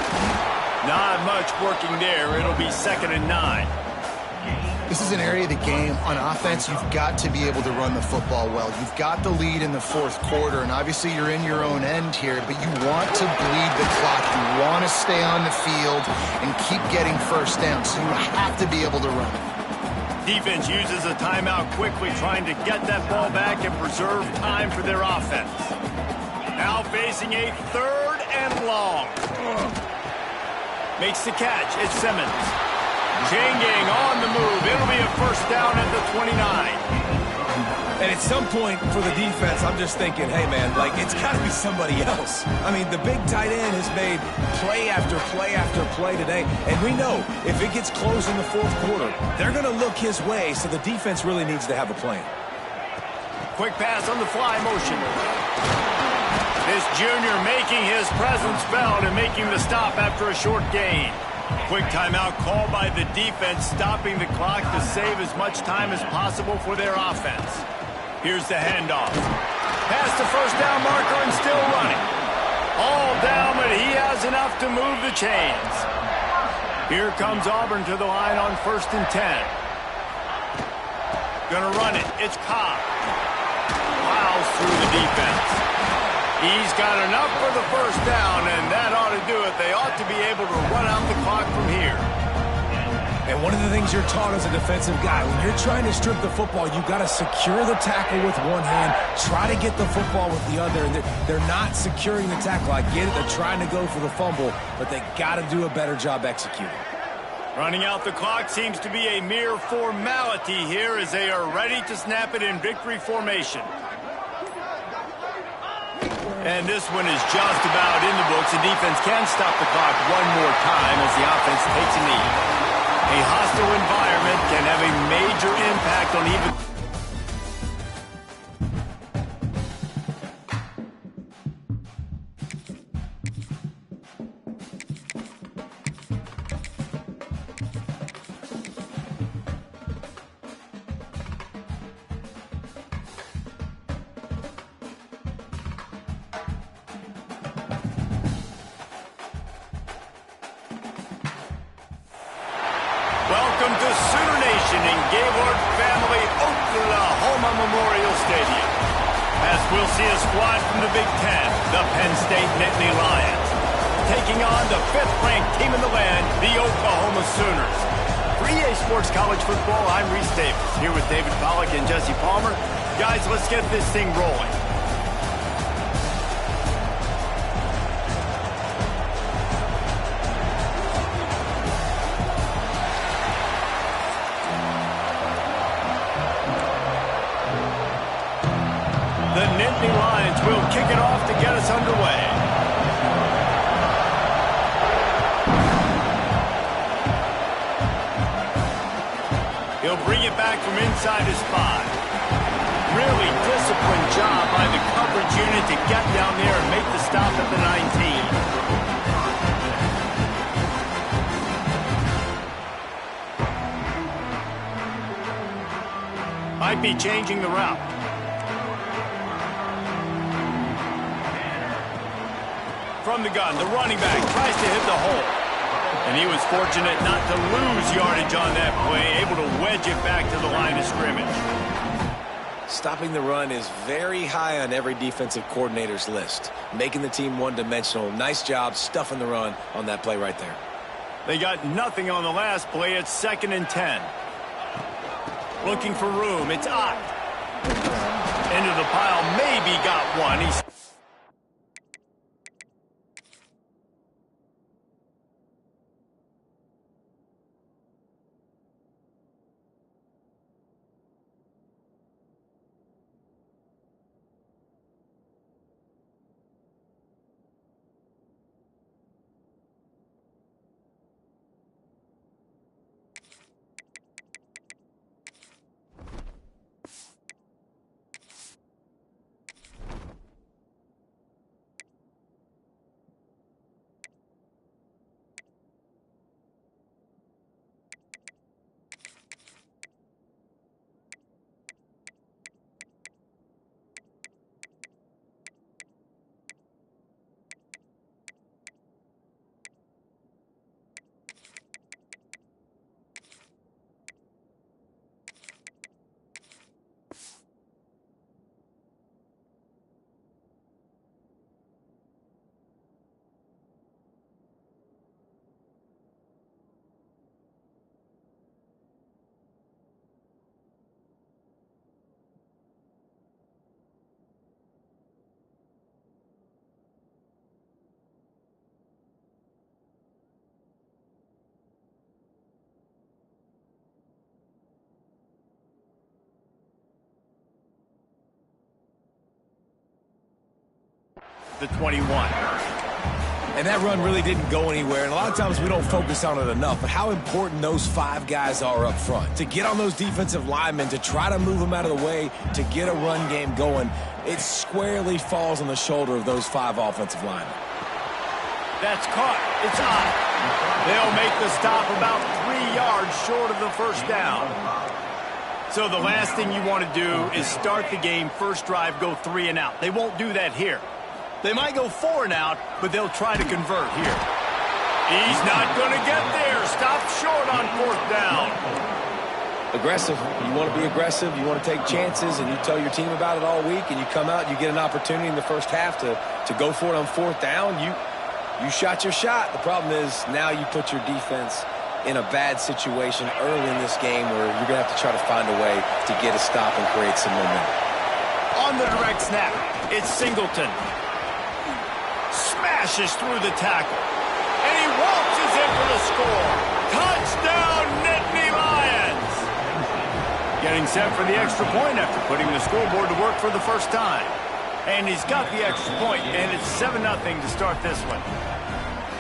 Not much working there. It'll be 2nd and 9. This is an area of the game on offense you've got to be able to run the football well. You've got the lead in the fourth quarter, and obviously you're in your own end here, but you want to bleed the clock. You want to stay on the field and keep getting first down, so you have to be able to run it. Defense uses a timeout quickly, trying to get that ball back and preserve time for their offense. Now facing a 3rd and long. Makes the catch. It's Simmons. Chain gang on the move. It'll be a first down at the 29. And at some point for the defense, I'm just thinking, hey, man, like, it's got to be somebody else. I mean, the big tight end has made play after play after play today. And we know if it gets close in the fourth quarter, they're going to look his way, so the defense really needs to have a plan. Quick pass on the fly motion. This junior making his presence felt and making the stop after a short gain. Quick timeout called by the defense, stopping the clock to save as much time as possible for their offense. Here's the handoff. Past the first down marker and still running. All down, but he has enough to move the chains. Here comes Auburn to the line on 1st and 10. Gonna run it. It's Cobb. Plows through the defense. He's got enough for the first down, and that ought to do it. They ought to be able to run out the clock from here. And one of the things you're taught as a defensive guy, when you're trying to strip the football, you've got to secure the tackle with one hand, try to get the football with the other, and they're not securing the tackle. I get it, they're trying to go for the fumble, but they got to do a better job executing. Running out the clock seems to be a mere formality here as they are ready to snap it in victory formation. And this one is just about in the books. The defense can stop the clock one more time as the offense takes a knee. A hostile environment can have a major impact on even... Welcome to Sooner Nation in Gaylord Family Oklahoma Memorial Stadium. As we'll see a squad from the Big Ten, the Penn State Nittany Lions, taking on the 5th-ranked team in the land, the Oklahoma Sooners. For EA Sports College Football, I'm Reese Davis, here with David Pollack and Jesse Palmer. Guys, let's get this thing rolling. The Nittany Lions will kick it off to get us underway. He'll bring it back from inside his 5. Really disciplined job by the coverage unit to get down there and make the stop at the 19. Might be changing the route. From the gun, the running back tries to hit the hole. And he was fortunate not to lose yardage on that play, able to wedge it back to the line of scrimmage. Stopping the run is very high on every defensive coordinator's list. Making the team one-dimensional. Nice job stuffing the run on that play right there. They got nothing on the last play. It's 2nd and 10. Looking for room. It's Ott. Into the pile. Maybe got one. He's the 21. And that run really didn't go anywhere, and a lot of times we don't focus on it enough, but how important those 5 guys are up front. To get on those defensive linemen, to try to move them out of the way, to get a run game going, it squarely falls on the shoulder of those 5 offensive linemen. That's caught. It's Ott. They'll make the stop about 3 yards short of the first down. So the last thing you want to do is start the game, first drive, go 3 and out. They won't do that here. They might go 4 and out, but they'll try to convert here. He's not going to get there. Stop short on 4th down. Aggressive. You want to be aggressive. You want to take chances, and you tell your team about it all week, and you come out and you get an opportunity in the first half to go for it on 4th down. You shot your shot. The problem is now you put your defense in a bad situation early in this game where you're going to have to try to find a way to get a stop and create some momentum. On the direct snap, it's Singleton. Smashes through the tackle. And he waltzes in for the score. Touchdown, Nittany Lions! Getting set for the extra point after putting the scoreboard to work for the first time. And he's got the extra point, and it's 7-0 to start this one.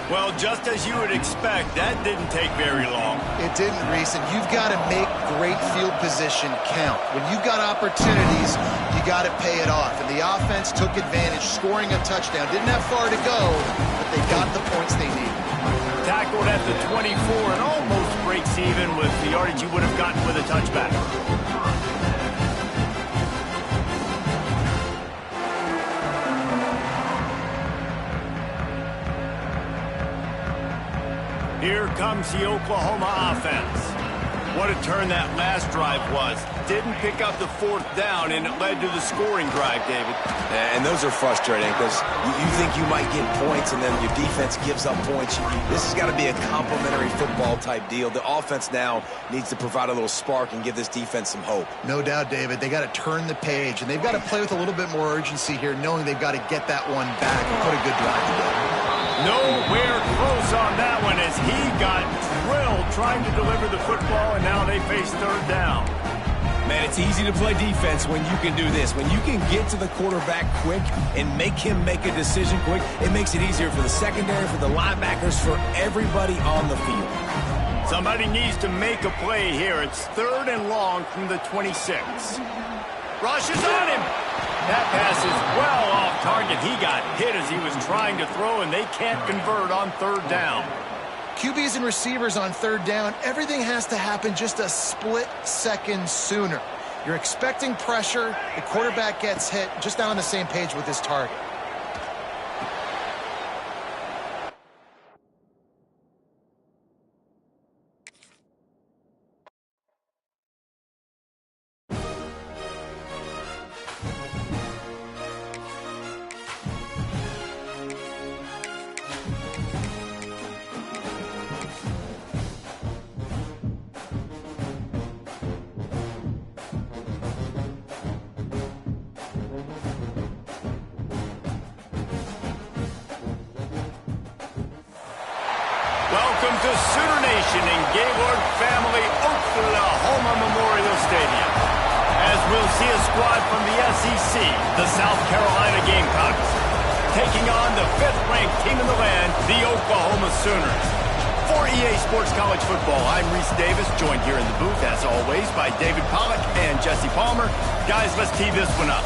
Well, just as you would expect, that didn't take very long. It didn't, Reese, and you've got to make great field position count. When you've got opportunities, you got to pay it off. And the offense took advantage, scoring a touchdown. Didn't have far to go, but they got the points they needed. Tackled at the 24 and almost breaks even with the yardage you would have gotten with a touchback. Here comes the Oklahoma offense. What a turn that last drive was. Didn't pick up the 4th down, and it led to the scoring drive, David. And those are frustrating because you think you might get points, and then your defense gives up points. This has got to be a complementary football-type deal. The offense now needs to provide a little spark and give this defense some hope. No doubt, David. They got to turn the page, and they've got to play with a little bit more urgency here, knowing they've got to get that one back and put a good drive together. Nowhere close on that one as he got drilled trying to deliver the football, and now they face 3rd down. Man, it's easy to play defense when you can do this. When you can get to the quarterback quick and make him make a decision quick, it makes it easier for the secondary, for the linebackers, for everybody on the field. Somebody needs to make a play here. It's 3rd and long from the 26. Rush is on him. That pass is well off target. He got hit as he was trying to throw, and they can't convert on 3rd down. QBs and receivers on 3rd down, everything has to happen just a split second sooner. You're expecting pressure. The quarterback gets hit, just not on the same page with his target. Welcome to Sooner Nation in Gaylord Family Oklahoma Memorial Stadium. As we'll see a squad from the SEC, the South Carolina Gamecocks, taking on the 5th-ranked team in the land, the Oklahoma Sooners. For EA Sports College Football, I'm Reese Davis, joined here in the booth, as always, by David Pollack and Jesse Palmer. Guys, let's tee this one up.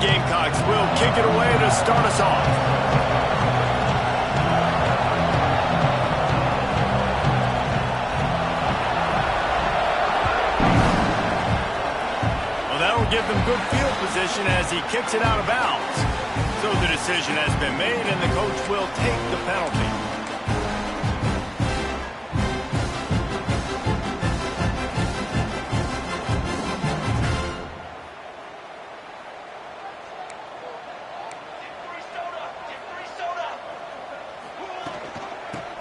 Gamecocks will kick it away to start us off. Well, that will give them good field position as he kicks it out of bounds. So the decision has been made, and the coach will take the penalty.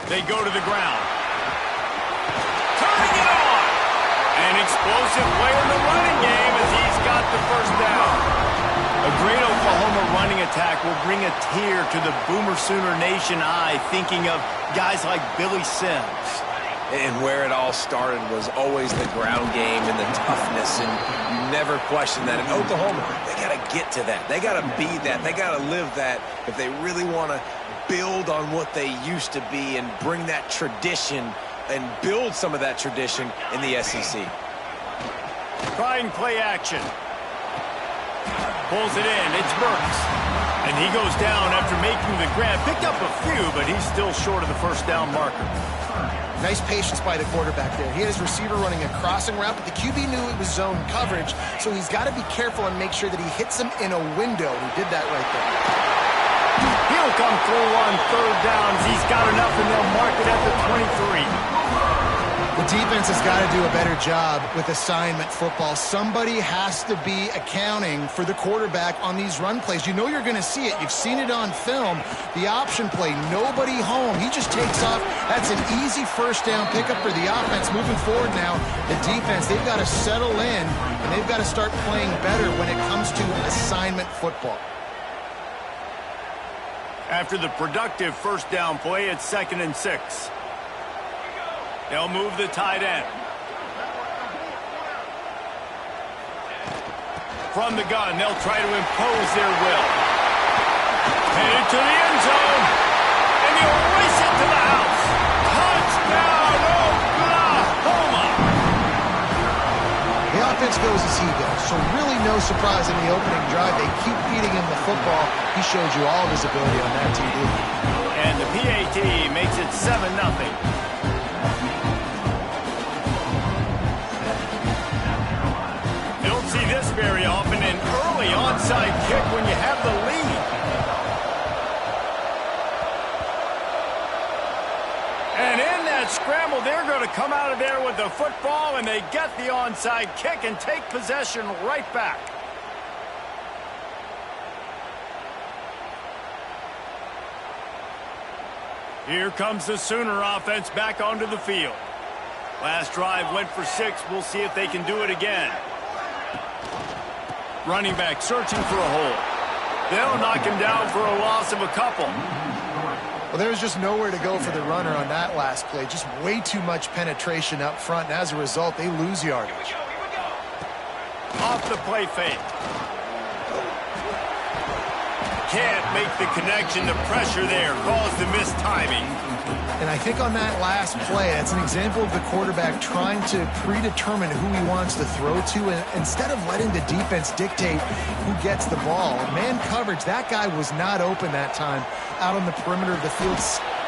They go to the ground. Turning it on. An explosive play in the running game as he's got the 1st down. A great Oklahoma running attack will bring a tear to the Boomer Sooner Nation eye, thinking of guys like Billy Sims. And where it all started was always the ground game and the toughness, and you never question that. In Oklahoma, they got to get to that. They got to be that. They got to live that if they really want to build on what they used to be and bring that tradition and build some of that tradition in the SEC. Trying play action. Pulls it in. It's Burks. And he goes down after making the grab. Picked up a few, but he's still short of the 1st down marker. Nice patience by the quarterback there. He had his receiver running a crossing route, but the QB knew it was zone coverage, so he's got to be careful and make sure that he hits him in a window. He did that right there. He'll come through on 3rd downs. He's got enough, and they'll mark it at the 23. The defense has got to do a better job with assignment football. Somebody has to be accounting for the quarterback on these run plays. You know you're going to see it. You've seen it on film. The option play, nobody home. He just takes off. That's an easy 1st down pickup for the offense. Moving forward now, the defense, they've got to settle in, and they've got to start playing better when it comes to assignment football. After the productive 1st down play, it's 2nd and 6. They'll move the tight end. From the gun, they'll try to impose their will. Headed to the end zone. And he'll race it to the house. Touchdown, Oklahoma! The offense goes as he goes, so really no surprise in the opening drive. They keep feeding him the football. He showed you all of his ability on that TD. And the PAT makes it 7-0. See this very often, an early onside kick when you have the lead. And in that scramble, they're going to come out of there with the football, and they get the onside kick and take possession right back. Here comes the Sooner offense back onto the field. Last drive went for 6. We'll see if they can do it again. Running back searching for a hole. They'll knock him down for a loss of a couple. Well, there's just nowhere to go for the runner on that last play. Just way too much penetration up front, and as a result, they lose yardage. Here we go. Off the play fake. Can't make the connection. The pressure there caused the missed timing. And I think on that last play, that's an example of the quarterback trying to predetermine who he wants to throw to, and instead of letting the defense dictate who gets the ball. Man coverage, that guy was not open that time out on the perimeter of the field.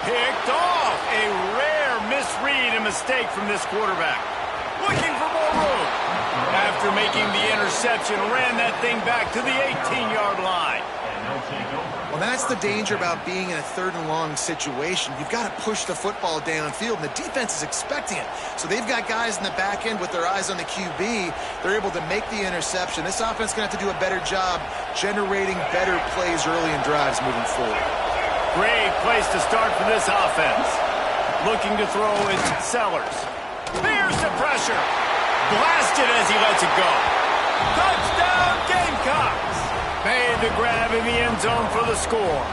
Picked off. A rare misread and mistake from this quarterback. Looking for more room. After making the interception, ran that thing back to the 18-yard line. Well, that's the danger about being in a 3rd and long situation. You've got to push the football downfield, and the defense is expecting it. So they've got guys in the back end with their eyes on the QB. They're able to make the interception. This offense is going to have to do a better job generating better plays early in drives moving forward. Great place to start for this offense. Looking to throw is Sellers. Fears the pressure. Blasted as he lets it go. Touchdown, Gamecocks. Made the grab in the end zone for the score.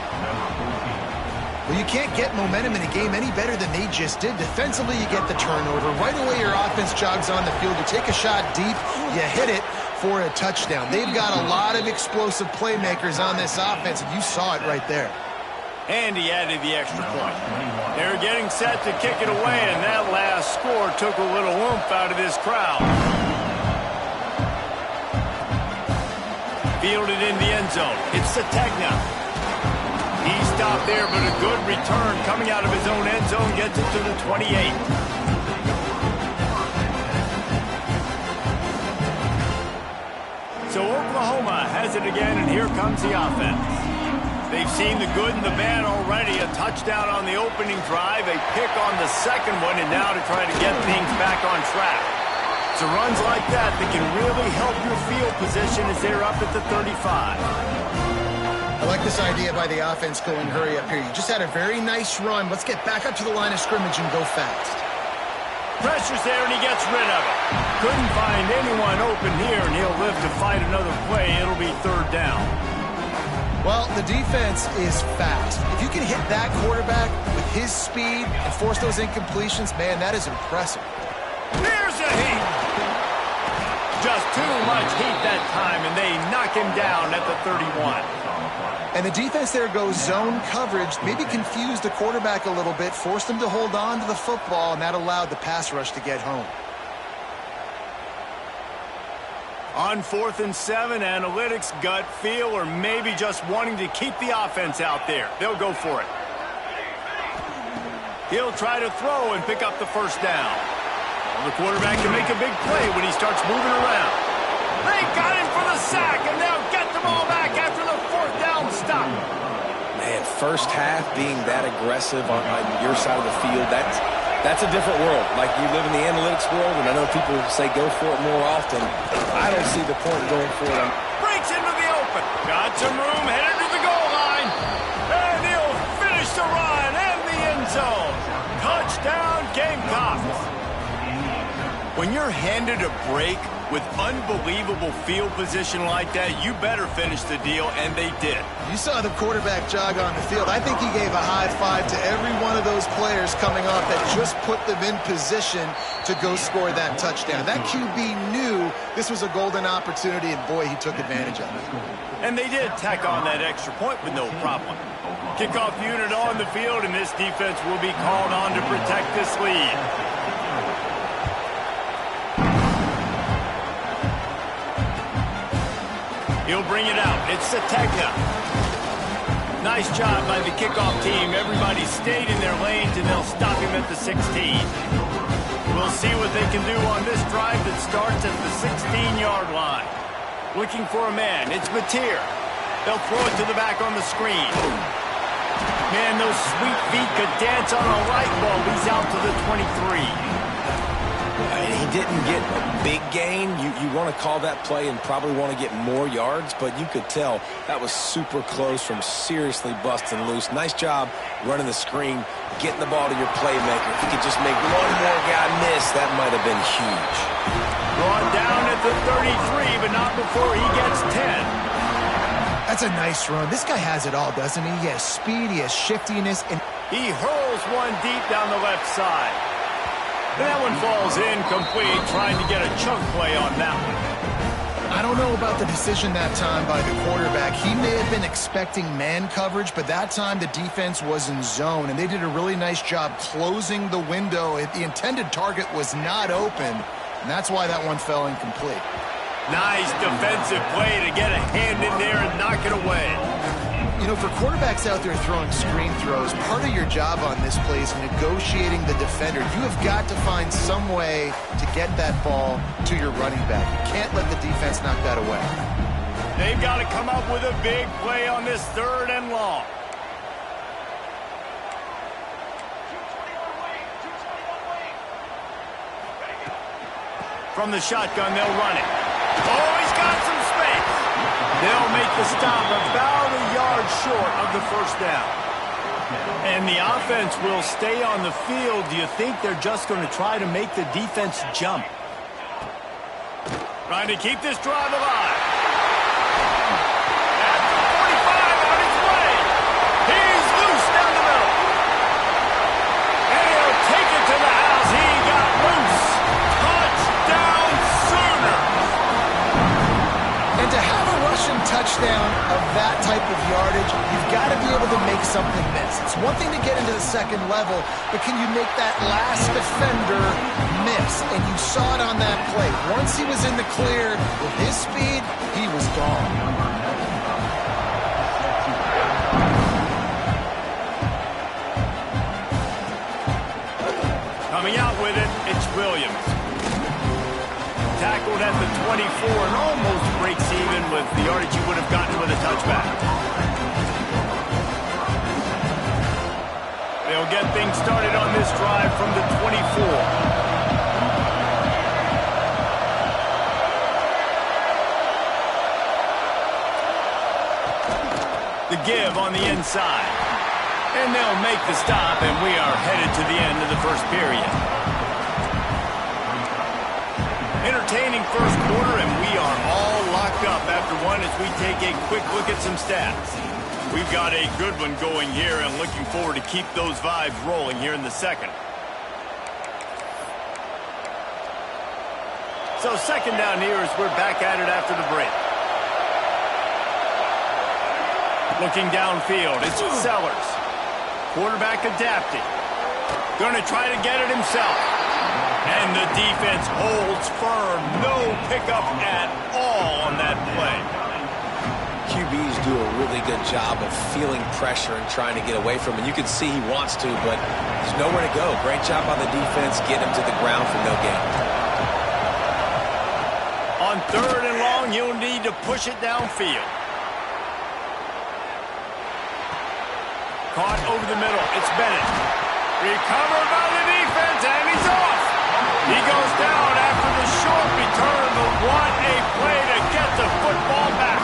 Well, you can't get momentum in a game any better than they just did. Defensively, you get the turnover. Right away, your offense jogs on the field. You take a shot deep, you hit it for a touchdown. They've got a lot of explosive playmakers on this offense, and you saw it right there. And he added the extra point. They're getting set to kick it away, and that last score took a little oomph out of this crowd. Fielded in the end zone. It's Sategna. He stopped there, but a good return coming out of his own end zone gets it to the 28. So Oklahoma has it again, and here comes the offense. They've seen the good and the bad already. A touchdown on the opening drive, a pick on the second one, and now to try to get things back on track. So runs like that can really help your field position as they're up at the 35. I like this idea by the offense going hurry up here. You just had a very nice run. Let's get back up to the line of scrimmage and go fast. Pressure's there, and he gets rid of it. Couldn't find anyone open here, and he'll live to fight another play. It'll be 3rd down. Well, the defense is fast. If you can hit that quarterback with his speed and force those incompletions, man, that is impressive. Here's a heat. Just too much heat that time, and they knock him down at the 31. And the defense there goes zone coverage, maybe confused the quarterback a little bit, forced him to hold on to the football, and that allowed the pass rush to get home. On 4th and 7, analytics, gut feel, or maybe just wanting to keep the offense out there. They'll go for it. He'll try to throw and pick up the first down. Well, the quarterback can make a big play when he starts moving around. They got him for the sack, and they'll get the ball back after the 4th down stop. Man, first half being that aggressive on your side of the field, that's a different world. Like, you live in the analytics world, and I know people say go for it more often. I don't see the point in going for it. Breaks into the open. Got some room, headed to the goal line. And he'll finish the run in the end zone. Touchdown, Gamecocks. When you're handed a break with unbelievable field position like that, you better finish the deal, and they did. You saw the quarterback jog on the field. I think he gave a high five to every one of those players coming off that just put them in position to go score that touchdown. That QB knew this was a golden opportunity, and boy, he took advantage of it. And they did tack on that extra point with no problem. Kickoff unit on the field, and this defense will be called on to protect this lead. He'll bring it out. It's Sategna. Nice job by the kickoff team. Everybody stayed in their lanes, and they'll stop him at the 16. We'll see what they can do on this drive that starts at the 16-yard line. Looking for a man. It's Mateer. They'll throw it to the back on the screen. Man, those sweet feet could dance on a light bulb. He's out to the 23. He didn't get a big gain. You want to call that play and probably want to get more yards, but you could tell that was super close from seriously busting loose. Nice job running the screen, getting the ball to your playmaker. If you could just make one more guy miss, that might have been huge. Brought down at the 33, but not before he gets 10. That's a nice run. This guy has it all, doesn't he? He has speed, he has shiftiness, and he hurls one deep down the left side. And that one falls incomplete, trying to get a chunk play on that one. I don't know about the decision that time by the quarterback. He may have been expecting man coverage, but that time the defense was in zone, and they did a really nice job closing the window. The intended target was not open, and that's why that one fell incomplete. Nice defensive play to get a hand in there and knock it away. You know, for quarterbacks out there throwing screen throws, part of your job on this play is negotiating the defender. You have got to find some way to get that ball to your running back. You can't let the defense knock that away. They've got to come up with a big play on this 3rd and long. From the shotgun, they'll run it. Oh, he's got some space. They'll make the stop about a yard short of the 1st down. And the offense will stay on the field. Do you think they're just going to try to make the defense jump? Trying to keep this drive alive. At the 45 on his way. He's loose down the middle. And he'll take it to the house. He got loose. Touchdown Sooners. And to have a rushing touchdown of that type of yardage, you've got to be able to make something miss. It's one thing to get into the 2nd level, but can you make that last defender miss? And you saw it on that play. Once he was in the clear with his speed, he was gone. Coming out with it, it's Williams. Tackled at the 24 and almost breaks even with the yardage you would have gotten with a touchback. They'll get things started on this drive from the 24. The give on the inside. And they'll make the stop, and we are headed to the end of the 1st period. Entertaining 1st quarter, and we are all locked up after one as we take a quick look at some stats. We've got a good one going here, and looking forward to keep those vibes rolling here in the 2nd. So 2nd down here as we're back at it after the break. Looking downfield, it's Sellers. Quarterback adapting. Going to try to get it himself. And the defense holds firm. No pickup at all on that play. QBs do a really good job of feeling pressure and trying to get away from it. You can see he wants to, but there's nowhere to go. Great job by the defense, getting him to the ground for no gain. On 3rd and long, you'll need to push it downfield. Caught over the middle. It's Bennett. Recovered by the defense, and he's off. He goes down after the short return, but what a play to get the football back.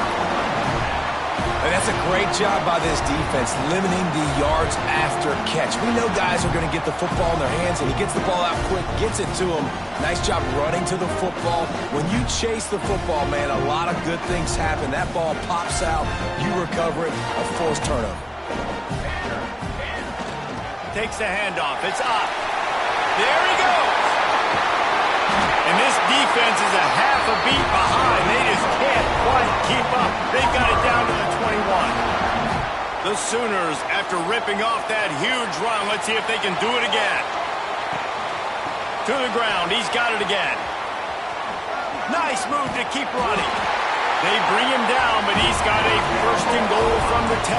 And that's a great job by this defense, limiting the yards after catch. We know guys are going to get the football in their hands, and he gets the ball out quick, gets it to him. Nice job running to the football. When you chase the football, man, a lot of good things happen. That ball pops out, you recover it, a forced turnover. Takes the handoff. It's up. There he goes. And this defense is a half a beat behind. They just can't quite keep up. They've got it down to the 21. The Sooners, after ripping off that huge run, let's see if they can do it again. To the ground. He's got it again. Nice move to keep running. They bring him down, but he's got a first and goal from the 10.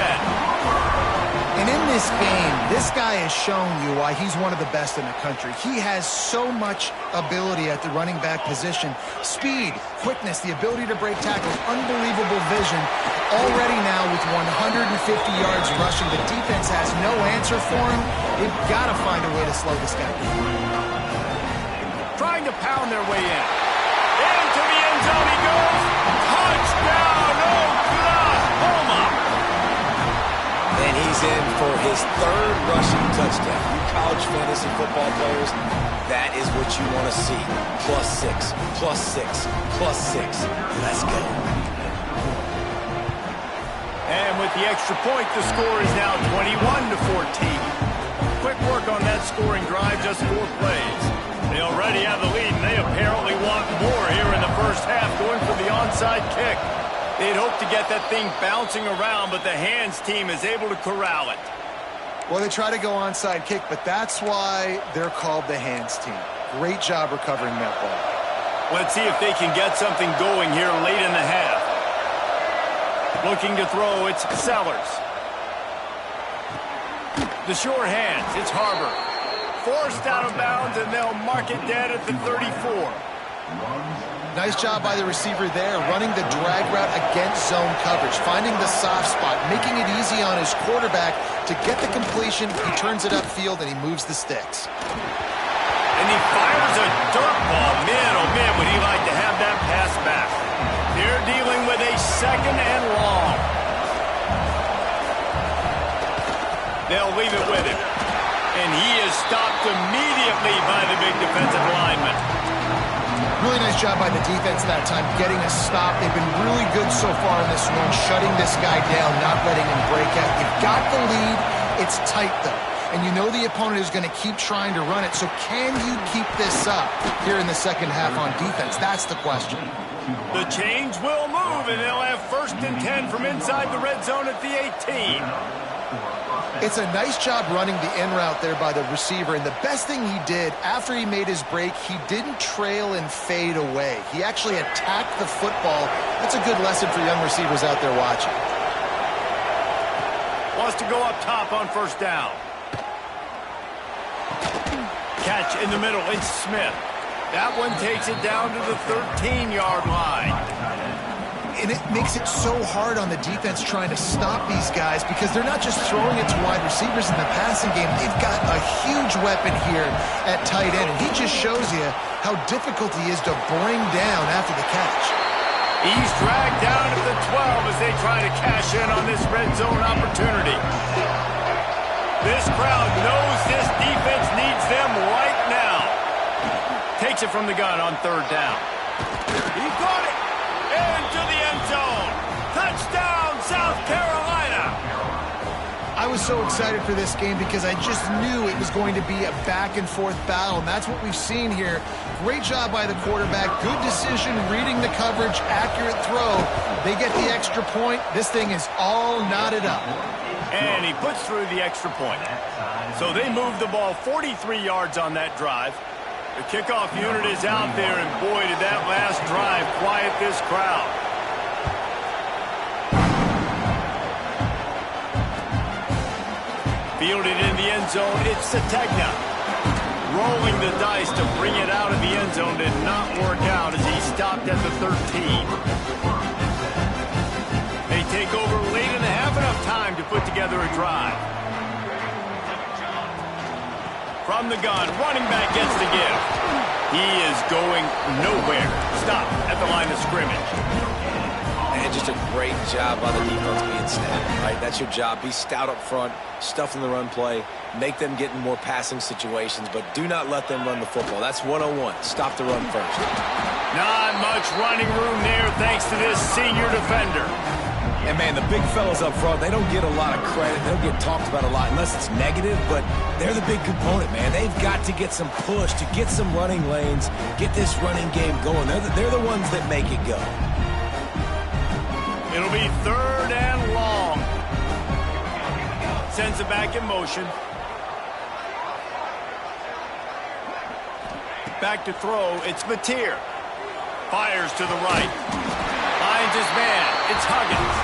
And in this game, this guy has shown you why he's one of the best in the country. He has so much ability at the running back position. Speed, quickness, the ability to break tackles, unbelievable vision. Already now with 150 yards rushing, the defense has no answer for him. They've got to find a way to slow this guy down. Trying to pound their way in. Into the end zone he goes. Touchdown, Oklahoma! And he's in for his third rushing touchdown. You college fantasy football players, that is what you want to see. +6, +6, +6. Let's go. And with the extra point, the score is now 21-14. Quick work on that scoring drive, just 4 plays. They already have the lead, and they apparently want more here in the first half, going for the onside kick. They'd hope to get that thing bouncing around, but the hands team is able to corral it. Well, they try to go onside kick, but that's why they're called the hands team. Great job recovering that ball. Let's see if they can get something going here late in the half. Looking to throw, it's Sellers. The sure hands, it's Harbor. Forced out of bounds, and they'll mark it dead at the 34. Nice job by the receiver there, running the drag route against zone coverage, finding the soft spot, making it easy on his quarterback to get the completion. He turns it upfield, and he moves the sticks. And he fires a dirt ball. Man, oh man, would he like to have that pass back. They're dealing with a second and long. They'll leave it with him. And he is stopped immediately by the big defensive lineman. Really nice job by the defense that time, getting a stop. They've been really good so far in this one, shutting this guy down, not letting him break out. You've got the lead. It's tight, though. And you know the opponent is going to keep trying to run it. So can you keep this up here in the second half on defense? That's the question. The change will move, and they'll have 1st and 10 from inside the red zone at the 18. It's a nice job running the in route there by the receiver, and the best thing he did after he made his break, he didn't trail and fade away. He actually attacked the football. That's a good lesson for young receivers out there watching. Wants to go up top on 1st down. Catch in the middle, it's Smith. That one takes it down to the 13-yard line. And it makes it so hard on the defense trying to stop these guys because they're not just throwing it to wide receivers in the passing game. They've got a huge weapon here at tight end, and he just shows you how difficult he is to bring down after the catch. He's dragged down at the 12 as they try to cash in on this red zone opportunity. This crowd knows this defense needs them right now. Takes it from the gun on 3rd down. He got it into the end zone. Touchdown, South Carolina. I was so excited for this game because I just knew it was going to be a back-and-forth battle, and that's what we've seen here. Great job by the quarterback. Good decision, reading the coverage, accurate throw. They get the extra point. This thing is all knotted up. And he puts through the extra point. So they move the ball 43 yards on that drive. The kickoff unit is out there, and boy, did that last drive quiet this crowd. Fielded in the end zone, it's Sategna. Rolling the dice to bring it out of the end zone did not work out as he stopped at the 13. They take over late in the half, enough time to put together a drive. From the gun, running back gets the give. He is going nowhere. Stop at the line of scrimmage. And just a great job by the defense being stout, right? That's your job. Be stout up front, stuff in the run play, make them get in more passing situations, but do not let them run the football. That's 101. Stop the run first. Not much running room there thanks to this senior defender. And, man, the big fellas up front, they don't get a lot of credit. They don't get talked about a lot unless it's negative, but they're the big component, man. They've got to get some push, to get some running lanes, get this running game going. They're the ones that make it go. It'll be 3rd and long. Sends it back in motion. Back to throw, it's Mateer. Fires to the right. Finds finds his man. It's Huggins.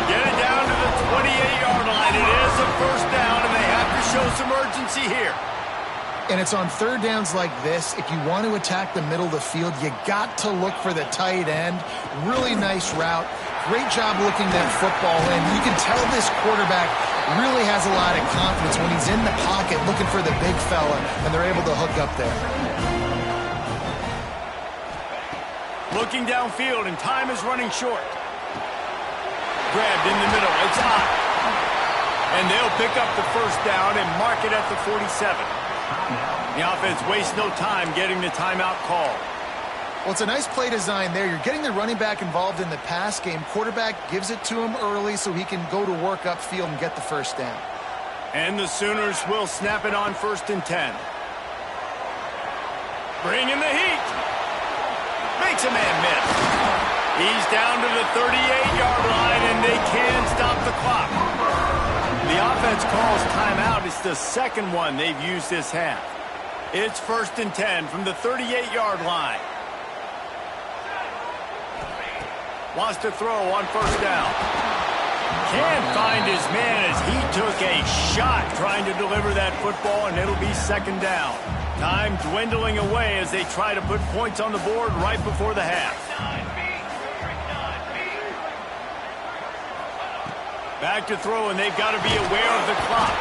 Get it down to the 28-yard line. It is a first down, and they have to show some urgency here. And it's on third downs like this. If you want to attack the middle of the field, you got to look for the tight end. Really nice route. Great job looking that football in. You can tell this quarterback really has a lot of confidence when he's in the pocket looking for the big fella, and they're able to hook up there. Looking downfield, and time is running short. Grabbed in the middle. It's hot. And they'll pick up the first down and mark it at the 47. The offense wastes no time getting the timeout call. Well, it's a nice play design there. You're getting the running back involved in the pass game. Quarterback gives it to him early so he can go to work upfield and get the first down. And the Sooners will snap it on 1st and 10. Bring in the heat. Makes a man miss. He's down to the 38-yard line, and they can stop the clock. The offense calls timeout. It's the second one they've used this half. It's 1st and 10 from the 38-yard line. Wants to throw on first down. Can't find his man as he took a shot trying to deliver that football, and it'll be second down. Time dwindling away as they try to put points on the board right before the half. Back to throw, and they've got to be aware of the clock.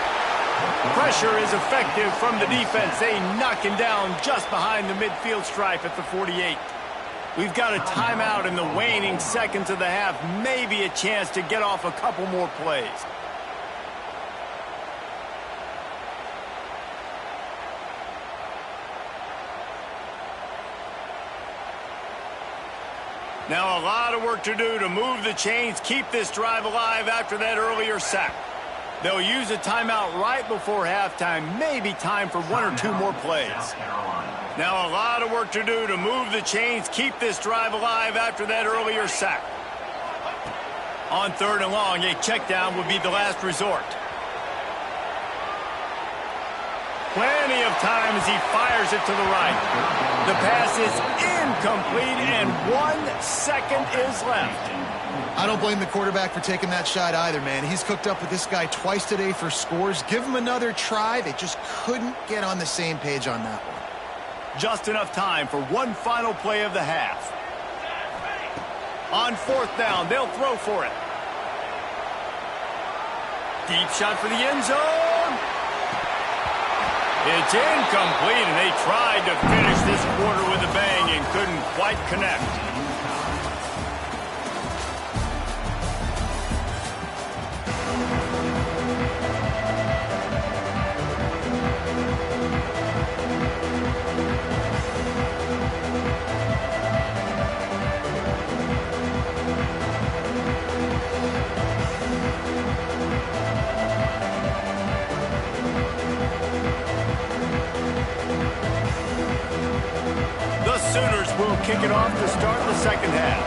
Pressure is effective from the defense. They knock him down just behind the midfield stripe at the 48. We've got a timeout in the waning seconds of the half. Maybe a chance to get off a couple more plays. Now a lot of work to do to move the chains, keep this drive alive after that earlier sack. They'll use a timeout right before halftime, maybe time for one or two more plays. Now a lot of work to do to move the chains, keep this drive alive after that earlier sack. On 3rd and long, a check down would be the last resort. Plenty of time as he fires it to the right. The pass is incomplete, and 1 second is left. I don't blame the quarterback for taking that shot either, man. He's cooked up with this guy twice today for scores. Give him another try. They just couldn't get on the same page on that one. Just enough time for one final play of the half. On 4th down, they'll throw for it. Deep shot for the end zone. It's incomplete, and they tried to finish this quarter with a bang and couldn't quite connect. Sooners will kick it off to start the second half.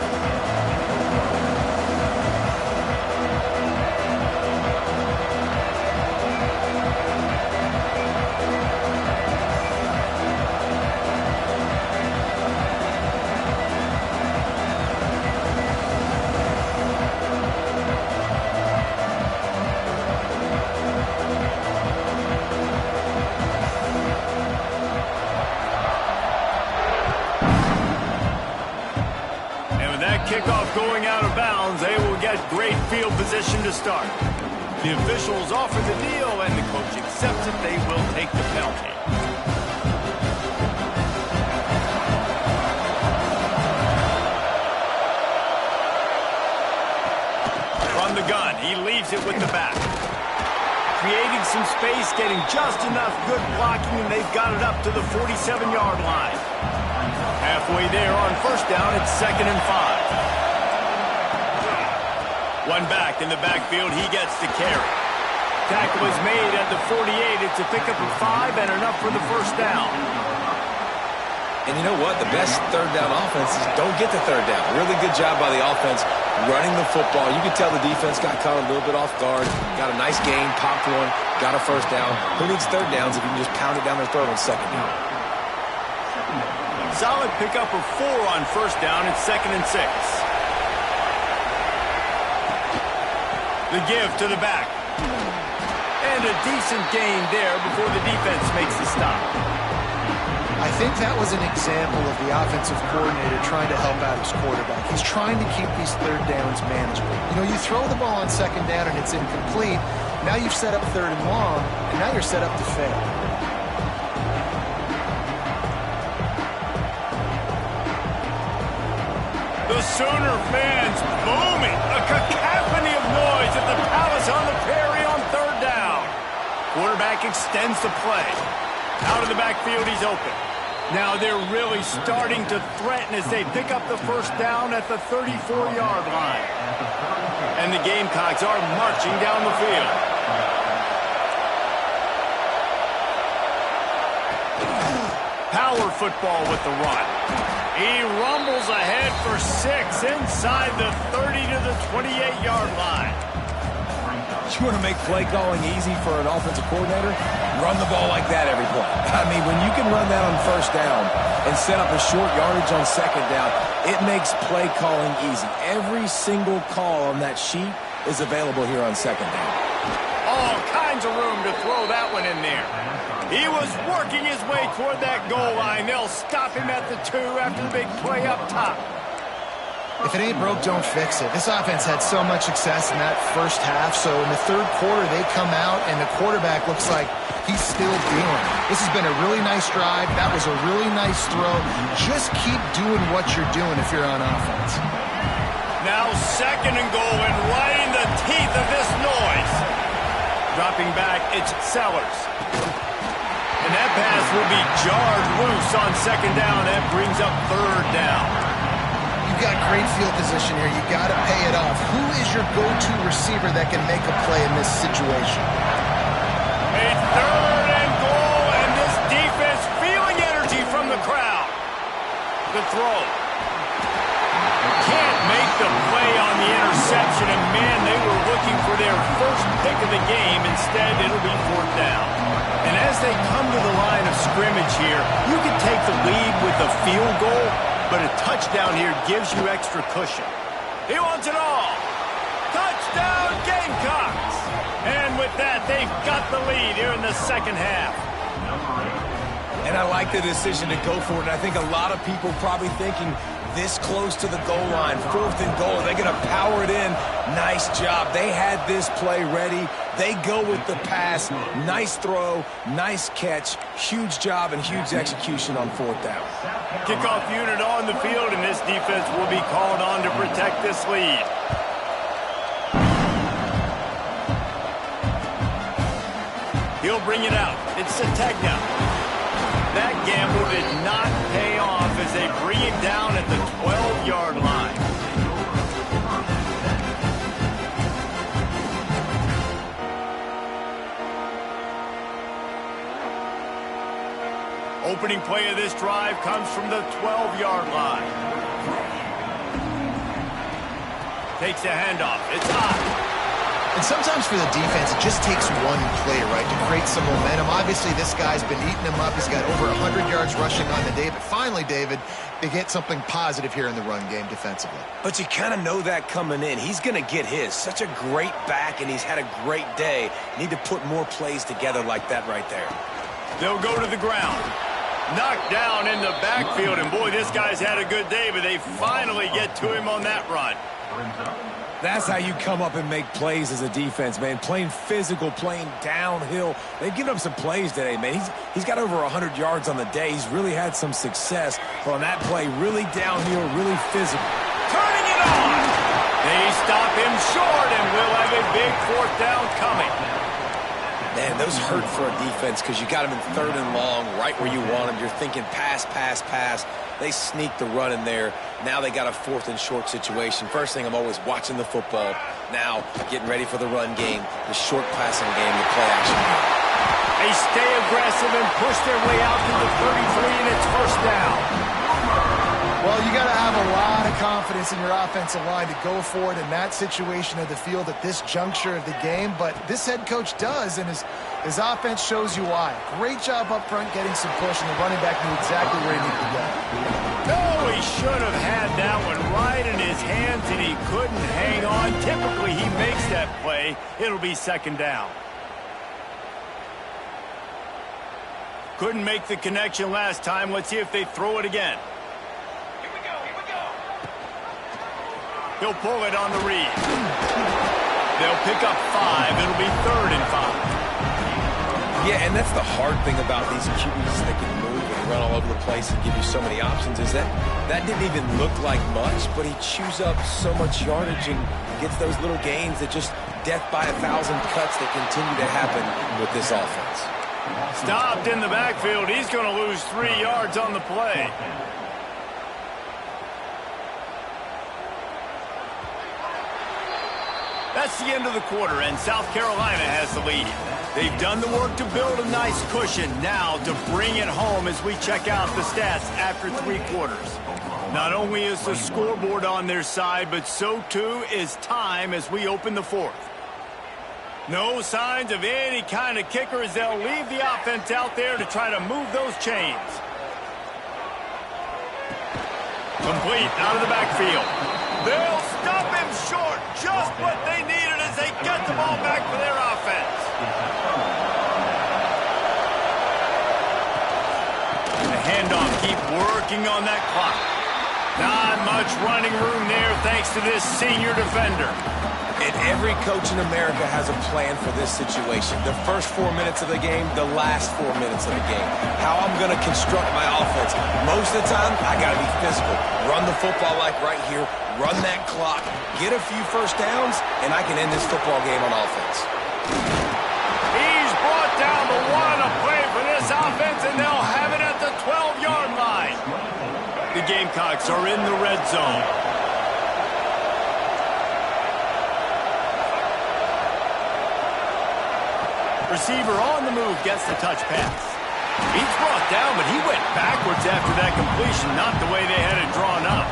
Kickoff going out of bounds. They will get great field position to start. The officials offer the deal, and the coach accepts it. They will take the penalty. From the gun, he leaves it with the back. Creating some space, getting just enough good blocking, and they've got it up to the 47-yard line. Halfway there on 1st down, it's 2nd and 5. One back in the backfield, he gets the carry. Tackle is made at the 48. It's a pickup of 5 and enough for the first down. And you know what? The best 3rd down offenses don't get the 3rd down. Really good job by the offense running the football. You can tell the defense got caught a little bit off guard. Got a nice gain, popped one, got a first down. Who needs 3rd downs if you can just pound it down their throat on 2nd down? Solid pickup of 4 on 1st down. It's 2nd and 6. The give to the back. And a decent gain there before the defense makes the stop. I think that was an example of the offensive coordinator trying to help out his quarterback. He's trying to keep these third downs manageable. You know, you throw the ball on second down and it's incomplete. Now you've set up third and long, and now you're set up to fail. The Sooner fans booming. A cacophony of noise at the Palace on the Prairie on third down. Quarterback extends the play. Out of the backfield, he's open. Now they're really starting to threaten as they pick up the first down at the 34-yard line. And the Gamecocks are marching down the field. Power football with the run. He rumbles ahead for 6 inside the 30 to the 28-yard line. You want to make play calling easy for an offensive coordinator? Run the ball like that every play. I mean, when you can run that on first down and set up a short yardage on second down, it makes play calling easy. Every single call on that sheet is available here on second down. All kinds of room to throw that one in there. He was working his way toward that goal line. They'll stop him at the 2 after the big play up top. If it ain't broke, don't fix it. This offense had so much success in that first half, so in the third quarter, they come out, and the quarterback looks like he's still dealing. This has been a really nice drive. That was a really nice throw. Just keep doing what you're doing if you're on offense. Now second and goal, and right in the teeth of this noise. Dropping back, it's Sellers. And that pass will be jarred loose on second down. That brings up third down. You've got great field position here. You got to pay it off. Who is your go-to receiver that can make a play in this situation? A third and goal, and this defense feeling energy from the crowd. The throw. Can't make the play on the interception, and man, they were looking for their first pick of the game. Instead, it'll be fourth down. And as they come to the line of scrimmage here, you can take the lead with a field goal, but a touchdown here gives you extra cushion. He wants it all. Touchdown, Gamecocks! And with that, they've got the lead here in the second half. And I like the decision to go for it. And I think a lot of people probably thinking this close to the goal line, fourth and goal, they're going to power it in. Nice job. They had this play ready. They go with the pass. Nice throw, nice catch, huge job and huge execution on fourth down. Kickoff unit on the field, and this defense will be called on to protect this lead. He'll bring it out. It's Sategna. That gamble did not pay off as they bring it down at the 12-yard line. Opening play of this drive comes from the 12-yard line. Takes a handoff. It's hot. And sometimes for the defense, it just takes one play, right, to create some momentum. Obviously, this guy's been eating him up. He's got over 100 yards rushing on the day. But finally, David, they get something positive here in the run game defensively. But you kind of know that coming in. He's going to get his. Such a great back, and he's had a great day. Need to put more plays together like that right there. They'll go to the ground. Knocked down in the backfield, and boy, this guy's had a good day, but they finally get to him on that run. That's how you come up and make plays as a defense, man. Playing physical, playing downhill. They've given up some plays today, man. He's got over 100 yards on the day. He's really had some success. But on that play, really downhill, really physical. Turning it on! They stop him short, and we'll have a big fourth down coming. Man, those hurt for a defense because you got him in third and long, right where you want him. You're thinking pass, pass, pass. They sneak the run in there. Now they got a fourth and short situation. First thing, I'm always watching the football. Now getting ready for the run game, the short passing game, the play action game. They stay aggressive and push their way out to the 33, and it's first down. Well, you got to have a lot of confidence in your offensive line to go for it in that situation of the field at this juncture of the game. But this head coach does, and his His offense shows you why. Great job up front getting some push, and the running back knew exactly where he needed to go. No, he should have had that one right in his hands, and he couldn't hang on. Typically, he makes that play. It'll be second down. Couldn't make the connection last time. Let's see if they throw it again. Here we go, here we go. He'll pull it on the read. They'll pick up 5. It'll be 3rd and 5. Yeah, and that's the hard thing about these QBs. They can move and run all over the place and give you so many options, is that didn't even look like much, but he chews up so much yardage and gets those little gains that just death by 1,000 cuts that continue to happen with this offense. Stopped in the backfield. He's going to lose 3 yards on the play. That's the end of the quarter, and South Carolina has the lead. They've done the work to build a nice cushion. Now to bring it home as we check out the stats after 3 quarters. Not only is the scoreboard on their side, but so too is time as we open the 4th. No signs of any kind of kicker as they'll leave the offense out there to try to move those chains. Complete out of the backfield. They'll stop him short. Just what they needed as they get the ball back for their offense. The handoff, keep working on that clock. Not much running room there thanks to this senior defender. And every coach in America has a plan for this situation. The first 4 minutes of the game, the last 4 minutes of the game. How I'm going to construct my offense. Most of the time, I got to be physical. Run the football like right here. Run that clock. Get a few first downs, and I can end this football game on offense. He's brought down the 1 to play for this offense, and they'll have it at the 12-yard line. The Gamecocks are in the red zone. Receiver on the move gets the touch pass. He's brought down, but he went backwards after that completion, not the way they had it drawn up.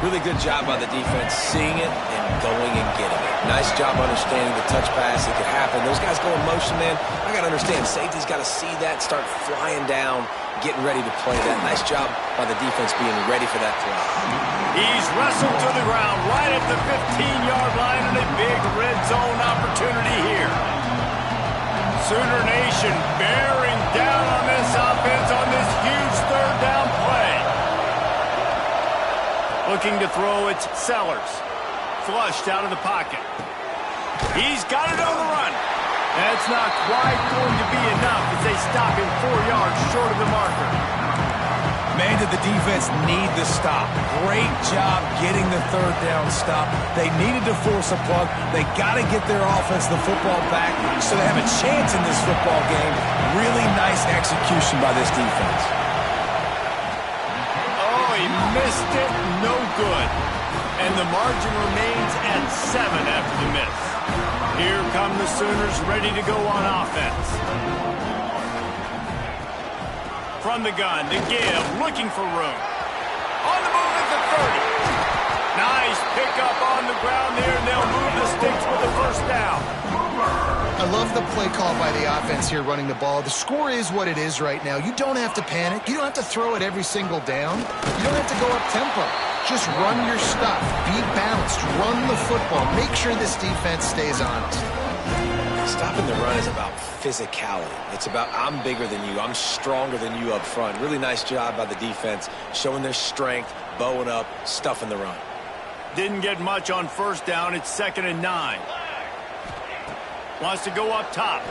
Really good job by the defense, seeing it and going and getting it. Nice job understanding the touch pass. It could happen. Those guys go in motion, man. I got to understand, safety's got to see that, start flying down, getting ready to play that. Nice job by the defense being ready for that play. He's wrestled to the ground right at the 15-yard line, and a big red zone opportunity here. Sooner Nation bearing down on this offense on this huge 3rd down play. Looking to throw, it's Sellers. Flushed out of the pocket. He's got it on the run. That's not quite going to be enough as they stop him 4 yards short of the marker. Man, did the defense need the stop. Great job getting the 3rd down stop. They needed to force a plug. They got to get their offense the football back so they have a chance in this football game. Really nice execution by this defense. Oh, he missed it. No good. And the margin remains at 7 after the miss. Here come the Sooners ready to go on offense. From the gun, to give, looking for room. On the move at the 30. Nice pickup on the ground there, and they'll move the sticks with the 1st down. I love the play call by the offense here running the ball. The score is what it is right now. You don't have to panic. You don't have to throw it every single down. You don't have to go up tempo. Just run your stuff. Be balanced. Run the football. Make sure this defense stays honest. Stopping the run is about physicality. It's about I'm bigger than you. I'm stronger than you up front. Really nice job by the defense, showing their strength, bowing up, stuffing the run. Didn't get much on 1st down. It's 2nd and 9. Wants to go up top.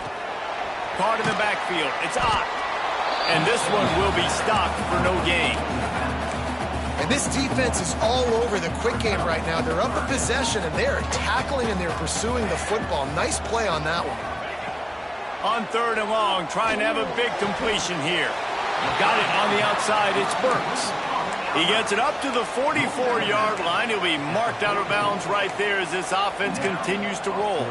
Caught in the backfield. It's Ott. And this one will be stopped for no gain. And this defense is all over the quick game right now. They're up a possession, and they're tackling and they're pursuing the football. Nice play on that one. On 3rd and long, trying to have a big completion here. Got it on the outside. It's Burks. He gets it up to the 44-yard line. He'll be marked out of bounds right there as this offense continues to roll.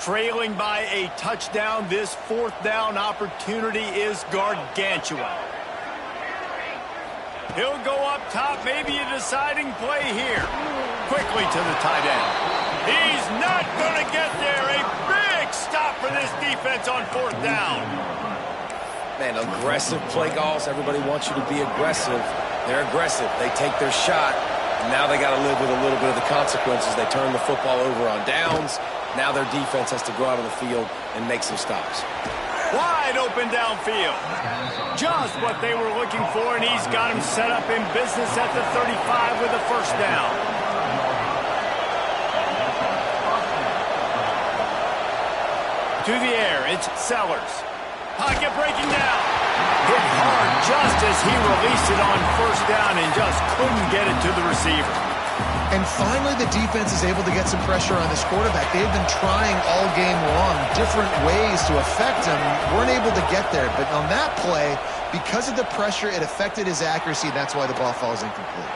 Trailing by a touchdown, this 4th down opportunity is gargantuan. He'll go up top, maybe a deciding play here. Quickly to the tight end. He's not going to get there. A big stop for this defense on 4th down. Man, aggressive play calls. Everybody wants you to be aggressive. They're aggressive. They take their shot. And now they got to live with a little bit of the consequences. They turn the football over on downs. Now their defense has to go out on the field and make some stops. Wide open downfield. Just what they were looking for, and he's got him set up in business at the 35 with a 1st down. To the air, it's Sellers. Pocket breaking down. Hit hard just as he released it on 1st down and just couldn't get it to the receiver. And finally, the defense is able to get some pressure on this quarterback. They've been trying all game long different ways to affect him. Weren't able to get there. But on that play, because of the pressure, it affected his accuracy. That's why the ball falls incomplete.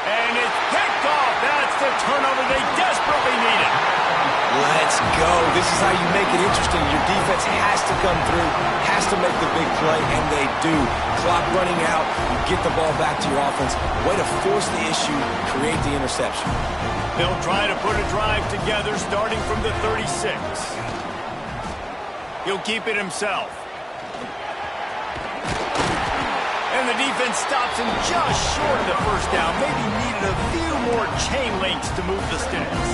And it's picked off. That's the turnover they desperately needed. Let's go. This is how you make it interesting. Your defense has to come through, has to make the big play, and they do. Clock running out, you get the ball back to your offense. Way to force the issue, create the interception. They'll try to put a drive together starting from the 36. He'll keep it himself. And the defense stops him just short of the 1st down. Maybe needed a few more chain links to move the sticks.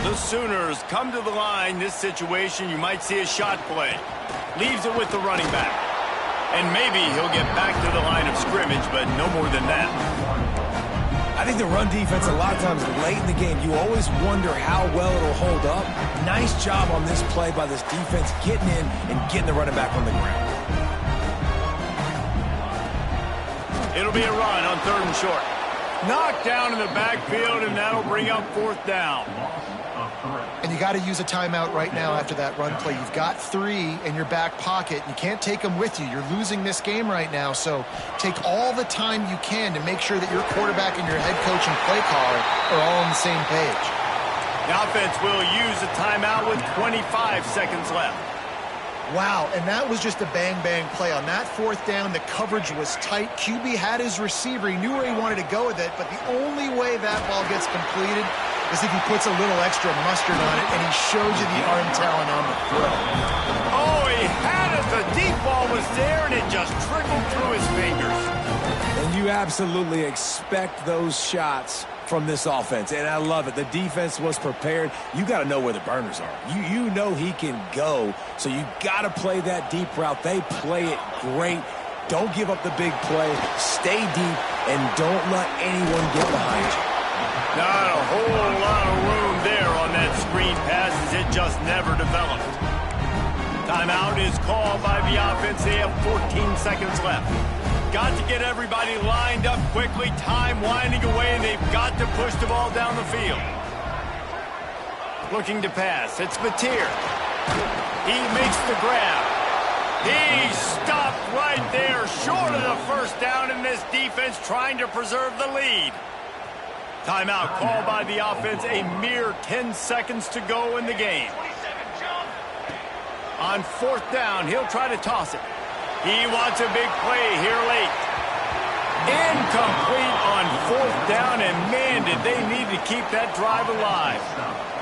The Sooners come to the line. This situation, you might see a shot play. Leaves it with the running back. And maybe he'll get back to the line of scrimmage, but no more than that. I think the run defense, a lot of times late in the game, you always wonder how well it'll hold up. Nice job on this play by this defense, getting in and getting the running back on the ground. It'll be a run on 3rd and short. Knocked down in the backfield, and that'll bring up 4th down. And you got to use a timeout right now after that run play. You've got 3 in your back pocket. You can't take them with you. You're losing this game right now, so take all the time you can to make sure that your quarterback and your head coach and play caller are all on the same page. The offense will use a timeout with 25 seconds left. Wow, and that was just a bang-bang play. On that 4th down, the coverage was tight. QB had his receiver. He knew where he wanted to go with it, but the only way that ball gets completed is if he puts a little extra mustard on it, and he shows you the arm talent on the throw. Oh, he had it. The deep ball was there, and it just trickled through his fingers. And you absolutely expect those shots from this offense, and I love it. The defense was prepared. You got to know where the burners are. You know he can go, so you got to play that deep route. They play it great. Don't give up the big play. Stay deep, and don't let anyone get behind you. Not a whole lot of room there on that screen pass as it just never developed. Timeout is called by the offense. They have 14 seconds left. Got to get everybody lined up quickly. Time winding away, and they've got to push the ball down the field. Looking to pass. It's Batir. He makes the grab. He stopped right there, short of the 1st down, in this defense trying to preserve the lead. Timeout called by the offense. A mere 10 seconds to go in the game. On 4th down, he'll try to toss it. He wants a big play here late. Incomplete on 4th down, and man, did they need to keep that drive alive.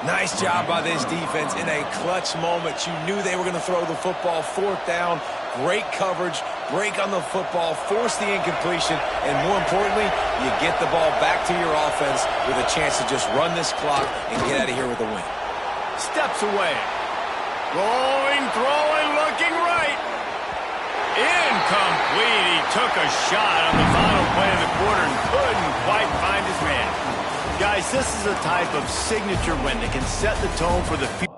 Nice job by this defense in a clutch moment. You knew they were going to throw the football. 4th down, great coverage, break on the football, force the incompletion, and more importantly, you get the ball back to your offense with a chance to just run this clock and get out of here with a win. Steps away. Rolling, throwing, looking right. Incomplete. He took a shot on the final play of the quarter and couldn't quite find his man. Guys, this is a type of signature win that can set the tone for the future.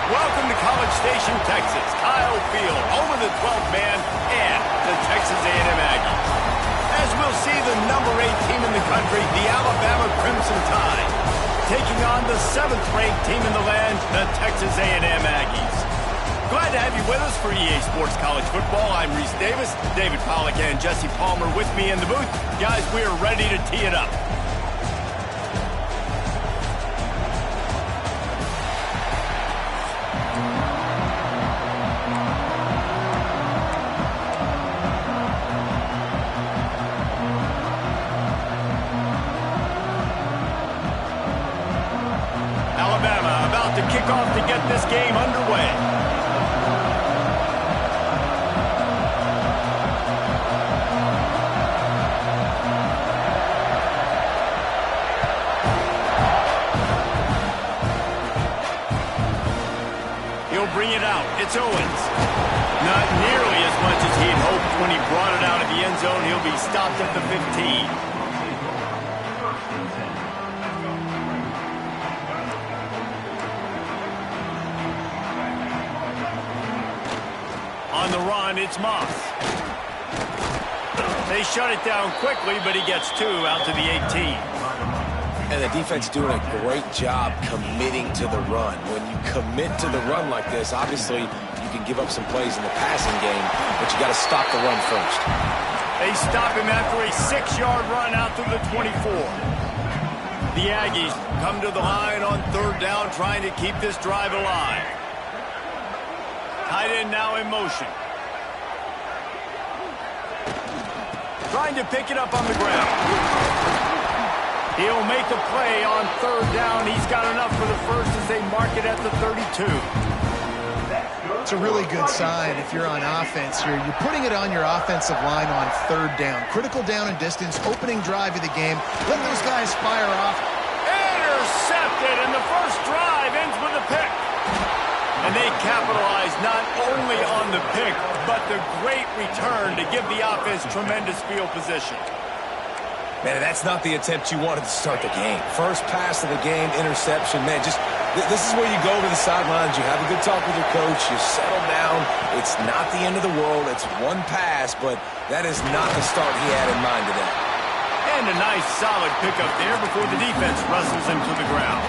Welcome to College Station, Texas. Kyle Field, home of the 12th man and the Texas A&M Aggies. As we'll see, the number 8 team in the country, the Alabama Crimson Tide, taking on the 7th-ranked team in the land, the Texas A&M Aggies. Glad to have you with us for EA Sports College Football. I'm Reese Davis, David Pollack and Jesse Palmer with me in the booth. Guys, we are ready to tee it up. Alabama about to kick off to get this game underway. He'll bring it out. It's Owens. Not nearly as much as he'd hoped when he brought it out of the end zone. He'll be stopped at the 15. On the run, it's Moss. They shut it down quickly, but he gets 2 out to the 18. And the defense doing a great job committing to the run. When you commit to the run like this, obviously you can give up some plays in the passing game, but you got to stop the run first. They stop him after a 6-yard run out to the 24. The Aggies come to the line on 3rd down, trying to keep this drive alive. Tight end now in motion. Trying to pick it up on the ground. He'll make a play on 3rd down. He's got enough for the first as they mark it at the 32. It's a really good sign if you're on offense here. You're putting it on your offensive line on 3rd down. Critical down and distance, opening drive of the game. Let those guys fire off. Intercepted, and the first drive ends with a pick. And they capitalize not only on the pick, but the great return to give the offense tremendous field position. Man, that's not the attempt you wanted to start the game. First pass of the game, interception. Man, just this is where you go to the sidelines. You have a good talk with your coach. You settle down. It's not the end of the world. It's one pass, but that is not the start he had in mind today. And a nice, solid pickup there before the defense wrestles him to the ground.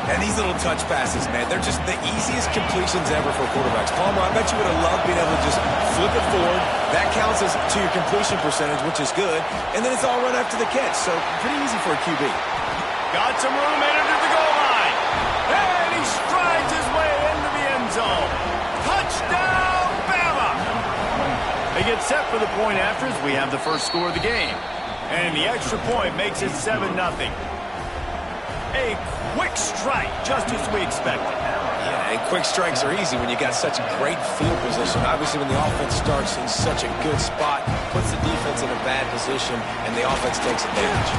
And these little touch passes, man, they're just the easiest completions ever for quarterbacks. Palmer, I bet you would have loved being able to just flip it forward. That counts as to your completion percentage, which is good. And then it's all run after the catch, so pretty easy for a QB. Got some room in under the goal line. And he strides his way into the end zone. Touchdown, Bama! They get set for the point after as we have the first score of the game. And the extra point makes it 7-0. A quick strike, just as we expected. Yeah, and quick strikes are easy when you got such a great field position. Obviously, when the offense starts in such a good spot, puts the defense in a bad position, and the offense takes advantage.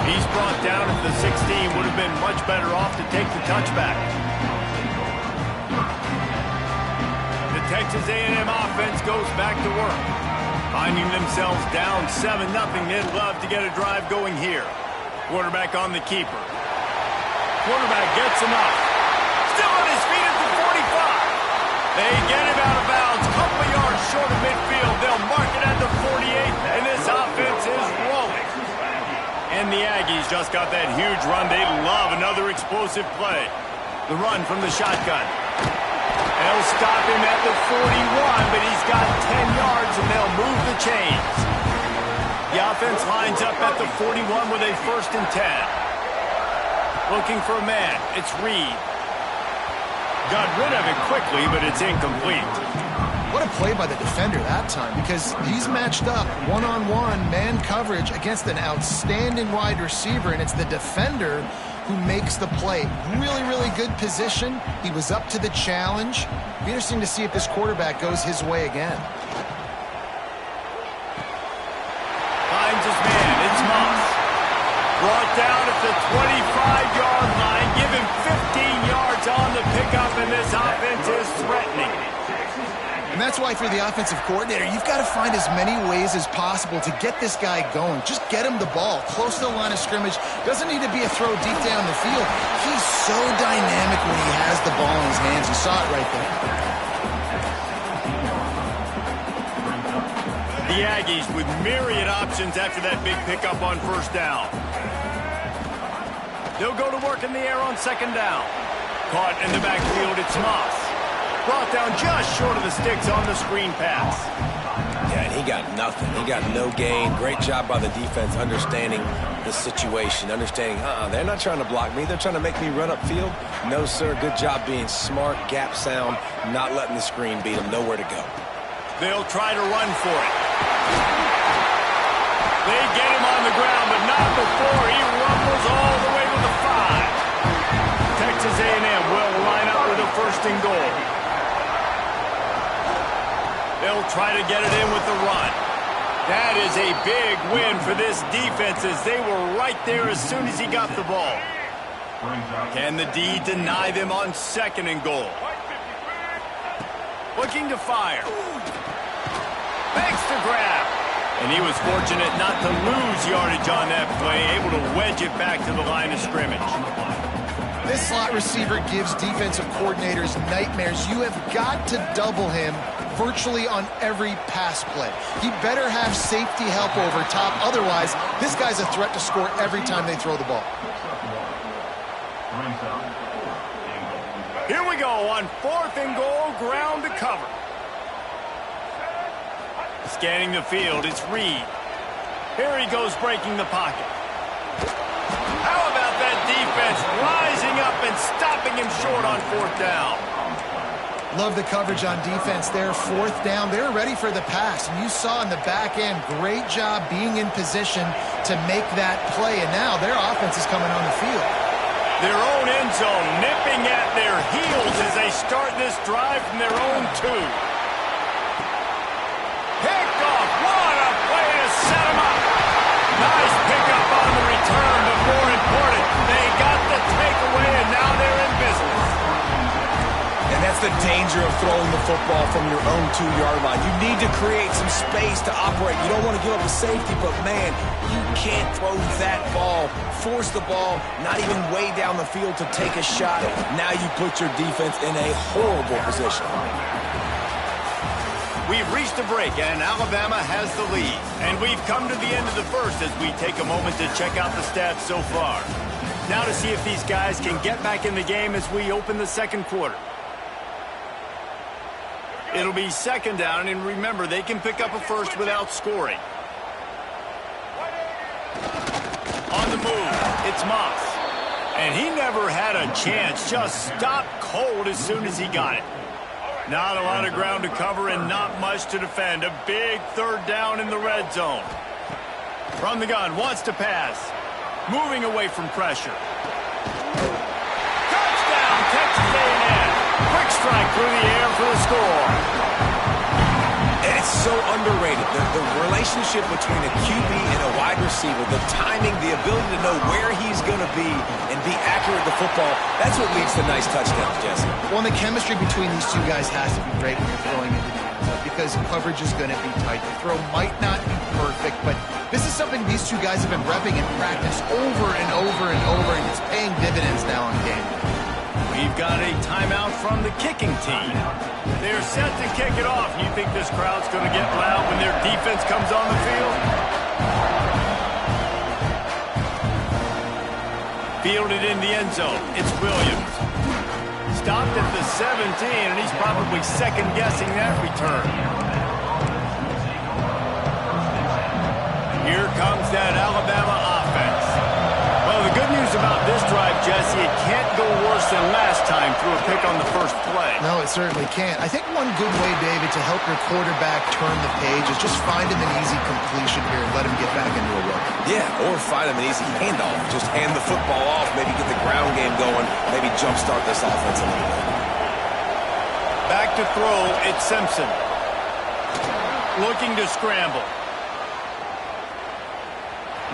He's brought down at the 16. Would have been much better off to take the touchback. The Texas A&M offense goes back to work. Finding themselves down 7-0, they'd love to get a drive going here. Quarterback on the keeper. Quarterback gets him up. Still on his feet at the 45. They get him out of bounds. Couple of yards short of midfield. They'll mark it at the 48, and this offense is rolling. And the Aggies just got that huge run. They love another explosive play. The run from the shotgun. They'll stop him at the 41, but he's got 10 yards, and they'll move the chains. The offense lines up at the 41 with a 1st and 10. Looking for a man. It's Reed. Got rid of it quickly, but it's incomplete. What a play by the defender that time, because he's matched up one-on-one man coverage against an outstanding wide receiver, and it's the defender who makes the play. Really, really good position. He was up to the challenge. Be interesting to see if this quarterback goes his way again. Finds his man. It's Moss. Brought down at the 25-yard line. Give him 15 yards on the pickup, and this offense is threatening. And that's why, if you're the offensive coordinator, you've got to find as many ways as possible to get this guy going. Just get him the ball close to the line of scrimmage. Doesn't need to be a throw deep down the field. He's so dynamic when he has the ball in his hands. You saw it right there. The Aggies with myriad options after that big pickup on first down. They'll go to work in the air on second down. Caught in the backfield, it's Moss. Brought down just short of the sticks on the screen pass. Yeah, and he got nothing. He got no gain. Great job by the defense understanding the situation, understanding, they're not trying to block me. They're trying to make me run upfield. No, sir. Good job being smart, gap sound, not letting the screen beat him. Nowhere to go. They'll try to run for it. They get him on the ground, but not before he rumbles all the way to the 5. Texas A&M will line up with a 1st and goal. They'll try to get it in with the run. That is a big win for this defense, as they were right there as soon as he got the ball. Can the D deny them on 2nd and goal? Looking to fire. Makes the grab. And he was fortunate not to lose yardage on that play, able to wedge it back to the line of scrimmage. This slot receiver gives defensive coordinators nightmares. You have got to double him virtually on every pass play. He better have safety help over top. Otherwise, this guy's a threat to score every time they throw the ball. Here we go on 4th and goal, ground to cover. Scanning the field, it's Reed. Here he goes, breaking the pocket. How about that defense rising up and stopping him short on 4th down? Love the coverage on defense there. 4th down, they're ready for the pass. And you saw in the back end, great job being in position to make that play. And now their offense is coming on the field. Their own end zone nipping at their heels as they start this drive from their own 2. Picked off. What a play to set him up. Nice pickup on the return, but more important, they got the takeaway, and now they're in business. And that's the danger of throwing the football from your own 2-yard line. You need to create some space to operate. You don't want to give up the safety, but, man, you can't throw that ball, force the ball, not even way down the field to take a shot. Now you put your defense in a horrible position. We've reached a break, and Alabama has the lead. And we've come to the end of the 1st as we take a moment to check out the stats so far. Now to see if these guys can get back in the game as we open the 2nd quarter. It'll be 2nd down, and remember, they can pick up a 1st without scoring. On the move, it's Moss. And he never had a chance, just stopped cold as soon as he got it. Not a lot of ground to cover and not much to defend. A big 3rd down in the red zone. From the gun, wants to pass. Moving away from pressure. Touchdown, Texas A&M. Quick strike through the air for the score. And it's so underrated. The relationship between a QB and a wide receiver, the timing, the ability to know where he's going to be and be accurate with the football, that's what leads to nice touchdowns, Jesse. Well, the chemistry between these two guys has to be great when you're throwing into the end zone, because coverage is going to be tight. The throw might not be perfect, but this is something these two guys have been repping in practice over and over and over, and it's paying dividends now in game. We've got a timeout from the kicking team. They're set to kick it off. You think this crowd's going to get loud when their defense comes on the field? Fielded in the end zone. It's Williams. Stopped at the 17, and he's probably second-guessing that return. Here comes that Alabama offense. Well, the good news about this drive, Jesse, it can't go worse than last time through a pick on the first play. No, it certainly can't. I think one good way, David, to help your quarterback turn the page is just find him an easy completion here and let him get back into a rhythm. Yeah, or find him an easy handoff. Just hand the football off, maybe get the ground game going, maybe jumpstart this offense a little bit. Back to throw, it's Simpson. Looking to scramble.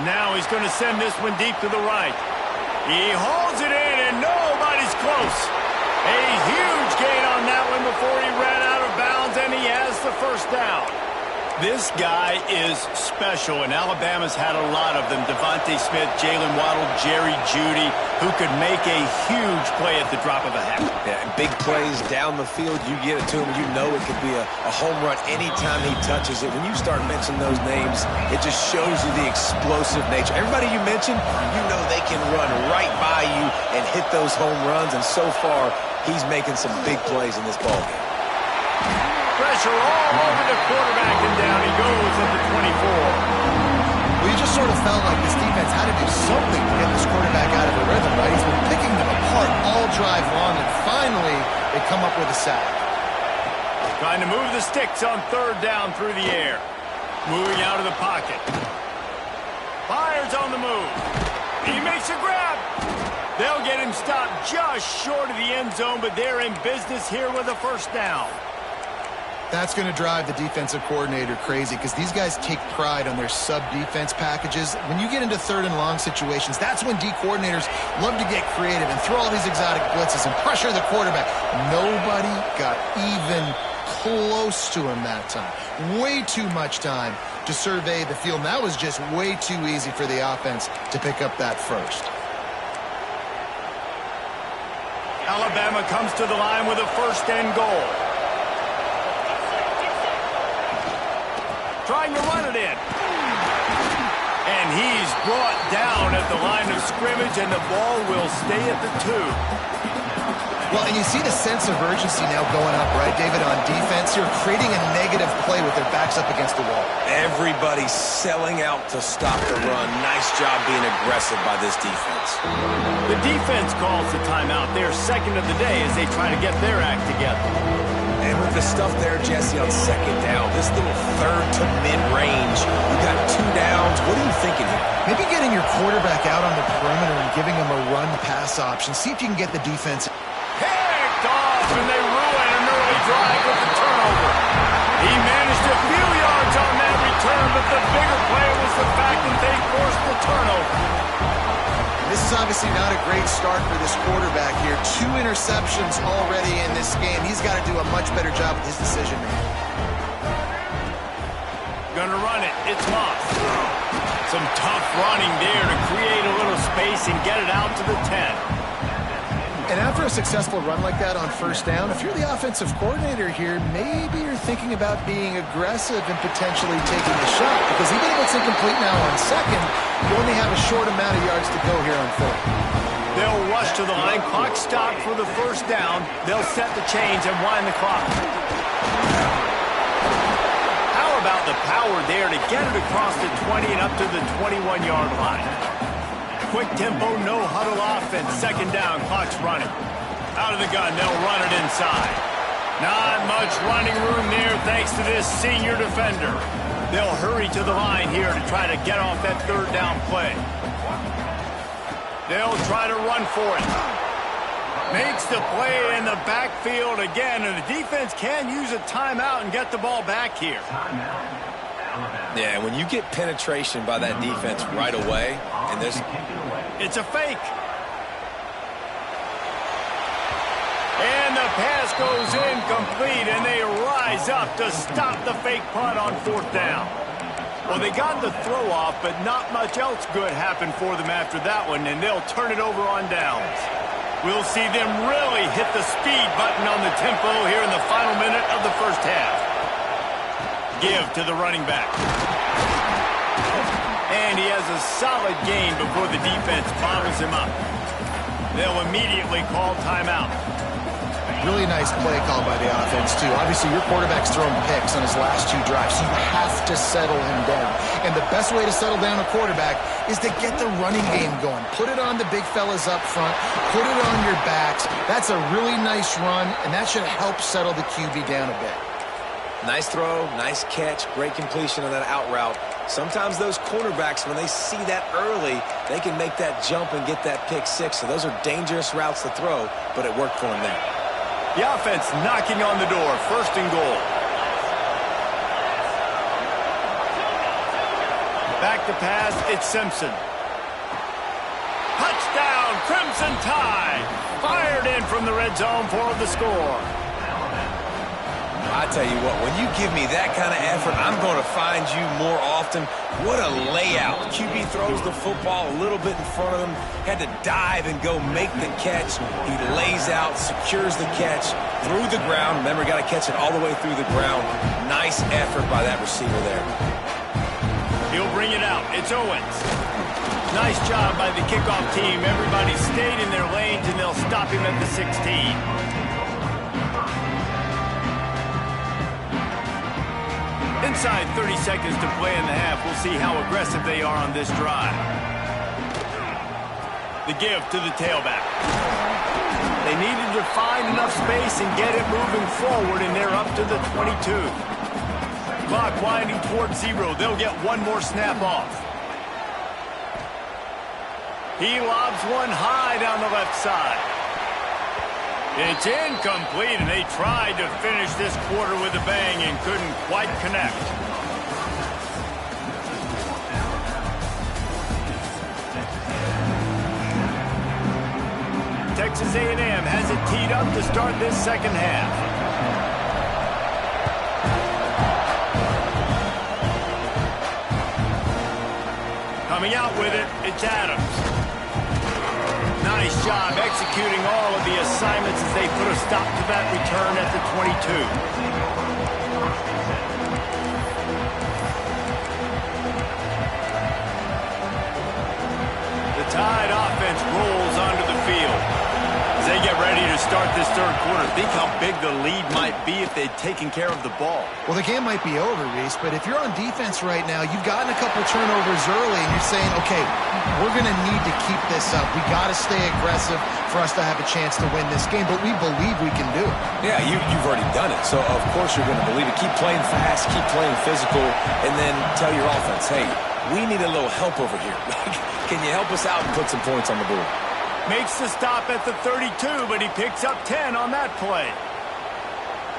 Now he's going to send this one deep to the right. He hauls it in, and nobody's close. A huge gain on that one before he ran out of bounds, and he has the first down. This guy is special, and Alabama's had a lot of them. Devontae Smith, Jalen Waddle, Jerry Jeudy, who could make a huge play at the drop of a hat. Yeah, big plays down the field, you get it to him, you know it could be a home run anytime he touches it. When you start mentioning those names, it just shows you the explosive nature. Everybody you mentioned, you know they can run right by you and hit those home runs, and so far, he's making some big plays in this ballgame. Pressure all over the quarterback, and down he goes at the 24. Well, you just sort of felt like this defense had to do something to get this quarterback out of a rhythm, right? He's been picking them apart all drive long, and finally they come up with a sack. Trying to move the sticks on third down through the air. Moving out of the pocket. Fires on the move. He makes a grab. They'll get him stopped just short of the end zone, but they're in business here with a first down. That's going to drive the defensive coordinator crazy because these guys take pride on their sub-defense packages. When you get into third and long situations, that's when D coordinators love to get creative and throw all these exotic blitzes and pressure the quarterback. Nobody got even close to him that time. Way too much time to survey the field. And that was just way too easy for the offense to pick up that first. Alabama comes to the line with a first and goal. Trying to run it in. And he's brought down at the line of scrimmage, and the ball will stay at the 2. Well, and you see the sense of urgency now going up, right, David, on defense here, creating a negative play with their backs up against the wall. Everybody's selling out to stop the run. Nice job being aggressive by this defense. The defense calls the timeout. They're second of the day as they try to get their act together. And with the stuff there, Jesse, on second down, this little third to mid-range, you got 2 downs. What are you thinking here? Maybe getting your quarterback out on the perimeter and giving him a run-pass option. See if you can get the defense. Picked off, and they ruin an early drive with the turnover. He managed a few yards on that return, but the bigger play was the fact that they forced the turnover. This is obviously not a great start for this quarterback here. 2 interceptions already in this game. He's got to do a much better job with his decision-making. Gonna run it. It's Moss. Some tough running there to create a little space and get it out to the 10. And after a successful run like that on first down, if you're the offensive coordinator here, maybe you're thinking about being aggressive and potentially taking a shot. Because even if it's incomplete now on second, you only have a short amount of yards to go here on third. They'll rush to the line. Clock stopped for the first down. They'll set the chains and wind the clock. How about the power there to get it across the 20 and up to the 21-yard line? Quick tempo, no huddle offense. Second down, clock's running. Out of the gun, they'll run it inside. Not much running room there thanks to this senior defender. They'll hurry to the line here to try to get off that third down play. They'll try to run for it. Makes the play in the backfield again, and the defense can use a timeout and get the ball back here. Yeah, when you get penetration by that defense right away, and there's... It's a fake. And the pass goes incomplete, and they rise up to stop the fake punt on fourth down. Well, they got the throw off, but not much else good happened for them after that one, and they'll turn it over on downs. We'll see them really hit the speed button on the tempo here in the final minute of the first half. Give to the running back. And he has a solid gain before the defense bottles him up. They'll immediately call timeout. Really nice play call by the offense, too. Obviously, your quarterback's thrown picks on his last 2 drives, so you have to settle him down. And the best way to settle down a quarterback is to get the running game going. Put it on the big fellas up front. Put it on your backs. That's a really nice run, and that should help settle the QB down a bit. Nice throw, nice catch, great completion on that out route. Sometimes those cornerbacks, when they see that early, they can make that jump and get that pick 6. So those are dangerous routes to throw, but it worked for him there. The offense knocking on the door. 1st and goal. Back to pass. It's Simpson. Touchdown, Crimson Tide. Fired in from the red zone for the score. I tell you what, when you give me that kind of effort, I'm going to find you more often. What a layout. QB throws the football a little bit in front of him, had to dive and go make the catch. He lays out, secures the catch through the ground. Remember, got to catch it all the way through the ground. Nice effort by that receiver there. He'll bring it out. It's Owens. Nice job by the kickoff team. Everybody stayed in their lanes, and they'll stop him at the 16. Inside 30 seconds to play in the half. We'll see how aggressive they are on this drive. The give to the tailback. They needed to find enough space and get it moving forward, and they're up to the 22. Clock winding towards 0. They'll get one more snap off. He lobs one high down the left side. It's incomplete, and they tried to finish this quarter with a bang and couldn't quite connect. Texas A&M has it teed up to start this second half. Coming out with it, it's Adams. Nice job executing all of the assignments as they put a stop to that return at the 22. The Tide offense rolls onto the field. As they get ready to start this 3rd quarter, think how big the lead might be if they'd taken care of the ball. Well, the game might be over, Reese, but if you're on defense right now, you've gotten a couple turnovers early, and you're saying, okay, we're going to need to keep this up. We got to stay aggressive for us to have a chance to win this game, but we believe we can do it. Yeah, you've already done it, so of course you're going to believe it. Keep playing fast, keep playing physical, and then tell your offense, hey, we need a little help over here. Can you help us out and put some points on the board? Makes the stop at the 32, but he picks up 10 on that play.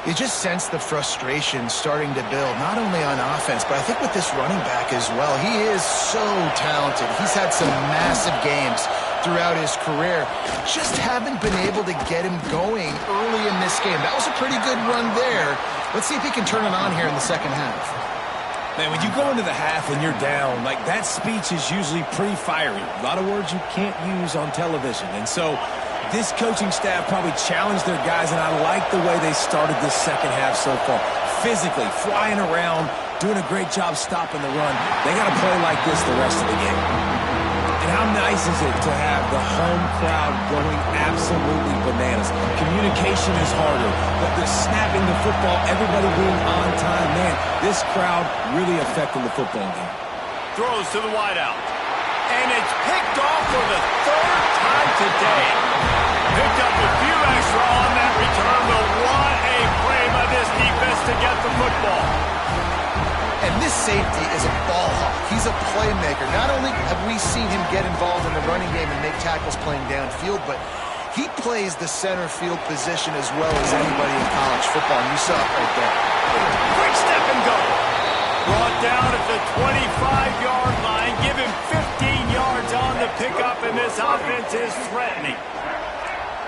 You just sense the frustration starting to build, not only on offense, but I think with this running back as well. He is so talented. He's had some massive games throughout his career. Just haven't been able to get him going early in this game. That was a pretty good run there. Let's see if he can turn it on here in the second half. Man, when you go into the half and you're down, like that speech is usually pretty fiery. A lot of words you can't use on television. And so this coaching staff probably challenged their guys, and I like the way they started this second half so far. Physically, flying around, doing a great job stopping the run. They got to play like this the rest of the game. And how nice is it to have the home crowd going absolutely bananas? Communication is harder, but the snapping the football, everybody being on time, man, this crowd really affecting the football game. Throws to the wideout. And it's picked off for the 3rd time today. Picked up a few extra on that return, but what a play by this defense to get the football. And this safety is a ball hawk. He's a playmaker. Not only have we seen him get involved in the running game and make tackles playing downfield, but he plays the center field position as well as anybody in college football. And you saw it right there. Quick step and go. Brought down at the 25-yard line. Give him 15 yards on the pickup, and this offense is threatening.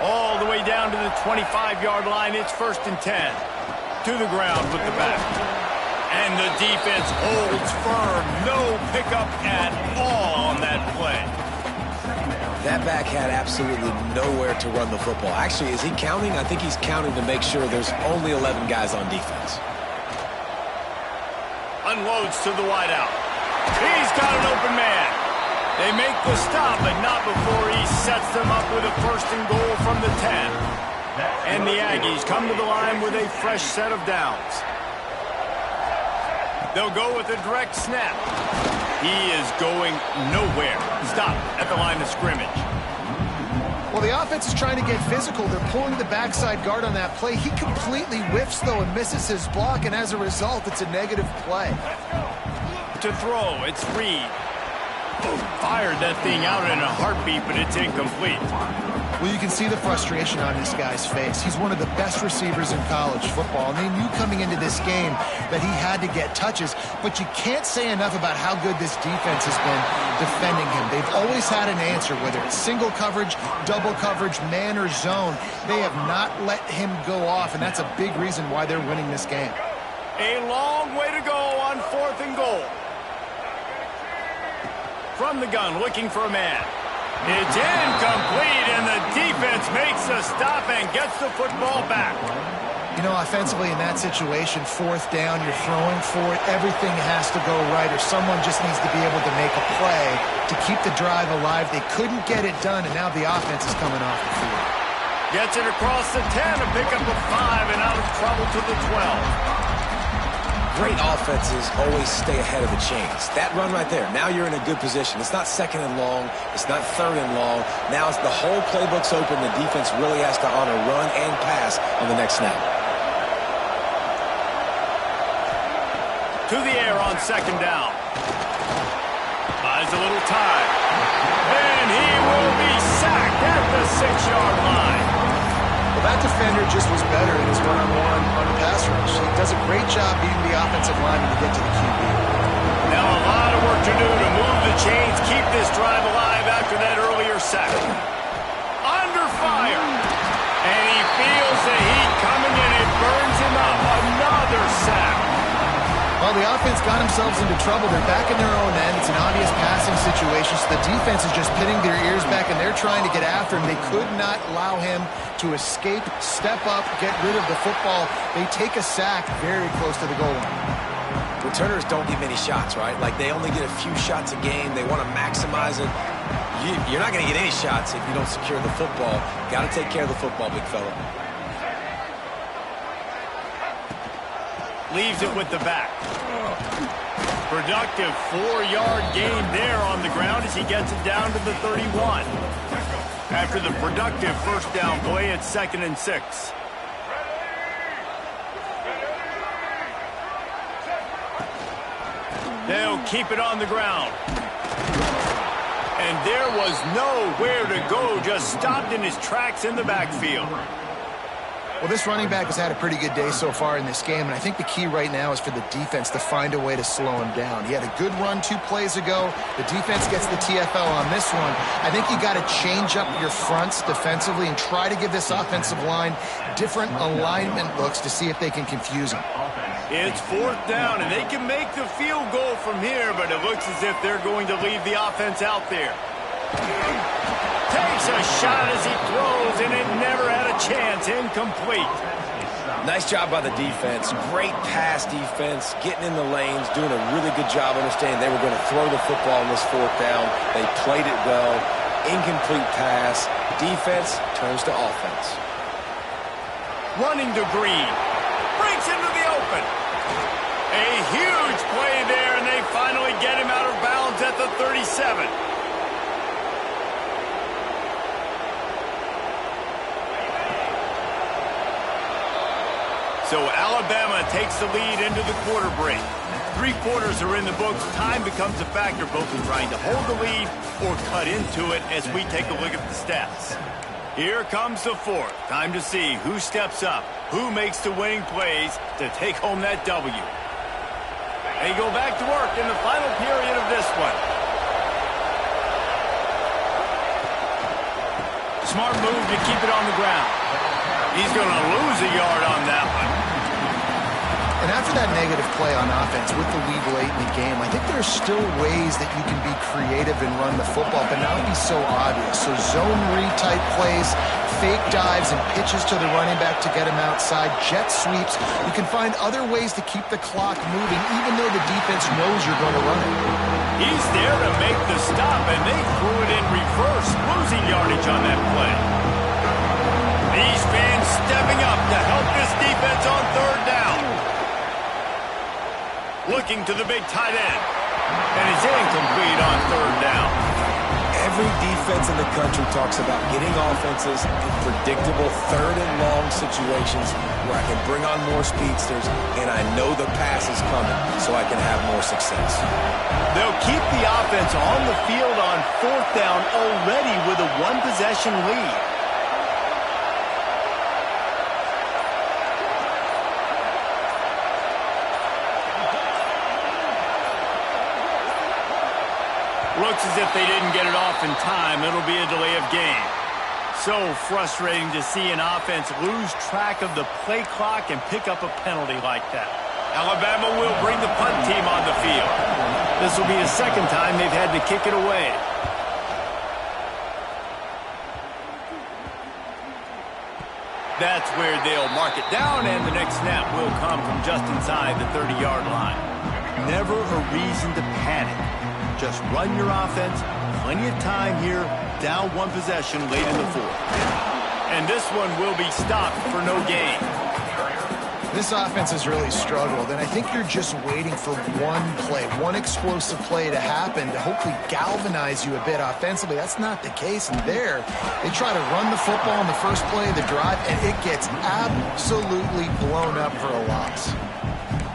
All the way down to the 25-yard line. It's 1st and 10. To the ground with the back. And the defense holds firm. No pickup at all on that play. That back had absolutely nowhere to run the football. Actually, is he counting? I think he's counting to make sure there's only 11 guys on defense. Unloads to the wideout. He's got an open man. They make the stop, but not before he sets them up with a 1st and goal from the 10. And the Aggies come to the line with a fresh set of downs. They'll go with a direct snap. He is going nowhere. Stop at the line of scrimmage. Well, the offense is trying to get physical. They're pulling the backside guard on that play. He completely whiffs, though, and misses his block, and as a result, it's a negative play. To throw, it's Reed. Fired that thing out in a heartbeat, but it's incomplete. Well, you can see the frustration on this guy's face. He's one of the best receivers in college football, and they knew coming into this game that he had to get touches, but you can't say enough about how good this defense has been defending him. They've always had an answer, whether it's single coverage, double coverage, man or zone. They have not let him go off, and that's a big reason why they're winning this game. A long way to go on 4th and goal. From the gun, looking for a man. It's incomplete, and the defense makes a stop and gets the football back. You know, offensively in that situation, 4th down, you're throwing for it. Everything has to go right, or someone just needs to be able to make a play to keep the drive alive. They couldn't get it done, and now the offense is coming off the field. Gets it across the 10 to pick up a 5 and out of trouble to the 12. Great offenses always stay ahead of the chains. That run right there, now you're in a good position. It's not 2nd and long. It's not 3rd and long. Now it's the whole playbook's open. The defense really has to honor run and pass on the next snap. To the air on 2nd down. Buys a little time. And he will be sacked at the 6-yard line. Well, that defender just was better in his one-on-one on the pass rush. He does a great job beating the offensive lineman to get to the QB. Now a lot of work to do to move the chains, keep this drive alive after that earlier sack. Under fire. And he feels the heat coming in. It burns him up. Another sack. Well, the offense got themselves into trouble. They're back in their own end. It's an obvious passing situation, so the defense is just pinning their ears back, and they're trying to get after him. They could not allow him to escape, step up, get rid of the football. They take a sack very close to the goal line. Returners don't get many shots, right? Like, they only get a few shots a game. They want to maximize it. You're not going to get any shots if you don't secure the football. Got to take care of the football, big fella. Leaves it with the back. Productive 4-yard gain there on the ground as he gets it down to the 31. After the productive 1st down play, it's 2nd and 6. They'll keep it on the ground. And there was nowhere to go, just stopped in his tracks in the backfield. Well, this running back has had a pretty good day so far in this game, and I think the key right now is for the defense to find a way to slow him down. He had a good run 2 plays ago. The defense gets the TFL on this one. I think you got to change up your fronts defensively and try to give this offensive line different alignment looks to see if they can confuse him. It's 4th down, and they can make the field goal from here, but it looks as if they're going to leave the offense out there. Takes a shot as he throws, and it never had a chance. Incomplete. Nice job by the defense. Great pass defense, getting in the lanes, doing a really good job understanding they were going to throw the football on this 4th down. They played it well. Incomplete pass. Defense turns to offense. Running to Green. Breaks into the open. A huge play there, and they finally get him out of bounds at the 37. So Alabama takes the lead into the quarter break. 3 quarters are in the books. Time becomes a factor both in trying to hold the lead or cut into it as we take a look at the stats. Here comes the 4th. Time to see who steps up, who makes the winning plays to take home that W. They go back to work in the final period of this one. Smart move to keep it on the ground. He's going to lose a yard on that one. And after that negative play on offense with the lead late in the game, I think there's still ways that you can be creative and run the football, but not be so obvious. So zone read type plays, fake dives and pitches to the running back to get him outside, jet sweeps. You can find other ways to keep the clock moving, even though the defense knows you're going to run it. He's there to make the stop, and they threw it in reverse, losing yardage on that play. These fans stepping up to help this defense on third down. Looking to the big tight end. And it's incomplete on third down. Every defense in the country talks about getting offenses in predictable third and long situations where I can bring on more speedsters and I know the pass is coming so I can have more success. They'll keep the offense on the field on fourth down already with a one-possession lead. Looks as if they didn't get it off in time. It'll be a delay of game. So frustrating to see an offense lose track of the play clock and pick up a penalty like that. Alabama will bring the punt team on the field. This will be the second time they've had to kick it away. That's where they'll mark it down, and the next snap will come from just inside the 30-yard line. Never a reason to panic. Just run your offense. Plenty of time here. Down one possession late in the fourth. And this one will be stopped for no gain. This offense has really struggled, and I think you're just waiting for one play, one explosive play to happen to hopefully galvanize you a bit offensively. That's not the case, and there they try to run the football in the first play of the drive, and it gets absolutely blown up for a loss.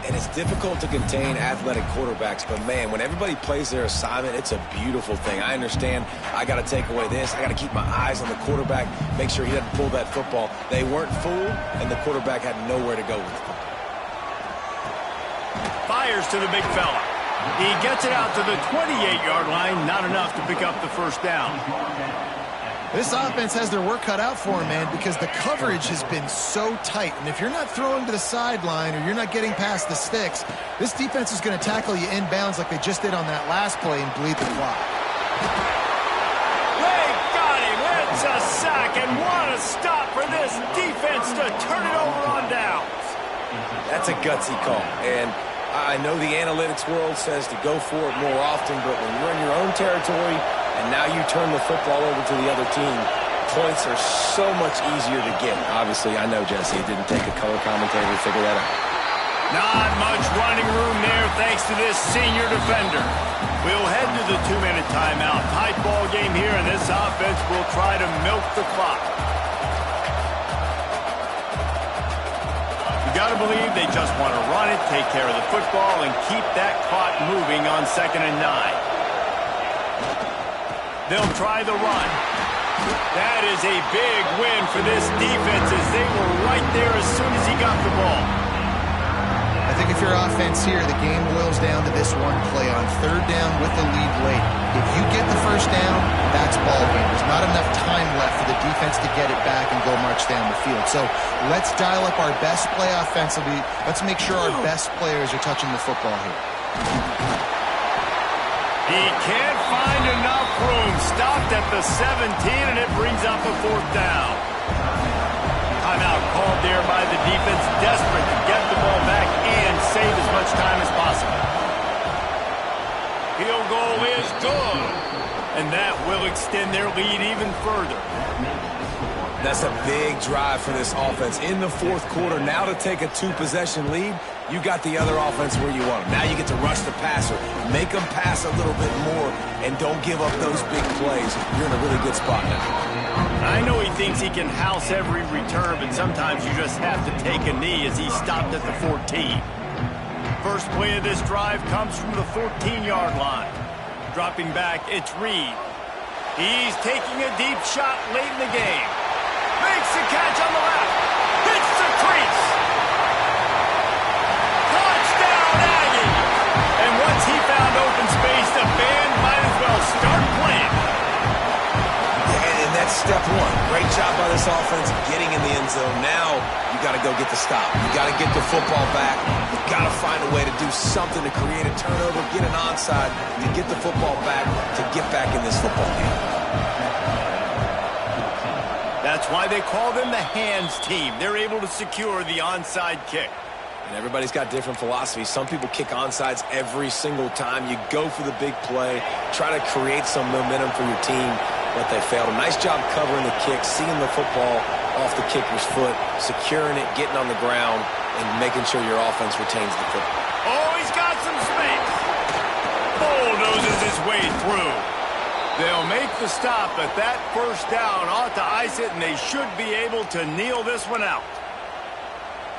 And it's difficult to contain athletic quarterbacks, but man, when everybody plays their assignment, it's a beautiful thing. I understand I got to take away this. I got to keep my eyes on the quarterback, make sure he doesn't pull that football. They weren't fooled, and the quarterback had nowhere to go with it. Fires to the big fella. He gets it out to the 28-yard line, not enough to pick up the first down. This offense has their work cut out for them, man, because the coverage has been so tight. And if you're not throwing to the sideline or you're not getting past the sticks, this defense is going to tackle you inbounds like they just did on that last play and bleed the clock. They got him. It's a sack, and what a stop for this defense to turn it over on downs. That's a gutsy call, and I know the analytics world says to go for it more often, but when you're in your own territory and now you turn the football over to the other team, points are so much easier to get. Obviously, I know, Jesse, it didn't take a color commentator to figure that out. Not much running room there thanks to this senior defender. We'll head to the 2-minute timeout. Tight ball game here, and this offense will try to milk the clock. You got to believe they just want to run it, take care of the football, and keep that clock moving on 2nd and 9. They'll try the run. That is a big win for this defense as they were right there as soon as he got the ball. I think if you're offense here, the game boils down to this one play on 3rd down with the lead late. If you get the first down, that's ball game. There's not enough time left for the defense to get it back and go march down the field. So let's dial up our best play offensively. Let's make sure our best players are touching the football here. He can't find enough room. Stopped at the 17, and it brings up a 4th down. Timeout called there by the defense, desperate to get the ball back and save as much time as possible. Field goal is good, and that will extend their lead even further. That's a big drive for this offense in the 4th quarter. Now to take a 2-possession lead, you got the other offense where you want them. Now you get to rush the passer, make them pass a little bit more, and don't give up those big plays. You're in a really good spot now. I know he thinks he can house every return, but sometimes you just have to take a knee as he stopped at the 14. First play of this drive comes from the 14-yard line. Dropping back, it's Reed. He's taking a deep shot late in the game. Makes the catch on the left. Hits the crease. Touchdown, Aggie. And once he found open space, the band might as well start playing. And that's step one. Great job by this offense getting in the end zone. Now you got to go get the stop. You got to get the football back. You got to find a way to do something to create a turnover, get an onside, to get the football back, to get back in this football game. That's why they call them the hands team. They're able to secure the onside kick. And everybody's got different philosophies. Some people kick onside every single time. You go for the big play, try to create some momentum for your team. but they failed. A nice job covering the kick, seeing the football off the kicker's foot, securing it, getting on the ground, and making sure your offense retains the football. Oh, he's got some space. Bulldozes his way through. They'll make the stop, but that first down ought to ice it, and they should be able to kneel this one out.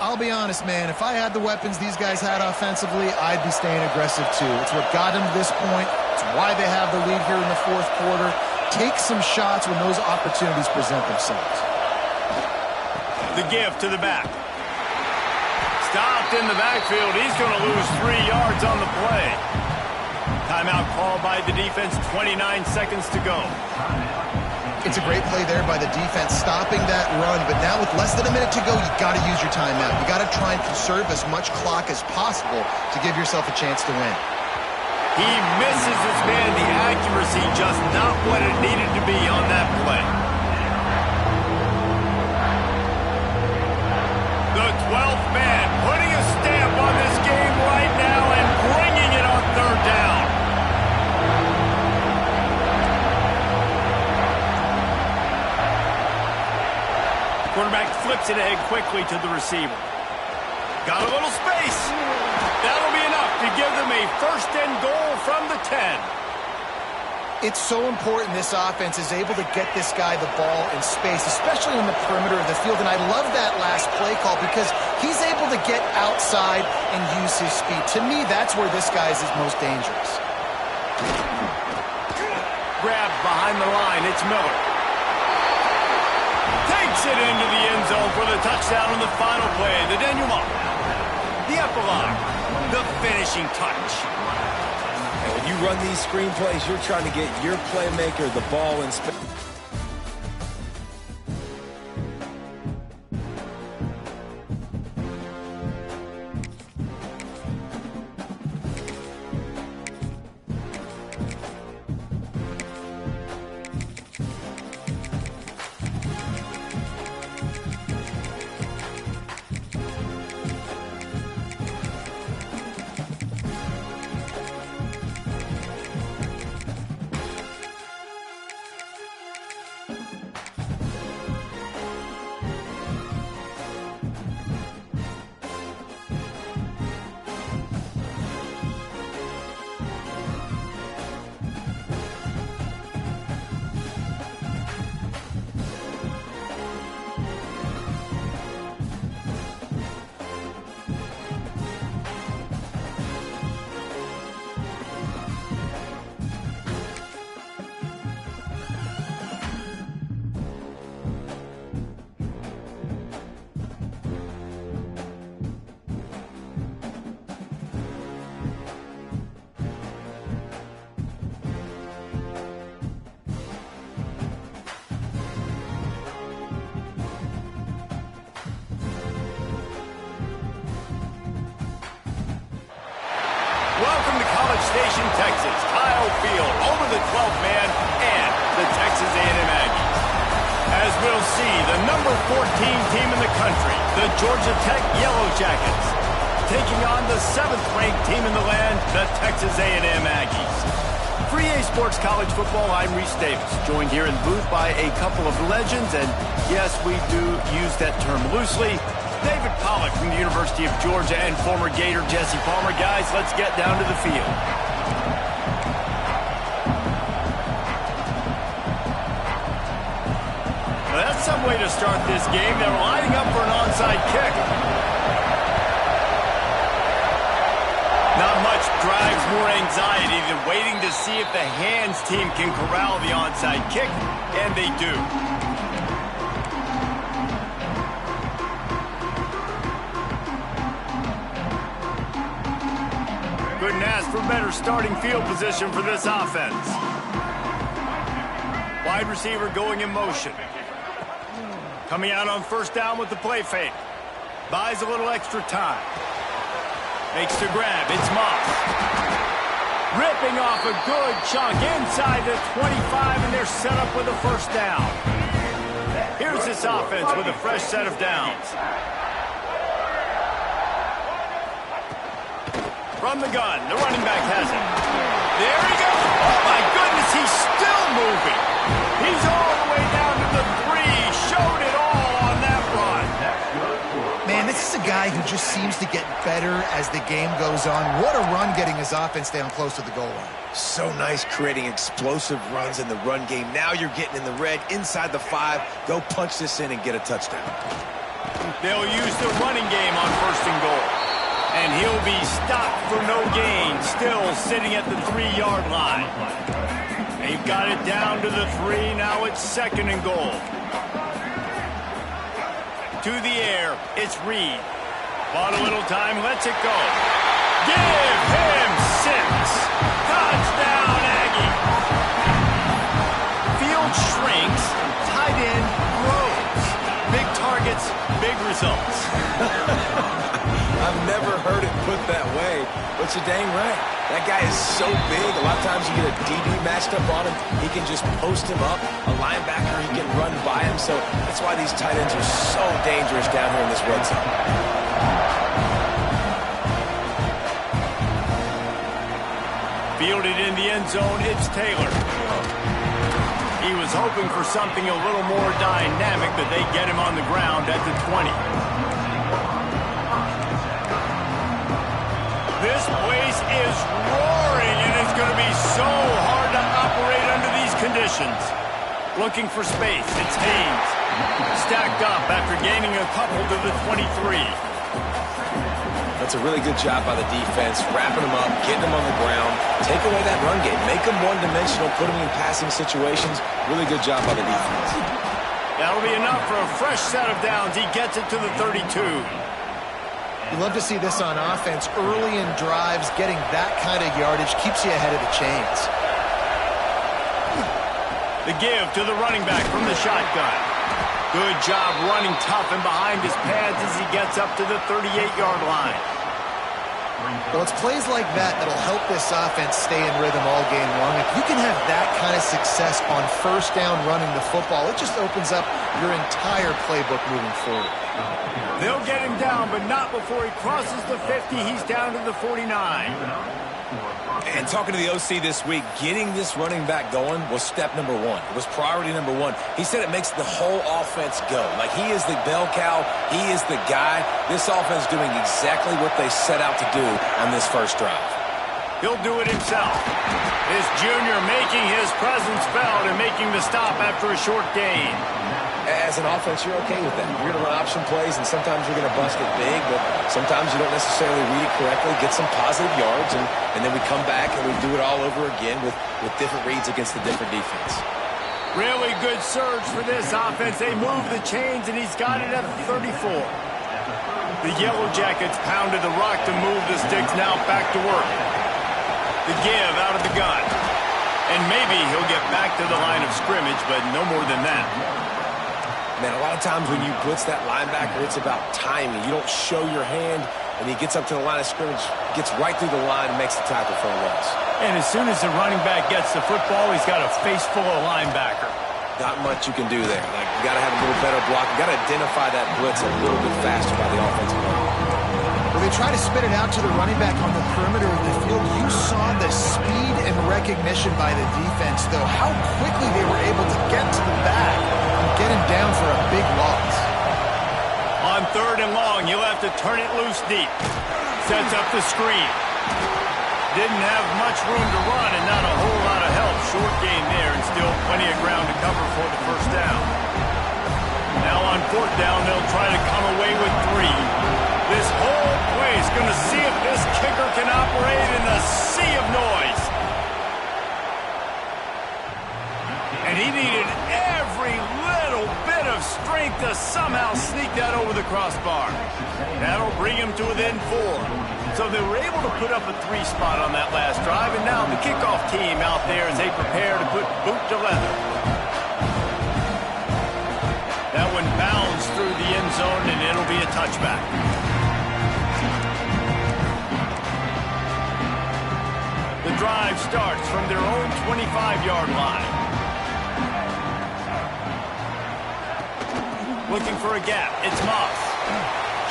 I'll be honest, man. If I had the weapons these guys had offensively, I'd be staying aggressive too. It's what got them to this point. It's why they have the lead here in the fourth quarter. Take some shots when those opportunities present themselves. The give to the back. Stopped in the backfield. He's going to lose 3 yards on the play. Timeout called by the defense. 29 seconds to go. It's a great play there by the defense, stopping that run. But now with less than a minute to go, you've got to use your timeout. You've got to try and conserve as much clock as possible to give yourself a chance to win. He misses his man. The accuracy just not what it needed to be on that play. The 12th man putting a stamp on this game right now and bringing it on third down. Quarterback flips it ahead quickly to the receiver. Got a little space. That'll be enough to give them a first and goal from the 10. It's so important this offense is able to get this guy the ball in space, especially in the perimeter of the field. And I love that last play call because he's able to get outside and use his speed. To me, that's where this guy is most dangerous. Grabbed behind the line. It's Miller. Takes it into the end zone for the touchdown on the final play. The denouement. The epilogue. The finishing touch. And when you run these screenplays, you're trying to get your playmaker the ball in space. Welcome to College Station, Texas. Kyle Field over the 12th man and the Texas A&M Aggies. As we'll see, the number 14 team in the country, the Georgia Tech Yellow Jackets, taking on the 7th-ranked team in the land, the Texas A&M Aggies. For EA Sports College Football, I'm Reese Davis, joined here in the booth by a couple of legends, and yes, we do use that term loosely. David Pollack from the University of Georgia and former Gator Jesse Palmer. Guys, let's get down to the field. Well, that's some way to start this game. They're lining up for an onside kick. Not much drives more anxiety than waiting to see if the hands team can corral the onside kick, and they do. Couldn't ask for better starting field position for this offense. Wide receiver going in motion. Coming out on first down with the play fake. Buys a little extra time. Makes the grab. It's Moss. Ripping off a good chunk inside the 25, and they're set up with a first down. Here's this offense with a fresh set of downs. From the gun, the running back has it. There he goes. Oh, my goodness, he's still moving. He's all the way down to the 3. Showed it all on that run. Man, this is a guy who just seems to get better as the game goes on. What a run getting his offense down close to the goal line. So nice creating explosive runs in the run game. Now you're getting in the red, inside the 5. Go punch this in and get a touchdown. They'll use the running game on 1st and goal. And he'll be stopped for no gain, still sitting at the 3-yard line. They've got it down to the 3. Now it's 2nd and goal. To the air, it's Reed. Bought a little time, lets it go. Give him 6. Touchdown, Aggie. Field shrinks, tight end grows. Big targets, big results. I've never heard it put that way, but you're dang right. That guy is so big. A lot of times you get a DB matched up on him. He can just post him up. A linebacker, he can run by him. So that's why these tight ends are so dangerous down here in this red zone. Fielded in the end zone, it's Taylor. He was hoping for something a little more dynamic, but they get him on the ground at the 20. This place is roaring, and it's going to be so hard to operate under these conditions. Looking for space, it's Haynes. Stacked up after gaining a couple to the 23. That's a really good job by the defense, wrapping them up, getting them on the ground, take away that run game, make them one-dimensional, put them in passing situations. Really good job by the defense. That'll be enough for a fresh set of downs. He gets it to the 32. You love to see this on offense. Early in drives, getting that kind of yardage keeps you ahead of the chains. The give to the running back from the shotgun. Good job running tough and behind his pads as he gets up to the 38-yard line. Well, it's plays like that that'll help this offense stay in rhythm all game long. If you can have that kind of success on 1st down running the football, it just opens up your entire playbook moving forward. They'll get him down, but not before he crosses the 50. He's down to the 49. And talking to the OC this week, getting this running back going was step number 1. It was priority number 1. He said it makes the whole offense go. Like, he is the bell cow. He is the guy. This offense doing exactly what they set out to do on this first drive. He'll do it himself. His junior making his presence felt and making the stop after a short gain. As an offense, you're okay with that. You're going to run option plays, and sometimes you're going to bust it big, but sometimes you don't necessarily read it correctly, get some positive yards, and then we come back and we do it all over again with different reads against the different defense. Really good surge for this offense. They move the chains, and he's got it at the 34. The Yellow Jackets pounded the rock to move the sticks. Now back to work. The give out of the gun. And maybe he'll get back to the line of scrimmage, but no more than that. Man, a lot of times when you blitz that linebacker, it's about timing. You don't show your hand, and he gets up to the line of scrimmage, gets right through the line, and makes the tackle for a loss. And as soon as the running back gets the football, he's got a face full of linebacker. Not much you can do there. Like, you got to have a little better block. You got to identify that blitz a little bit faster by the offensive line. When they try to spit it out to the running back on the perimeter of the field, you saw the speed and recognition by the defense, though, how quickly they were able to get to the back and get him down for a big loss. On 3rd and long, he'll have to turn it loose deep. Sets up the screen. Didn't have much room to run and not a whole lot of help. Short gain there and still plenty of ground to cover for the 1st down. Now on 4th down, they'll try to come away with 3. This whole place going to see if this kicker can operate in a sea of noise. And he needed every little bit of strength to somehow sneak that over the crossbar. That'll bring him to within 4. So they were able to put up a 3 spot on that last drive, and now the kickoff team out there as they prepare to put boot to leather. That one bounds through the end zone, and it'll be a touchback. The drive starts from their own 25-yard line. Looking for a gap. It's Moss.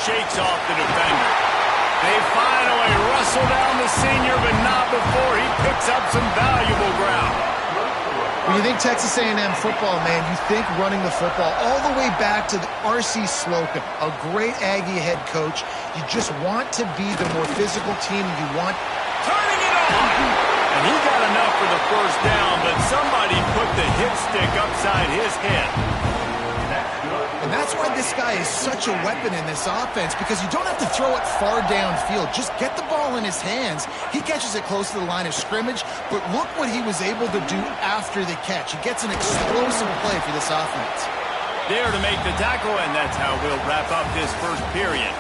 Shakes off the defender. They finally wrestle down the senior, but not before he picks up some valuable ground. When you think Texas A&M football, man, you think running the football all the way back to the R.C. Slocum, a great Aggie head coach. You just want to be the more physical team. You want... Turning it on! And he got enough for the first down, but somebody put the hit stick upside his head. And that's why this guy is such a weapon in this offense, because you don't have to throw it far downfield. Just get the ball in his hands. He catches it close to the line of scrimmage, but look what he was able to do after the catch. He gets an explosive play for this offense. There to make the tackle, and that's how we'll wrap up this first period.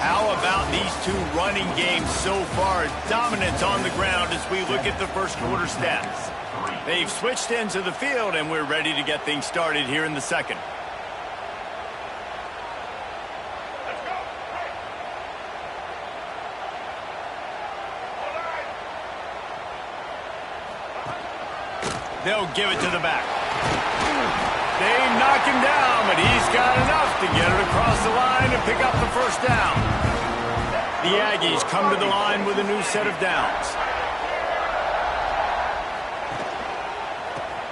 How about these two running games so far? Dominance on the ground as we look at the first quarter stats. They've switched into the field, and we're ready to get things started here in the second. They'll give it to the back. They knock him down, but he's got enough to get it across the line and pick up the first down. The Aggies come to the line with a new set of downs.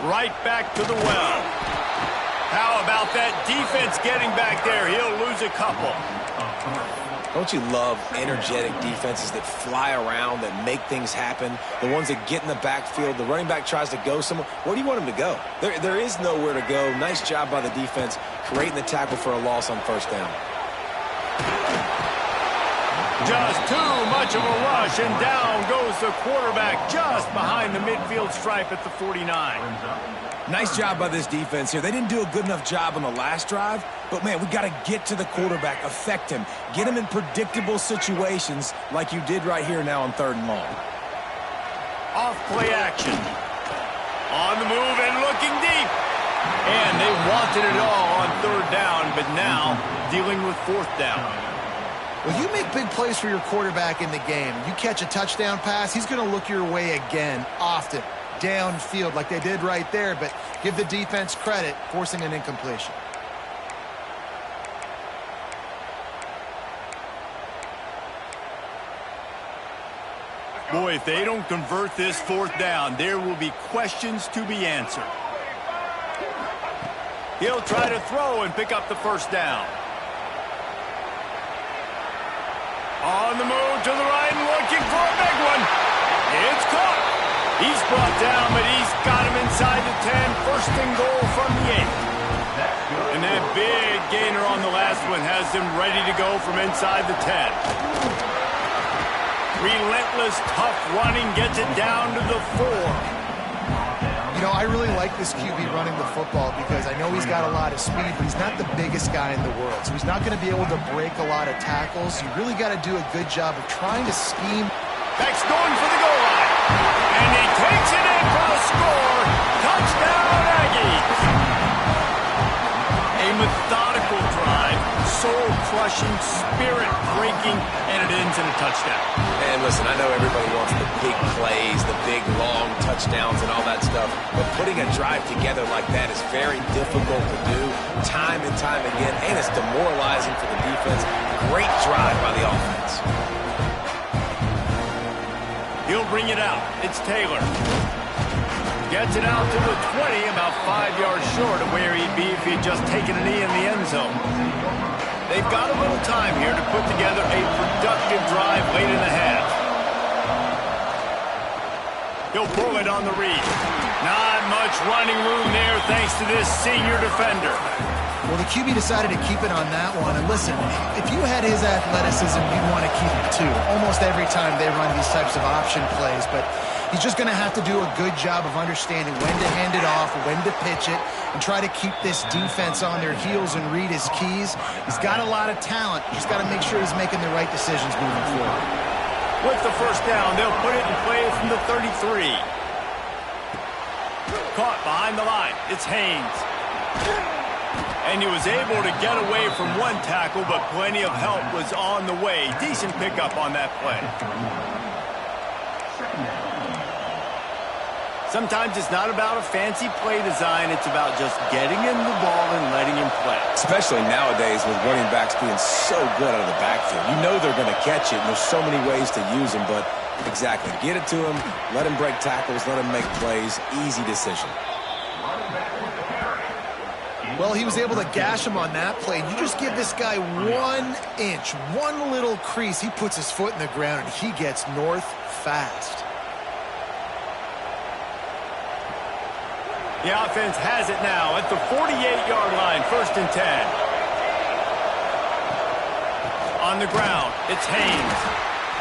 Right back to the well. How about that defense getting back there? He'll lose a couple. Don't you love energetic defenses that fly around, that make things happen? The ones that get in the backfield, the running back tries to go somewhere. Where do you want him to go? There is nowhere to go. Nice job by the defense, creating the tackle for a loss on first down. Just too much of a rush, and down goes the quarterback just behind the midfield stripe at the 49. Nice job by this defense here. They didn't do a good enough job on the last drive, but, man, we got to get to the quarterback, affect him, get him in predictable situations like you did right here now on 3rd and long. Off play action. On the move and looking deep. And they wanted it all on 3rd down, but now dealing with 4th down. Well, you make big plays for your quarterback in the game. You catch a touchdown pass, he's going to look your way again, often, downfield like they did right there, but give the defense credit, forcing an incompletion. Boy, if they don't convert this 4th down, there will be questions to be answered. He'll try to throw and pick up the first down. On the move to the right and looking for a big one. It's caught. He's brought down, but he's got him inside the 10. First and goal from the 8. And that big gainer on the last one has him ready to go from inside the 10. Relentless, tough running gets it down to the 4. You know, I really like this QB running the football because I know he's got a lot of speed, but he's not the biggest guy in the world. So he's not going to be able to break a lot of tackles. You really got to do a good job of trying to scheme. Beck's going for the goal line. And he takes it in for the score. Touchdown, Aggies. A methodical drive, soul-crushing, spirit-breaking, and it ends in a touchdown. And listen, I know everybody wants the big plays, the big, long touchdowns and all that stuff, but putting a drive together like that is very difficult to do time and time again, and it's demoralizing for the defense. Great drive by the offense. He'll bring it out. It's Taylor. Gets it out to the 20, about 5 yards short of where he'd be if he'd just taken a knee in the end zone. They've got a little time here to put together a productive drive late in the half. He'll pull it on the read. Not much running room there thanks to this senior defender. Well, the QB decided to keep it on that one. And listen, if you had his athleticism, you'd want to keep it too. Almost every time they run these types of option plays, but he's just going to have to do a good job of understanding when to hand it off, when to pitch it, and try to keep this defense on their heels and read his keys. He's got a lot of talent. He's got to make sure he's making the right decisions moving forward. With the first down, they'll put it in play from the 33. Caught behind the line. It's Haynes. And he was able to get away from one tackle, but plenty of help was on the way. Decent pickup on that play. Sometimes it's not about a fancy play design. It's about just getting him the ball and letting him play. Especially nowadays with running backs being so good out of the backfield. You know they're going to catch it, and there's so many ways to use them. But exactly, get it to him, let him break tackles, let him make plays. Easy decision. Well, he was able to gash him on that play. You just give this guy 1 inch, one little crease. He puts his foot in the ground, and he gets north fast. The offense has it now at the 48-yard line, 1st and 10. On the ground, it's Haynes.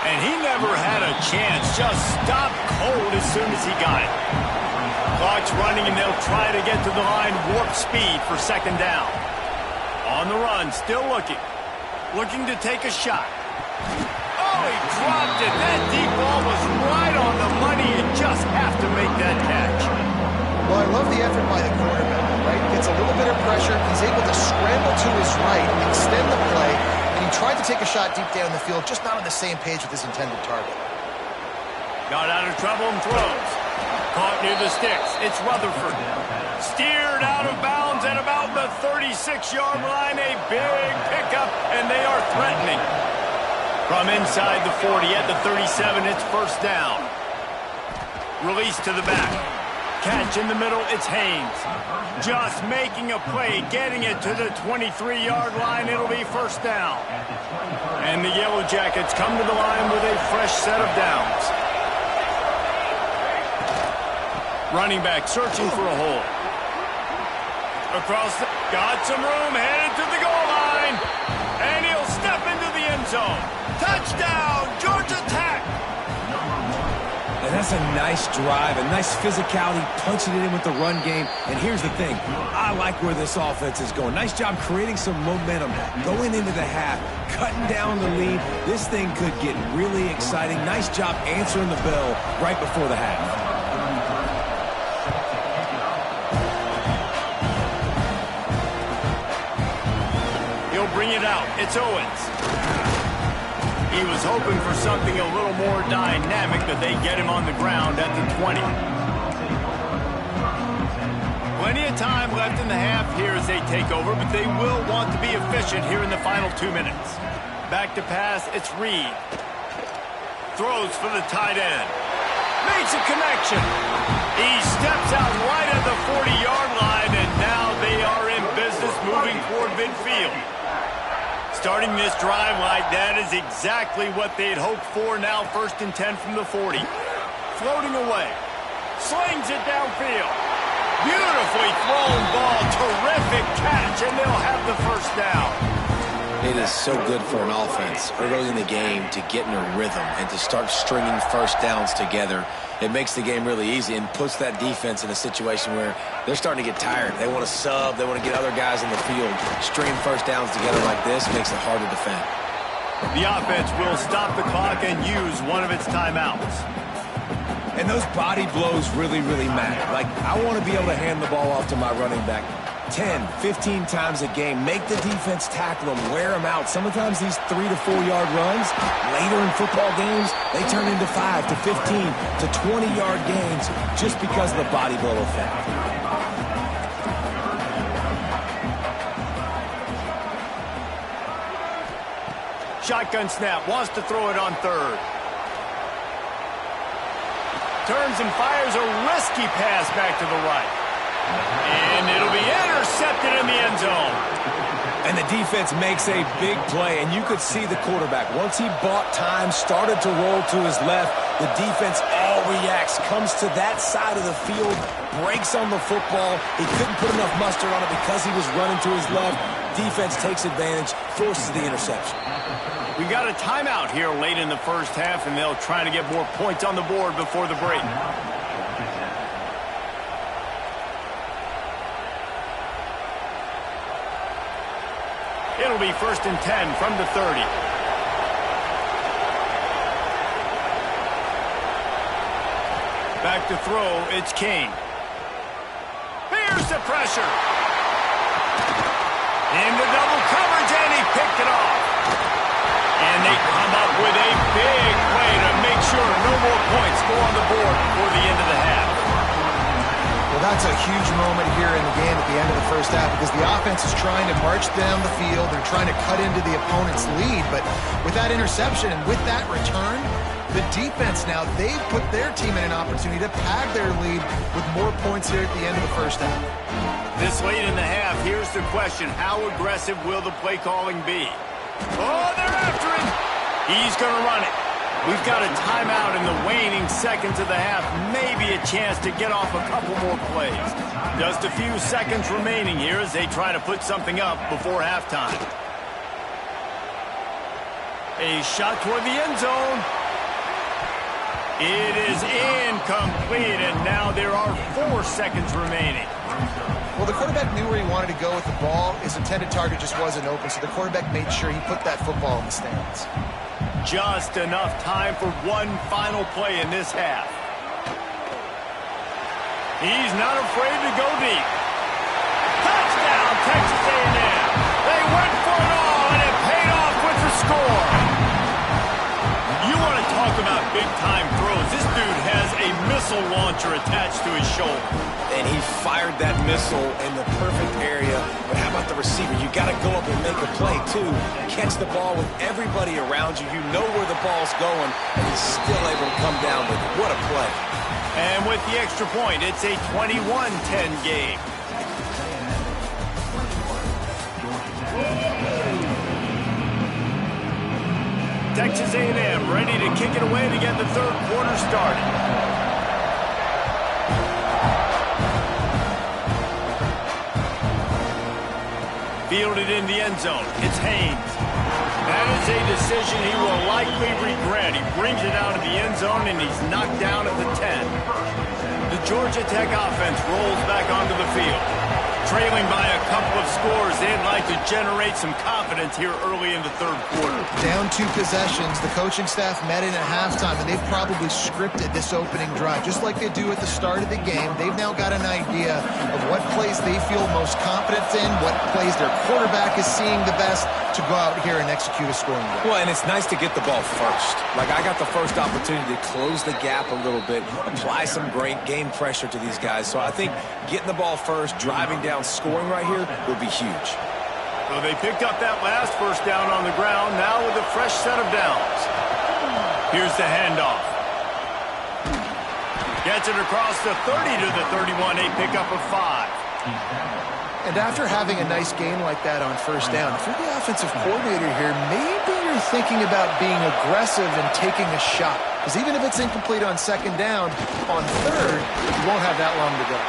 And he never had a chance. Just stopped cold as soon as he got it. Clock's running, and they'll try to get to the line warp speed for 2nd down. On the run, still looking. Looking to take a shot. Oh, he dropped it. That deep ball was right on the money. You just have to make that catch. Well, I love the effort by the quarterback, right? Gets a little bit of pressure. He's able to scramble to his right, extend the play, and he tried to take a shot deep down the field, just not on the same page with his intended target. Got out of trouble and throws. Caught near the sticks. It's Rutherford. Steered out of bounds at about the 36-yard line. A big pickup, and they are threatening. From inside the 40 at the 37, it's 1st down. Release to the back. Catch in the middle, it's Haynes. Just making a play, getting it to the 23-yard line. It'll be 1st down. And the Yellow Jackets come to the line with a fresh set of downs. Running back searching for a hole. Across got some room, headed to the goal line. And he'll step into the end zone. Touchdown, Georgia Tech. And that's a nice drive, a nice physicality, punching it in with the run game. And here's the thing, I like where this offense is going. Nice job creating some momentum, going into the half, cutting down the lead. This thing could get really exciting. Nice job answering the bell right before the half. He'll bring it out. It's Owens. He was hoping for something a little more dynamic, but they get him on the ground at the 20. Plenty of time left in the half here as they take over, but they will want to be efficient here in the final 2 minutes. Back to pass, it's Reed. Throws for the tight end. Makes a connection. He steps out right at the 40-yard line, and now they are in business moving toward midfield. Starting this drive like that is exactly what they'd hoped for. Now 1st and 10 from the 40. Floating away. Slings it downfield. Beautifully thrown ball. Terrific catch, and they'll have the 1st down. It is so good for an offense early in the game to get in a rhythm and to start stringing 1st downs together. It makes the game really easy and puts that defense in a situation where they're starting to get tired. They want to sub. They want to get other guys in the field. Stringing 1st downs together like this makes it hard to defend. The offense will stop the clock and use one of its timeouts. And those body blows really, really matter. Like, I want to be able to hand the ball off to my running back 10, 15 times a game. Make the defense tackle them, wear them out. Sometimes these 3 to 4 yard runs, later in football games, they turn into 5 to 15 to 20-yard gains just because of the body blow effect. Shotgun snap, wants to throw it on 3rd. Turns and fires a risky pass back to the right. And it'll be intercepted in the end zone. And the defense makes a big play, and you could see the quarterback. Once he bought time, started to roll to his left, the defense all reacts, comes to that side of the field, breaks on the football. He couldn't put enough mustard on it because he was running to his left. Defense takes advantage, forces the interception. We got a timeout here late in the 1st half, and they'll try to get more points on the board before the break. It'll be 1st and 10 from the 30. Back to throw, it's King. Here's the pressure. Into double coverage, and he picked it off. And they come up with a big play to make sure no more points go on the board before the end of the half. That's a huge moment here in the game at the end of the first half because the offense is trying to march down the field. They're trying to cut into the opponent's lead. But with that interception and with that return, the defense now, they've put their team in an opportunity to pad their lead with more points here at the end of the first half. This late in the half, here's the question. How aggressive will the play calling be? Oh, they're after him. He's going to run it. We've got a timeout in the waning seconds of the half. Maybe a chance to get off a couple more plays. Just a few seconds remaining here as they try to put something up before halftime. A shot toward the end zone. It is incomplete, and now there are 4 seconds remaining. Well, the quarterback knew where he wanted to go with the ball. His intended target just wasn't open, so the quarterback made sure he put that football in the stands. Just enough time for one final play in this half. He's not afraid to go deep. Touchdown, Texas A&M. They went for it all, and it paid off with the score. You want to talk about big-time throws. This dude has a missile launcher attached to his shoulder. And he fired that missile in the perfect area. But how about the receiver? You got to go up and make a play, too. Catch the ball with everybody around you. You know where the ball's going, and he's still able to come down with it. What a play. And with the extra point, it's a 21-10 game. Texas A&M ready to kick it away to get the third quarter started. Fielded in the end zone. It's Haynes. That is a decision he will likely regret. He brings it out of the end zone, and he's knocked down at the 10. The Georgia Tech offense rolls back onto the field. Trailing by a couple of scores, they'd like to generate some confidence here early in the third quarter. Down 2 possessions, the coaching staff met in at halftime, and they've probably scripted this opening drive. Just like they do at the start of the game, they've now got an idea of what plays they feel most confident in, what plays their quarterback is seeing the best to go out here and execute a scoring drive. Well, and it's nice to get the ball first. Like, I got the first opportunity to close the gap a little bit, apply some great game pressure to these guys. So I think getting the ball first, driving down, scoring right here would be huge. So they picked up that last first down on the ground, now with a fresh set of downs. Here's the handoff. Gets it across the 30 to the 31, a pickup of 5. And after having a nice game like that on first down, if you're the offensive coordinator here, maybe you're thinking about being aggressive and taking a shot. Because even if it's incomplete on second down, on third, you won't have that long to go.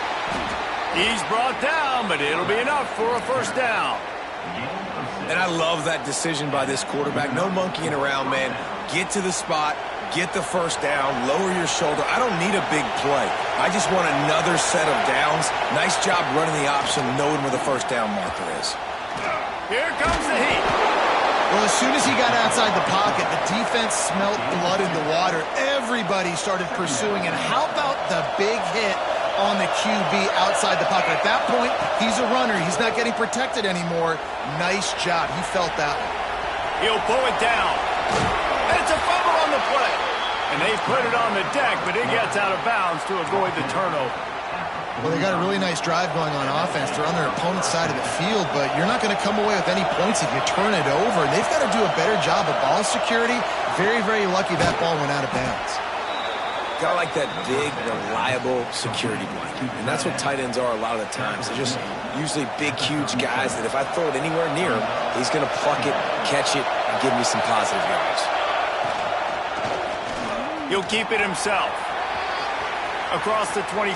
He's brought down, but it'll be enough for a first down. And I love that decision by this quarterback. No monkeying around, man. Get to the spot, get the first down, lower your shoulder. I don't need a big play. I just want another set of downs. Nice job running the option, knowing where the first down marker is. Here comes the heat. Well, as soon as he got outside the pocket, the defense smelled blood in the water. Everybody started pursuing. And how about the big hit on the QB outside the pocket? At that point, he's a runner. He's not getting protected anymore. Nice job. He felt that one. He'll pull it down. And it's a fumble on the play. And they put it on the deck, but it gets out of bounds to avoid the turnover. Well, they got a really nice drive going on offense. They're on their opponent's side of the field, but you're not going to come away with any points if you turn it over. And they've got to do a better job of ball security. Very, very lucky that ball went out of bounds. Got like that big, reliable security blanket. And that's what tight ends are a lot of the times. They're just usually big, huge guys that if I throw it anywhere near him, he's going to pluck it, catch it, and give me some positive yards. He'll keep it himself. Across the 25.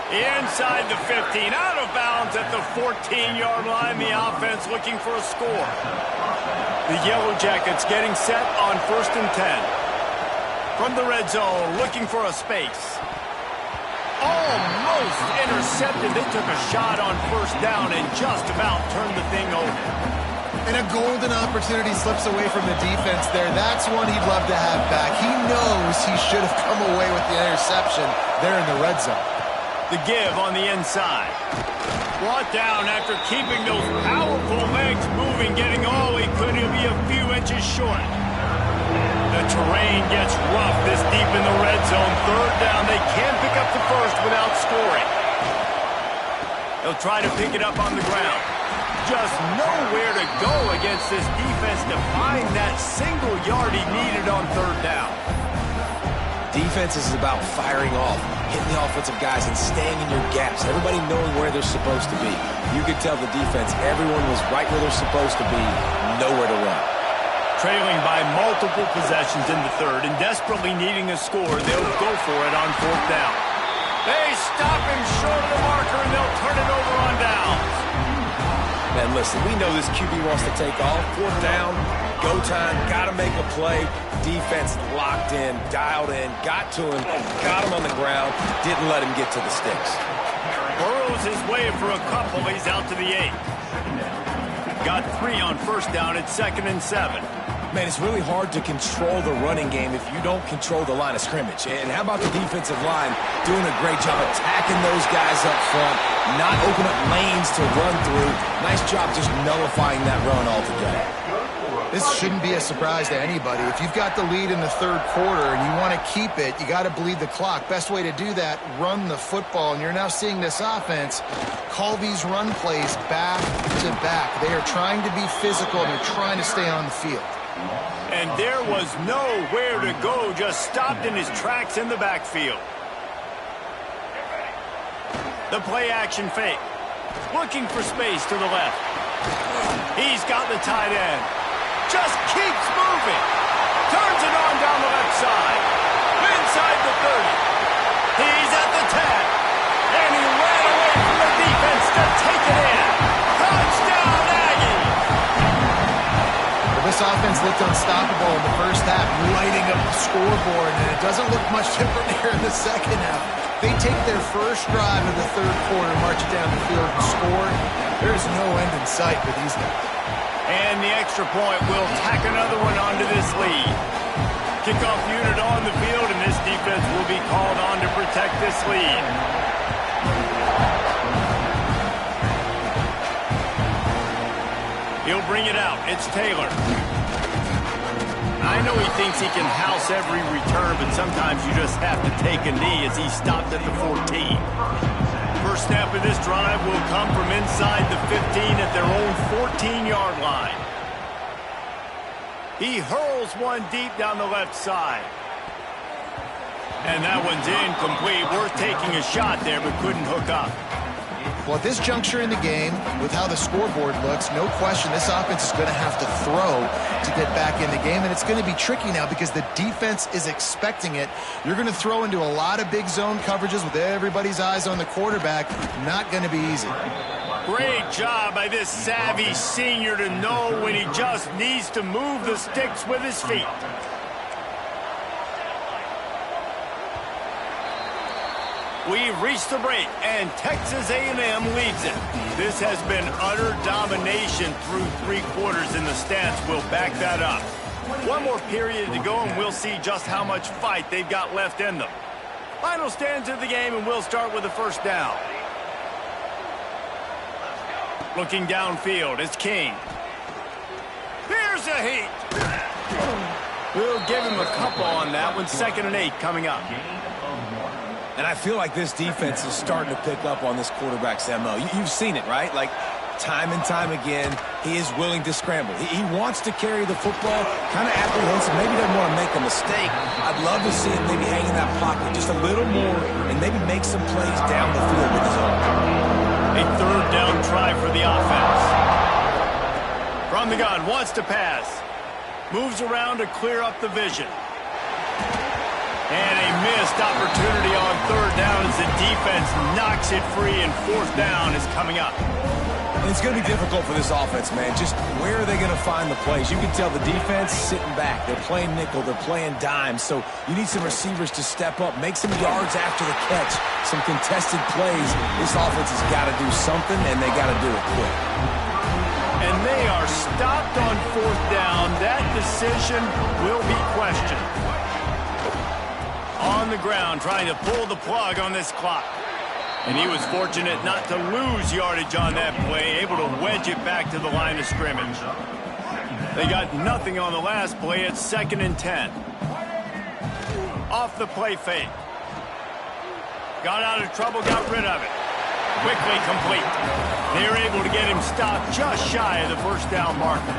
Inside the 15. Out of bounds at the 14-yard line. The offense looking for a score. The Yellow Jackets getting set on 1st and 10. From the red zone, looking for a space. Almost intercepted. They took a shot on first down and just about turned the thing over. And a golden opportunity slips away from the defense there. That's one he'd love to have back. He knows he should have come away with the interception there in the red zone. The give on the inside. Brought down after keeping those powerful legs moving, getting all he could. He'll be a few inches short. The terrain gets rough this deep in the red zone. Third down. They can't pick up the first without scoring. They'll try to pick it up on the ground. Just nowhere to go against this defense to find that single yard he needed on third down. Defense is about firing off, hitting the offensive guys, and staying in your gaps. Everybody knowing where they're supposed to be. You could tell the defense, everyone was right where they're supposed to be, nowhere to run. Trailing by multiple possessions in the third and desperately needing a score, they'll go for it on fourth down. They stop him short of the marker, and they'll turn it over on downs. Man, listen, we know this QB wants to take off. Fourth down, go time, got to make a play. Defense locked in, dialed in, got to him, got him on the ground, didn't let him get to the sticks. Burrows his way for a couple. He's out to the 8. Got 3 on first down at 2nd and 7. Man, it's really hard to control the running game if you don't control the line of scrimmage. And how about the defensive line doing a great job attacking those guys up front, not open up lanes to run through. Nice job just nullifying that run altogether. This shouldn't be a surprise to anybody. If you've got the lead in the third quarter and you want to keep it, you got to bleed the clock. Best way to do that, run the football. And you're now seeing this offense call these run plays back to back. They are trying to be physical and they're trying to stay on the field. And there was nowhere to go, just stopped in his tracks in the backfield. The play action fake. Looking for space to the left. He's got the tight end. Just keeps moving. Turns it on down the left side. Inside the 30. He's at the 10. And he ran away from the defense to take it in. Touchdown, Aggie! This offense looked unstoppable in the first half, lighting up the scoreboard, and it doesn't look much different here in the second half. They take their first drive of the third quarter, march it down the field, and score. There's no end in sight for these guys. And the extra point will tack another one onto this lead. Kickoff unit on the field, and this defense will be called on to protect this lead. He'll bring it out. It's Taylor. I know he thinks he can house every return, but sometimes you just have to take a knee as he stopped at the 14. First snap of this drive will come from inside the 15 at their own 14-yard line. He hurls one deep down the left side. And that one's incomplete. Worth taking a shot there, but couldn't hook up. Well, at this juncture in the game, with how the scoreboard looks, no question this offense is going to have to throw to get back in the game, and it's going to be tricky now because the defense is expecting it. You're going to throw into a lot of big zone coverages with everybody's eyes on the quarterback. Not going to be easy. Great job by this savvy senior to know when he just needs to move the sticks with his feet. We've reached the break, and Texas A&M leads it. This has been utter domination through 3 quarters, and the stats will back that up. One more period to go, and we'll see just how much fight they've got left in them. Final stands of the game, and we'll start with the first down. Looking downfield, it's King. Here's a heat. We'll give him a couple on that one. 2nd and 8 coming up. And I feel like this defense is starting to pick up on this quarterback's MO. You've seen it, right? Like, time and time again, he is willing to scramble. He wants to carry the football, kind of apprehensive, maybe doesn't want to make a mistake. I'd love to see him maybe hang in that pocket just a little more and maybe make some plays down the field with his own. A third down try for the offense. From the gun, wants to pass. Moves around to clear up the vision. And a missed opportunity on third down as the defense knocks it free, and fourth down is coming up. And it's going to be difficult for this offense, man. Just where are they going to find the plays? You can tell the defense sitting back. They're playing nickel. They're playing dime. So you need some receivers to step up, make some yards after the catch, some contested plays. This offense has got to do something, and they got to do it quick. And they are stopped on fourth down. That decision will be questioned. On the ground, trying to pull the plug on this clock. And he was fortunate not to lose yardage on that play, able to wedge it back to the line of scrimmage. They got nothing on the last play. It's 2nd and 10. Off the play fake. Got out of trouble, got rid of it. Quickly complete. They're able to get him stopped just shy of the first down marker.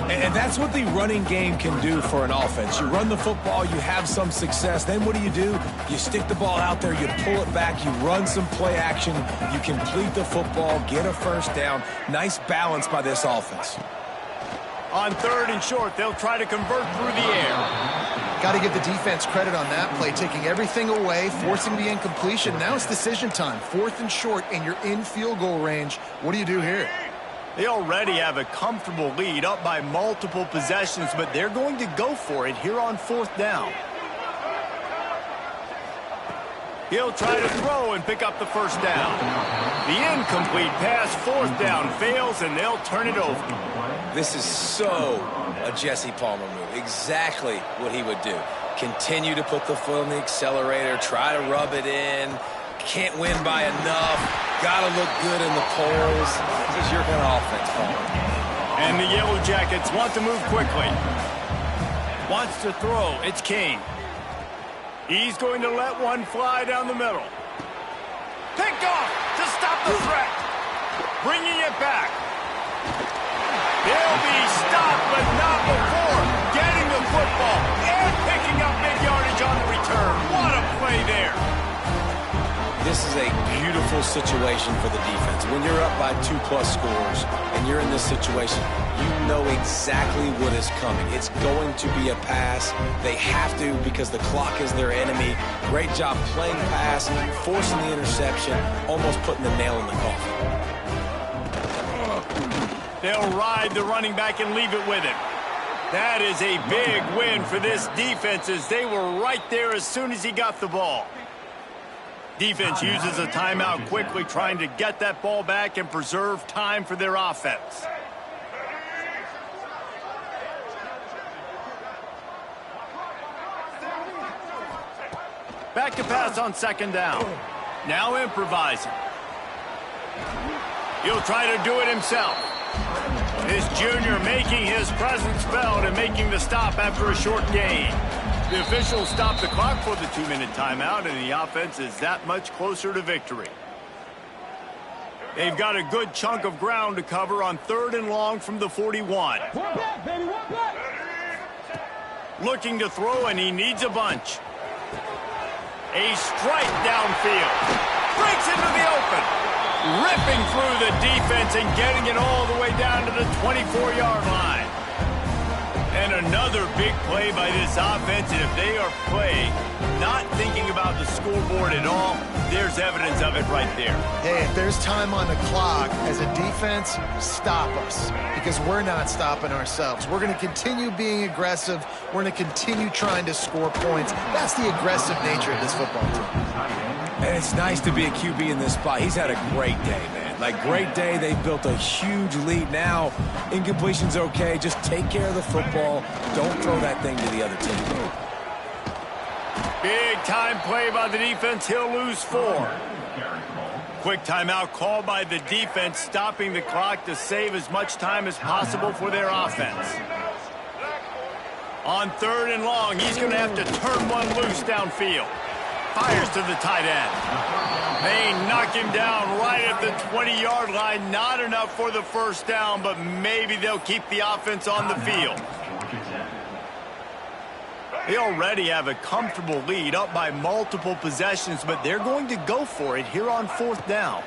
And that's what the running game can do for an offense. You run the football, you have some success. Then what do? You stick the ball out there, you pull it back, you run some play action, you complete the football, get a first down. Nice balance by this offense. On 3rd and short, they'll try to convert through the air. Got to give the defense credit on that play, taking everything away, forcing the incompletion. Now it's decision time. 4th and short, and you're in field goal range. What do you do here? They already have a comfortable lead, up by multiple possessions, but they're going to go for it here on 4th down. He'll try to throw and pick up the first down. The incomplete pass, 4th down, fails, and they'll turn it over. This is so a Jesse Palmer move. Exactly what he would do. Continue to put the foot on the accelerator, try to rub it in. Can't win by enough. Got to look good in the polls. This is your kind of offense, Palmer. And the Yellow Jackets want to move quickly. Wants to throw. It's Kane. He's going to let one fly down the middle. Picked off to stop the threat. Bringing it back. They'll be stopped, but not before getting the football and picking up big yardage on the return. What a play there. This is a beautiful situation for the defense. When you're up by 2+ scores and you're in this situation, you know exactly what is coming. It's going to be a pass. They have to because the clock is their enemy. Great job playing pass, forcing the interception, almost putting the nail in the coffin. They'll ride the running back and leave it with him. That is a big win for this defense as they were right there as soon as he got the ball. Defense uses a timeout quickly, trying to get that ball back and preserve time for their offense. Back to pass on 2nd down. Now improvising. He'll try to do it himself. This junior making his presence felt and making the stop after a short gain. The officials stop the clock for the 2-minute timeout, and the offense is that much closer to victory. They've got a good chunk of ground to cover on 3rd and long from the 41. Looking to throw, and he needs a bunch. A strike downfield. Breaks into the open. Ripping through the defense and getting it all the way down to the 24-yard line. And another big play by this offense, and if they are playing, not thinking about the scoreboard at all, there's evidence of it right there. Hey, if there's time on the clock, as a defense, stop us, because we're not stopping ourselves. We're going to continue being aggressive. We're going to continue trying to score points. That's the aggressive nature of this football team. And it's nice to be a QB in this spot. He's had a great day, man. Like, great day. They've built a huge lead. Now, incompletion's okay. Just take care of the football. Don't throw that thing to the other team. Big time play by the defense. He'll lose 4. Quick timeout called by the defense, stopping the clock to save as much time as possible for their offense. On 3rd and long, he's going to have to turn one loose downfield. Fires to the tight end. They knock him down right at the 20-yard line. Not enough for the first down, but maybe they'll keep the offense on the field. They already have a comfortable lead, up by multiple possessions, but they're going to go for it here on 4th down.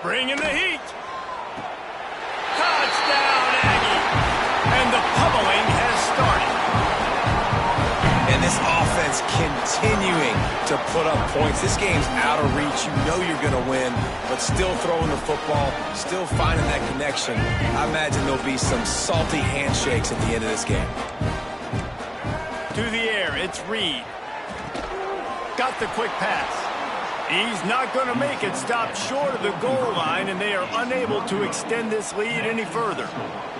Bringing the heat. Touchdown, Aggie. And the pummeling has started. And this offense continuing to put up points. This game's out of reach. You know you're going to win, but still throwing the football, still finding that connection. I imagine there'll be some salty handshakes at the end of this game. To the air, it's Reed. Got the quick pass. He's not going to make it. Stopped short of the goal line, and they are unable to extend this lead any further.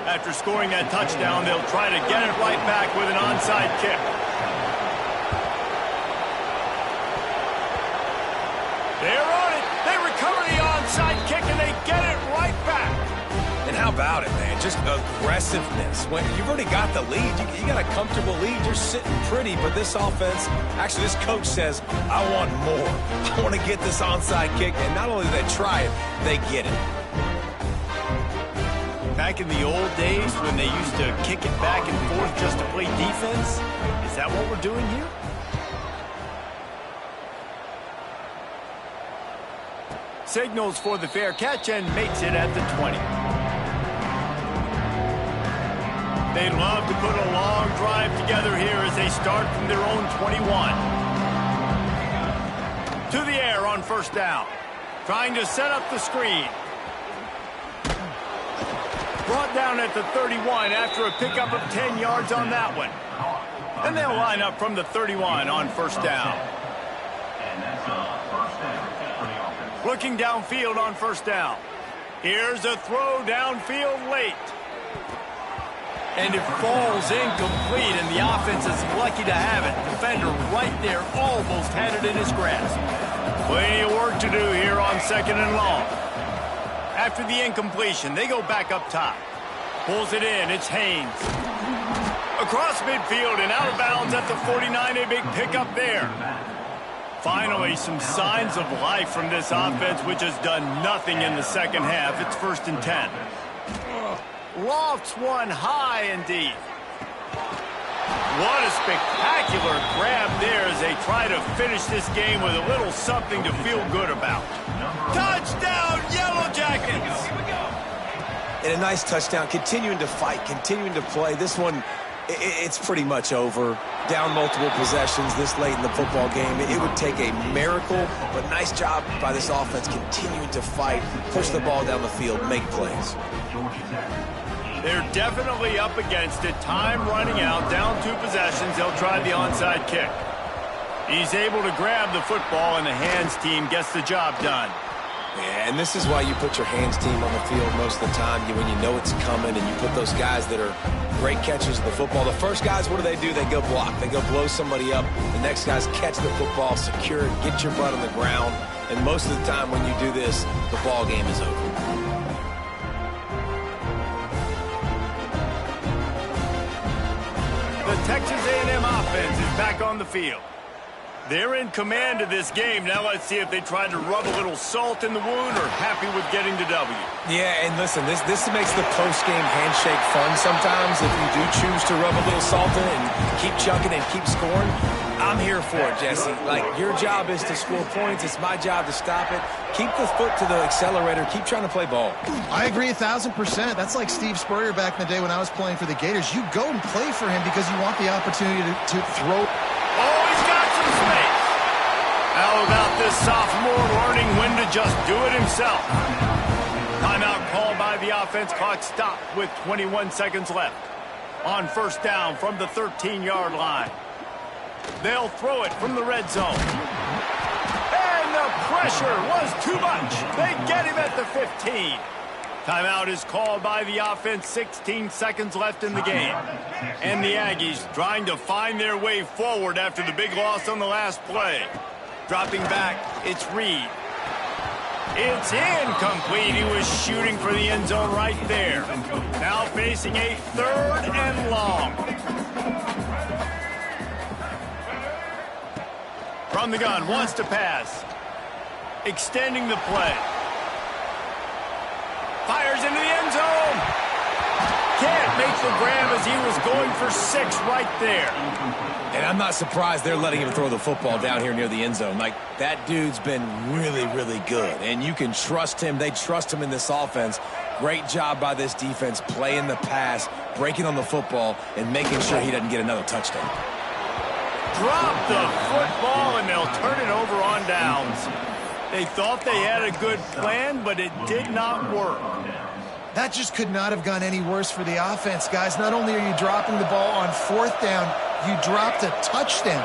After scoring that touchdown, they'll try to get it right back with an onside kick. They're on it. They recover the onside kick, and they get it right back. And how about it, man? Just aggressiveness. When you've already got the lead, you got a comfortable lead. You're sitting pretty, but this offense, actually this coach says, I want more. I want to get this onside kick. And not only do they try it, they get it. Back in the old days when they used to kick it back and forth just to play defense, is that what we're doing here? Signals for the fair catch and makes it at the 20. They'd love to put a long drive together here as they start from their own 21. To the air on first down. Trying to set up the screen. Brought down at the 31 after a pickup of 10 yards on that one. And they'll line up from the 31 on first down. Looking downfield on first down. Here's a throw downfield late. And it falls incomplete, and the offense is lucky to have it. Defender right there almost had it in his grasp. Plenty of work to do here on second and long. After the incompletion, they go back up top. Pulls it in, it's Haynes. Across midfield and out of bounds at the 49, a big pickup there. Finally, some signs of life from this offense, which has done nothing in the second half. It's 1st and 10. Lofts one high and deep. What a spectacular grab there as they try to finish this game with a little something to feel good about. Touchdown, Yellow Jackets! And a nice touchdown, continuing to fight, continuing to play. This one, it's pretty much over. Down multiple possessions this late in the football game. It would take a miracle, but nice job by this offense continuing to fight, push the ball down the field, make plays. They're definitely up against it. Time running out, down 2 possessions. They'll try the onside kick. He's able to grab the football, and the hands team gets the job done. Yeah, and this is why you put your hands team on the field most of the time, when you know it's coming, and you put those guys that are great catchers of the football. The first guys, what do? They go block. They go blow somebody up. The next guys catch the football, secure it, get your butt on the ground. And most of the time when you do this, the ball game is over. The Texas A&M offense is back on the field. They're in command of this game. Now let's see if they try to rub a little salt in the wound or happy with getting the W. Yeah, and listen, this makes the post-game handshake fun sometimes. If you do choose to rub a little salt in and keep chucking and keep scoring, I'm here for it, Jesse. Like, your job is to score points. It's my job to stop it. Keep the foot to the accelerator. Keep trying to play ball. I agree 1,000%. That's like Steve Spurrier back in the day when I was playing for the Gators. You go and play for him because you want the opportunity to throw. Oh, he's got some space. How about this sophomore learning when to just do it himself? Timeout called by the offense. Clock stopped with 21 seconds left. On first down from the 13-yard line. They'll throw it from the red zone. And the pressure was too much. They get him at the 15. Timeout is called by the offense. 16 seconds left in the game. And the Aggies trying to find their way forward after the big loss on the last play. Dropping back, it's Reed. It's incomplete. He was shooting for the end zone right there. Now facing a 3rd and long. From the gun, wants to pass. Extending the play. Fires into the end zone. Can't make the grab as he was going for 6 right there. And I'm not surprised they're letting him throw the football down here near the end zone. Like, that dude's been really, really good. And you can trust him. They trust him in this offense. Great job by this defense playing the pass, breaking on the football, and making sure he doesn't get another touchdown. Drop the football, and they'll turn it over on downs. They thought they had a good plan, but it did not work. That just could not have gone any worse for the offense, guys. Not only are you dropping the ball on 4th down, you dropped a touchdown.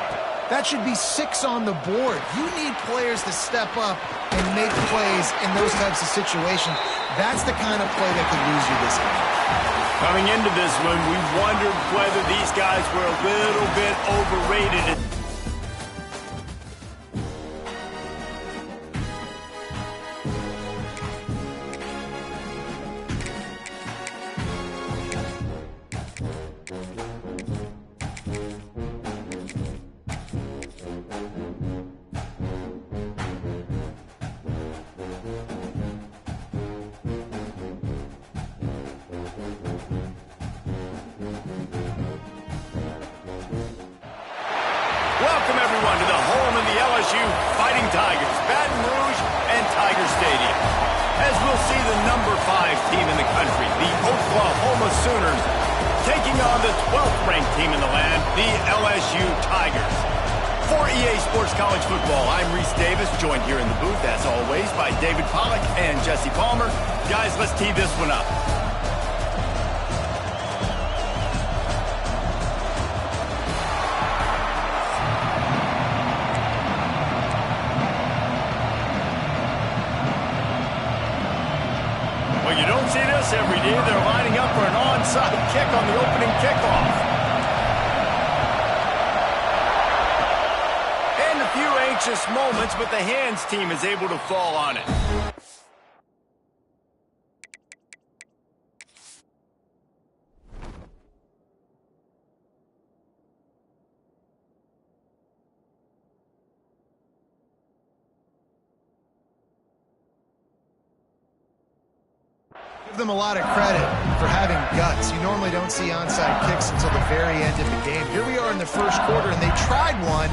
That should be 6 on the board. You need players to step up and make plays in those types of situations. That's the kind of play that could lose you this game. Coming into this one, we wondered whether these guys were a little bit overrated. everyone, to the home of the LSU Fighting Tigers, Baton Rouge and Tiger Stadium. As we'll see the number 5 team in the country, the Oklahoma Sooners, taking on the 12th ranked team in the land, the LSU Tigers. For EA Sports College Football, I'm Reese Davis, joined here in the booth, as always, by David Pollack and Jesse Palmer. Guys, let's tee this one up. Well, you don't see this every day. They're lining up for an onside kick on the opening kickoff. And a few anxious moments, but the hands team is able to fall on it. Give them a lot of credit for having guts. You normally don't see onside kicks until the very end of the game. Here we are in the first quarter, and they tried one,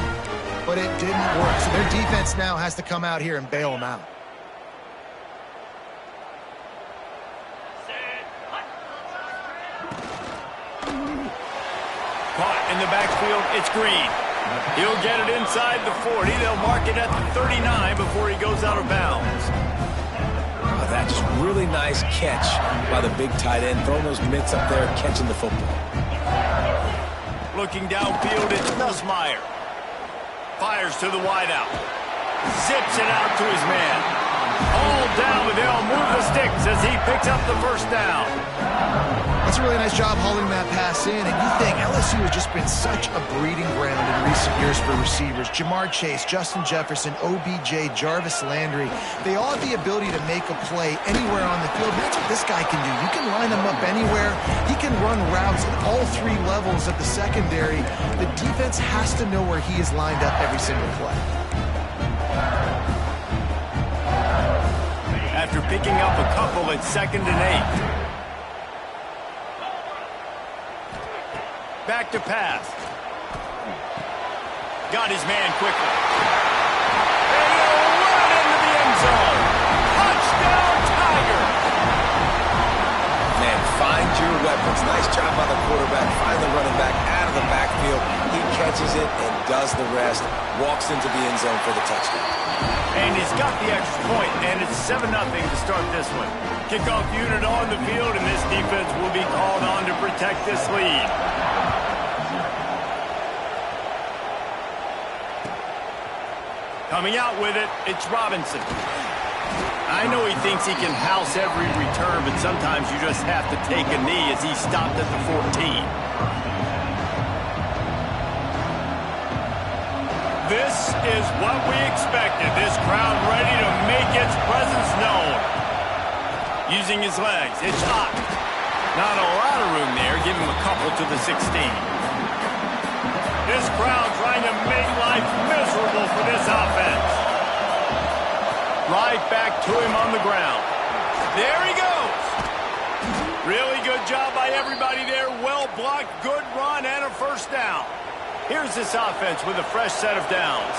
but it didn't work. So their defense now has to come out here and bail them out. Caught in the backfield, it's Green. He'll get it inside the 40. They'll mark it at the 39 before he goes out of bounds. That just really nice catch by the big tight end, throwing those mitts up there, catching the football. Looking downfield, it's Nussmeier. Fires to the wideout. Zips it out to his man. All down, but they'll move the sticks as he picks up the first down. That's a really nice job hauling that pass in, and you think LSU has just been such a breeding ground in recent years for receivers. Jamar Chase, Justin Jefferson, OBJ, Jarvis Landry, they all have the ability to make a play anywhere on the field. That's what this guy can do. You can line him up anywhere. He can run routes at all 3 levels of the secondary. The defense has to know where he is lined up every single play. After picking up a couple at 2nd and 8. Back to pass. Got his man quickly. And he'll run into the end zone. Touchdown, Tiger. Man, find your weapons. Nice job by the quarterback. Find the running back out of the backfield. He catches it and does the rest. Walks into the end zone for the touchdown. And he's got the extra point, and it's 7-0 to start this one. Kickoff unit on the field, and this defense will be called on to protect this lead. Coming out with it, it's Robinson. I know he thinks he can house every return, but sometimes you just have to take a knee as he stopped at the 14. This is what we expected. This crowd ready to make its presence known. Using his legs, it's hot. Not a lot of room there. Give him a couple to the 16. This crowd trying to make life miserable for this offense. Right back to him on the ground. There he goes. Really good job by everybody there. Well blocked, good run, and a first down. Here's this offense with a fresh set of downs.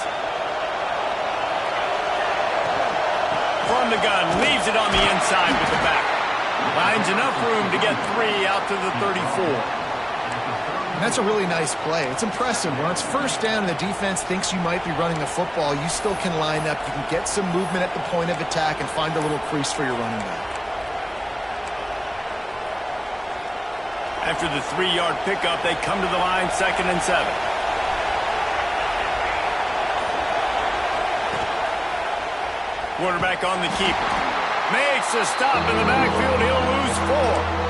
From the gun, leaves it on the inside with the back. Finds enough room to get 3 out to the 34. And that's a really nice play. It's impressive. When it's first down and the defense thinks you might be running the football, you still can line up. You can get some movement at the point of attack and find a little crease for your running back. After the 3-yard pickup, they come to the line, 2nd and 7. Quarterback on the keeper. Makes a stop in the backfield. He'll lose 4.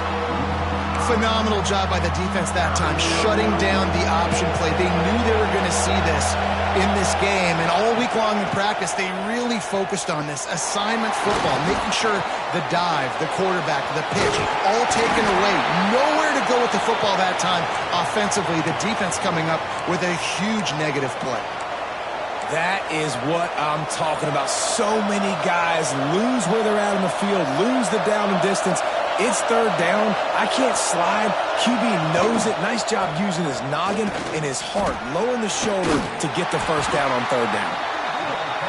Phenomenal job by the defense that time, shutting down the option play. They knew they were going to see this in this game, and all week long in practice, they really focused on this assignment football, making sure the dive, the quarterback, the pitch, all taken away. Nowhere to go with the football that time offensively. The defense coming up with a huge negative play. That is what I'm talking about. So many guys lose where they're at on the field, lose the down and distance, It's third down. I can't slide. QB knows it. Nice job using his noggin and his heart, lowering the shoulder to get the first down on third down.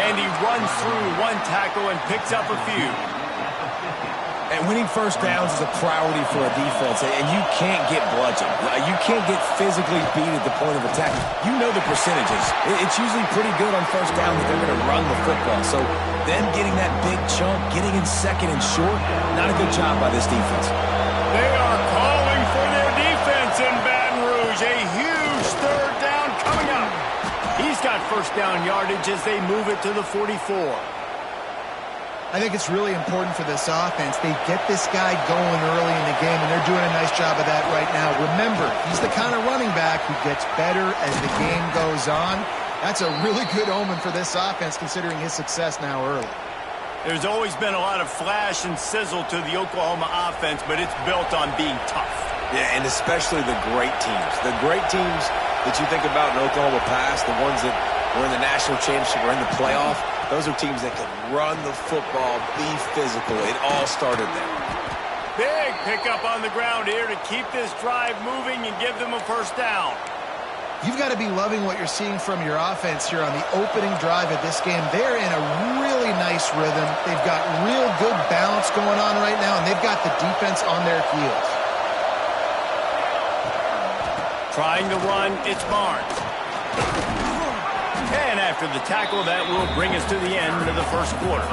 And he runs through one tackle and picks up a few. And winning first downs is a priority for a defense, and you can't get bludgeoned. You can't get physically beat at the point of attack. You know the percentages. It's usually pretty good on first down that they're going to run the football. So them getting that big chunk, getting in second and short, not a good job by this defense. They are calling for their defense in Baton Rouge. A huge third down coming up. He's got first down yardage as they move it to the 44. I think it's really important for this offense. They get this guy going early in the game, and they're doing a nice job of that right now. Remember, he's the kind of running back who gets better as the game goes on. That's a really good omen for this offense, considering his success now early. There's always been a lot of flash and sizzle to the Oklahoma offense, but it's built on being tough. Yeah, and especially the great teams. The great teams that you think about in Oklahoma past, the ones that were in the national championship or in the playoff, those are teams that can run the football, be physical. It all started there. Big pickup on the ground here to keep this drive moving and give them a first down. You've got to be loving what you're seeing from your offense here on the opening drive of this game. They're in a really nice rhythm. They've got real good balance going on right now, and they've got the defense on their heels. Trying to run, it's Barnes. And after the tackle, that will bring us to the end of the first quarter.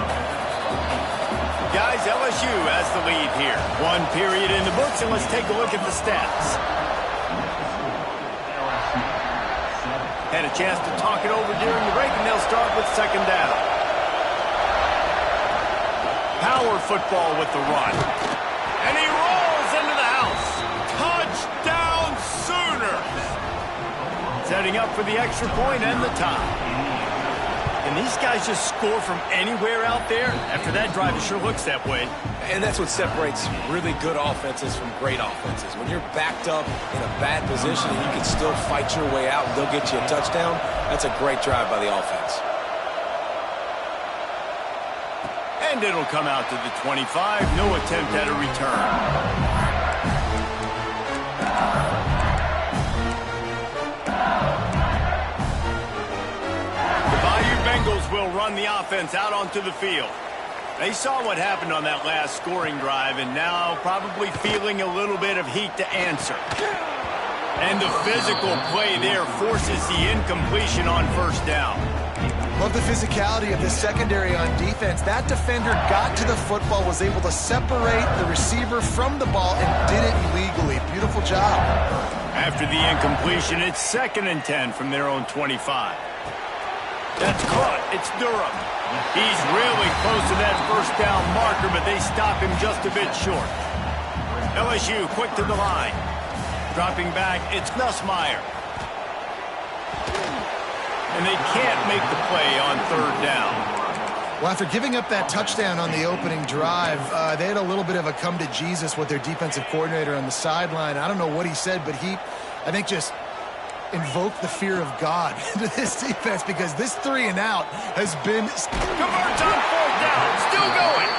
Guys, LSU has the lead here. One period in the books, and let's take a look at the stats. Had a chance to talk it over during the break, and they'll start with second down. Power football with the run. And he rolls into the house. Touchdown Sooners! Setting up for the extra point and the tie. And these guys just score from anywhere out there? After that drive, it sure looks that way. And that's what separates really good offenses from great offenses. When you're backed up in a bad position and you can still fight your way out and they'll get you a touchdown, that's a great drive by the offense. And it'll come out to the 25. No attempt at a return. Bengals will run the offense out onto the field. They saw what happened on that last scoring drive and now probably feeling a little bit of heat to answer. And the physical play there forces the incompletion on first down. Love the physicality of the secondary on defense. That defender got to the football, was able to separate the receiver from the ball, and did it legally. Beautiful job. After the incompletion, it's 2nd and 10 from their own 25. That's caught. It's Durham. He's really close to that first down marker, but they stop him just a bit short. LSU quick to the line. Dropping back, it's Nussmeier. And they can't make the play on third down. Well, after giving up that touchdown on the opening drive, they had a little bit of a come to Jesus with their defensive coordinator on the sideline. I don't know what he said, but he, I think, just invoke the fear of God into this defense, because this 3 and out has been... Converts on fourth down, still going.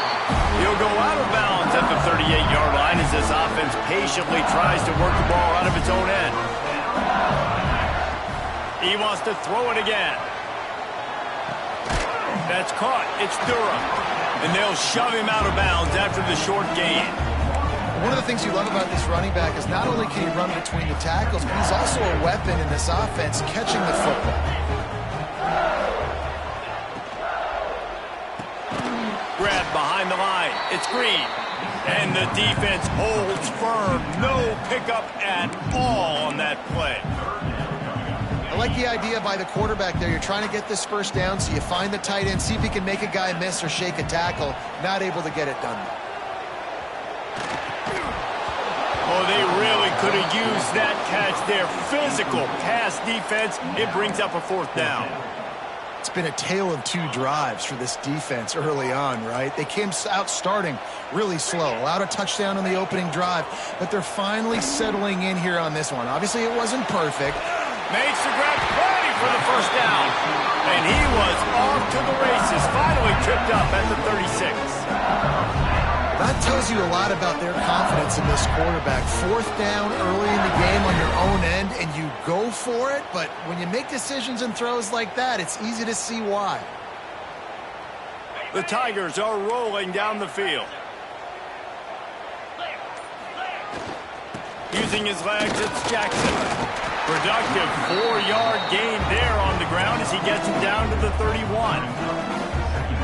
He'll go out of bounds at the 38-yard line as this offense patiently tries to work the ball out of its own end. He wants to throw it again. That's caught. It's Durham. And they'll shove him out of bounds after the short gain. One of the things you love about this running back is not only can he run between the tackles, but he's also a weapon in this offense, catching the football. Grab behind the line. It's Green. And the defense holds firm. No pickup at all on that play. I like the idea by the quarterback there. You're trying to get this first down, so you find the tight end, see if he can make a guy miss or shake a tackle. Not able to get it done. Oh, they really could have used that catch there. Physical pass defense. It brings up a fourth down. It's been a tale of 2 drives for this defense early on, right? They came out starting really slow. Allowed a touchdown on the opening drive, but they're finally settling in here on this one. Obviously, it wasn't perfect. Makes the grab, ready for the first down. And he was off to the races. Finally tripped up at the 36. That tells you a lot about their confidence in this quarterback. 4th down early in the game on your own end, and you go for it, but when you make decisions and throws like that, it's easy to see why. The Tigers are rolling down the field. Using his legs, it's Jackson. Productive 4-yard gain there on the ground as he gets it down to the 31.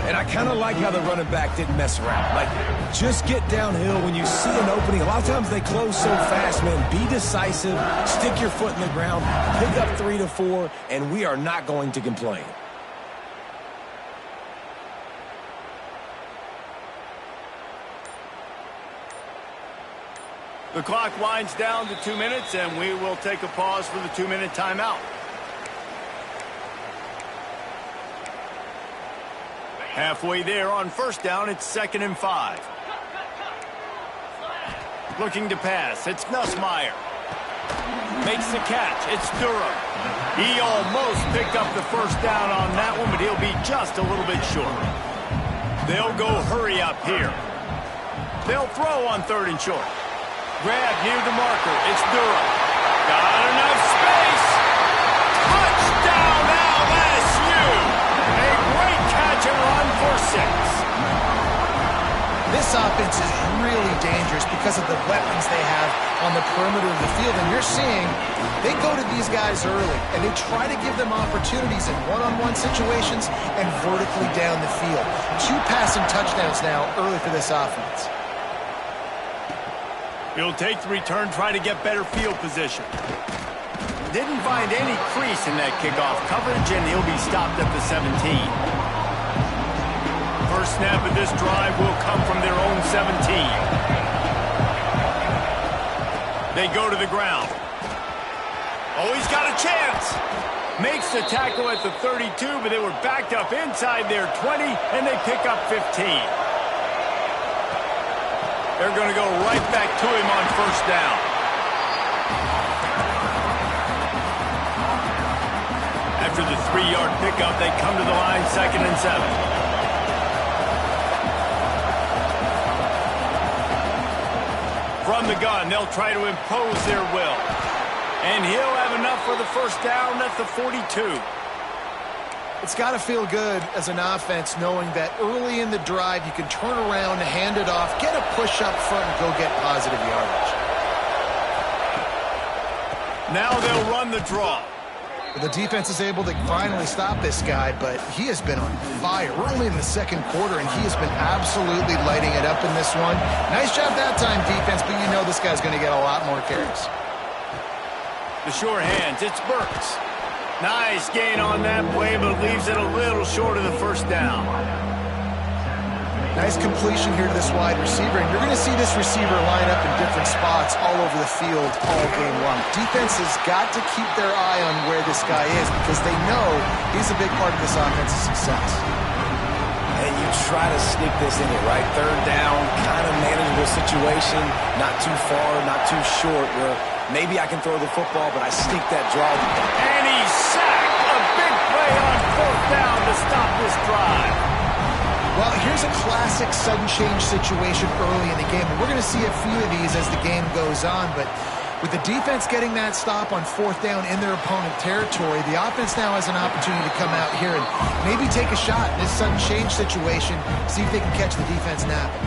And I kind of like how the running back didn't mess around. Like, just get downhill when you see an opening. A lot of times they close so fast, man. Be decisive, stick your foot in the ground, pick up 3 to 4, and we are not going to complain. The clock winds down to 2 minutes, and we will take a pause for the 2-minute timeout. Halfway there on 1st down, it's 2nd and 5. Looking to pass, it's Nussmeier. Makes the catch, it's Durham. He almost picked up the 1st down on that one, but he'll be just a little bit short. They'll go hurry up here. They'll throw on 3rd and short. Grab near the marker. It's Durham. Got enough space. Touchdown LSU. A great catch and run for 6. This offense is really dangerous because of the weapons they have on the perimeter of the field. And you're seeing they go to these guys early, and they try to give them opportunities in one-on-one situations and vertically down the field. 2 passing touchdowns now early for this offense. He'll take the return, try to get better field position. Didn't find any crease in that kickoff coverage, and he'll be stopped at the 17. First snap of this drive will come from their own 17. They go to the ground. Oh, he's got a chance. Makes the tackle at the 32, but they were backed up inside their 20, and they pick up 15. They're going to go right back to him on 1st down. After the 3-yard pickup, they come to the line 2nd and 7. From the gun, they'll try to impose their will. And he'll have enough for the 1st down at the 42. It's got to feel good as an offense knowing that early in the drive you can turn around, hand it off, get a push up front, and go get positive yardage. Now they'll run the draw. The defense is able to finally stop this guy, but he has been on fire. We're only in the 2nd quarter, and he has been absolutely lighting it up in this one. Nice job that time, defense, but you know this guy's going to get a lot more carries. The sure hands, it's Burks. Nice gain on that play, but leaves it a little short of the 1st down. Nice completion here to this wide receiver, and you're going to see this receiver line up in different spots all over the field all game long. Defense has got to keep their eye on where this guy is because they know he's a big part of this offense's success. And you try to sneak this in it, right? 3rd down, kind of manageable situation, not too far, not too short, where maybe I can throw the football, but I sneak that draw. And he's sacked. A big play on 4th down to stop this drive. Well, here's a classic sudden change situation early in the game, and we're going to see a few of these as the game goes on, but with the defense getting that stop on 4th down in their opponent territory, the offense now has an opportunity to come out here and maybe take a shot in this sudden change situation, see if they can catch the defense napping.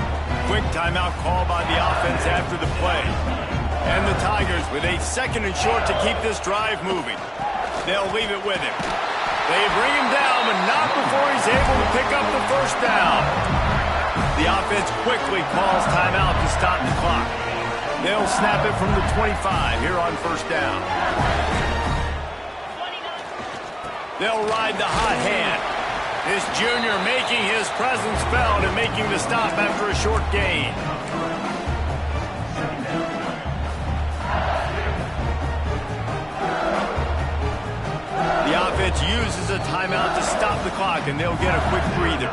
Quick timeout call by the offense after the play. And the Tigers with a 2nd and short to keep this drive moving. They'll leave it with him. They bring him down, but not before he's able to pick up the 1st down. The offense quickly calls timeout to stop the clock. They'll snap it from the 25 here on 1st down. They'll ride the hot hand. This junior making his presence felt and making the stop after a short gain. The offense uses a timeout to stop the clock, and they'll get a quick breather.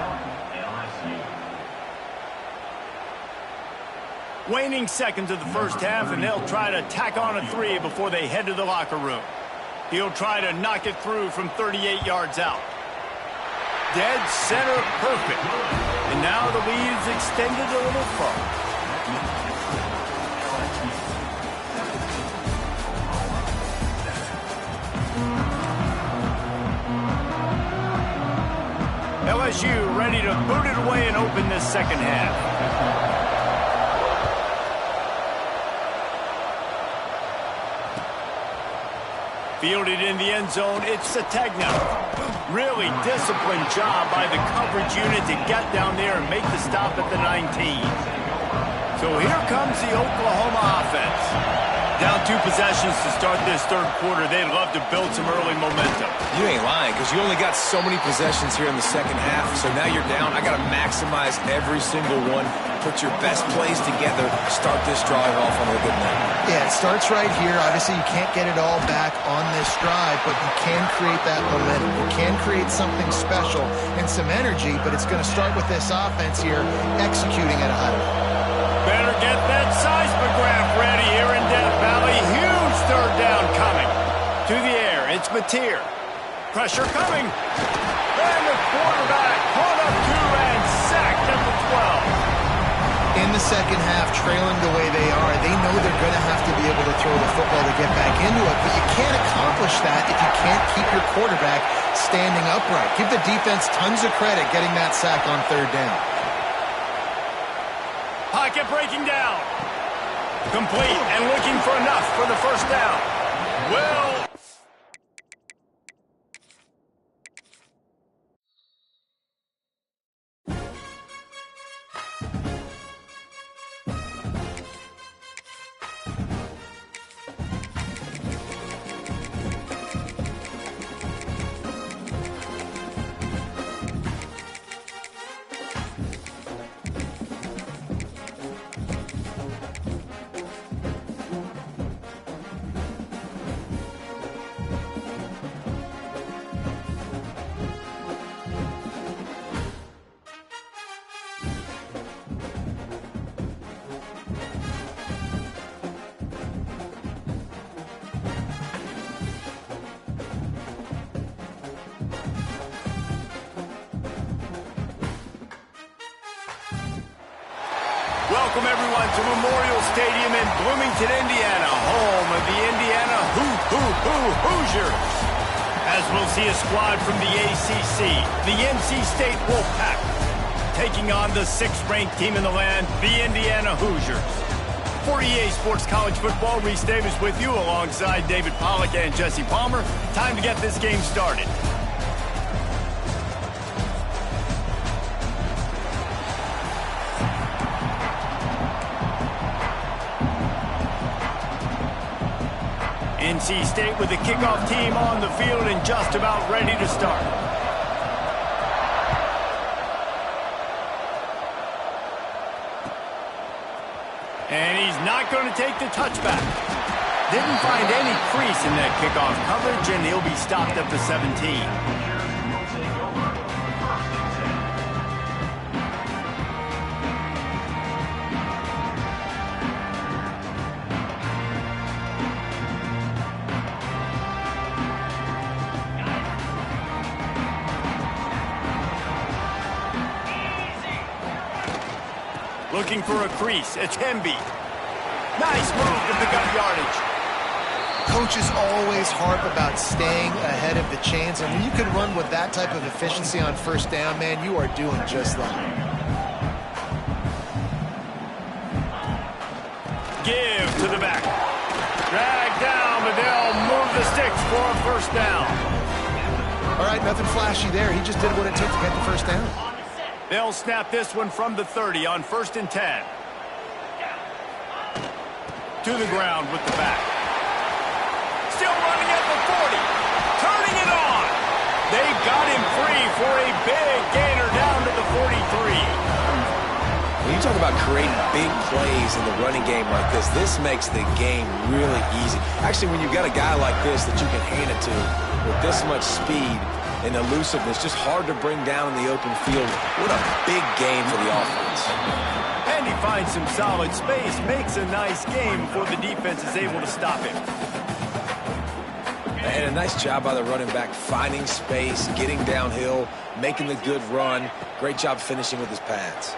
Waning seconds of the 1st half, and they'll try to tack on a 3 before they head to the locker room. He'll try to knock it through from 38 yards out. Dead center perfect. And now the lead is extended a little further. LSU ready to boot it away and open this second half. Fielded in the end zone, it's Sategna. Really disciplined job by the coverage unit to get down there and make the stop at the 19. So here comes the Oklahoma offense. Down 2 possessions to start this third quarter. They'd love to build some early momentum. You ain't lying, because you only got so many possessions here in the second half. So now you're down. I got to maximize every single one. Put your best plays together. Start this drive off on a good note. Yeah, it starts right here. Obviously, you can't get it all back on this drive, but you can create that momentum. You can create something special and some energy, but it's going to start with this offense here executing at a high level. Better get that seismograph ready here in Death Valley. Huge third down coming. To the air, it's Mateer. Pressure coming. And the quarterback caught up 2 and sacked at the 12. In the second half, trailing the way they are, they know they're going to have to be able to throw the football to get back into it, but you can't accomplish that if you can't keep your quarterback standing upright. Give the defense tons of credit getting that sack on third down. Pocket breaking down. Complete and looking for enough for the first down. Well, welcome everyone to Memorial Stadium in Bloomington, Indiana, home of the Indiana Hoosiers. As we'll see a squad from the ACC, the NC State Wolfpack, taking on the 6th-ranked team in the land, the Indiana Hoosiers. For EA Sports College Football, Reese Davis with you alongside David Pollack and Jesse Palmer. Time to get this game started. NC State with the kickoff team on the field and just about ready to start. And he's not going to take the touchback. Didn't find any crease in that kickoff coverage, and he'll be stopped at the 17. Looking for a crease. It's Hemby. Nice move to pick up yardage. Coaches always harp about staying ahead of the chains, and when you can run with that type of efficiency on first down, man, you are doing just that. Give to the back. Drag down, but they'll move the sticks for a first down. All right, nothing flashy there. He just did what it took to get the first down. They'll snap this one from the 30 on 1st and 10. To the ground with the back. Still running at the 40. Turning it on. They got him free for a big gainer down to the 43. When you talk about creating big plays in the running game like this makes the game really easy. Actually, when you've got a guy like this that you can hand it to with this much speed and elusiveness, just hard to bring down in the open field. What a big game for the offense. And he finds some solid space, makes a nice game before the defense is able to stop him. And a nice job by the running back, finding space, getting downhill, making the good run. Great job finishing with his pads.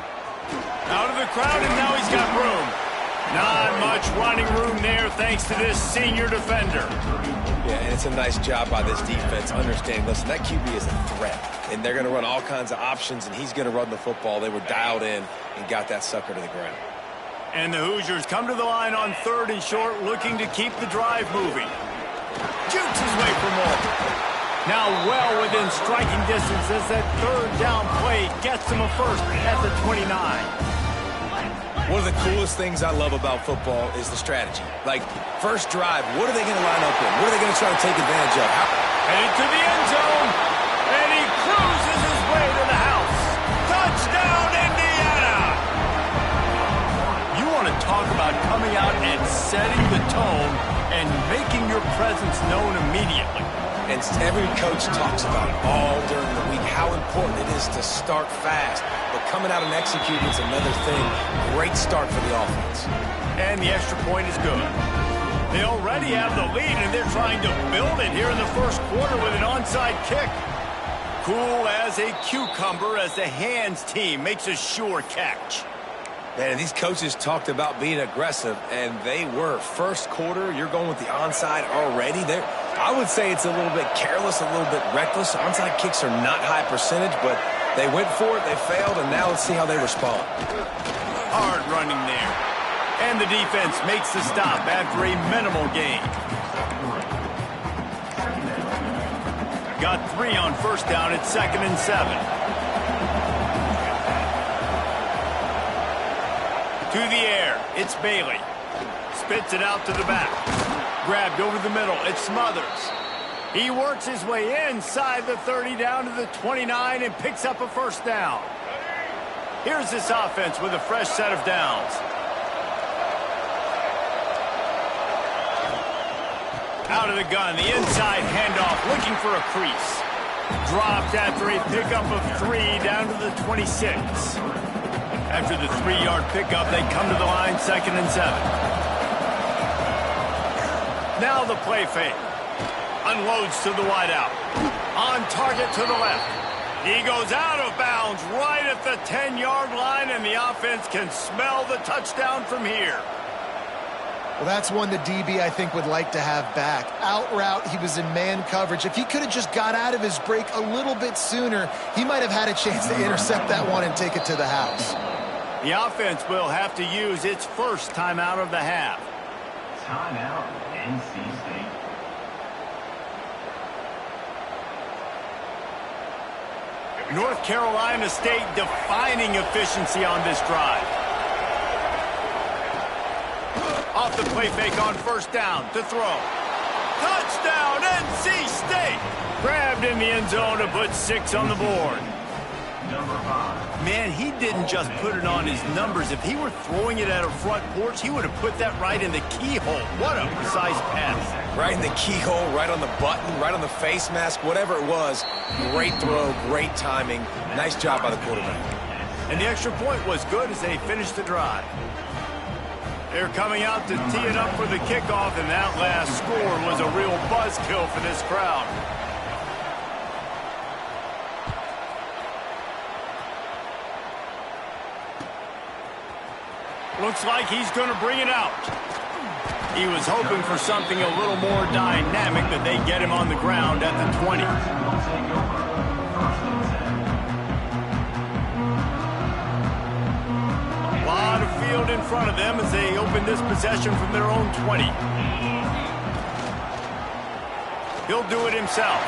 Out of the crowd, and now he's got room. Not much running room there thanks to this senior defender. Yeah, and it's a nice job by this defense understanding, listen, that QB is a threat, and they're going to run all kinds of options, and he's going to run the football. They were dialed in and got that sucker to the ground. And the Hoosiers come to the line on 3rd and short, looking to keep the drive moving. Jukes his way for more. Now well within striking distance as that 3rd down play gets him a first at the 29. One of the coolest things I love about football is the strategy. Like, first drive, what are they going to line up in? What are they going to try to take advantage of? Headed to the end zone, and he cruises his way to the house. Touchdown, Indiana! You want to talk about coming out and setting the tone and making your presence known immediately. And every coach talks about it all during the week, how important it is to start fast. But coming out and executing is another thing. Great start for the offense. And the extra point is good. They already have the lead, and they're trying to build it here in the first quarter with an onside kick. Cool as a cucumber as the hands team makes a sure catch. Man, these coaches talked about being aggressive, and they were. First quarter, you're going with the onside already. I would say it's a little bit careless, a little bit reckless. Onside kicks are not high percentage, but they went for it, they failed, and now let's see how they respond. Hard running there. And the defense makes the stop after a minimal gain. Got 3 on first down at 2nd and 7. To the air, it's Bailey. Spits it out to the back. Grabbed over the middle, it's Smothers. He works his way inside the 30 down to the 29 and picks up a first down. Here's this offense with a fresh set of downs. Out of the gun, the inside handoff, looking for a crease. Dropped after a pickup of 3 down to the 26. After the 3-yard pickup, they come to the line 2nd and 7. Now the play fake. Unloads to the wideout. On target to the left. He goes out of bounds right at the 10-yard line, and the offense can smell the touchdown from here. Well, that's one the DB, I think, would like to have back. Out route, he was in man coverage. If he could have just got out of his break a little bit sooner, he might have had a chance to intercept that one and take it to the house. The offense will have to use its first timeout of the half. Timeout, NC State. North Carolina State defining efficiency on this drive. Off the play fake on first down to throw. Touchdown, NC State! Grabbed in the end zone to put 6 on the board. Number 5. Man, he didn't just put it on his numbers. If he were throwing it at a front porch, he would have put that right in the keyhole. What a precise pass. Right in the keyhole, right on the button, right on the face mask, whatever it was. Great throw, great timing. Nice job by the quarterback. And the extra point was good as they finished the drive. They're coming out to tee it up for the kickoff, and that last score was a real buzzkill for this crowd. Looks like he's going to bring it out. He was hoping for something a little more dynamic, but they get him on the ground at the 20. A lot of field in front of them as they open this possession from their own 20. He'll do it himself.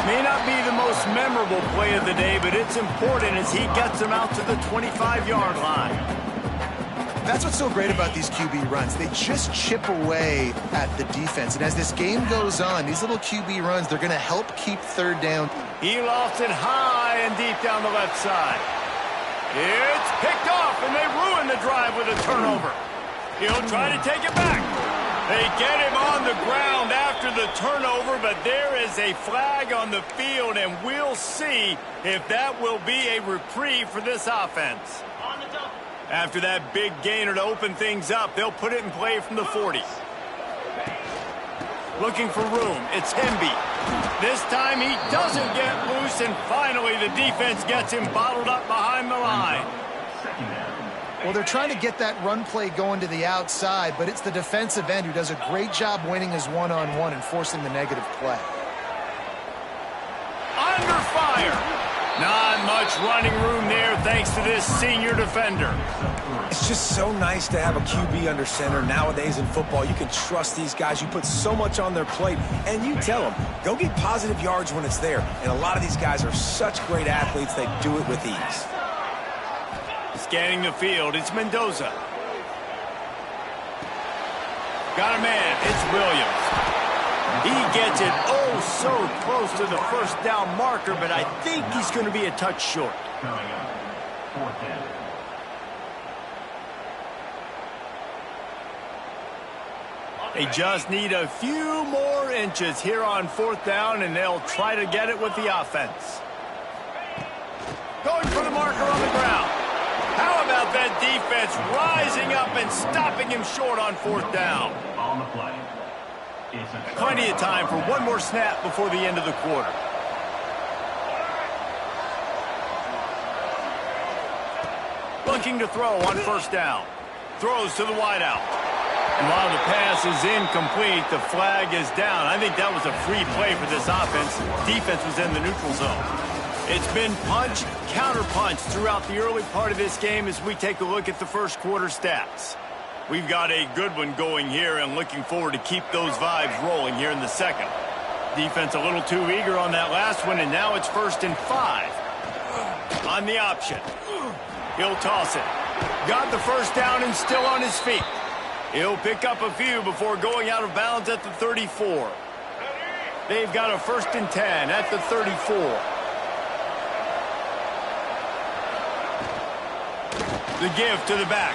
May not be the most memorable play of the day, but it's important as he gets them out to the 25-yard line. That's what's so great about these QB runs. They just chip away at the defense. And as this game goes on, these little QB runs, they're going to help keep 3rd down. He lofts it high and deep down the left side. It's picked off, and they ruin the drive with a turnover. He'll try to take it back. They get him on the ground after the turnover, but there is a flag on the field, and we'll see if that will be a reprieve for this offense. After that big gainer to open things up, they'll put it in play from the 40. Looking for room. It's Hemby. This time he doesn't get loose, and finally the defense gets him bottled up behind the line. Well, they're trying to get that run play going to the outside, but it's the defensive end who does a great job winning his one-on-one and forcing the negative play. Under fire. Not much running room there thanks to this senior defender. It's just so nice to have a QB under center. Nowadays in football, you can trust these guys. You put so much on their plate, and you tell them, go get positive yards when it's there. And a lot of these guys are such great athletes, they do it with ease. Scanning the field, it's Mendoza. Got a man, it's Williams. He gets it so close to the first down marker, but I think he's going to be a touch short. Coming up, 4th down. They just need a few more inches here on 4th down, and they'll try to get it with the offense. Going for the marker on the ground. How about that defense rising up and stopping him short on 4th down? On the play. Plenty of time for one more snap before the end of the quarter. Looking to throw on 1st down. Throws to the wideout. And while the pass is incomplete, the flag is down. I think that was a free play for this offense. Defense was in the neutral zone. It's been punch, counter-punch throughout the early part of this game as we take a look at the first quarter stats. We've got a good one going here and looking forward to keep those vibes rolling here in the second. Defense a little too eager on that last one, and now it's 1st and 5. On the option. He'll toss it. Got the first down and still on his feet. He'll pick up a few before going out of bounds at the 34. They've got a 1st and 10 at the 34. The give to the back.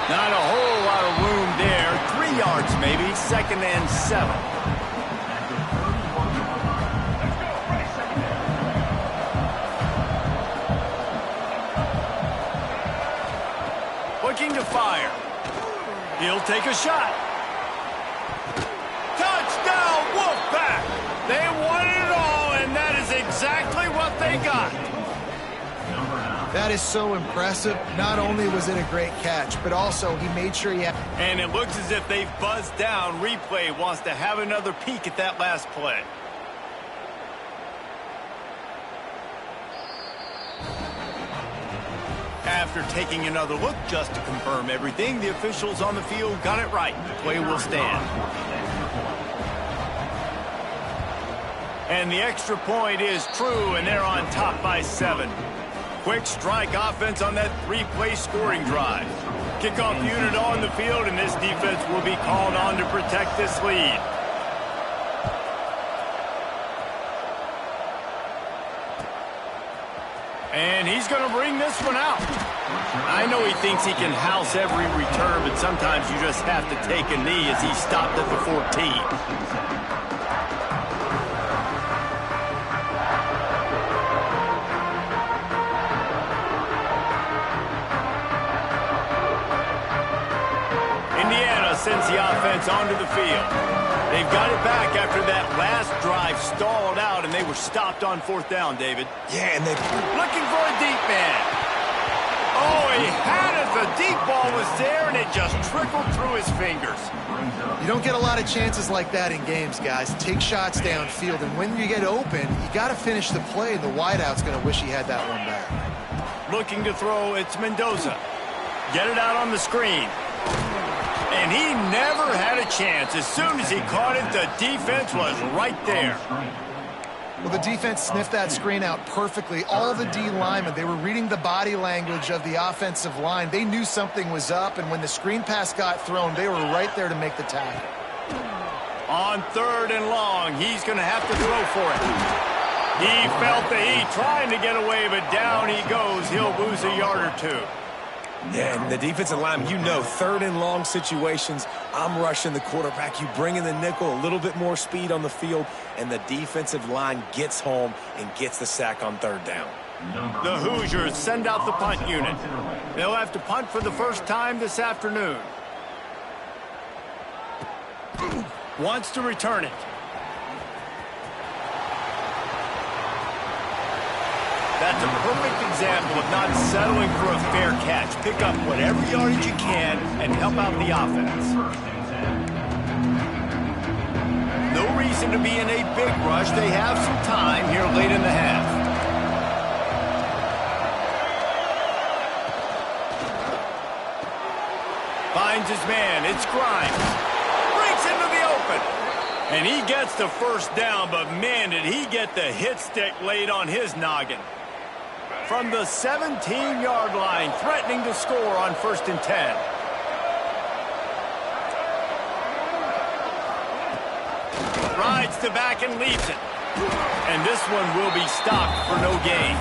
Not a whole lot of room there. 3 yards maybe. 2nd and 7. Looking to fire. He'll take a shot. Touchdown, Wolfpack! They won it all, and that is exactly what they got. That is so impressive. Not only was it a great catch, but also he made sure he had... And it looks as if they've buzzed down. Replay wants to have another peek at that last play. After taking another look just to confirm everything, the officials on the field got it right. The play will stand. And the extra point is true, and they're on top by 7. Quick strike offense on that 3-play scoring drive. Kickoff unit on the field, and this defense will be called on to protect this lead. And he's going to bring this one out. I know he thinks he can house every return, but sometimes you just have to take a knee as he stopped at the 14. Sends the offense onto the field. They've got it back after that last drive stalled out, and they were stopped on 4th down, David. Yeah, and they... Looking for a deep man. Oh, he had it. The deep ball was there, and it just trickled through his fingers. You don't get a lot of chances like that in games, guys. Take shots downfield, and when you get open, you got to finish the play, and the wideout's going to wish he had that one back. Looking to throw, it's Mendoza. Get it out on the screen. And he never had a chance. As soon as he caught it, the defense was right there. Well, the defense sniffed that screen out perfectly. All the D linemen, they were reading the body language of the offensive line. They knew something was up, and when the screen pass got thrown, they were right there to make the tackle. On 3rd and long, he's going to have to throw for it. He felt the heat trying to get away, but down he goes. He'll lose a yard or 2. Yeah, and the defensive line, you know, 3rd and long situations, I'm rushing the quarterback. You bring in the nickel, a little bit more speed on the field, and the defensive line gets home and gets the sack on 3rd down. The Hoosiers send out the punt unit. They'll have to punt for the first time this afternoon. Wants to return it. That's a perfect example of not settling for a fair catch. Pick up whatever yardage you can and help out the offense. No reason to be in a big rush. They have some time here late in the half. Finds his man. It's Grimes. Breaks into the open. And he gets the first down, but man, did he get the hit stick laid on his noggin. From the 17-yard line, threatening to score on 1st and 10. Rides to back and leaves it. And this one will be stopped for no gain.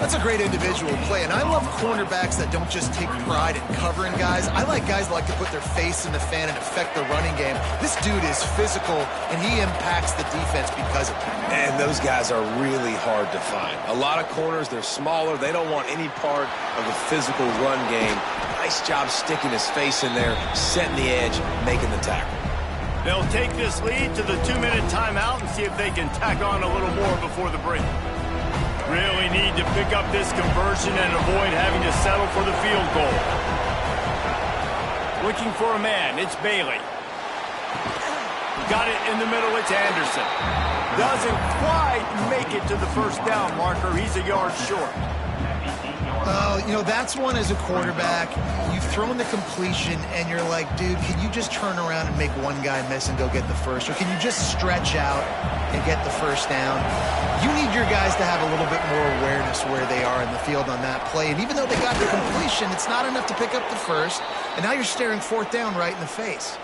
That's a great individual play, and I love cornerbacks that don't just take pride in covering guys. I like guys that like to put their face in the fan and affect the running game. This dude is physical, and he impacts the defense because of that. And those guys are really hard to find. A lot of corners, they're smaller. They don't want any part of the physical run game. Nice job sticking his face in there, setting the edge, making the tackle. They'll take this lead to the 2-minute timeout and see if they can tack on a little more before the break. Really need to pick up this conversion and avoid having to settle for the field goal. Looking for a man, it's Bailey. Got it in the middle, it's Anderson. Doesn't quite make it to the first down marker. He's a yard short. You know, that's one as a quarterback. You've thrown the completion, and you're like, dude, can you just turn around and make one guy miss and go get the first? Or can you just stretch out and get the first down? You need your guys to have a little bit more awareness where they are in the field on that play. And even though they got the completion, it's not enough to pick up the first. And now you're staring 4th down right in the face.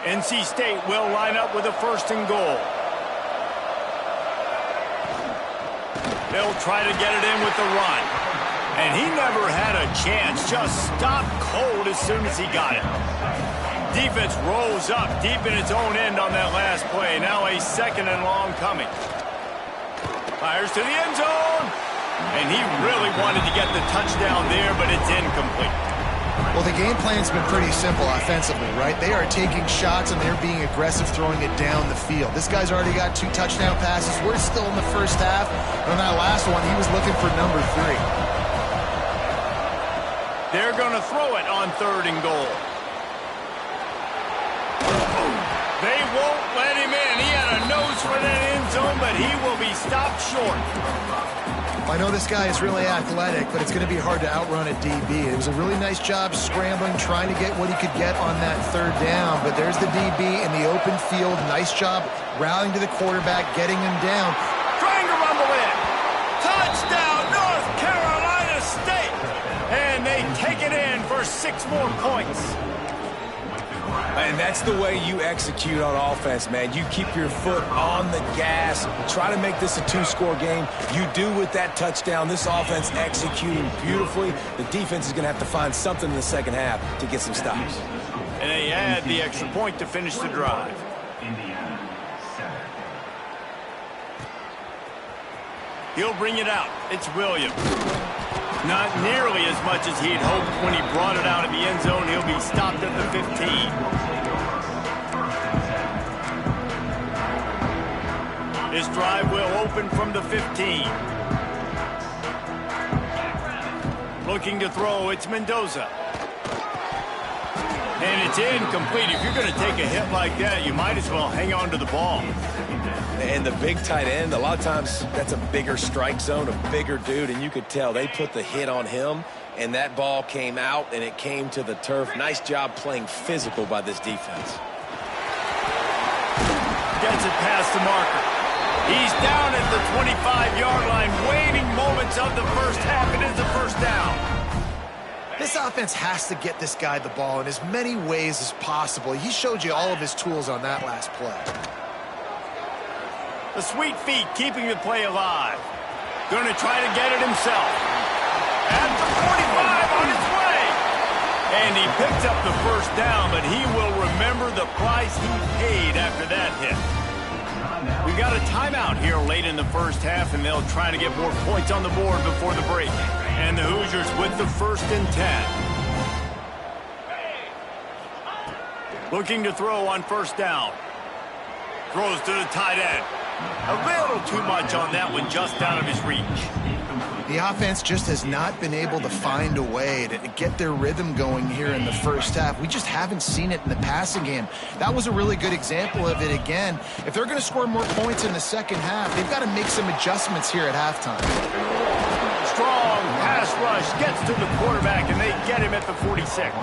NC State will line up with a 1st and goal. They'll try to get it in with the run. And he never had a chance. Just stopped cold as soon as he got it. Defense rolls up deep in its own end on that last play. Now a 2nd and long coming. Fires to the end zone. And he really wanted to get the touchdown there, but it's incomplete. Well, the game plan's been pretty simple offensively, right? They are taking shots and they're being aggressive, throwing it down the field. This guy's already got 2 touchdown passes. We're still in the first half. And on that last one, he was looking for number 3. They're going to throw it on 3rd and goal. They won't let him in. He had a nose for that end zone, but he will be stopped short. I know this guy is really athletic, but it's going to be hard to outrun a DB. It was a really nice job scrambling, trying to get what he could get on that 3rd down. But there's the DB in the open field. Nice job rallying to the quarterback, getting him down. Trying to rumble in. Touchdown, North Carolina State. And they take it in for 6 more points. And that's the way you execute on offense, man. You keep your foot on the gas. Try to make this a 2-score game. You do with that touchdown. This offense executing beautifully. The defense is going to have to find something in the second half to get some stops. And they add the extra point to finish the drive. Indiana, 7. He'll bring it out. It's Williams. Not nearly as much as he'd hoped when he brought it out of the end zone. He'll be stopped at the 15. This drive will open from the 15. Looking to throw, it's Mendoza. And it's incomplete. If you're going to take a hit like that, you might as well hang on to the ball. And the big tight end, a lot of times that's a bigger strike zone, a bigger dude, and you could tell they put the hit on him, and that ball came out, and it came to the turf. Nice job playing physical by this defense. Gets it past the marker. He's down at the 25-yard line, waiting moments of the first half. It is a 1st down. This offense has to get this guy the ball in as many ways as possible. He showed you all of his tools on that last play. The sweet feet keeping the play alive. Going to try to get it himself. At the 45 on his way. And he picks up the 1st down, but he will remember the price he paid after that hit. We've got a timeout here late in the first half, and they'll try to get more points on the board before the break. And the Hoosiers with the 1st and 10. Looking to throw on 1st down. Throws to the tight end. A little too much on that one, just out of his reach. The offense just has not been able to find a way to get their rhythm going here in the first half. We just haven't seen it in the passing game. That was a really good example of it again. If they're going to score more points in the second half, they've got to make some adjustments here at halftime. Strong pass rush gets to the quarterback, and they get him at the 46.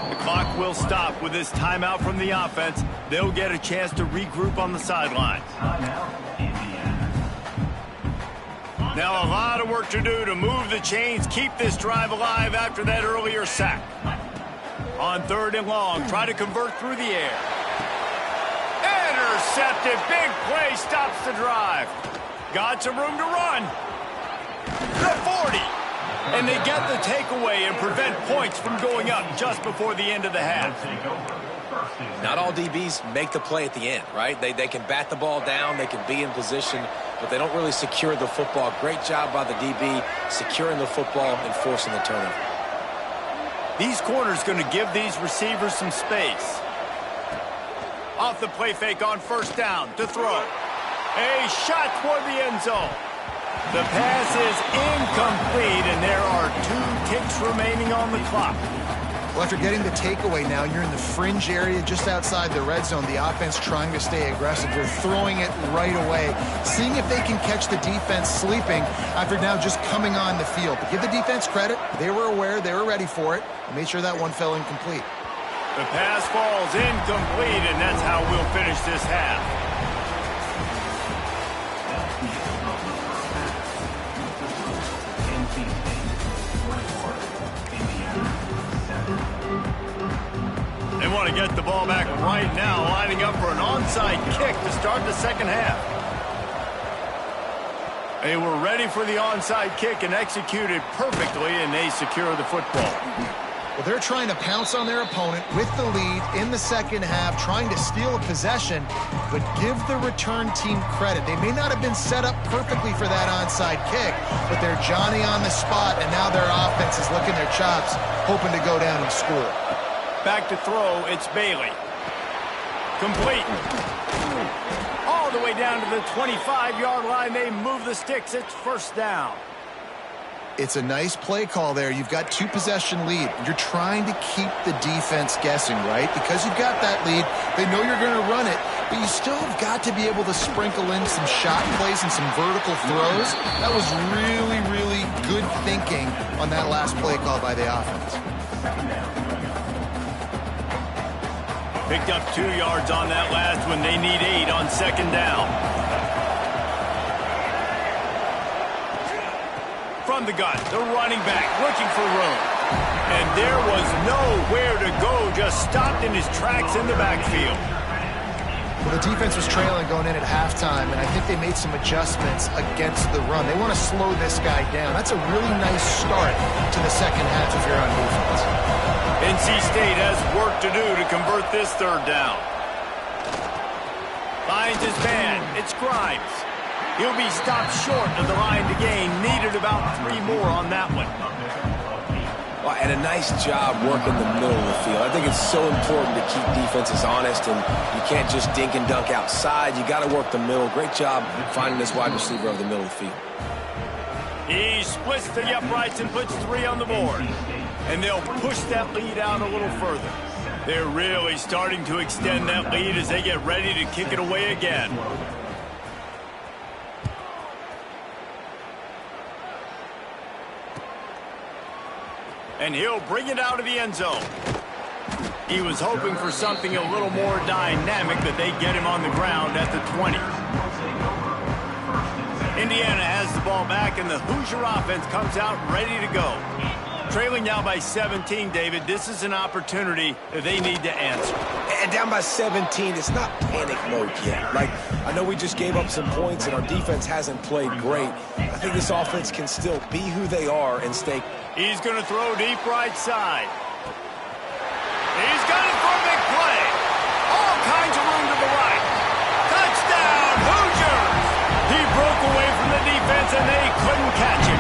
The clock will stop with this timeout from the offense. They'll get a chance to regroup on the sidelines. Now a lot of work to do to move the chains, keep this drive alive after that earlier sack. On 3rd and long, try to convert through the air. Intercepted, big play, stops the drive. Got some room to run. The 40. And they get the takeaway and prevent points from going up just before the end of the half. Not all DBs make the play at the end, right? They can bat the ball down, they can be in position, but they don't really secure the football. Great job by the DB securing the football and forcing the turnover. These corners going to give these receivers some space. Off the play fake on 1st down to throw. A shot toward the end zone. The pass is incomplete, and there are 2 ticks remaining on the clock. Well, after getting the takeaway now, you're in the fringe area just outside the red zone. The offense trying to stay aggressive. They're throwing it right away, seeing if they can catch the defense sleeping after now just coming on the field. But give the defense credit. They were aware. They were ready for it. Made sure that one fell incomplete. The pass falls incomplete, and that's how we'll finish this half. They want to get the ball back right now, lining up for an onside kick to start the second half. They were ready for the onside kick and executed perfectly, and they secure the football. Well, they're trying to pounce on their opponent with the lead in the second half, trying to steal a possession, but give the return team credit. They may not have been set up perfectly for that onside kick, but they're Johnny on the spot, and now their offense is licking their chops, hoping to go down and score. Back to throw, it's Bailey. Complete. All the way down to the 25-yard line. They move the sticks. It's 1st down. It's a nice play call there. You've got 2-possession lead. You're trying to keep the defense guessing, right? Because you've got that lead, they know you're going to run it, but you still have got to be able to sprinkle in some shot plays and some vertical throws. That was really, really good thinking on that last play call by the offense. Picked up 2 yards on that last one. They need 8 on 2nd down. From the gun, the running back looking for room. And there was nowhere to go, just stopped in his tracks in the backfield. Well, the defense was trailing going in at halftime, and I think they made some adjustments against the run. They want to slow this guy down. That's a really nice start to the second half if you're on defense. NC State has work to do to convert this 3rd down. Finds his man. It's Grimes. He'll be stopped short of the line to gain. Needed about 3 more on that one. Well, and a nice job working the middle of the field. I think it's so important to keep defenses honest, and you can't just dink and dunk outside. You got to work the middle. Great job finding this wide receiver over the middle of the field. He splits the uprights and puts 3 on the board. And they'll push that lead out a little further. They're really starting to extend that lead as they get ready to kick it away again. And he'll bring it out of the end zone. He was hoping for something a little more dynamic, but they get him on the ground at the 20. Indiana has the ball back, and the Hoosier offense comes out ready to go. Trailing now by 17, David. This is an opportunity that they need to answer. And down by 17, it's not panic mode yet. Like, I know we just gave up some points and our defense hasn't played great. I think this offense can still be who they are and stay. He's going to throw deep right side. He's got it for a big play. All kinds of room to the right. Touchdown, Hoosiers! He broke away from the defense and they couldn't catch him.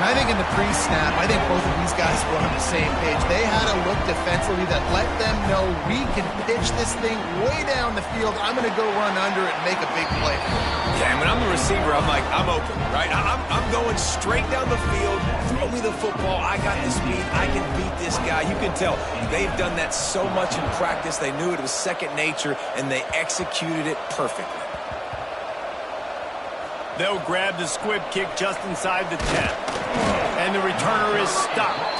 I think in the pre-snap, I think both of these guys were on the same page. They had a look defensively that let them know we can pitch this thing way down the field. I'm going to go run under it and make a big play for it. Yeah, and when I'm the receiver, I'm like, I'm open, right? I'm going straight down the field. Throw me the football. I got the speed. I can beat this guy. You can tell they've done that so much in practice. They knew it was second nature, and they executed it perfectly. They'll grab the squib kick just inside the 10. And the returner is stopped.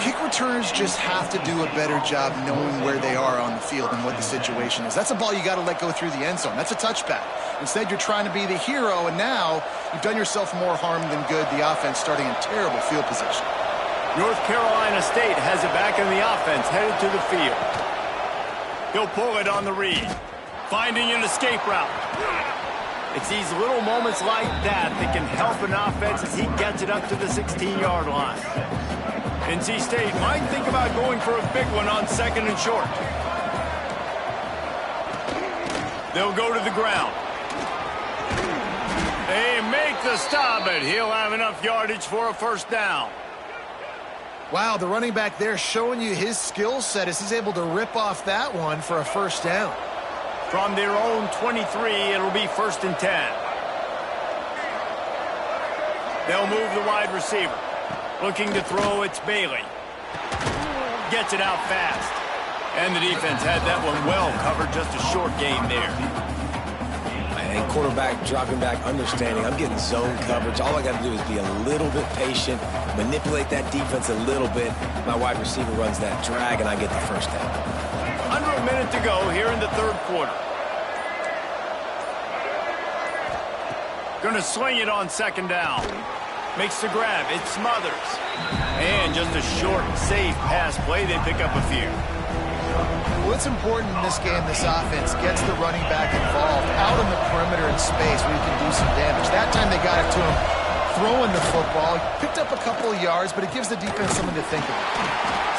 Kick returners just have to do a better job knowing where they are on the field and what the situation is. That's a ball you got to let go through the end zone. That's a touchback. Instead, you're trying to be the hero, and now you've done yourself more harm than good. The offense starting in terrible field position. North Carolina State has it back in the offense, headed to the field. He'll pull it on the read, finding an escape route. It's these little moments like that that can help an offense as he gets it up to the 16-yard line. NC State might think about going for a big one on second and short. They'll go to the ground. They make the stop, but he'll have enough yardage for a first down. Wow, the running back there showing you his skill set as he's able to rip off that one for a first down. From their own 23, it'll be 1st and 10. They'll move the wide receiver. Looking to throw, it's Bailey. Gets it out fast. And the defense had that one well covered, just a short game there. And quarterback dropping back, understanding I'm getting zone coverage. All I got to do is be a little bit patient, manipulate that defense a little bit. My wide receiver runs that drag, and I get the first down. Under a minute to go here in the third quarter. Going to swing it on second down. Makes the grab. It smothers. And just a short, safe pass play. They pick up a few. Well, it's important in this game, this offense gets the running back involved out on the perimeter in space where you can do some damage. That time they got it to him throwing the football. Picked up a couple of yards, but it gives the defense something to think about.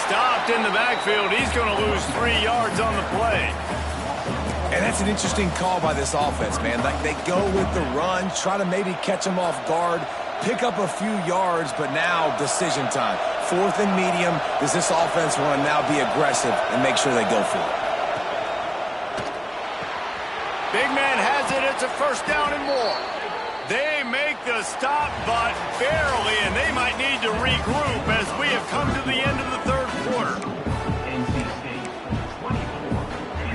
Stopped in the backfield. He's going to lose 3 yards on the play. And that's an interesting call by this offense, man. Like, they go with the run, try to maybe catch them off guard, pick up a few yards, but now decision time. 4th and medium. Does this offense want to now be aggressive and make sure they go for it? Big man has it. It's a first down and more. They make the stop, but barely, and they might need to regroup as we have come to the end of the third quarter.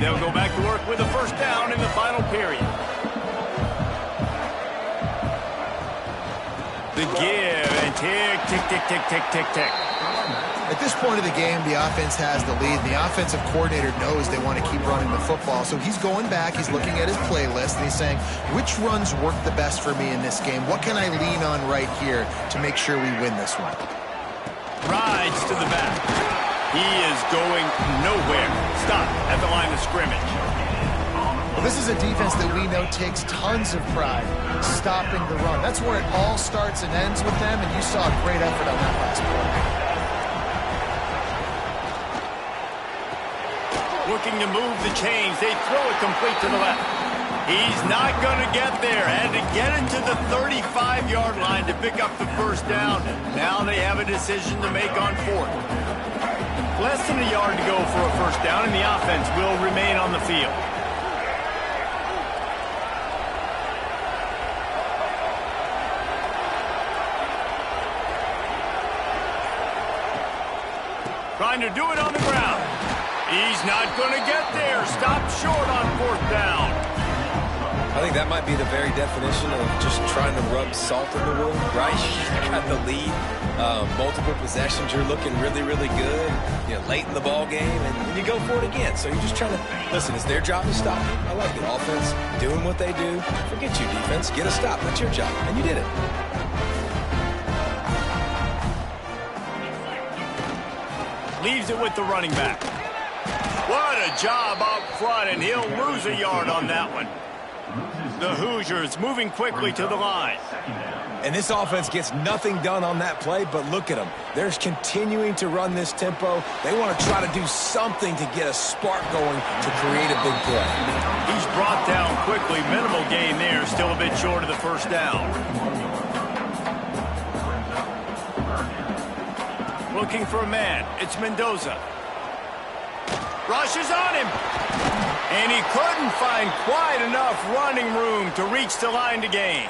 They'll go back to work with a first down in the final period. The give, and tick, tick, tick, tick, tick, tick, tick. At this point of the game, the offense has the lead. The offensive coordinator knows they want to keep running the football. So he's going back, he's looking at his playlist, and he's saying, which runs work the best for me in this game? What can I lean on right here to make sure we win this one? Rides to the back. He is going nowhere. Stop at the line of scrimmage. Well, this is a defense that we know takes tons of pride stopping the run. That's where it all starts and ends with them, and you saw a great effort on that last play. Looking to move the chains. They throw it complete to the left. He's not going to get there. Had to get into the 35-yard line to pick up the first down. Now they have a decision to make on 4th. Less than a yard to go for a first down, and the offense will remain on the field. Trying to do it on the ground. He's not going to get there. Stopped short on 4th down. I think that might be the very definition of just trying to rub salt in the wound, right? You got the lead, multiple possessions, you're looking really, really good, late in the ball game, and you go for it again. So you're just trying to, listen, it's their job to stop you. I like it. Offense, doing what they do. Forget you, defense. Get a stop. That's your job. And you did it. Leaves it with the running back. What a job up front, and he'll lose a yard on that one. The Hoosiers moving quickly to the line. And this offense gets nothing done on that play, but look at them. They're continuing to run this tempo. They want to try to do something to get a spark going to create a big play. He's brought down quickly. Minimal gain there. Still a bit short of the first down. Looking for a man. It's Mendoza. Rushes on him. And he couldn't find quite enough running room to reach the line to gain.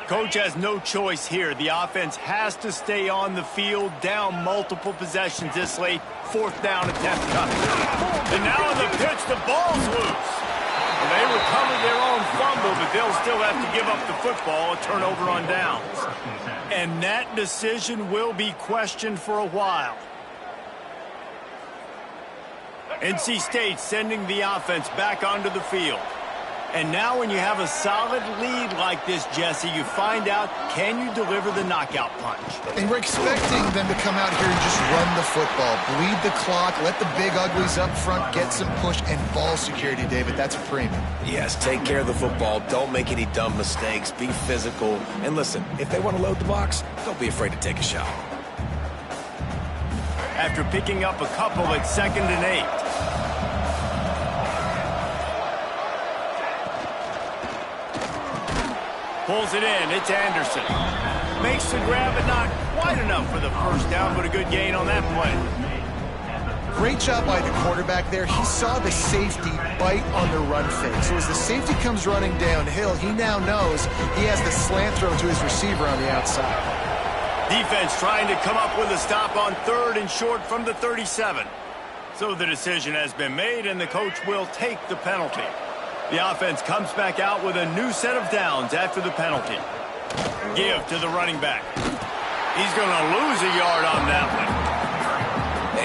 Coach has no choice here. The offense has to stay on the field, down multiple possessions this late. 4th down attempt coming. And now on the pitch, the ball's loose. Well, they recovered their own fumble, but they'll still have to give up the football, a turnover on downs. And that decision will be questioned for a while. NC State sending the offense back onto the field. And now when you have a solid lead like this, Jesse, you find out, can you deliver the knockout punch? And we're expecting them to come out here and just run the football, bleed the clock, let the big uglies up front get some push and ball security, David. That's a premium. Yes, take care of the football. Don't make any dumb mistakes. Be physical. And listen, if they want to load the box, don't be afraid to take a shot. After picking up a couple at 2nd and 8. Pulls it in. It's Anderson. Makes the grab, but not quite enough for the first down, but a good gain on that play. Great job by the quarterback there. He saw the safety bite on the run fake. So as the safety comes running downhill, he now knows he has the slant throw to his receiver on the outside. Defense trying to come up with a stop on 3rd and short from the 37. So the decision has been made, and the coach will take the penalty. The offense comes back out with a new set of downs after the penalty. Give to the running back. He's going to lose a yard on that one.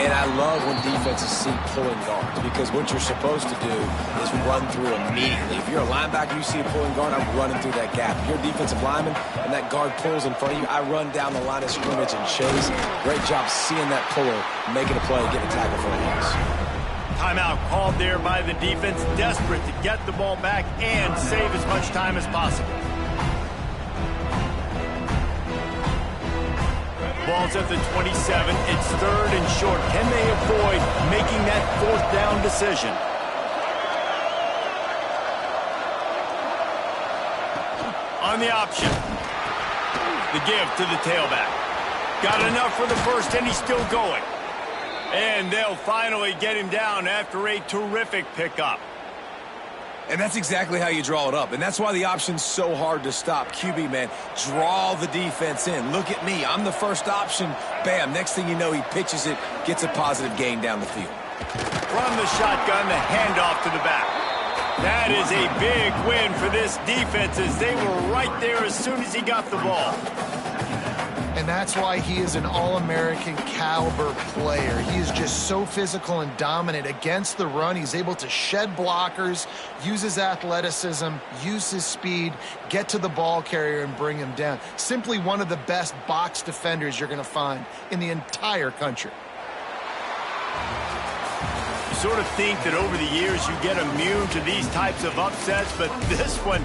And I love when defenses see pulling guards, because what you're supposed to do is run through immediately. If you're a linebacker, you see a pulling guard, I'm running through that gap. If you're a defensive lineman and that guard pulls in front of you, I run down the line of scrimmage and chase. Great job seeing that puller, making a play, getting a tackle for a loss. Timeout called there by the defense, desperate to get the ball back and save as much time as possible. Ball's at the 27. It's 3rd and short. Can they avoid making that 4th down decision? On the option. The give to the tailback. Got enough for the first, and he's still going. And they'll finally get him down after a terrific pickup. And that's exactly how you draw it up. And that's why the option's so hard to stop. QB, man, draw the defense in. Look at me. I'm the first option. Bam. Next thing you know, he pitches it, gets a positive gain down the field. From the shotgun, the handoff to the back. That is a big win for this defense, as they were right there as soon as he got the ball. And that's why he is an All-American caliber player. He is just so physical and dominant against the run. He's able to shed blockers, use his athleticism, use his speed, get to the ball carrier and bring him down. Simply one of the best box defenders you're going to find in the entire country. You sort of think that over the years you get immune to these types of upsets, but this one...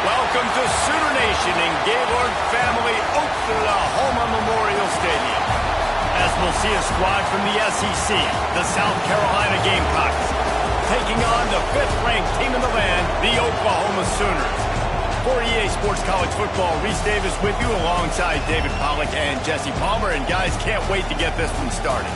Welcome to Sooner Nation in Gaylord Family Oklahoma Memorial Stadium. As we'll see a squad from the SEC, the South Carolina Gamecocks, taking on the 5th-ranked team in the land, the Oklahoma Sooners. For EA Sports College Football, Reese Davis with you alongside David Pollack and Jesse Palmer. And guys, can't wait to get this one started.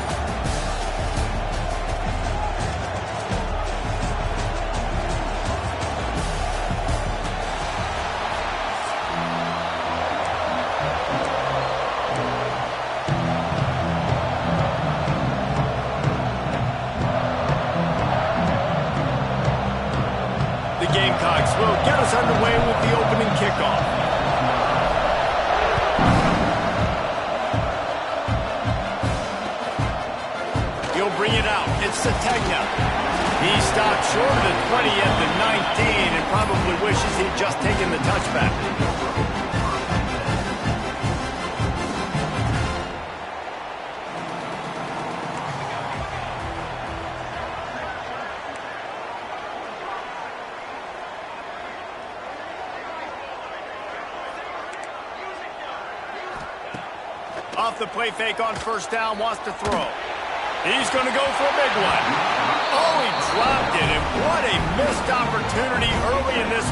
The Gamecocks will get us underway with the opening kickoff. He'll bring it out. It's Sategna. He stopped short of the 20 at the 19 and probably wishes he'd just taken the touchback. Off the play fake on first down, wants to throw. He's going to go for a big one. Oh, he dropped it, and what a missed opportunity early in this